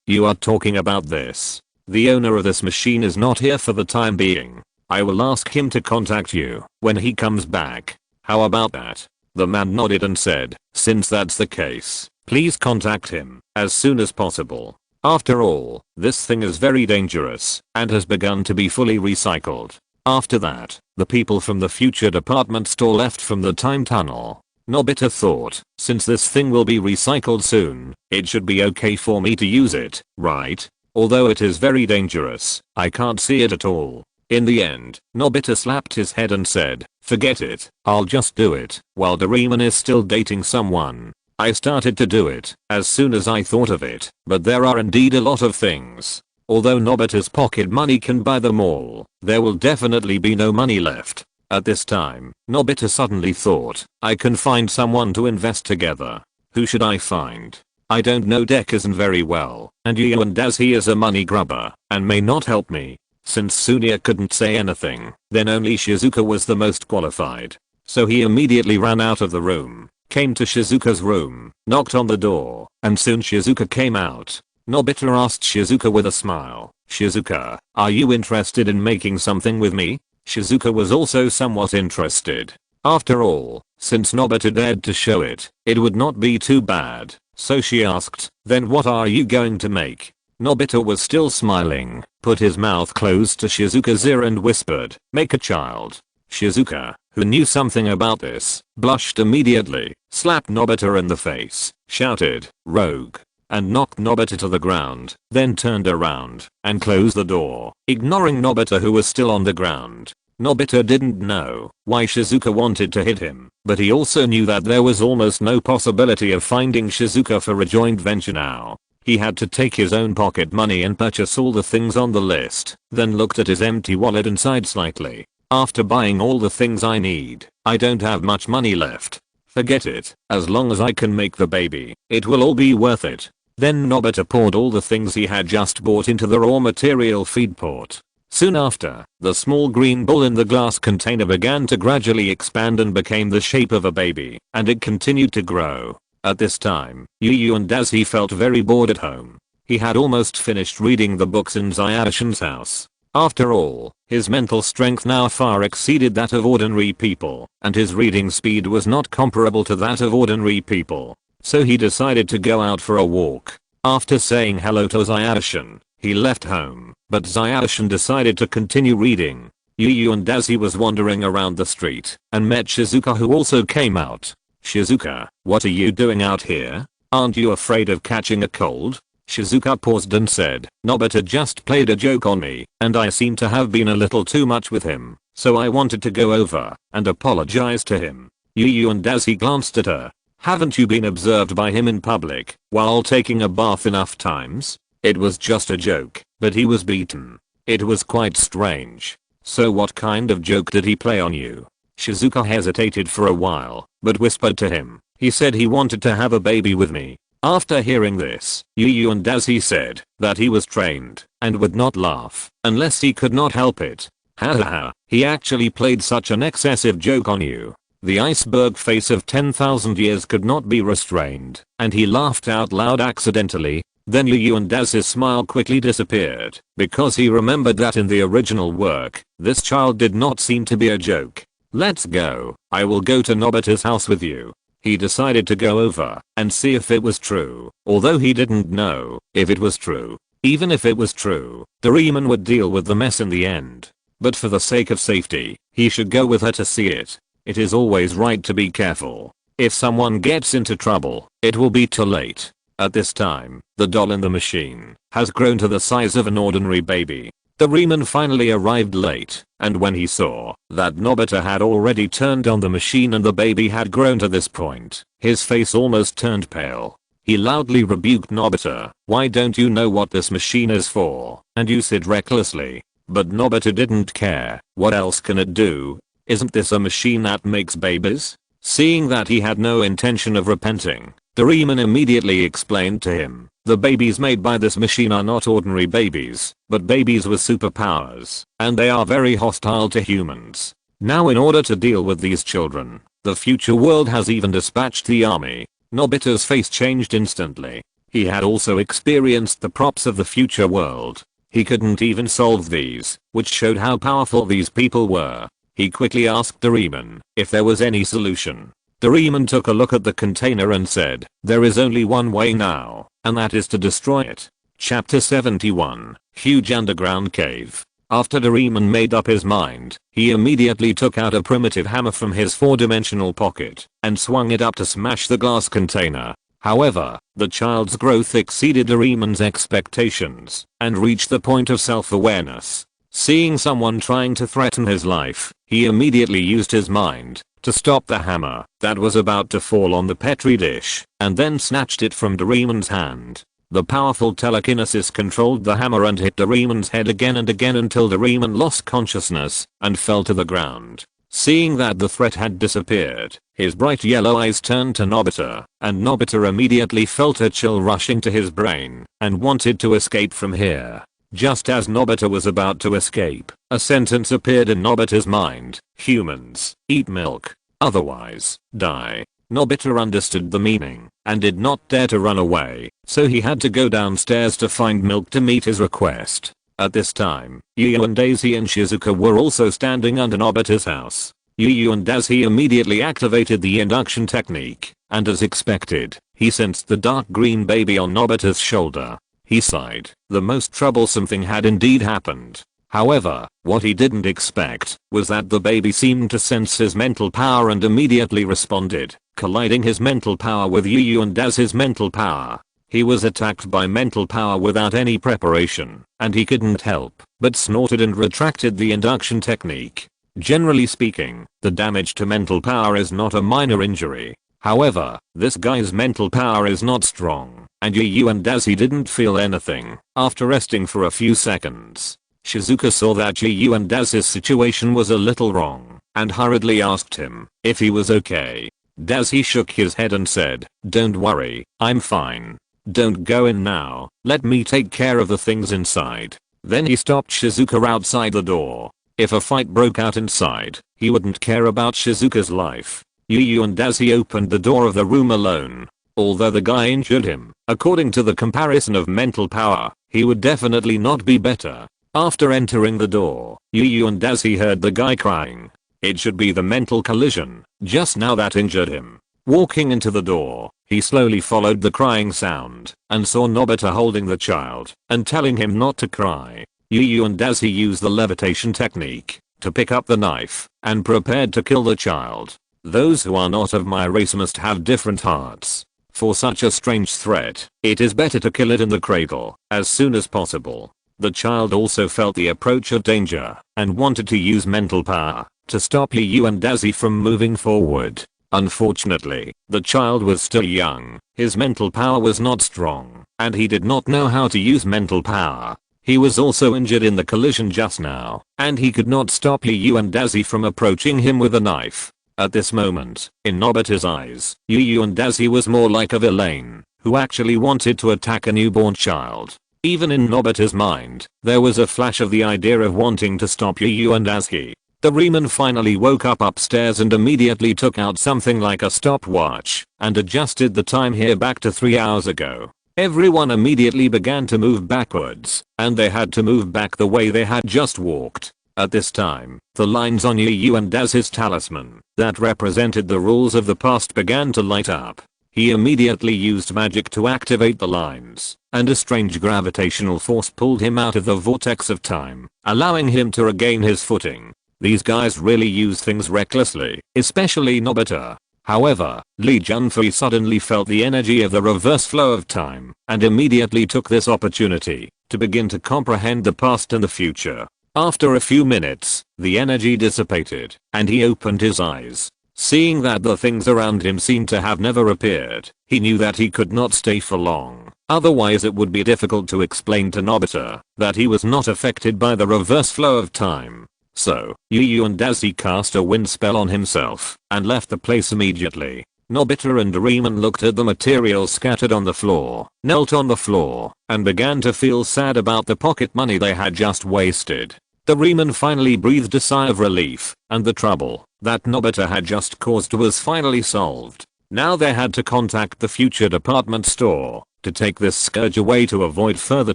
You are talking about this. The owner of this machine is not here for the time being. I will ask him to contact you when he comes back. How about that? The man nodded and said, since that's the case, please contact him as soon as possible. After all, this thing is very dangerous and has begun to be fully recycled. After that, the people from the future department store left from the time tunnel. Nobita thought, since this thing will be recycled soon, it should be okay for me to use it, right? Although it is very dangerous, I can't see it at all. In the end, Nobita slapped his head and said, forget it, I'll just do it, while Doraemon is still dating someone. I started to do it as soon as I thought of it, but there are indeed a lot of things. Although Nobita's pocket money can buy them all, there will definitely be no money left. At this time, Nobita suddenly thought, I can find someone to invest together. Who should I find? I don't know Dek isn't very well, and and as he is a money grubber, and may not help me. Since Sunia couldn't say anything, then only Shizuka was the most qualified. So he immediately ran out of the room, came to Shizuka's room, knocked on the door, and soon Shizuka came out. Nobita asked Shizuka with a smile, Shizuka, are you interested in making something with me? Shizuka was also somewhat interested. After all, since Nobita dared to show it, it would not be too bad. So she asked, then what are you going to make? Nobita was still smiling, put his mouth close to Shizuka's ear and whispered, make a child. Shizuka, who knew something about this, blushed immediately, slapped Nobita in the face, shouted, rogue, and knocked Nobita to the ground, then turned around and closed the door, ignoring Nobita who was still on the ground. Nobita didn't know why Shizuka wanted to hit him, but he also knew that there was almost no possibility of finding Shizuka for a joint venture now. He had to take his own pocket money and purchase all the things on the list, then looked at his empty wallet and sighed slightly. After buying all the things I need, I don't have much money left. Forget it, as long as I can make the baby, it will all be worth it. Then Nobita poured all the things he had just bought into the raw material feed pot. Soon after, the small green ball in the glass container began to gradually expand and became the shape of a baby, and it continued to grow. At this time, and as he felt very bored at home. He had almost finished reading the books in Xiaoshin's house. After all, his mental strength now far exceeded that of ordinary people, and his reading speed was not comparable to that of ordinary people. So he decided to go out for a walk. After saying hello to Xiaoshin, he left home, but Xiaoshin decided to continue reading. And as he was wandering around the street, and met Shizuka who also came out. Shizuka, what are you doing out here? Aren't you afraid of catching a cold? Shizuka paused and said, Nobita just played a joke on me, and I seem to have been a little too much with him, so I wanted to go over and apologize to him. And as he glanced at her, haven't you been observed by him in public while taking a bath enough times? It was just a joke, but he was beaten. It was quite strange. So what kind of joke did he play on you? Shizuka hesitated for a while, but whispered to him. He said he wanted to have a baby with me. After hearing this, and as he said that he was trained and would not laugh unless he could not help it. Hahaha, he actually played such an excessive joke on you. The iceberg face of 10,000 years could not be restrained, and he laughed out loud accidentally. Then and as's smile quickly disappeared, because he remembered that in the original work, this child did not seem to be a joke. Let's go, I will go to Nobita's house with you. He decided to go over and see if it was true, although he didn't know if it was true. Even if it was true, Doraemon would deal with the mess in the end. But for the sake of safety, he should go with her to see it. It is always right to be careful. If someone gets into trouble, it will be too late. At this time, the doll in the machine has grown to the size of an ordinary baby. Doraemon finally arrived late, and when he saw that Nobita had already turned on the machine and the baby had grown to this point, his face almost turned pale. He loudly rebuked Nobita, why don't you know what this machine is for, and use it recklessly? But Nobita didn't care. What else can it do? Isn't this a machine that makes babies? Seeing that he had no intention of repenting, Doraemon immediately explained to him, the babies made by this machine are not ordinary babies, but babies with superpowers, and they are very hostile to humans. Now in order to deal with these children, the future world has even dispatched the army. Nobita's face changed instantly. He had also experienced the props of the future world. He couldn't even solve these, which showed how powerful these people were. He quickly asked Doraemon if there was any solution. Doraemon took a look at the container and said, there is only one way now, and that is to destroy it. Chapter 71, Huge Underground Cave. After Doraemon made up his mind, he immediately took out a primitive hammer from his 4-dimensional pocket and swung it up to smash the glass container. However, the child's growth exceeded Doraemon's expectations and reached the point of self-awareness. Seeing someone trying to threaten his life, he immediately used his mind to stop the hammer that was about to fall on the petri dish, and then snatched it from Doraemon's hand. The powerful telekinesis controlled the hammer and hit Doraemon's head again and again until Doraemon lost consciousness and fell to the ground. Seeing that the threat had disappeared, his bright yellow eyes turned to Nobita, and Nobita immediately felt a chill rushing to his brain and wanted to escape from here. Just as Nobita was about to escape, a sentence appeared in Nobita's mind, humans, eat milk, otherwise, die. Nobita understood the meaning and did not dare to run away, so he had to go downstairs to find milk to meet his request. At this time, and Daisy and Shizuka were also standing under Nobita's house. And Daisy immediately activated the induction technique, and as expected, he sensed the dark green baby on Nobita's shoulder. He sighed. The most troublesome thing had indeed happened. However, what he didn't expect was that the baby seemed to sense his mental power and immediately responded, colliding his mental power with and Daz's mental power. He was attacked by mental power without any preparation, and he couldn't help but snorted and retracted the induction technique. Generally speaking, the damage to mental power is not a minor injury. However, this guy's mental power is not strong, and and Daisy didn't feel anything after resting for a few seconds. Shizuka saw that and Daz's situation was a little wrong and hurriedly asked him if he was okay. Daisy shook his head and said, don't worry, I'm fine. Don't go in now, let me take care of the things inside. Then he stopped Shizuka outside the door. If a fight broke out inside, he wouldn't care about Shizuka's life. and Daisy opened the door of the room alone. Although the guy injured him, according to the comparison of mental power, he would definitely not be better. After entering the door, and Daisy heard the guy crying. It should be the mental collision just now that injured him. Walking into the door, he slowly followed the crying sound and saw Nobita holding the child and telling him not to cry. and Daisy used the levitation technique to pick up the knife and prepared to kill the child. Those who are not of my race must have different hearts. For such a strange threat, it is better to kill it in the cradle as soon as possible. The child also felt the approach of danger and wanted to use mental power to stop Yu and Daisy from moving forward. Unfortunately, the child was still young, his mental power was not strong, and he did not know how to use mental power. He was also injured in the collision just now, and he could not stop Yu and Daisy from approaching him with a knife. At this moment, in Nobita's eyes, Yu and Daisy was more like a villain who actually wanted to attack a newborn child. Even in Nobita's mind, there was a flash of the idea of wanting to stop Yu and Daisy. Doraemon finally woke up upstairs and immediately took out something like a stopwatch and adjusted the time here back to 3 hours ago. Everyone immediately began to move backwards, and they had to move back the way they had just walked. At this time, the lines on Yu and Daz's talisman that represented the rules of the past began to light up. He immediately used magic to activate the lines, and a strange gravitational force pulled him out of the vortex of time, allowing him to regain his footing. These guys really use things recklessly, especially Nobita. However, Junfei suddenly felt the energy of the reverse flow of time, and immediately took this opportunity to begin to comprehend the past and the future. After a few minutes, the energy dissipated, and he opened his eyes. Seeing that the things around him seemed to have never appeared, he knew that he could not stay for long. Otherwise it would be difficult to explain to Nobita that he was not affected by the reverse flow of time. So, Yu and Daisy cast a wind spell on himself and left the place immediately. Nobita and Doraemon looked at the material scattered on the floor, knelt on the floor, and began to feel sad about the pocket money they had just wasted. Doraemon finally breathed a sigh of relief, and the trouble that Nobita had just caused was finally solved. Now they had to contact the future department store to take this scourge away to avoid further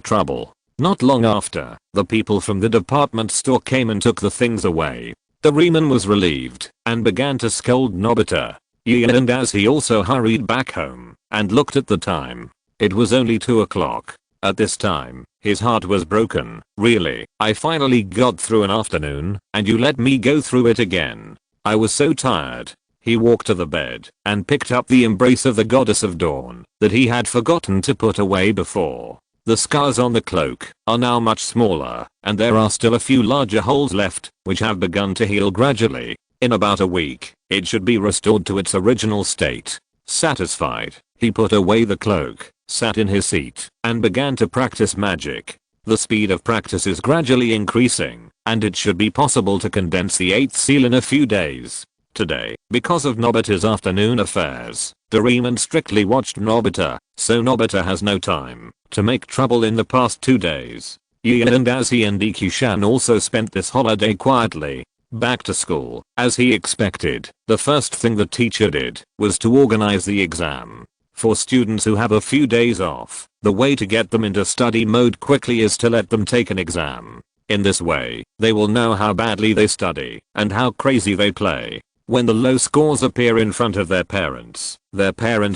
trouble. Not long after, the people from the department store came and took the things away. Doraemon was relieved and began to scold Nobita. Yu and Daisy also hurried back home and looked at the time. It was only 2 o'clock. At this time, his heart was broken. Really, I finally got through an afternoon, and you let me go through it again. I was so tired. He walked to the bed and picked up the embrace of the goddess of dawn that he had forgotten to put away before. The scars on the cloak are now much smaller, and there are still a few larger holes left, which have begun to heal gradually. In about a week, it should be restored to its original state. Satisfied, he put away the cloak, sat in his seat, and began to practice magic. The speed of practice is gradually increasing, and it should be possible to condense the 8th seal in a few days. Today, because of Nobita's afternoon affairs, Doraemon strictly watched Nobita, so Nobita has no time to make trouble in the past 2 days. Yu and Daisy and Dekisugi also spent this holiday quietly. Back to school, as he expected, the first thing the teacher did was to organize the exam. For students who have a few days off, the way to get them into study mode quickly is to let them take an exam. In this way, they will know how badly they study and how crazy they play. When the low scores appear in front of their parents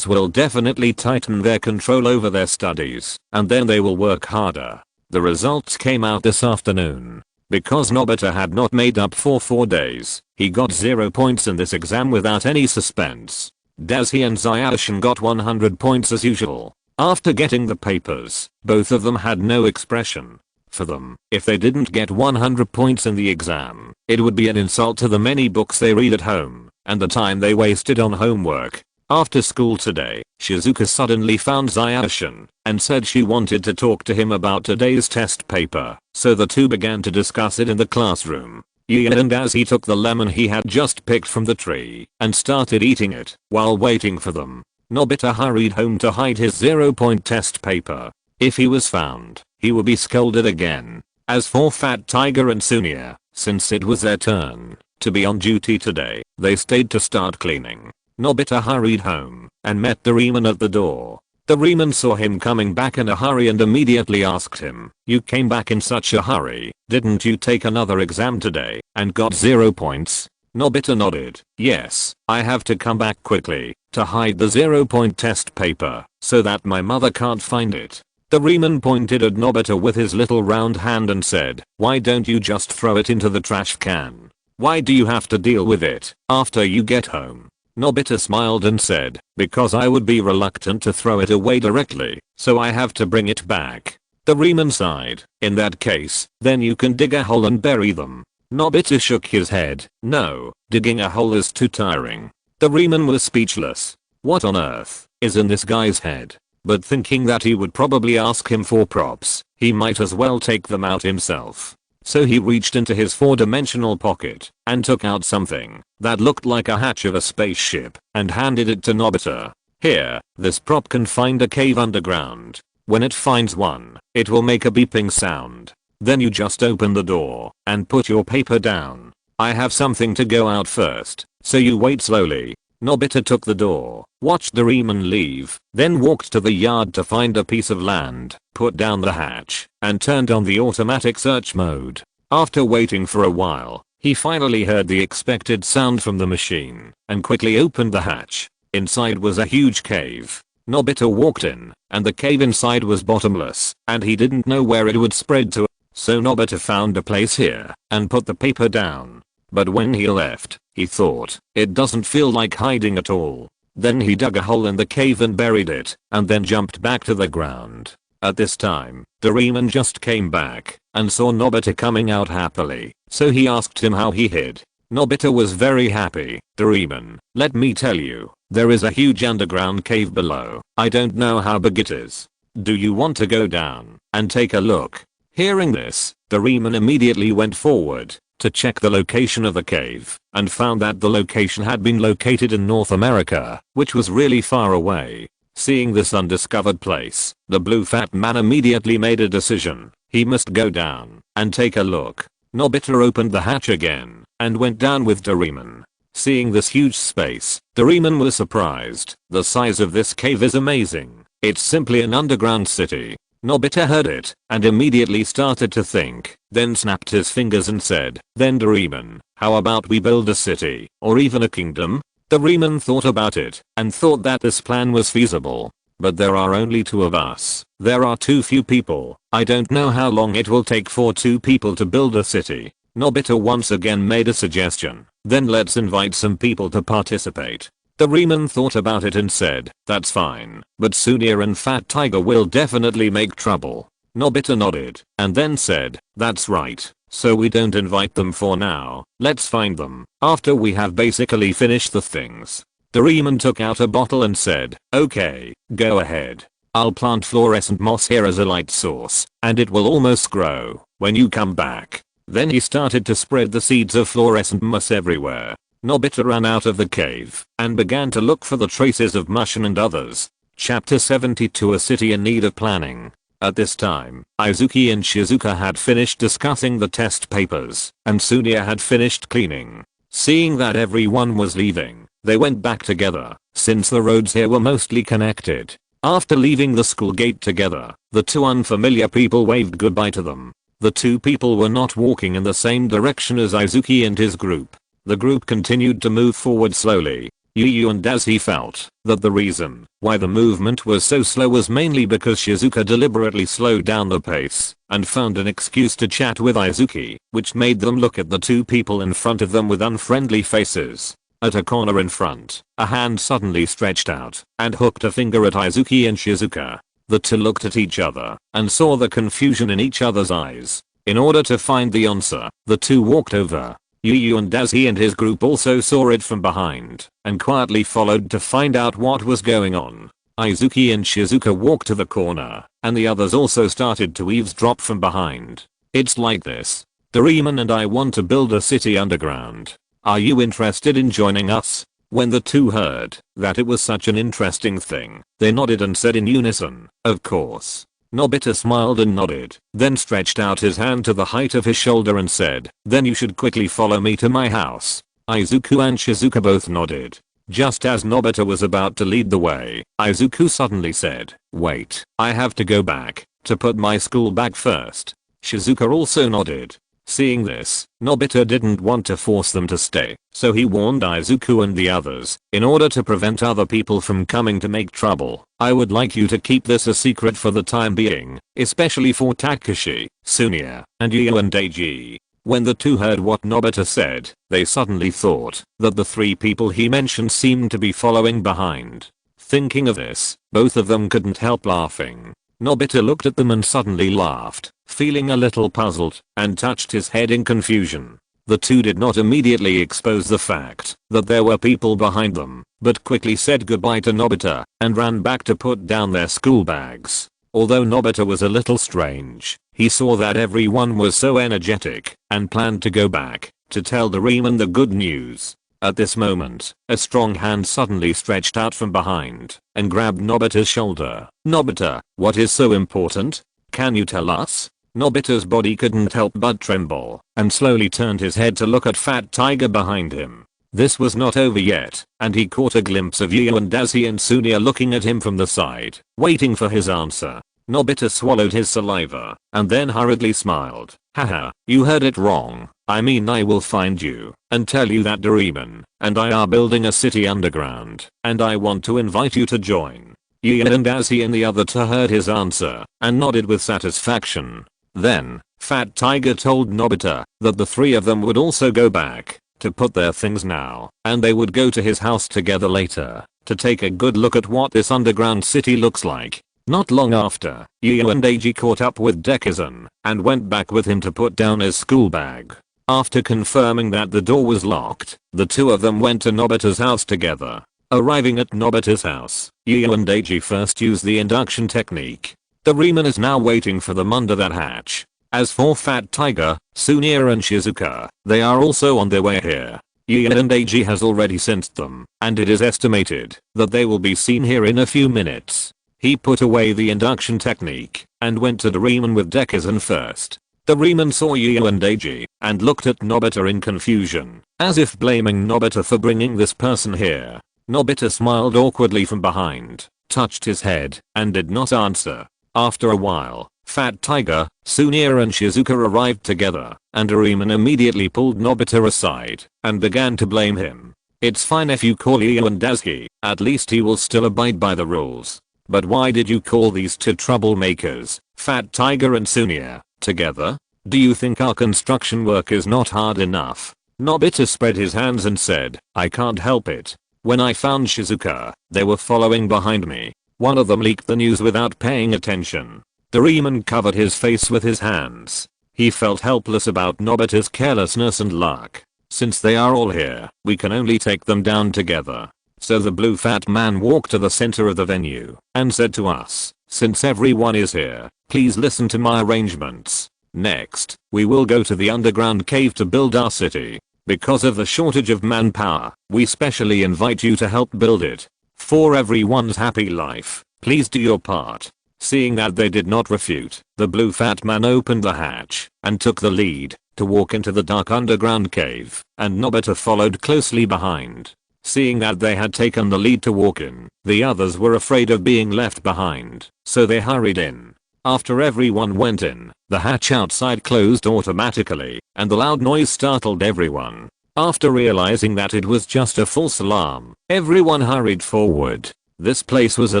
will definitely tighten their control over their studies, and then they will work harder. The results came out this afternoon. Because Nobita had not made up for 4 days, he got 0 points in this exam without any suspense. Daisy and Zion got 100 points as usual. After getting the papers, both of them had no expression. For them, if they didn't get 100 points in the exam, it would be an insult to the many books they read at home, and the time they wasted on homework. After school today, Shizuka suddenly found Zion and said she wanted to talk to him about today's test paper, so the two began to discuss it in the classroom. Yu and Daisy took the lemon he had just picked from the tree and started eating it while waiting for them. Nobita hurried home to hide his 0-point test paper. If he was found, he would be scolded again. As for Fat Tiger and Sunia, since it was their turn to be on duty today, they stayed to start cleaning. Nobita hurried home and met Doraemon at the door. Doraemon saw him coming back in a hurry and immediately asked him, "You came back in such a hurry, didn't you take another exam today and got 0 points?" Nobita nodded. "Yes, I have to come back quickly to hide the 0-point test paper so that my mother can't find it." Doraemon pointed at Nobita with his little round hand and said, "Why don't you just throw it into the trash can? Why do you have to deal with it after you get home?" Nobita smiled and said, because I would be reluctant to throw it away directly, so I have to bring it back. Doraemon sighed, in that case, then you can dig a hole and bury them. Nobita shook his head, no, digging a hole is too tiring. Doraemon was speechless. What on earth is in this guy's head? But thinking that he would probably ask him for props, he might as well take them out himself. So he reached into his 4-dimensional pocket and took out something that looked like a hatch of a spaceship and handed it to Nobita. Here, this prop can find a cave underground. When it finds one, it will make a beeping sound. Then you just open the door and put your paper down. I have something to go out first, so you wait slowly. Nobita took the door, watched Doraemon leave, then walked to the yard to find a piece of land, put down the hatch, and turned on the automatic search mode. After waiting for a while, he finally heard the expected sound from the machine, and quickly opened the hatch. Inside was a huge cave. Nobita walked in, and the cave inside was bottomless, and he didn't know where it would spread to. So Nobita found a place here, and put the paper down. But when he left, he thought, it doesn't feel like hiding at all. Then he dug a hole in the cave and buried it, and then jumped back to the ground. At this time, Doraemon just came back, and saw Nobita coming out happily, so he asked him how he hid. Nobita was very happy. Doraemon, let me tell you, there is a huge underground cave below. I don't know how big it is. Do you want to go down and take a look? Hearing this, Doraemon immediately went forward to check the location of the cave, and found that the location had been located in North America, which was really far away. Seeing this undiscovered place, the blue fat man immediately made a decision. He must go down and take a look. Nobita opened the hatch again and went down with Doraemon. Seeing this huge space, Doraemon was surprised. The size of this cave is amazing. It's simply an underground city. Nobita heard it and immediately started to think, then snapped his fingers and said, then Doraemon, how about we build a city, or even a kingdom? Doraemon thought about it and thought that this plan was feasible. But there are only 2 of us. There are too few people. I don't know how long it will take for 2 people to build a city. Nobita once again made a suggestion. Then let's invite some people to participate. Doraemon thought about it and said, that's fine, but Sunia and Fat Tiger will definitely make trouble. Nobita nodded and then said, that's right, so we don't invite them for now, let's find them after we have basically finished the things. Doraemon took out a bottle and said, okay, go ahead. I'll plant fluorescent moss here as a light source, and it will almost grow when you come back. Then he started to spread the seeds of fluorescent moss everywhere. Nobita ran out of the cave and began to look for the traces of Mushin and others. Chapter 72, a city in need of planning. At this time, Aizuki and Shizuka had finished discussing the test papers, and Sunia had finished cleaning. Seeing that everyone was leaving, they went back together, since the roads here were mostly connected. After leaving the school gate together, the 2 unfamiliar people waved goodbye to them. The 2 people were not walking in the same direction as Aizuki and his group. The group continued to move forward slowly. Yu and Dazi felt that the reason why the movement was so slow was mainly because Shizuka deliberately slowed down the pace and found an excuse to chat with Aizuki, which made them look at the 2 people in front of them with unfriendly faces. At a corner in front, a hand suddenly stretched out and hooked a finger at Aizuki and Shizuka. The 2 looked at each other and saw the confusion in each other's eyes. In order to find the answer, the 2 walked over. Yu and Dazi and his group also saw it from behind and quietly followed to find out what was going on. Aizuki and Shizuka walked to the corner and the others also started to eavesdrop from behind. It's like this. Doraemon and I want to build a city underground. Are you interested in joining us? When the 2 heard that it was such an interesting thing, they nodded and said in unison, of course. Nobita smiled and nodded, then stretched out his hand to the height of his shoulder and said, then you should quickly follow me to my house. Aizuku and Shizuka both nodded. Just as Nobita was about to lead the way, Aizuku suddenly said, wait, I have to go back to put my school bag first. Shizuka also nodded. Seeing this, Nobita didn't want to force them to stay, so he warned Aizuku and the others, in order to prevent other people from coming to make trouble. I would like you to keep this a secret for the time being, especially for Takashi, Sunia, and Yu and Daiji. When the two heard what Nobita said, they suddenly thought that the three people he mentioned seemed to be following behind. Thinking of this, both of them couldn't help laughing. Nobita looked at them and suddenly laughed, feeling a little puzzled, and touched his head in confusion. The two did not immediately expose the fact that there were people behind them, but quickly said goodbye to Nobita and ran back to put down their school bags. Although Nobita was a little strange, he saw that everyone was so energetic and planned to go back to tell Doraemon the good news. At this moment, a strong hand suddenly stretched out from behind and grabbed Nobita's shoulder. "Nobita, what is so important? Can you tell us?" Nobita's body couldn't help but tremble and slowly turned his head to look at Fat Tiger behind him. This was not over yet, and he caught a glimpse of Yu and Dazi and Sunia looking at him from the side, waiting for his answer. Nobita swallowed his saliva and then hurriedly smiled. "Haha, you heard it wrong. I mean, I will find you and tell you that Doraemon and I are building a city underground, and I want to invite you to join." Yu and Dazi and the other two heard his answer and nodded with satisfaction. Then, Fat Tiger told Nobita that the three of them would also go back to put their things now, and they would go to his house together later to take a good look at what this underground city looks like. Not long after, Yu and Eiji caught up with Dekisugi and went back with him to put down his school bag. After confirming that the door was locked, the two of them went to Nobita's house together. Arriving at Nobita's house, Yu and Eiji first used the induction technique. Doraemon is now waiting for them under that hatch. As for Fat Tiger, Sunia and Shizuka, they are also on their way here. Yu and Eiji has already sensed them, and it is estimated that they will be seen here in a few minutes. He put away the induction technique and went to Doraemon with Dekisugi first. Doraemon saw Yu and Eiji and looked at Nobita in confusion, as if blaming Nobita for bringing this person here. Nobita smiled awkwardly from behind, touched his head, and did not answer. After a while, Fat Tiger, Sunia and Shizuka arrived together, and Doraemon immediately pulled Nobita aside and began to blame him. "It's fine if you call Yu and Dazi, at least he will still abide by the rules. But why did you call these two troublemakers, Fat Tiger and Sunia, together? Do you think our construction work is not hard enough?" Nobita spread his hands and said, "I can't help it. When I found Shizuka, they were following behind me. One of them leaked the news without paying attention." Doraemon covered his face with his hands. He felt helpless about Nobita's carelessness and luck. Since they are all here, we can only take them down together. So the blue fat man walked to the center of the venue and said to us, "Since everyone is here, please listen to my arrangements. Next, we will go to the underground cave to build our city. Because of the shortage of manpower, we specially invite you to help build it. For everyone's happy life, please do your part." Seeing that they did not refute, the blue fat man opened the hatch and took the lead to walk into the dark underground cave, and Nobita followed closely behind. Seeing that they had taken the lead to walk in, the others were afraid of being left behind, so they hurried in. After everyone went in, the hatch outside closed automatically, and the loud noise startled everyone. After realizing that it was just a false alarm, everyone hurried forward. This place was a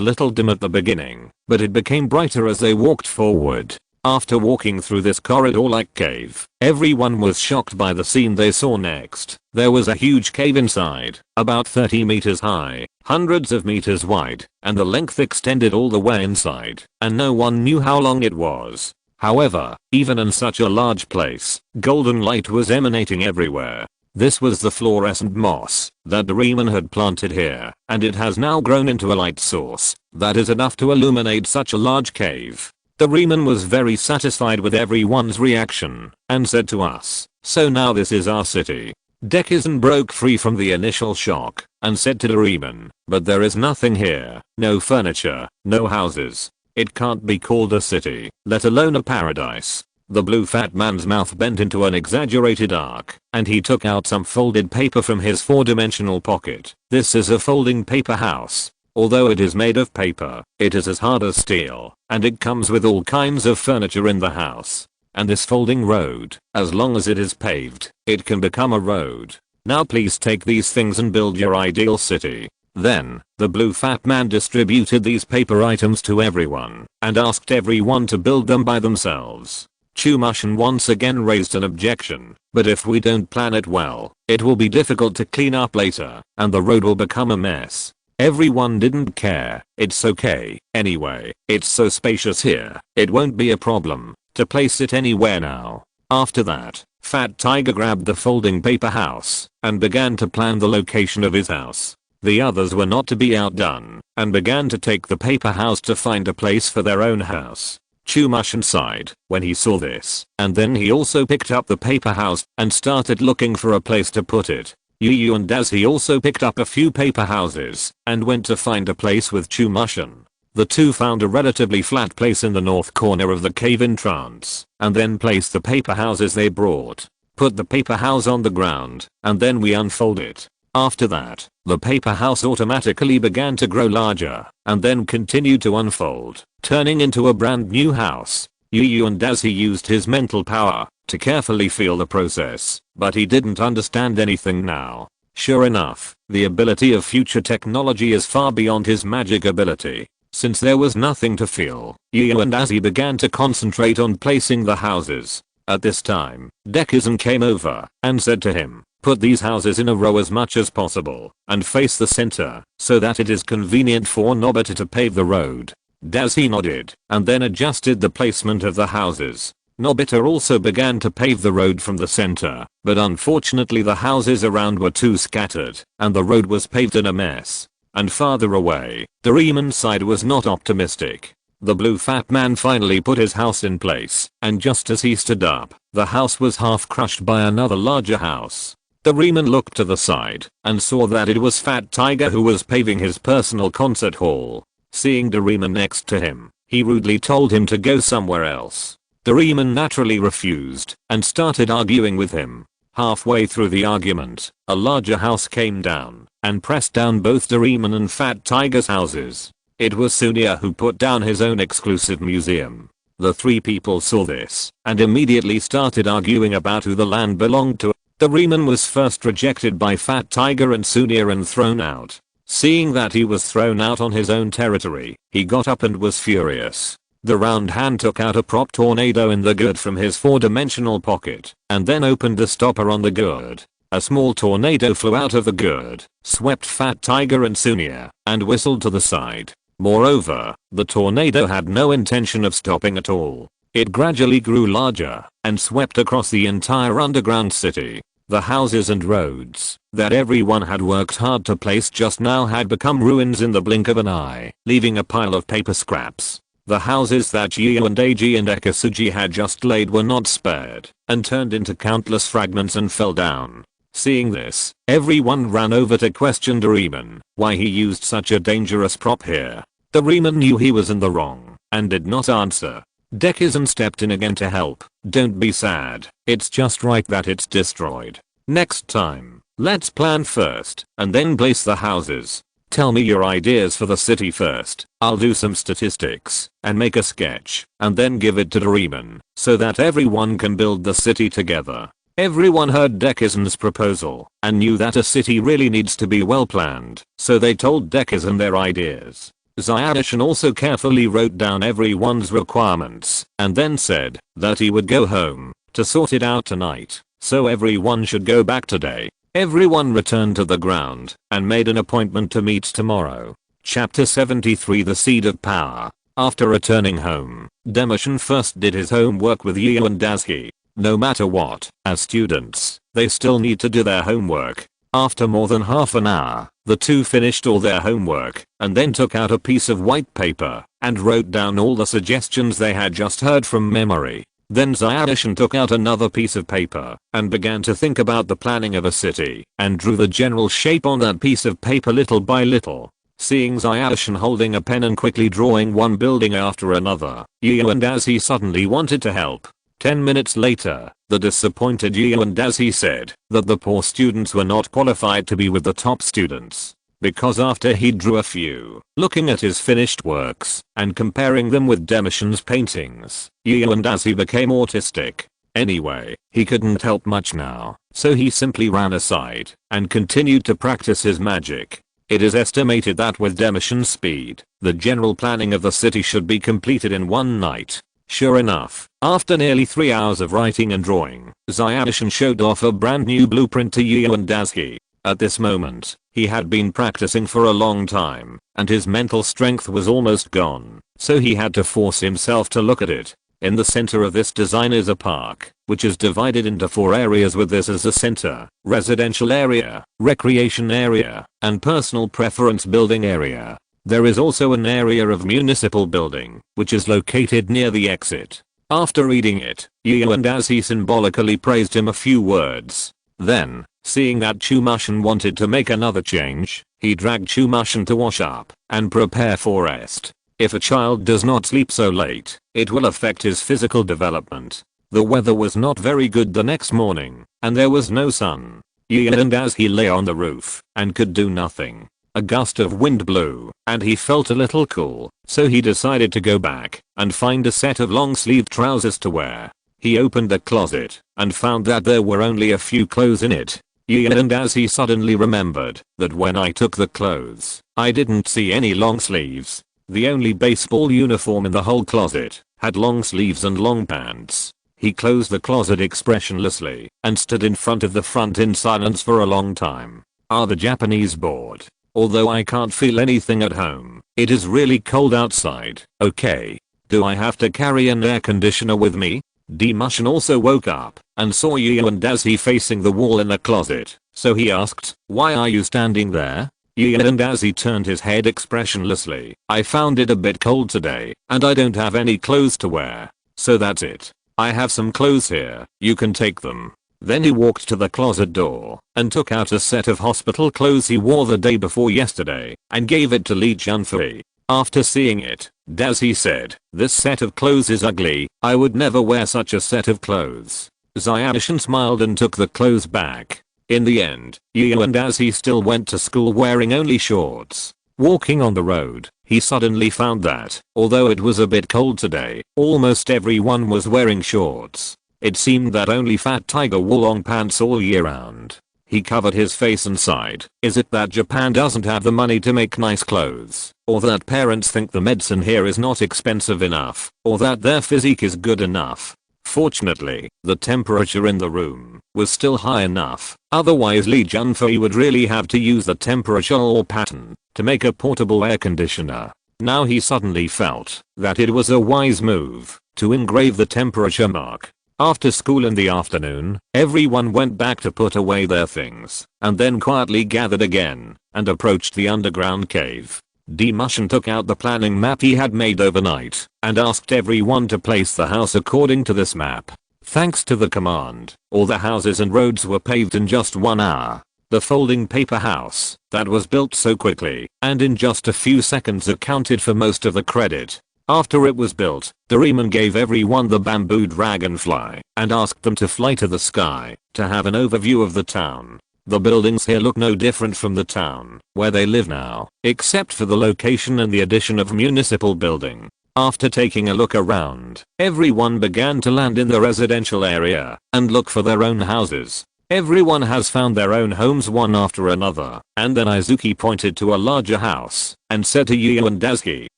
little dim at the beginning, but it became brighter as they walked forward. After walking through this corridor-like cave, everyone was shocked by the scene they saw next. There was a huge cave inside, about 30 meters high, hundreds of meters wide, and the length extended all the way inside, and no one knew how long it was. However, even in such a large place, golden light was emanating everywhere. This was the fluorescent moss that Doraemon had planted here, and it has now grown into a light source that is enough to illuminate such a large cave. Doraemon was very satisfied with everyone's reaction and said to us, "So now this is our city." Dekisugi broke free from the initial shock and said to Doraemon, "But there is nothing here, no furniture, no houses. It can't be called a city, let alone a paradise." The blue fat man's mouth bent into an exaggerated arc, and he took out some folded paper from his four-dimensional pocket. "This is a folding paper house. Although it is made of paper, it is as hard as steel, and it comes with all kinds of furniture in the house. And this folding road, as long as it is paved, it can become a road. Now please take these things and build your ideal city." Then, the blue fat man distributed these paper items to everyone and asked everyone to build them by themselves. Chumushin once again raised an objection, but if we don't plan it well, it will be difficult to clean up later, and the road will become a mess. Everyone didn't care. It's okay. Anyway, it's so spacious here, it won't be a problem to place it anywhere now. After that, Fat Tiger grabbed the folding paper house and began to plan the location of his house. The others were not to be outdone and began to take the paper house to find a place for their own house. Chumushin sighed when he saw this, and then he also picked up the paper house and started looking for a place to put it. Yu and Dazi also picked up a few paper houses and went to find a place with Chumushin. The two found a relatively flat place in the north corner of the cave entrance, and then placed the paper houses they brought. Put the paper house on the ground, and then we unfold it. After that, the paper house automatically began to grow larger, and then continued to unfold, turning into a brand new house. Yu and Dazi used his mental power to carefully feel the process, but he didn't understand anything now. Sure enough, the ability of future technology is far beyond his magic ability. Since there was nothing to feel, Yu and Dazi began to concentrate on placing the houses. At this time, Dekisugi came over and said to him, "Put these houses in a row as much as possible and face the center so that it is convenient for Nobita to pave the road." Dazi nodded and then adjusted the placement of the houses. Nobita also began to pave the road from the center, but unfortunately the houses around were too scattered and the road was paved in a mess. And farther away, Doraemon's side was not optimistic. The blue fat man finally put his house in place, and just as he stood up, the house was half crushed by another larger house. Doraemon looked to the side and saw that it was Fat Tiger who was paving his personal concert hall. Seeing Doraemon next to him, he rudely told him to go somewhere else. Doraemon naturally refused and started arguing with him. Halfway through the argument, a larger house came down and pressed down both Doraemon and Fat Tiger's houses. It was Sunia who put down his own exclusive museum. The three people saw this and immediately started arguing about who the land belonged to. Doraemon was first rejected by Fat Tiger and Sunia and thrown out. Seeing that he was thrown out on his own territory, he got up and was furious. The round hand took out a prop tornado in the gourd from his 4-dimensional pocket and then opened the stopper on the gourd. A small tornado flew out of the gourd, swept Fat Tiger and Sunia, and whistled to the side. Moreover, the tornado had no intention of stopping at all. It gradually grew larger and swept across the entire underground city. The houses and roads that everyone had worked hard to place just now had become ruins in the blink of an eye, leaving a pile of paper scraps. The houses that Yu and Eiji and Dekisugi had just laid were not spared and turned into countless fragments and fell down. Seeing this, everyone ran over to question Doraemon why he used such a dangerous prop here. Doraemon knew he was in the wrong and did not answer. Dekisugi stepped in again to help. "Don't be sad, it's just right that it's destroyed. Next time, let's plan first and then place the houses. Tell me your ideas for the city first. I'll do some statistics and make a sketch and then give it to Doraemon so that everyone can build the city together." Everyone heard Dekisugi's proposal and knew that a city really needs to be well planned, so they told Dekisugi their ideas. Zyadishin also carefully wrote down everyone's requirements and then said that he would go home to sort it out tonight, so everyone should go back today. Everyone returned to the ground and made an appointment to meet tomorrow. Chapter 73 The Seed of Power. After returning home, Demishin first did his homework with Yu and Dazi. No matter what, as students, they still need to do their homework. After more than half an hour, the two finished all their homework and then took out a piece of white paper and wrote down all the suggestions they had just heard from memory. Then Zyadishin took out another piece of paper and began to think about the planning of a city and drew the general shape on that piece of paper little by little. Seeing Zyadishin holding a pen and quickly drawing one building after another, Yu and Dazi suddenly wanted to help. 10 minutes later, the disappointed Yu and Dazi said that the poor students were not qualified to be with the top students. Because after he drew a few, looking at his finished works and comparing them with Demishin's paintings, Yu and Dazi became autistic. Anyway, he couldn't help much now, so he simply ran aside and continued to practice his magic. It is estimated that with Demishin's speed, the general planning of the city should be completed in one night. Sure enough, after nearly 3 hours of writing and drawing, Zayanshin showed off a brand new blueprint to Yu and Daisuke. At this moment, he had been practicing for a long time, and his mental strength was almost gone, so he had to force himself to look at it. In the center of this design is a park, which is divided into 4 areas with this as a center: residential area, recreation area, and personal preference building area. There is also an area of municipal building, which is located near the exit. After reading it, Yu and Daisuke symbolically praised him a few words. Then, seeing that Chumushin wanted to make another change, he dragged Chumushin to wash up and prepare for rest. If a child does not sleep so late, it will affect his physical development. The weather was not very good the next morning, and there was no sun. Yu and Daisuke lay on the roof and could do nothing. A gust of wind blew, and he felt a little cool, so he decided to go back and find a set of long-sleeved trousers to wear. He opened the closet and found that there were only a few clothes in it. Yu and Daisuke suddenly remembered that when I took the clothes, I didn't see any long sleeves. The only baseball uniform in the whole closet had long sleeves and long pants. He closed the closet expressionlessly and stood in front of the front in silence for a long time. Are the Japanese bored? Although I can't feel anything at home, it is really cold outside. Okay. Do I have to carry an air conditioner with me? Mushin also woke up and saw Yu and Daisuke facing the wall in the closet, so he asked, "Why are you standing there?" Yu and Daisuke turned his head expressionlessly. "I found it a bit cold today, and I don't have any clothes to wear. So that's it. I have some clothes here, you can take them." Then he walked to the closet door and took out a set of hospital clothes he wore the day before yesterday and gave it to Junfei. After seeing it, Daisuke said, "This set of clothes is ugly, I would never wear such a set of clothes." Zayanshin smiled and took the clothes back. In the end, Yu and Daisuke still went to school wearing only shorts. Walking on the road, he suddenly found that, although it was a bit cold today, almost everyone was wearing shorts. It seemed that only Fat Tiger wore long pants all year round. He covered his face and sighed. Is it that Japan doesn't have the money to make nice clothes? Or that parents think the medicine here is not expensive enough? Or that their physique is good enough? Fortunately, the temperature in the room was still high enough, otherwise Junfei would really have to use the temperature law pattern to make a portable air conditioner. Now he suddenly felt that it was a wise move to engrave the temperature mark. After school in the afternoon, everyone went back to put away their things, and then quietly gathered again and approached the underground cave. Mushin took out the planning map he had made overnight and asked everyone to place the house according to this map. Thanks to the command, all the houses and roads were paved in just 1 hour. The folding paper house that was built so quickly and in just a few seconds accounted for most of the credit. After it was built, Doraemon gave everyone the bamboo dragonfly and asked them to fly to the sky to have an overview of the town. The buildings here look no different from the town where they live now, except for the location and the addition of municipal building. After taking a look around, everyone began to land in the residential area and look for their own houses. Everyone has found their own homes one after another, and then Izuki pointed to a larger house and said to Yu and Daisuke,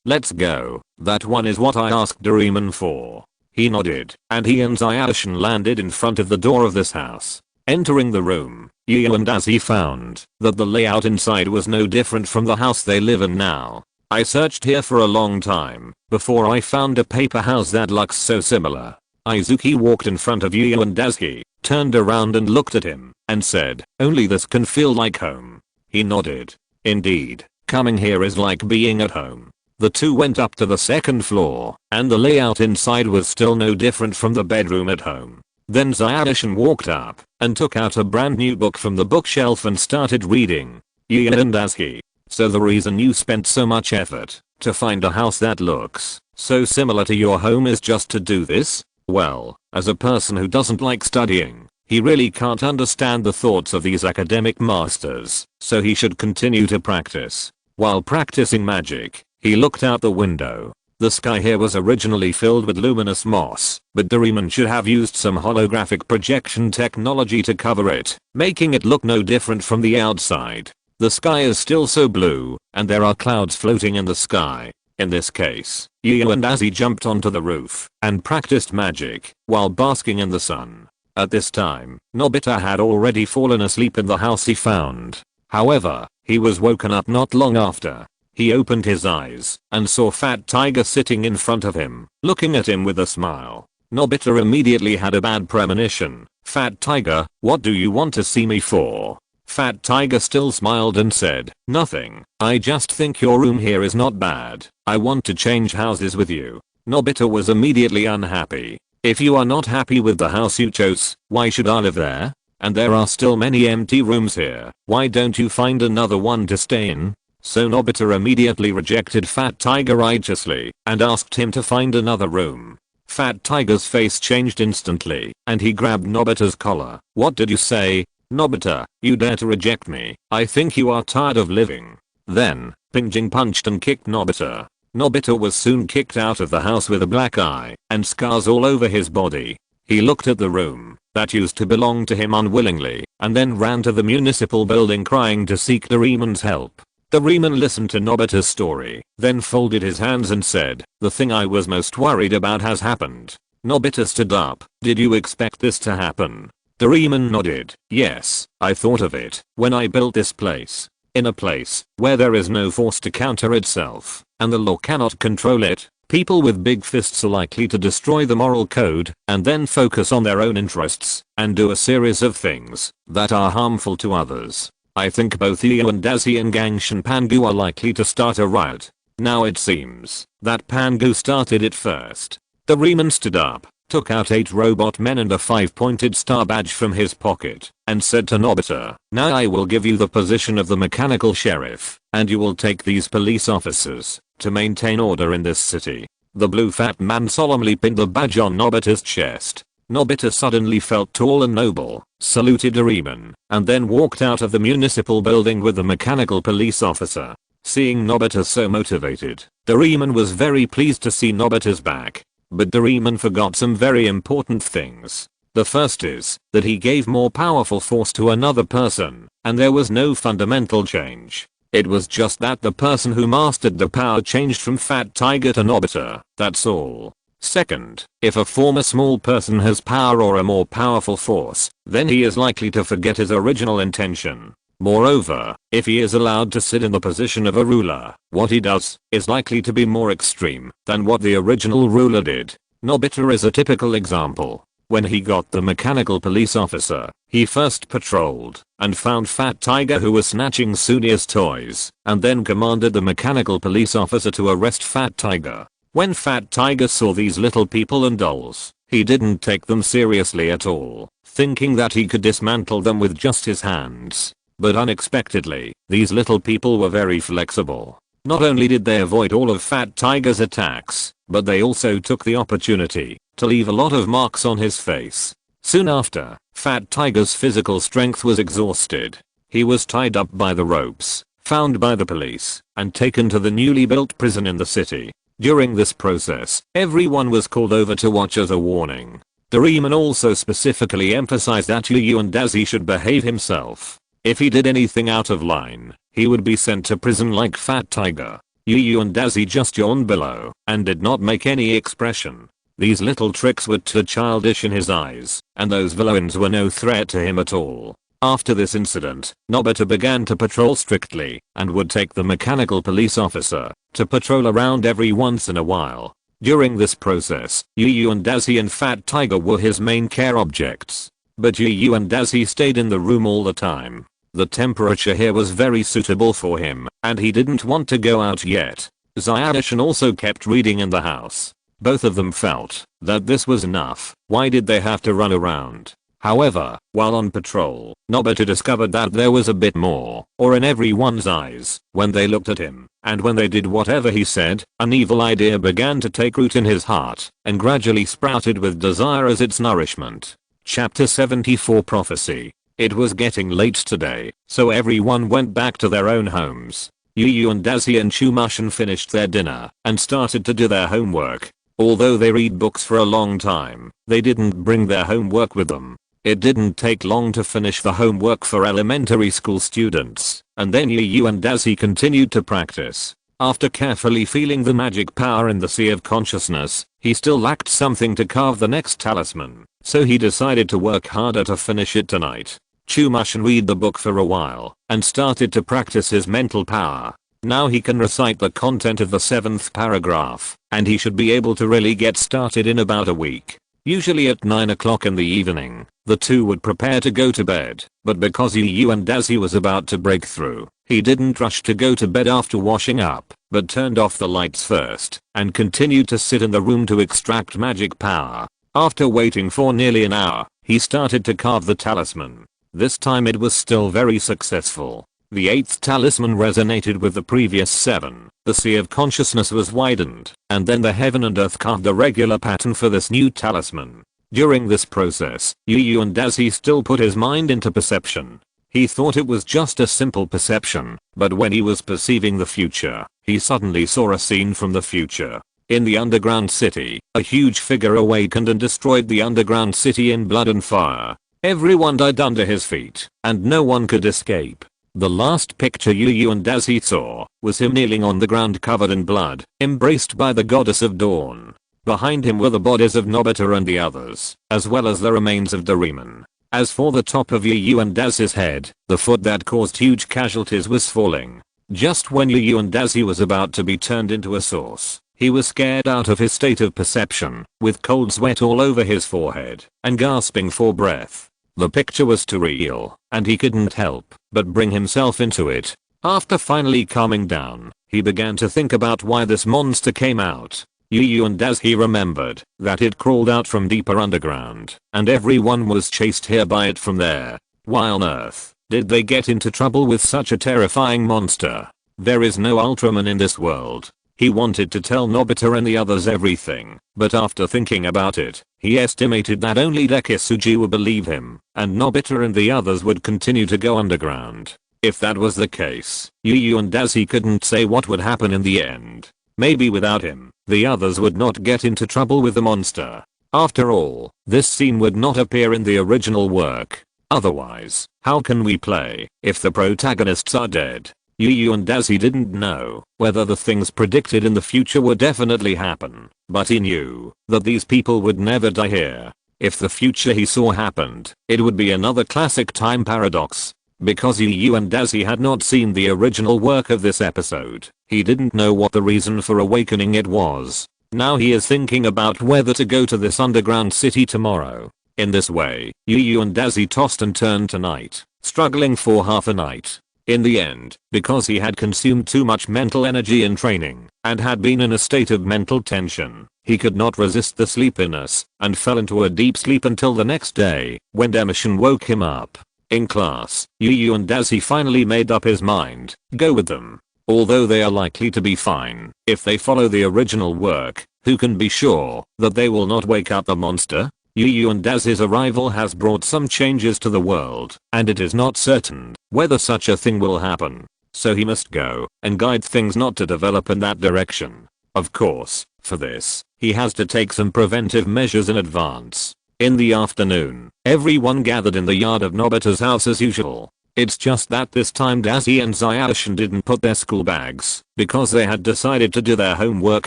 "Let's go. That one is what I asked Doraemon for." He nodded, and he and Zayanshin landed in front of the door of this house. Entering the room, Yu and Daisuke found that the layout inside was no different from the house they live in now. "I searched here for a long time before I found a paper house that looks so similar." Izuki walked in front of Yu and Daisuke, turned around and looked at him, and said, "Only this can feel like home." He nodded. Indeed, coming here is like being at home. The two went up to the second floor, and the layout inside was still no different from the bedroom at home. Then Zayanshin walked up and took out a brand new book from the bookshelf and started reading. Yu and Daisuke, so the reason you spent so much effort to find a house that looks so similar to your home is just to do this? Well, as a person who doesn't like studying, he really can't understand the thoughts of these academic masters, so he should continue to practice. While practicing magic, he looked out the window. The sky here was originally filled with luminous moss, but Doraemon should have used some holographic projection technology to cover it, making it look no different from the outside. The sky is still so blue, and there are clouds floating in the sky. In this case, Yu and Daisy jumped onto the roof and practiced magic while basking in the sun. At this time, Nobita had already fallen asleep in the house he found. However, he was woken up not long after. He opened his eyes and saw Fat Tiger sitting in front of him, looking at him with a smile. Nobita immediately had a bad premonition. "Fat Tiger, what do you want to see me for?" Fat Tiger still smiled and said, "Nothing, I just think your room here is not bad. I want to change houses with you." Nobita was immediately unhappy. "If you are not happy with the house you chose, why should I live there? And there are still many empty rooms here. Why don't you find another one to stay in?" So Nobita immediately rejected Fat Tiger righteously and asked him to find another room. Fat Tiger's face changed instantly and he grabbed Nobita's collar. "What did you say? Nobita, you dare to reject me? I think you are tired of living." Then, Pingjing punched and kicked Nobita. Nobita was soon kicked out of the house with a black eye and scars all over his body. He looked at the room that used to belong to him unwillingly and then ran to the municipal building crying to seek Doraemon's help. Doraemon listened to Nobita's story, then folded his hands and said, "The thing I was most worried about has happened." Nobita stood up. "Did you expect this to happen?" Doraemon nodded. "Yes, I thought of it when I built this place. In a place where there is no force to counter itself, and the law cannot control it, people with big fists are likely to destroy the moral code and then focus on their own interests and do a series of things that are harmful to others. I think both Yu and Daisy and Gangshan Pangu are likely to start a riot. Now it seems that Pangu started it first." Doraemon stood up, took out 8 robot men and a 5-pointed star badge from his pocket, and said to Nobita, "Now I will give you the position of the mechanical sheriff, and you will take these police officers to maintain order in this city." The blue fat man solemnly pinned the badge on Nobita's chest. Nobita suddenly felt tall and noble, saluted Doraemon, and then walked out of the municipal building with the mechanical police officer. Seeing Nobita so motivated, Doraemon was very pleased to see Nobita's back. But Doraemon forgot some very important things. The first is that he gave more powerful force to another person, and there was no fundamental change. It was just that the person who mastered the power changed from Fat Tiger to Nobita, that's all. Second, if a former small person has power or a more powerful force, then he is likely to forget his original intention. Moreover, if he is allowed to sit in the position of a ruler, what he does is likely to be more extreme than what the original ruler did. Nobita is a typical example. When he got the mechanical police officer, he first patrolled and found Fat Tiger who was snatching Sunia's toys, and then commanded the mechanical police officer to arrest Fat Tiger. When Fat Tiger saw these little people and dolls, he didn't take them seriously at all, thinking that he could dismantle them with just his hands. But unexpectedly, these little people were very flexible. Not only did they avoid all of Fat Tiger's attacks, but they also took the opportunity to leave a lot of marks on his face. Soon after, Fat Tiger's physical strength was exhausted. He was tied up by the ropes, found by the police, and taken to the newly built prison in the city. During this process, everyone was called over to watch as a warning. Doraemon also specifically emphasized that Yu and Daisy should behave himself. If he did anything out of line, he would be sent to prison like Fat Tiger. Yu and Daisy just yawned below and did not make any expression. These little tricks were too childish in his eyes, and those villains were no threat to him at all. After this incident, Nobita began to patrol strictly and would take the mechanical police officer to patrol around every once in a while. During this process, Yu and Daisy and Fat Tiger were his main care objects. But Yu and Daisy stayed in the room all the time. The temperature here was very suitable for him, and he didn't want to go out yet. Xiaoshan also kept reading in the house. Both of them felt that this was enough. Why did they have to run around? However, while on patrol, Nobita discovered that there was a bit more, or in everyone's eyes, when they looked at him, and when they did whatever he said, an evil idea began to take root in his heart, and gradually sprouted with desire as its nourishment. Chapter 74 Prophecy. It was getting late today, so everyone went back to their own homes. Yu and Daisy and Chumashan finished their dinner, and started to do their homework. Although they read books for a long time, they didn't bring their homework with them. It didn't take long to finish the homework for elementary school students, and then Yu and Daisy continued to practice. After carefully feeling the magic power in the sea of consciousness, he still lacked something to carve the next talisman, so he decided to work harder to finish it tonight. Chew mush and read the book for a while, and started to practice his mental power. Now he can recite the content of the 7th paragraph, and he should be able to really get started in about a week. Usually at 9 o'clock in the evening, the two would prepare to go to bed, but because Yu and Dazi was about to break through, he didn't rush to go to bed after washing up, but turned off the lights first, and continued to sit in the room to extract magic power. After waiting for nearly an hour, he started to carve the talisman. This time it was still very successful. The 8th talisman resonated with the previous 7, the sea of consciousness was widened, and then the heaven and earth carved a regular pattern for this new talisman. During this process, Yu and Dazi still put his mind into perception. He thought it was just a simple perception, but when he was perceiving the future, he suddenly saw a scene from the future. In the underground city, a huge figure awakened and destroyed the underground city in blood and fire. Everyone died under his feet, and no one could escape. The last picture Yu and Dazi saw was him kneeling on the ground covered in blood, embraced by the goddess of dawn. Behind him were the bodies of Nobita and the others, as well as the remains of Doraemon. As for the top of Yu and Dazi's head, the foot that caused huge casualties was falling. Just when Yu and Dazi was about to be turned into a sauce, he was scared out of his state of perception, with cold sweat all over his forehead, and gasping for breath. The picture was too real, and he couldn't help but bring himself into it. After finally calming down, he began to think about why this monster came out. Yu and Dazi remembered that it crawled out from deeper underground, and everyone was chased here by it from there. Why on earth did they get into trouble with such a terrifying monster? There is no Ultraman in this world. He wanted to tell Nobita and the others everything, but after thinking about it, he estimated that only Dekisugi would believe him, and Nobita and the others would continue to go underground. If that was the case, Yu and Dazi couldn't say what would happen in the end. Maybe without him, the others would not get into trouble with the monster. After all, this scene would not appear in the original work. Otherwise, how can we play if the protagonists are dead? Yu and Dazi didn't know whether the things predicted in the future would definitely happen, but he knew that these people would never die here. If the future he saw happened, it would be another classic time paradox. Because Yu and Dazi had not seen the original work of this episode, he didn't know what the reason for awakening it was. Now he is thinking about whether to go to this underground city tomorrow. In this way, Yu and Dazi tossed and turned tonight, struggling for half a night. In the end, because he had consumed too much mental energy in training, and had been in a state of mental tension, he could not resist the sleepiness, and fell into a deep sleep until the next day, when Demission woke him up. In class, Yu and Dazi finally made up his mind, go with them. Although they are likely to be fine, if they follow the original work, who can be sure that they will not wake up the monster? Yu and Dazi's arrival has brought some changes to the world, and it is not certain whether such a thing will happen. So he must go and guide things not to develop in that direction. Of course, for this, he has to take some preventive measures in advance. In the afternoon, everyone gathered in the yard of Nobita's house as usual. It's just that this time Dazi and Zyashin didn't put their school bags, because they had decided to do their homework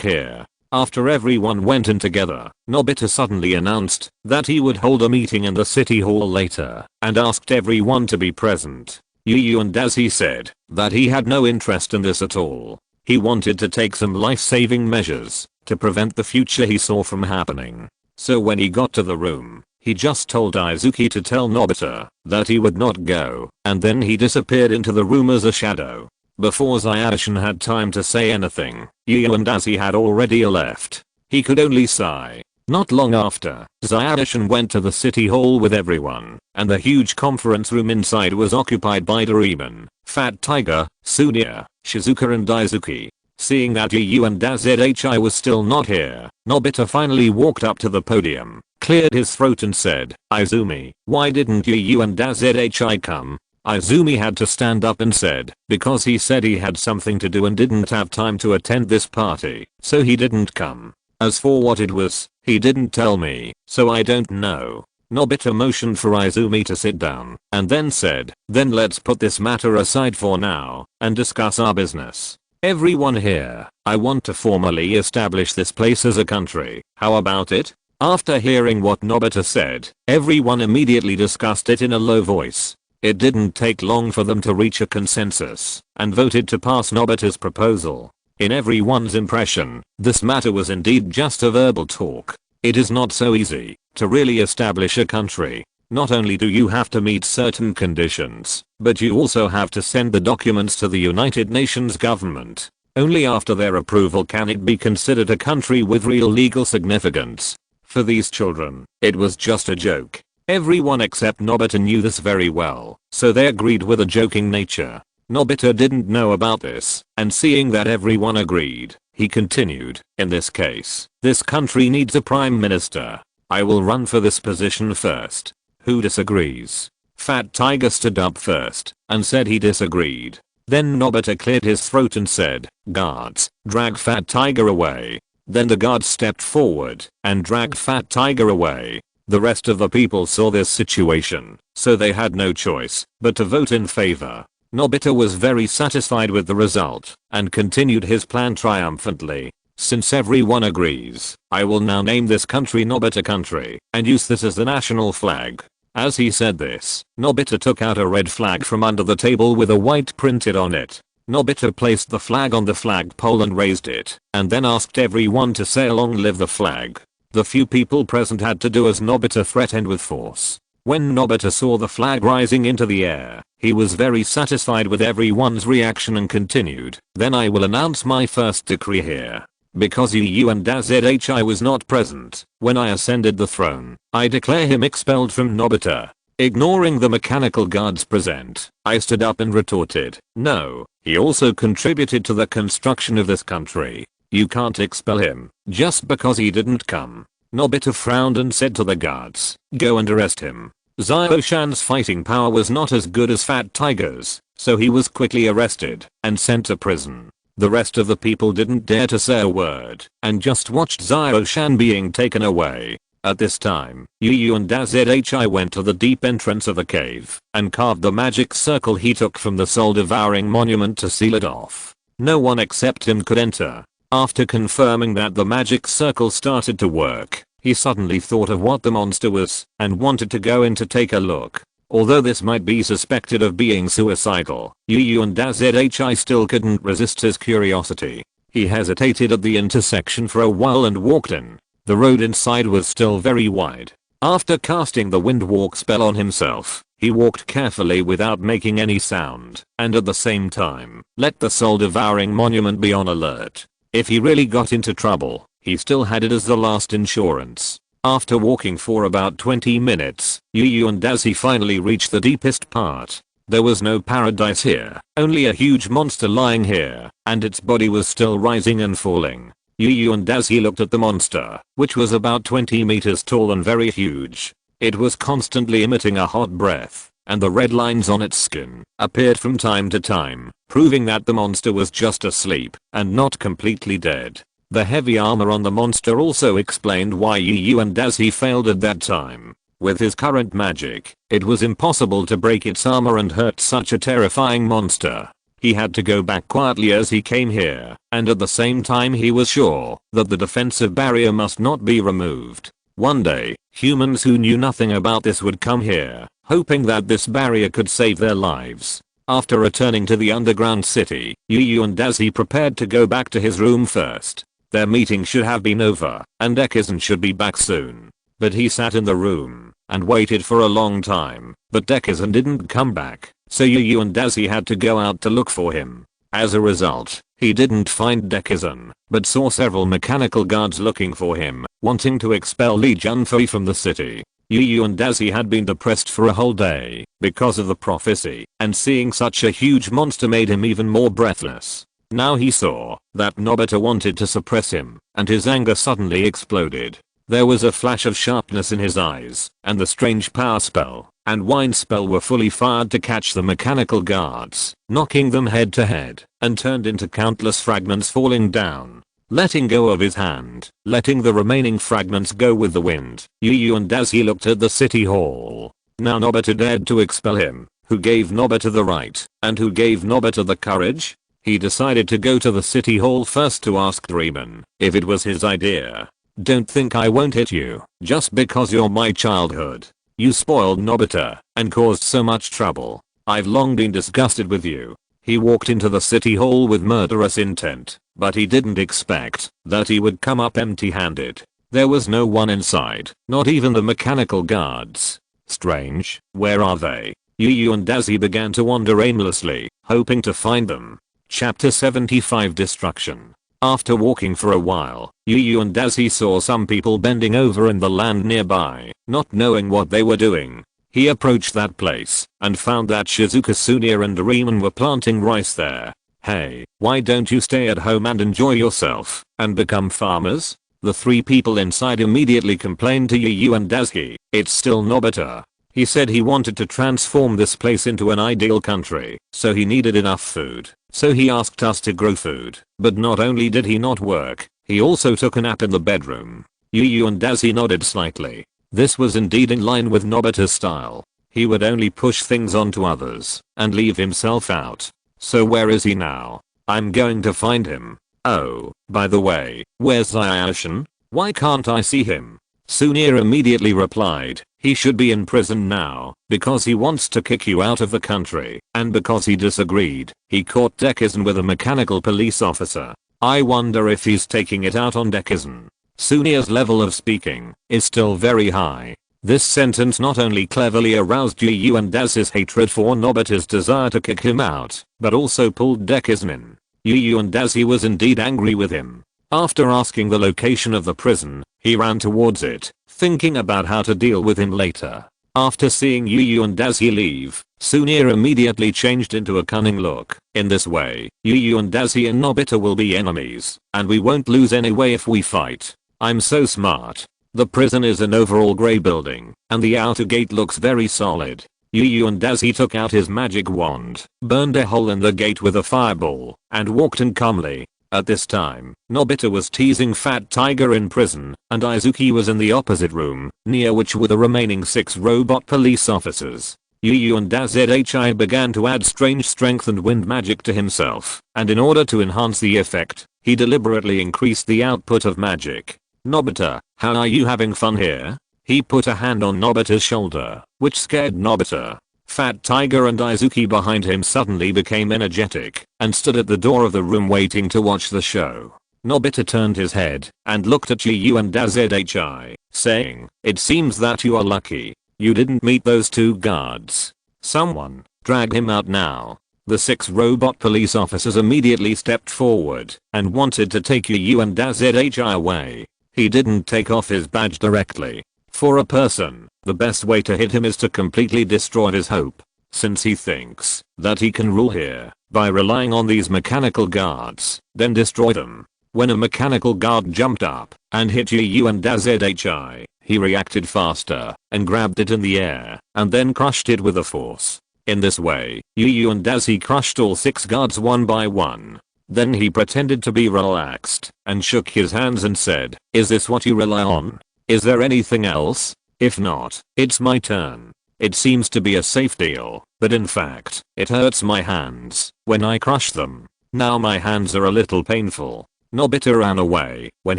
here. After everyone went in together, Nobita suddenly announced that he would hold a meeting in the city hall later, and asked everyone to be present. Yu and Dazi said that he had no interest in this at all. He wanted to take some life-saving measures to prevent the future he saw from happening. So when he got to the room, he just told Izuki to tell Nobita that he would not go, and then he disappeared into the room as a shadow. Before Zyashin had time to say anything, Yu and Dazi had already left. He could only sigh. Not long after, Zyashin went to the city hall with everyone, and the huge conference room inside was occupied by Doraemon, Fat Tiger, Sunia, Shizuka and Izuki. Seeing that Yu and Dazi was still not here, Nobita finally walked up to the podium, cleared his throat and said, Izumi, why didn't Yu and Dazi come? Izumi had to stand up and said, because he said he had something to do and didn't have time to attend this party, so he didn't come. As for what it was, he didn't tell me, so I don't know. Nobita motioned for Izumi to sit down, and then said, then let's put this matter aside for now, and discuss our business. Everyone here, I want to formally establish this place as a country. How about it? After hearing what Nobita said, everyone immediately discussed it in a low voice. It didn't take long for them to reach a consensus and voted to pass Nobita's proposal. In everyone's impression, this matter was indeed just a verbal talk. It is not so easy to really establish a country. Not only do you have to meet certain conditions, but you also have to send the documents to the United Nations government. Only after their approval can it be considered a country with real legal significance. For these children, it was just a joke. Everyone except Nobita knew this very well, so they agreed with a joking nature. Nobita didn't know about this, and seeing that everyone agreed, he continued, in this case, this country needs a prime minister. I will run for this position first. Who disagrees? Fat Tiger stood up first, and said he disagreed. Then Nobita cleared his throat and said, "Guards, drag Fat Tiger away." Then the guards stepped forward, and dragged Fat Tiger away. The rest of the people saw this situation, so they had no choice but to vote in favor. Nobita was very satisfied with the result, and continued his plan triumphantly. Since everyone agrees, I will now name this country Nobita Country, and use this as the national flag. As he said this, Nobita took out a red flag from under the table with a white printed on it. Nobita placed the flag on the flagpole and raised it, and then asked everyone to say "Long live the flag." The few people present had to do as Nobita threatened with force. When Nobita saw the flag rising into the air, he was very satisfied with everyone's reaction and continued, "Then I will announce my first decree here. Because Yu and Azhi was not present when I ascended the throne, I declare him expelled from Nobita." Ignoring the mechanical guards present, I stood up and retorted, "No, he also contributed to the construction of this country. You can't expel him just because he didn't come." Nobita frowned and said to the guards, "Go and arrest him." Zio-chan's fighting power was not as good as Fat Tiger's, so he was quickly arrested and sent to prison. The rest of the people didn't dare to say a word and just watched Zio-chan being taken away. At this time, Yu and Azhi went to the deep entrance of the cave and carved the magic circle he took from the soul-devouring monument to seal it off. No one except him could enter. After confirming that the magic circle started to work, he suddenly thought of what the monster was and wanted to go in to take a look. Although this might be suspected of being suicidal, Yu and Azhi still couldn't resist his curiosity. He hesitated at the intersection for a while and walked in. The road inside was still very wide. After casting the windwalk spell on himself, he walked carefully without making any sound, and at the same time, let the soul-devouring monument be on alert. If he really got into trouble, he still had it as the last insurance. After walking for about 20 minutes, Yu and Azhi finally reached the deepest part. There was no paradise here, only a huge monster lying here, and its body was still rising and falling. Yu and Azhi looked at the monster, which was about 20 meters tall and very huge. It was constantly emitting a hot breath, and the red lines on its skin appeared from time to time, proving that the monster was just asleep and not completely dead. The heavy armor on the monster also explained why Yu and Azhi failed at that time. With his current magic, it was impossible to break its armor and hurt such a terrifying monster. He had to go back quietly as he came here, and at the same time he was sure that the defensive barrier must not be removed. One day, humans who knew nothing about this would come here, hoping that this barrier could save their lives. After returning to the underground city, Yu and Azhi prepared to go back to his room first. Their meeting should have been over, and Dekisugi should be back soon. But he sat in the room and waited for a long time, but Dekisugi didn't come back, so Yu and Azhi had to go out to look for him. As a result, he didn't find Dekisugi, but saw several mechanical guards looking for him, wanting to expel Junfei from the city. Yu and Azhi had been depressed for a whole day because of the prophecy, and seeing such a huge monster made him even more breathless. Now he saw that Nobita wanted to suppress him, and his anger suddenly exploded. There was a flash of sharpness in his eyes, and the strange power spell and wind spell were fully fired to catch the mechanical guards, knocking them head to head, and turned into countless fragments falling down. Letting go of his hand, letting the remaining fragments go with the wind, Yu and Azhi looked at the city hall. Now Nobita dared to expel him. Who gave Nobita the right, and who gave Nobita the courage? he decided to go to the city hall first to ask Doraemon if it was his idea. "Don't think I won't hit you just because you're my childhood. You spoiled Nobita and caused so much trouble. I've long been disgusted with you." He walked into the city hall with murderous intent, but he didn't expect that he would come up empty-handed. There was no one inside, not even the mechanical guards. Strange, where are they? Yu and Dazzy began to wander aimlessly, hoping to find them. Chapter 75 Destruction. After walking for a while, Yu and Dazzy saw some people bending over in the land nearby, not knowing what they were doing. He approached that place and found that Shizuka, Sunia and Doraemon were planting rice there. "Hey, why don't you stay at home and enjoy yourself and become farmers?" The three people inside immediately complained to Yu and Dazzy. "It's still Nobita. He said he wanted to transform this place into an ideal country, so he needed enough food. So he asked us to grow food, but not only did he not work, he also took a nap in the bedroom." Yu and Dazzy nodded slightly. This was indeed in line with Nobita's style. He would only push things onto others and leave himself out. So where is he now? I'm going to find him. Oh, by the way, where's Ayashin? Why can't I see him? Sunia immediately replied, "He should be in prison now, because he wants to kick you out of the country, and because he disagreed, he caught Dekisugi with a mechanical police officer. I wonder if he's taking it out on Dekisugi." Sunia's level of speaking is still very high. This sentence not only cleverly aroused Yu and Dazzy's hatred for Nobita's desire to kick him out, but also pulled Dekisugi in. Yu and Dazzy was indeed angry with him. After asking the location of the prison, he ran towards it, thinking about how to deal with him later. After seeing Yu and Dazzy leave, Sunia immediately changed into a cunning look. "In this way, Yu and Dazzy and Nobita will be enemies, and we won't lose anyway if we fight. I'm so smart." The prison is an overall grey building, and the outer gate looks very solid. Yu and Dazzy took out his magic wand, burned a hole in the gate with a fireball, and walked in calmly. At this time, Nobita was teasing Fat Tiger in prison, and Izuki was in the opposite room, near which were the remaining 6 robot police officers. Yu and Dazzy began to add strange strength and wind magic to himself, and in order to enhance the effect, he deliberately increased the output of magic. "Nobita, how are you having fun here?" He put a hand on Nobita's shoulder, which scared Nobita. Fat Tiger and Izuki behind him suddenly became energetic and stood at the door of the room waiting to watch the show. Nobita turned his head and looked at Yu and Dazzy, saying, "It seems that you are lucky. You didn't meet those 2 guards. Someone, drag him out now." The 6 robot police officers immediately stepped forward and wanted to take Yu and Dazzy away. He didn't take off his badge directly. For a person, the best way to hit him is to completely destroy his hope. Since he thinks that he can rule here by relying on these mechanical guards, then destroy them. When a mechanical guard jumped up and hit Yu and Dazzy, he reacted faster and grabbed it in the air and then crushed it with a force. In this way, Yu and Dazzy crushed all 6 guards one by one. Then he pretended to be relaxed and shook his hands and said, "Is this what you rely on? Is there anything else? If not, it's my turn." It seems to be a safe deal, but in fact, it hurts my hands when I crush them. Now my hands are a little painful. Nobita ran away when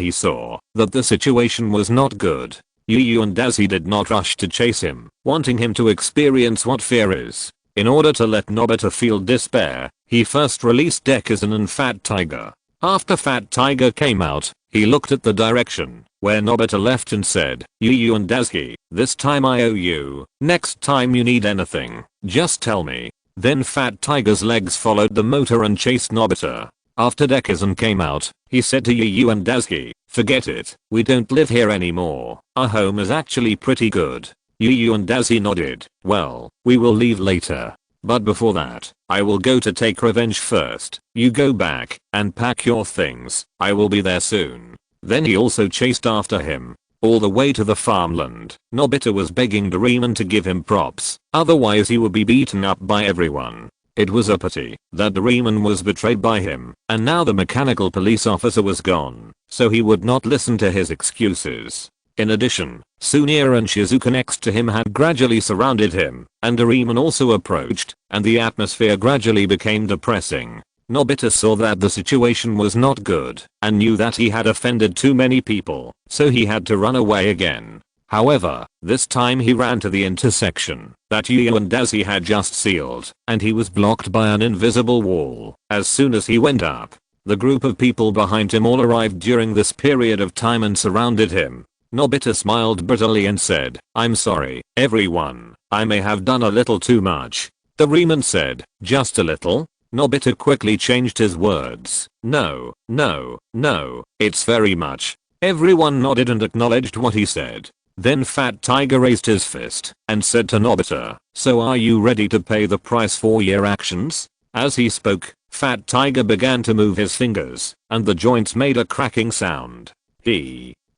he saw that the situation was not good. Yu and Dazzy did not rush to chase him, wanting him to experience what fear is. In order to let Nobita feel despair, he first released Dekisugi and Fat Tiger. After Fat Tiger came out, he looked at the direction where Nobita left and said, "Yu and Dazzy, this time I owe you. Next time you need anything, just tell me." Then Fat Tiger's legs followed the motor and chased Nobita. After Dekisugi came out, he said to Yu and Dazzy, "Forget it, we don't live here anymore. Our home is actually pretty good." Yu and Dazzy nodded. "Well, we will leave later. But before that, I will go to take revenge first. You go back and pack your things. I will be there soon." Then he also chased after him. All the way to the farmland, Nobita was begging Doraemon to give him props, otherwise he would be beaten up by everyone. It was a pity that Doraemon was betrayed by him, and now the mechanical police officer was gone, so he would not listen to his excuses. In addition, Sunia and Shizuka next to him had gradually surrounded him, and Doraemon also approached, and the atmosphere gradually became depressing. Nobita saw that the situation was not good and knew that he had offended too many people, so he had to run away again. However, this time he ran to the intersection that Yu and Daisy had just sealed, and he was blocked by an invisible wall. As soon as he went up, the group of people behind him all arrived during this period of time and surrounded him. Nobita smiled bitterly and said, "I'm sorry, everyone. I may have done a little too much." Doraemon said, "Just a little?" Nobita quickly changed his words. "No, no, no, it's very much." Everyone nodded and acknowledged what he said. Then Fat Tiger raised his fist and said to Nobita, "So are you ready to pay the price for your actions?" As he spoke, Fat Tiger began to move his fingers, and the joints made a cracking sound.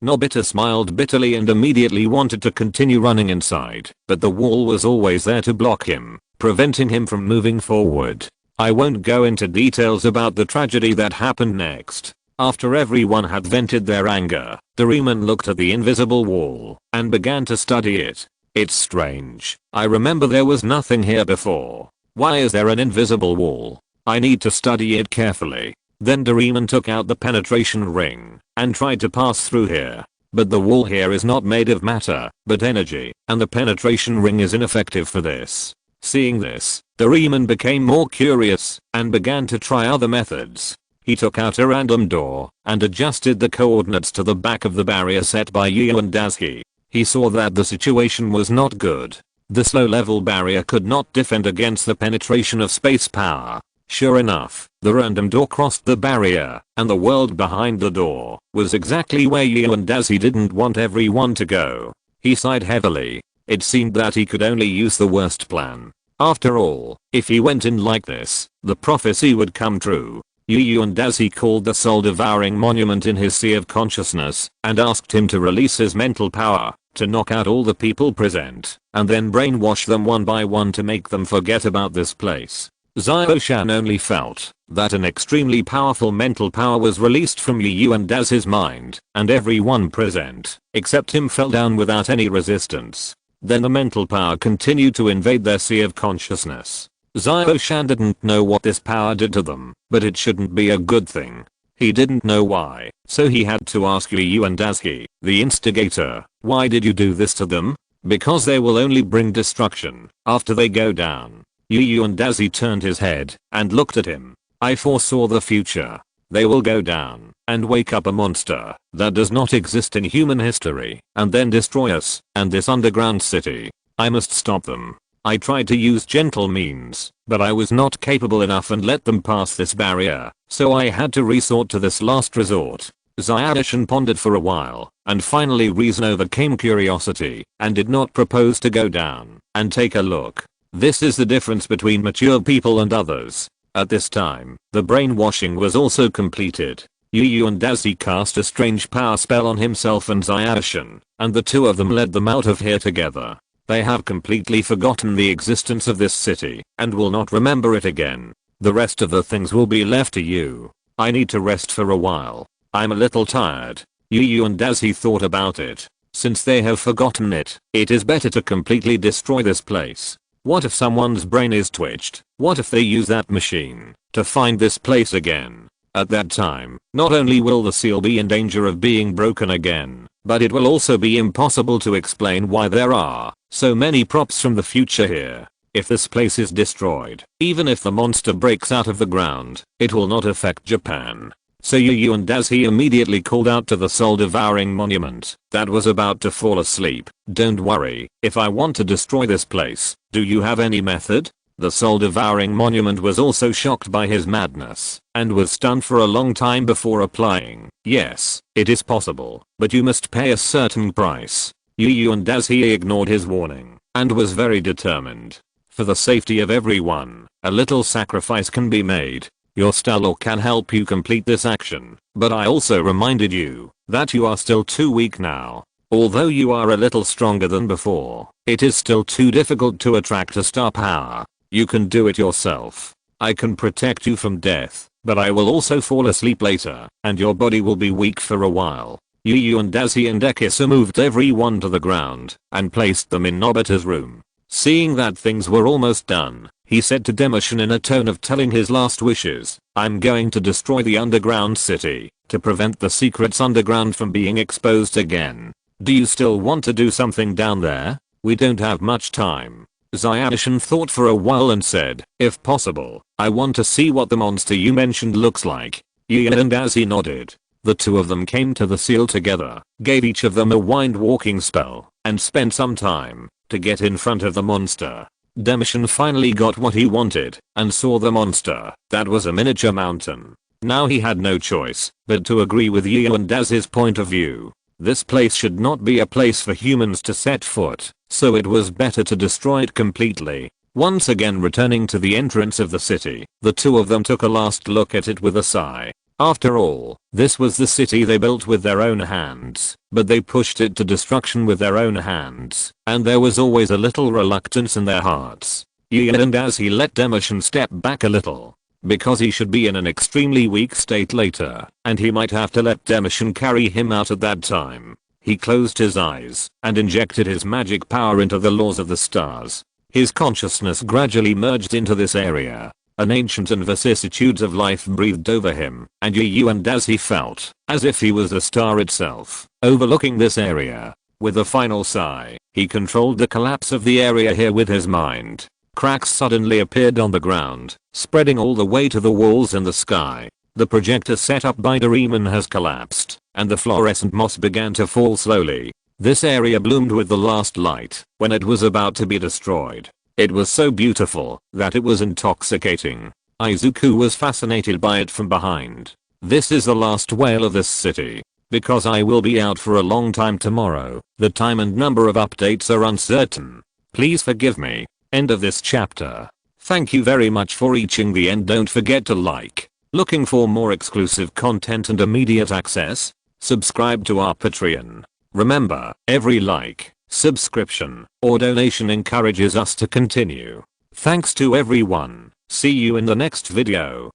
Nobita smiled bitterly and immediately wanted to continue running inside, but the wall was always there to block him, preventing him from moving forward. I won't go into details about the tragedy that happened next. After everyone had vented their anger, Doraemon looked at the invisible wall and began to study it. "It's strange. I remember there was nothing here before. Why is there an invisible wall? I need to study it carefully." Then Doraemon took out the penetration ring and tried to pass through here. But the wall here is not made of matter, but energy, and the penetration ring is ineffective for this. Seeing this, Doraemon became more curious and began to try other methods. He took out a random door and adjusted the coordinates to the back of the barrier set by Yu and Daisuke. He saw that the situation was not good. This low-level barrier could not defend against the penetration of space power. Sure enough, the random door crossed the barrier, and the world behind the door was exactly where Yu and Daisuke didn't want everyone to go. He sighed heavily. It seemed that he could only use the worst plan. After all, if he went in like this, the prophecy would come true. Yu and Daisuke called the soul-devouring monument in his sea of consciousness and asked him to release his mental power to knock out all the people present and then brainwash them one by one to make them forget about this place. Xiao-Shan only felt that an extremely powerful mental power was released from Yu and Daisuke's mind, and everyone present, except him, fell down without any resistance. Then the mental power continued to invade their sea of consciousness. Xiao-Shan didn't know what this power did to them, but it shouldn't be a good thing. He didn't know why, so he had to ask Yu and Daisuke, the instigator, "Why did you do this to them?" "Because they will only bring destruction after they go down." Yu and Daisuke turned his head and looked at him. "I foresaw the future. They will go down and wake up a monster that does not exist in human history and then destroy us and this underground city. I must stop them. I tried to use gentle means, but I was not capable enough and let them pass this barrier, so I had to resort to this last resort." Xiao-Shan pondered for a while, and finally reason overcame curiosity and did not propose to go down and take a look. This is the difference between mature people and others. At this time, the brainwashing was also completed. Yu and Daisuke cast a strange power spell on himself and Xiao-Shan, and the two of them led them out of here together. They have completely forgotten the existence of this city and will not remember it again. The rest of the things will be left to you. I need to rest for a while. I'm a little tired. Yu and Daisuke thought about it. Since they have forgotten it, it is better to completely destroy this place. What if someone's brain is twitched? What if they use that machine to find this place again? At that time, not only will the seal be in danger of being broken again, but it will also be impossible to explain why there are so many props from the future here. If this place is destroyed, even if the monster breaks out of the ground, it will not affect Japan. So Yu and Daisuke immediately called out to the soul-devouring monument that was about to fall asleep, "Don't worry, if I want to destroy this place, do you have any method?" The soul-devouring monument was also shocked by his madness and was stunned for a long time before replying, "Yes, it is possible, but you must pay a certain price." Yu and Daisuke ignored his warning and was very determined. For the safety of everyone, a little sacrifice can be made. Your Stalor can help you complete this action, but I also reminded you that you are still too weak now. Although you are a little stronger than before, it is still too difficult to attract a star power. You can do it yourself. I can protect you from death, but I will also fall asleep later, and your body will be weak for a while. Yu and Daisuke and Dekisugi moved everyone to the ground and placed them in Nobita's room. Seeing that things were almost done, He said to Demoshin in a tone of telling his last wishes, "I'm going to destroy the underground city to prevent the secrets underground from being exposed again. Do you still want to do something down there? We don't have much time." Demoshin thought for a while and said, "If possible, I want to see what the monster you mentioned looks like." And as he nodded, the two of them came to the seal together, gave each of them a wind walking spell, and spent some time to get in front of the monster. Demoshin finally got what he wanted and saw the monster. That was a miniature mountain. Now he had no choice but to agree with and as his point of view. This place should not be a place for humans to set foot, so it was better to destroy it completely. Once again returning to the entrance of the city, the two of them took a last look at it with a sigh. After all, this was the city they built with their own hands, but they pushed it to destruction with their own hands, and there was always a little reluctance in their hearts. And as he let Demoshin step back a little, because he should be in an extremely weak state later, and he might have to let Demoshin carry him out at that time, he closed his eyes and injected his magic power into the laws of the stars. His consciousness gradually merged into this area. An ancient and vicissitudes of life breathed over him, and and as he felt as if he was the star itself, overlooking this area. With a final sigh, he controlled the collapse of the area here with his mind. Cracks suddenly appeared on the ground, spreading all the way to the walls and the sky. The projector set up by Doraemon has collapsed, and the fluorescent moss began to fall slowly. This area bloomed with the last light when it was about to be destroyed. It was so beautiful that it was intoxicating. Izuku was fascinated by it from behind. This is the last wail of this city. Because I will be out for a long time tomorrow, the time and number of updates are uncertain. Please forgive me. End of this chapter. Thank you very much for reaching the end. Don't forget to like. Looking for more exclusive content and immediate access? Subscribe to our Patreon. Remember, every like, subscription, or donation encourages us to continue. Thanks to everyone. See you in the next video.